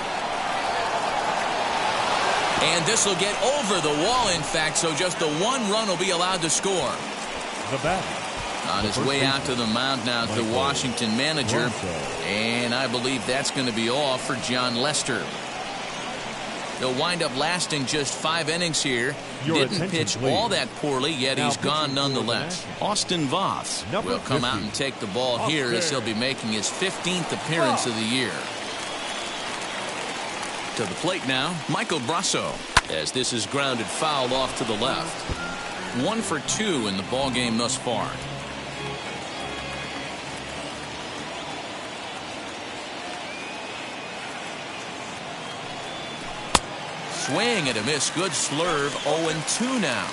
And this will get over the wall, in fact, so just the 1 run will be allowed to score. The batter. On his way out to the mound now, the Washington manager. And I believe that's going to be all for John Lester. He'll wind up lasting just 5 innings here. Didn't pitch all that poorly, yet he's gone nonetheless. Austin Voth will come out and take the ball here as he'll be making his 15th appearance of the year. To the plate now, Michael Brasso, as this is grounded foul off to the left. 1 for 2 in the ball game thus far. Swing and a miss. Good slurve. 0-2 now.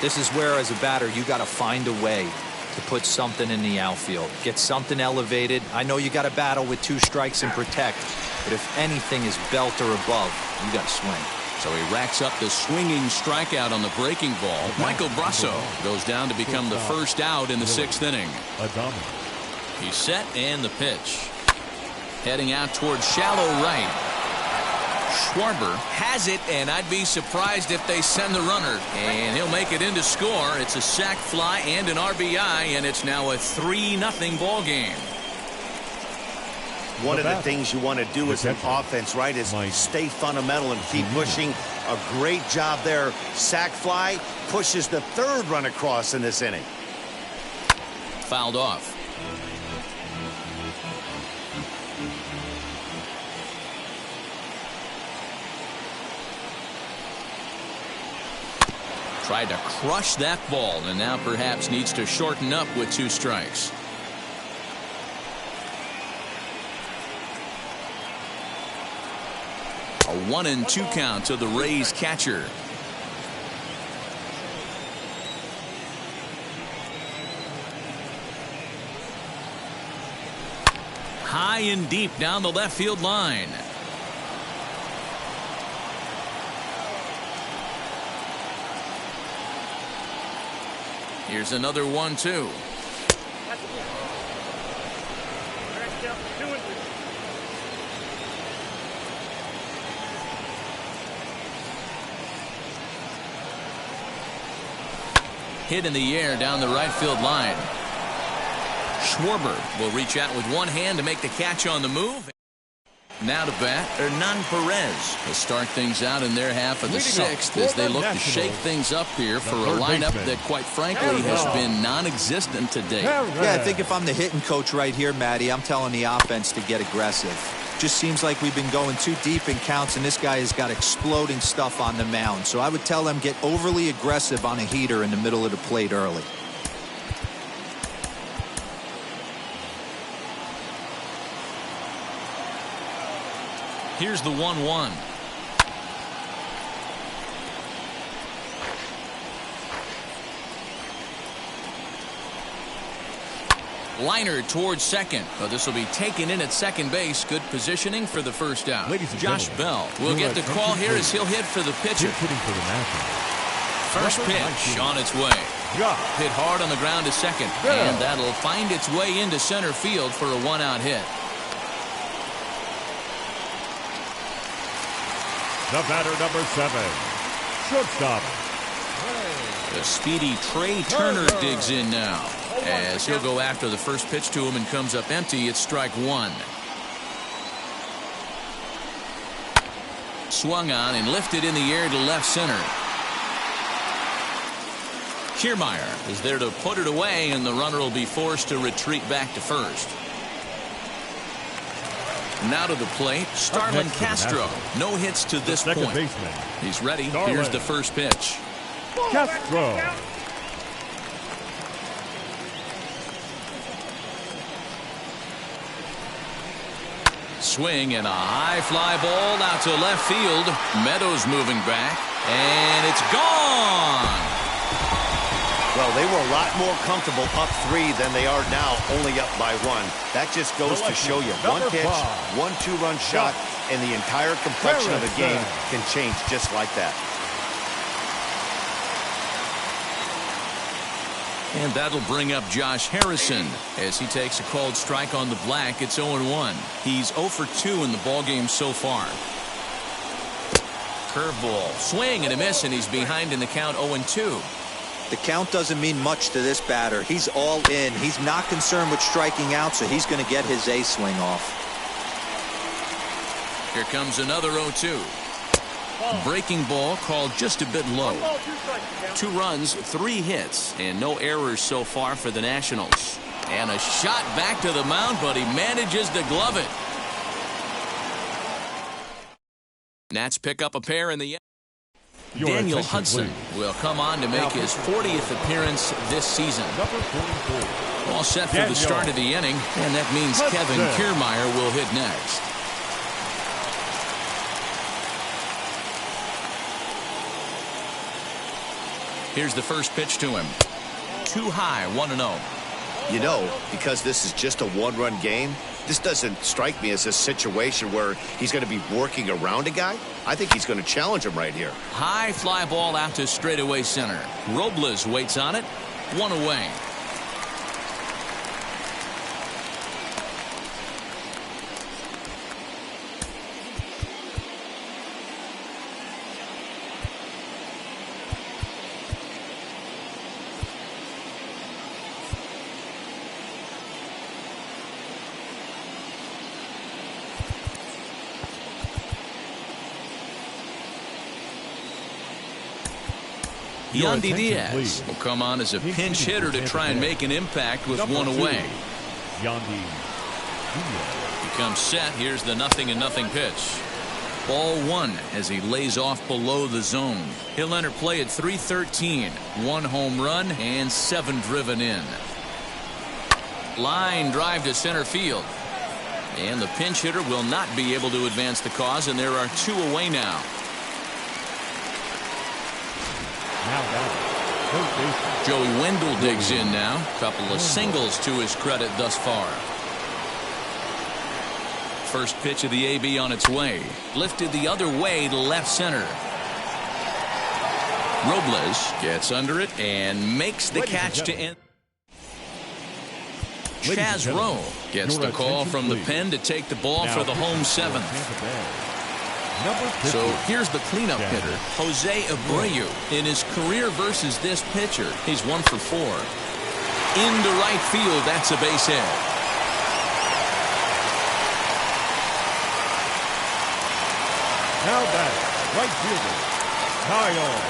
This is where, as a batter, you got to find a way to put something in the outfield. Get something elevated. I know you got to battle with 2 strikes and protect, but if anything is belt or above, you got to swing. So he racks up the swinging strikeout on the breaking ball. Michael Brasso goes down to become the first out in the 6th inning. He's set and the pitch. Heading out towards shallow right. Schwarber has it, and I'd be surprised if they send the runner. And he'll make it in to score. It's a sac fly and an RBI, and it's now a 3-0 ball game. One of the things you want to do as an offense, right, is stay fundamental and keep pushing. A great job there. Sac fly pushes the 3rd run across in this inning. Fouled off. Tried to crush that ball, and now perhaps needs to shorten up with 2 strikes. A 1-2 count to the Rays catcher. High and deep down the left field line. Here's another 1-2. Hit in the air down the right field line. Schwarber will reach out with one hand to make the catch on the move. Now to bat, Hernan Perez will start things out in their half of the 6th as they look to shake things up here for a lineup that, quite frankly, has been non-existent today. Yeah, I think if I'm the hitting coach right here, Matty, I'm telling the offense to get aggressive. Just seems like we've been going too deep in counts, and this guy has got exploding stuff on the mound. So I would tell them get overly aggressive on a heater in the middle of the plate early. Here's the 1-1. Liner towards second, but this will be taken in at second base. Good positioning for the first out. Josh Bell will get the call here as he'll hit for the pitcher. First pitch on its way. Hit hard on the ground to second, and that'll find its way into center field for a 1-out hit. The batter, number 7, shortstop. The speedy Trey Turner digs in now, as he'll go after the first pitch to him and comes up empty. It's strike 1. Swung on and lifted in the air to left center. Kiermaier is there to put it away, and the runner will be forced to retreat back to first. Now to the plate, Starlin Castro. No hits to this point. He's ready. Here's the first pitch. Castro. Swing and a high fly ball out to left field. Meadows moving back, and it's gone. Well, they were a lot more comfortable up 3 than they are now, only up by 1. That just goes to show you, one pitch, 1 2-run shot, and the entire complexion of the game can change just like that. And that'll bring up Josh Harrison as he takes a called strike on the black. It's 0-1. He's 0 for 2 in the ballgame so far. Curveball, swing and a miss, and he's behind in the count 0-2. The count doesn't mean much to this batter. He's all in. He's not concerned with striking out, so he's going to get his A swing off. Here comes another 0-2. Breaking ball called just a bit low. 2 runs, 3 hits, and no errors so far for the Nationals. And a shot back to the mound, but he manages to glove it. Nats pick up a pair in the end. Your Daniel attention, Hudson please. will come on to make his 40th appearance this season. Number 44. All set for Daniel the start of the inning, and that means Hudson. Kevin Kiermaier will hit next. Here's the first pitch to him. Too high, 1-0. You know, because this is just a one-run game, this doesn't strike me as a situation where he's going to be working around a guy. I think he's going to challenge him right here. High fly ball out to straightaway center. Robles waits on it. 1 away. Your Yandy attention, Diaz please. will come on as a pinch hitter to try and make an impact with Number 1 2, away. Yandy Diaz. Becomes set. Here's the 0-0 pitch. Ball 1 as he lays off below the zone. He'll enter play at 3:13. 1 home run and 7 driven in. Line drive to center field. And the pinch hitter will not be able to advance the cause, and there are 2 away now. Now batting. Third baseman. Joey Wendell digs in now. Couple of singles to his credit thus far. First pitch of the AB on its way. Lifted the other way to left center. Robles gets under it and makes the catch to end. Chaz Rowe gets the call from the pen to take the ball for the home 7th. So here's the cleanup hitter, Jose Abreu. In his career versus this pitcher, he's 1 for 4. Into right field, that's a base hit. Now batting. Right fielder. Kyle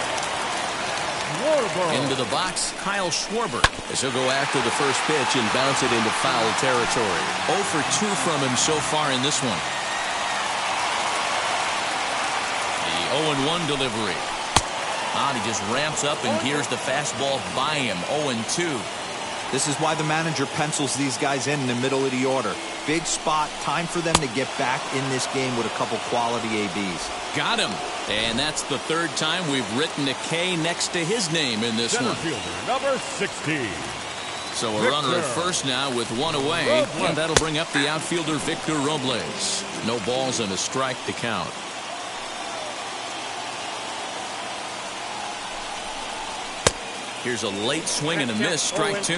Schwarber. Into the box, Kyle Schwarber, as he'll go after the first pitch and bounce it into foul territory. 0 for 2 from him so far in this one. 0-1 delivery. He just ramps up and gears the fastball by him. 0-2. This is why the manager pencils these guys in the middle of the order. Big spot, time for them to get back in this game with a couple quality ABs. Got him. And that's the 3rd time we've written a K next to his name in this Center one. fielder, number 16. So a runner at first now with 1 away. And that'll bring up the outfielder Victor Robles. No balls and a strike to count. Here's a late swing and a miss, strike 2.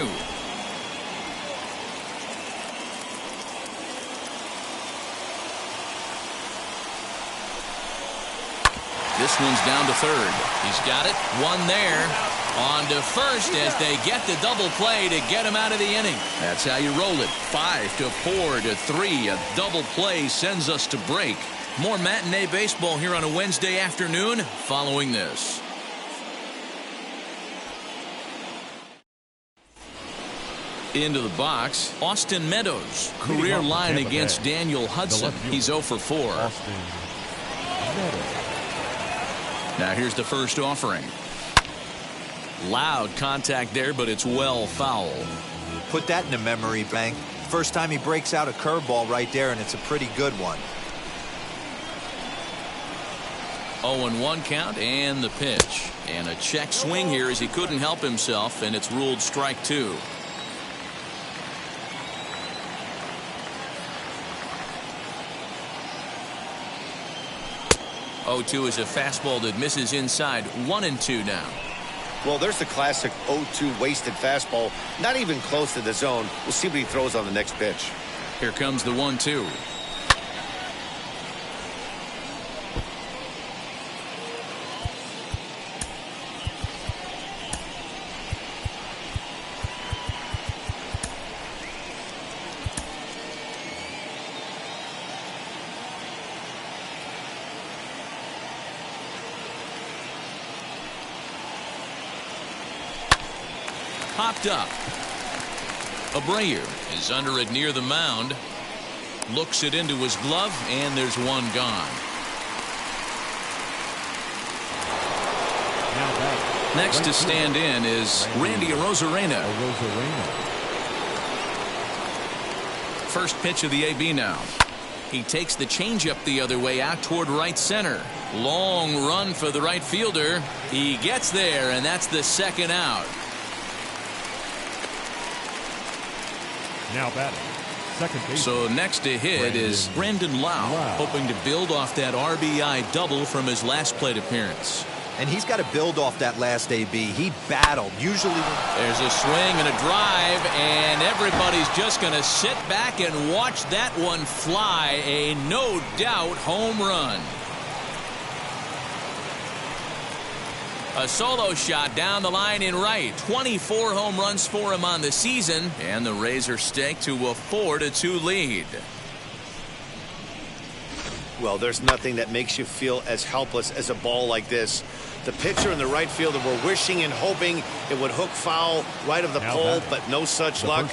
This one's down to 3rd. He's got it. 1 there. On to first as they get the double play to get him out of the inning. That's how you roll it. 5 to 4 to 3. A double play sends us to break. More matinee baseball here on a Wednesday afternoon following this. Into the box, Austin Meadows. Career line against Daniel Hudson. He's 0 for 4. Austin Meadows. Now here's the first offering. Loud contact there, but it's well foul. Put that in a memory bank. First time he breaks out a curveball right there, and it's a pretty good one. 0-1 count and the pitch. And a check swing here as he couldn't help himself, and it's ruled strike 2. 0-2 is a fastball that misses inside. 1-2 now. Well, there's the classic 0-2 wasted fastball. Not even close to the zone. We'll see what he throws on the next pitch. Here comes the 1-2. Popped up. Abreu is under it near the mound. Looks it into his glove, and there's 1 gone. Next to stand in is Randy Arozarena. First pitch of the AB now. He takes the changeup the other way out toward right center. Long run for the right fielder. He gets there, and that's the second out. Now batting, second base. So next to hit is Brandon Lau, hoping to build off that RBI double from his last plate appearance. And he's got to build off that last AB. He battled. Usually there's a swing and a drive, and everybody's just going to sit back and watch that one fly. A no doubt home run. A solo shot down the line in right. 24 home runs for him on the season, and the Rays are staked to a 4-2 lead. Well, there's nothing that makes you feel as helpless as a ball like this. The pitcher and the right fielder were wishing and hoping it would hook foul right of the pole, but no such luck.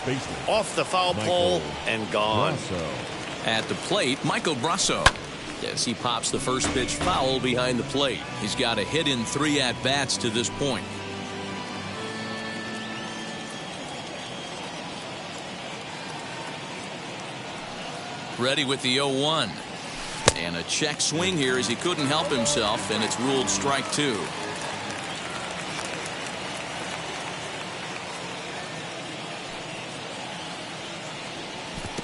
Off the foul pole and gone. At the plate, Michael Brasso. As he pops the first pitch foul behind the plate. He's got a hit in 3 at-bats to this point. Ready with the 0-1. And a check swing here as he couldn't help himself, and it's ruled strike 2.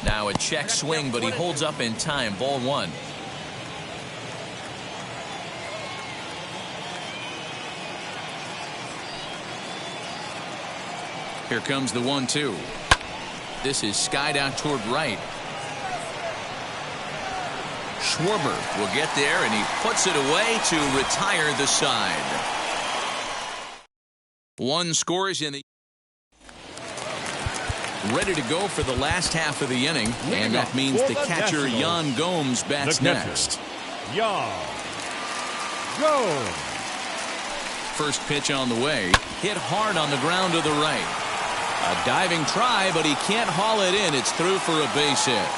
Now a check swing, but he holds up in time. Ball 1. Here comes the 1-2. This is skied out toward right. Schwarber will get there, and he puts it away to retire the side. 1 scores in the... Ready to go for the last half of the inning, and that means the catcher Yan Gomes bats next. Yan Gomes. First pitch on the way, hit hard on the ground to the right. A diving try, but he can't haul it in. It's through for a base hit.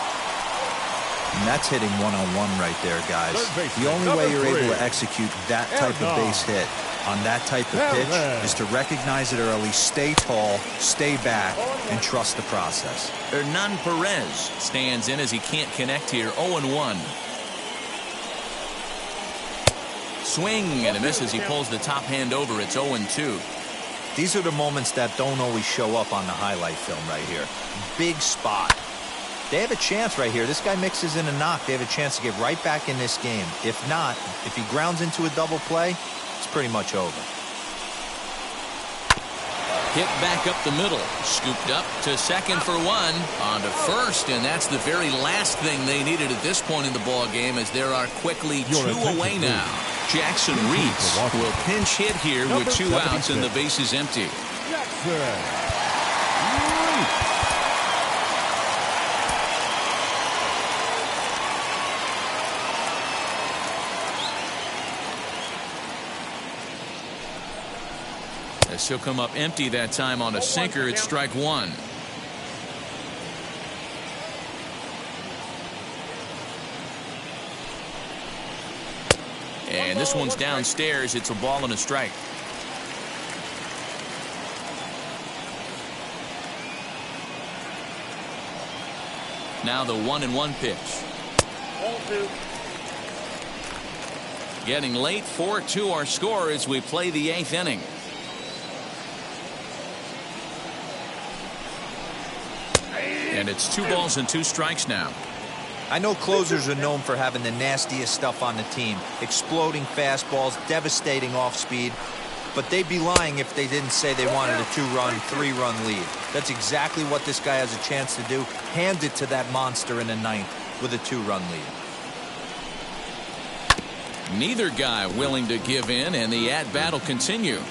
And that's hitting one-on-one right there, guys. The only way you're able to execute that type of base hit on that type of pitch is to recognize it early, stay tall, stay back, and trust the process. Hernan Perez stands in as he can't connect here. 0-1. Swing and a miss as he pulls the top hand over. It's 0-2. These are the moments that don't always show up on the highlight film right here. Big spot. They have a chance right here. This guy mixes in a knock. They have a chance to get right back in this game. If not, if he grounds into a double play, it's pretty much over. Hit back up the middle. Scooped up to second for 1. On to first, and that's the very last thing they needed at this point in the ball game, as there are quickly 2 away now. Jackson Reeds will pinch hit here with 2 outs and the base is empty. As he'll come up empty that time on a sinker, it's strike 1. And this one's downstairs. It's a ball and a strike. Now the 1-1 pitch. Getting late. 4-2 our score as we play the 8th inning. And it's 2 balls and 2 strikes now. I know closers are known for having the nastiest stuff on the team. Exploding fastballs, devastating off speed. But they'd be lying if they didn't say they wanted a 2-run, 3-run lead. That's exactly what this guy has a chance to do. Hand it to that monster in the 9th with a 2-run lead. Neither guy willing to give in, and the at-bat will continue.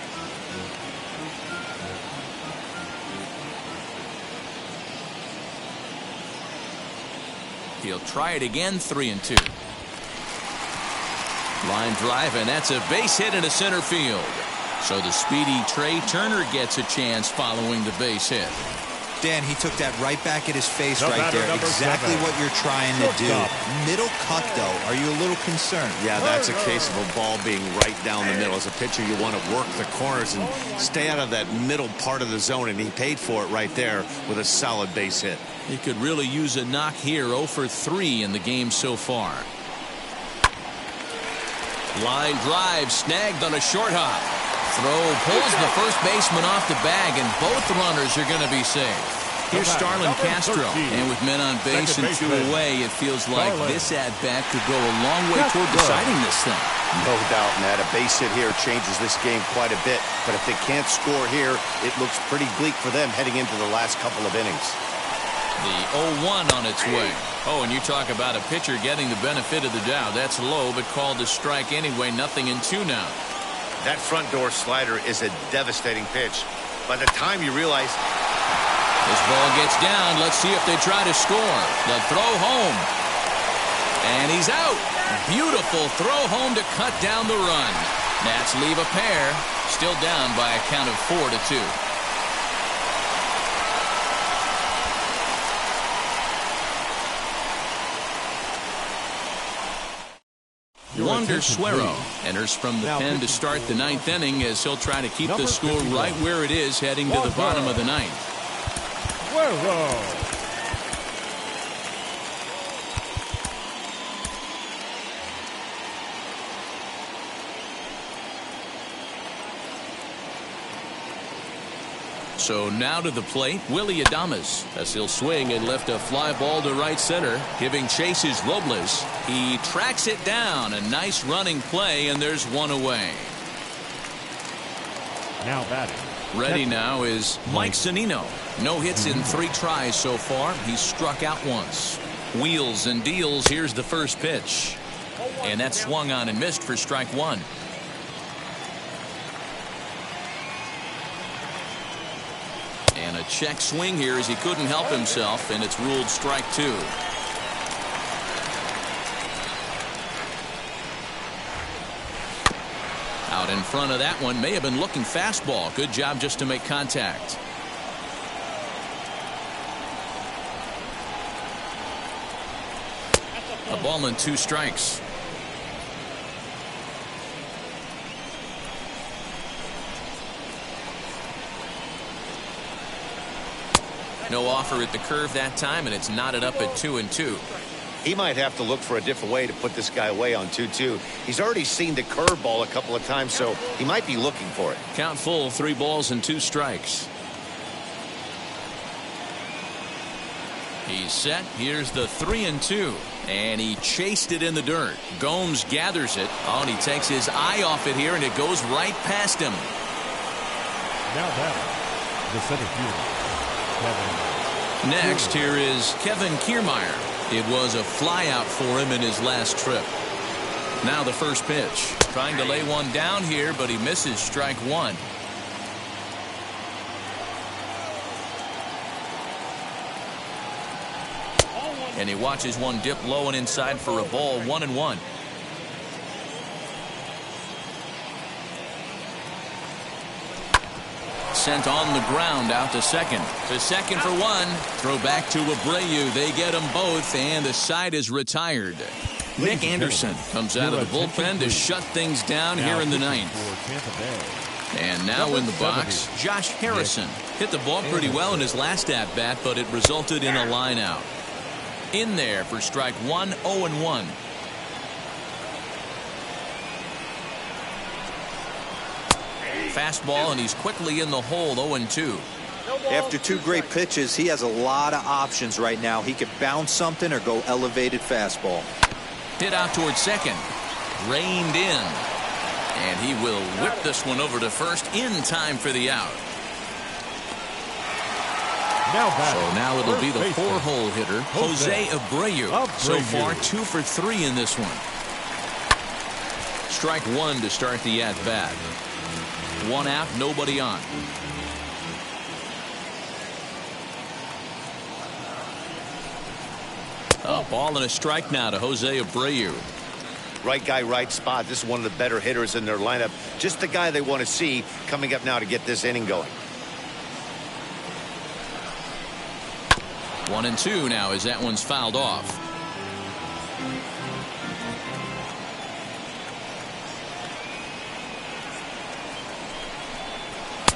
He'll try it again. 3-2. Line drive, and that's a base hit into center field. So the speedy Trey Turner gets a chance following the base hit. Dan, he took that right back at his face The right batter, there. number Exactly 7. what you're trying to do. Shortstop. Middle cut, though. Are you a little concerned? Yeah, that's a case of a ball being right down the middle. As a pitcher, you want to work the corners and stay out of that middle part of the zone, and he paid for it right there with a solid base hit. He could really use a knock here. 0 for 3 in the game so far. Line drive snagged on a short hop. Throw pulls the first baseman off the bag, and both runners are going to be safe. Here's Starlin Castro, and with men on base and 2 away, it feels like this at-bat could go a long way toward deciding this thing. No doubt, Matt. A base hit here changes this game quite a bit, but if they can't score here, it looks pretty bleak for them heading into the last couple of innings. The 0-1 on its way. Oh, and you talk about a pitcher getting the benefit of the doubt. That's low, but called a strike anyway. 0-2 now. That front door slider is a devastating pitch. By the time you realize this ball gets down, let's see if they try to score. The throw home. And he's out. Beautiful throw home to cut down the run. Nats leave a pair. Still down by a count of 4-2. Wander Suero enters from the pen to start the 9th inning as he'll try to keep the score right where it is heading to the bottom of the 9th. So now to the plate, Willie Adames, as he'll swing and lift a fly ball to right center. Giving chase is Robles. He tracks it down. A nice running play, and there's 1 away. Now batting. Ready now is Mike Zunino. No hits in 3 tries so far. He's struck out once. Wheels and deals. Here's the first pitch. And that swung on and missed for strike 1. And a check swing here as he couldn't help himself, and it's ruled strike 2. Out in front of that one, may have been looking fastball. Good job just to make contact. A ball and 2 strikes. No offer at the curve that time, and it's knotted up at 2-2. he might have to look for a different way to put this guy away on 2-2. He's already seen the curveball a couple of times, so he might be looking for it. Count full, 3 balls and 2 strikes. He's set. Here's the 3-2. And he chased it in the dirt. Gomes gathers it. Oh, and he takes his eye off it here, and it goes right past him. Now batting, the center fielder, Kevin. Next, here is Kevin Kiermaier. It was a flyout for him in his last trip. Now the first pitch. Trying to lay one down here, but he misses strike 1. And he watches one dip low and inside for a ball. 1-1. Sent on the ground out to second. To second for 1. Throw back to Abreu. They get them both, and the side is retired. Nick Anderson comes out of the bullpen to shut things down here in the 9th. And now in the box, Josh Harrison. Hit the ball pretty well in his last at-bat, but it resulted in a line out. In there for strike 1, 0-1. Fastball, and he's quickly in the hole. 0-2. After 2 great pitches, he has a lot of options right now. He could bounce something or go elevated fastball. Hit out towards second. Reined in. And he will whip this one over to first in time for the out. So now it'll be the 4-hole hitter, Jose Abreu. So far, 2 for 3 in this one. Strike 1 to start the at-bat. 1 out, nobody on. A ball and a strike now to Jose Abreu. Right guy, right spot. This is one of the better hitters in their lineup. Just the guy they want to see coming up now to get this inning going. 1-2 now as that one's fouled off.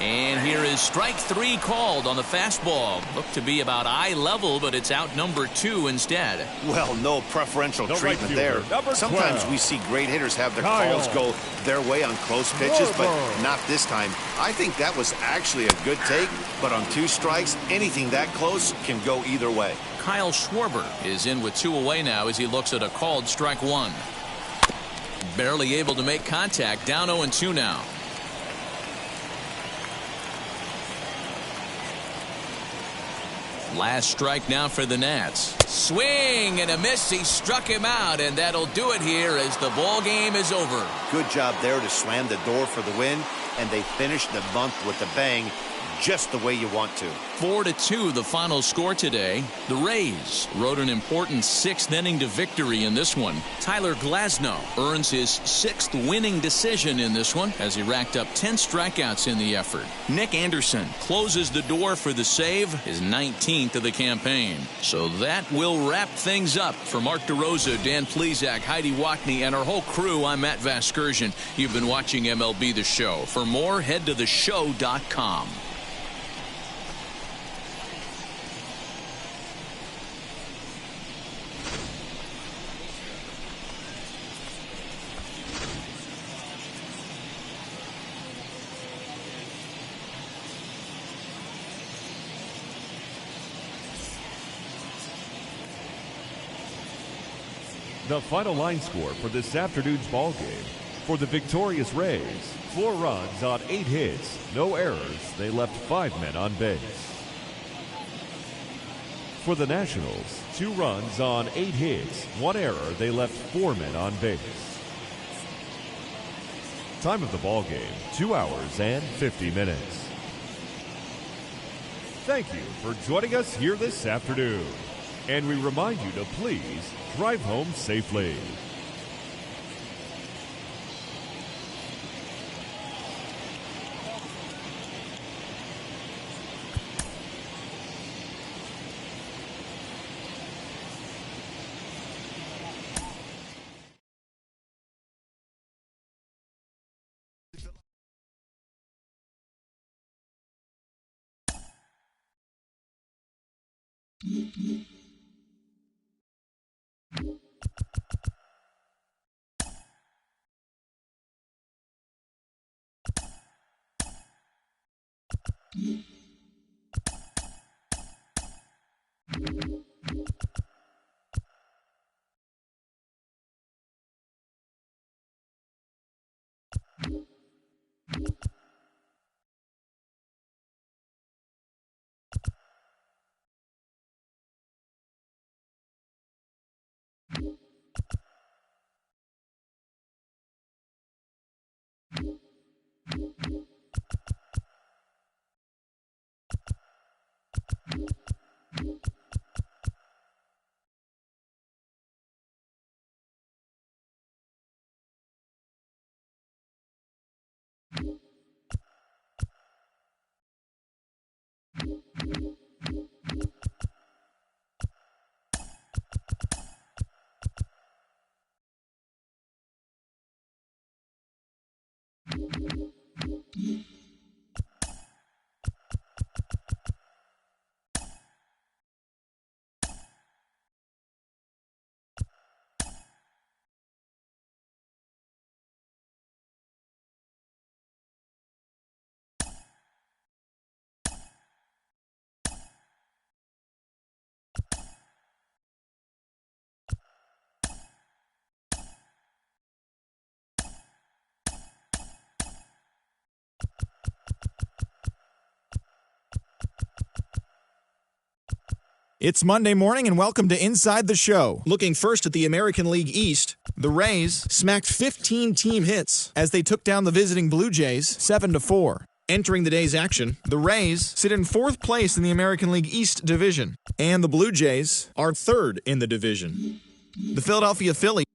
And here is strike 3 called on the fastball. Looked to be about eye level, but it's out number 2 instead. Well, no preferential treatment there. Sometimes we see great hitters have their calls go their way on close pitches, but not this time. I think that was actually a good take, but on 2 strikes, anything that close can go either way. Kyle Schwarber is in with 2 away now as he looks at a called strike 1. Barely able to make contact, down 0-2 now. Last strike now for the Nats. Swing and a miss. He struck him out, and that'll do it here as the ball game is over. Good job there to slam the door for the win, and they finished the month with a bang, just the way you want to. 4-2 the final score today. The Rays rode an important 6th inning to victory in this one. Tyler Glasnow earns his 6th winning decision in this one as he racked up 10 strikeouts in the effort. Nick Anderson closes the door for the save, his 19th of the campaign. So that will wrap things up. For Mark DeRosa, Dan Plesac, Heidi Wackney, and our whole crew, I'm Matt Vasgersian. You've been watching MLB The Show. For more, head to theshow.com. The final line score for this afternoon's ball game. For the victorious Rays, 4 runs on 8 hits, no errors. They left 5 men on base. For the Nationals, 2 runs on 8 hits, 1 error. They left 4 men on base. Time of the ball game, 2 hours and 50 minutes. Thank you for joining us here this afternoon. And we remind you to please drive home safely. It's Monday morning and welcome to Inside the Show. Looking first at the American League East, the Rays smacked 15 team hits as they took down the visiting Blue Jays 7-4. Entering the day's action, the Rays sit in 4th place in the American League East division, and the Blue Jays are 3rd in the division. The Philadelphia Phillies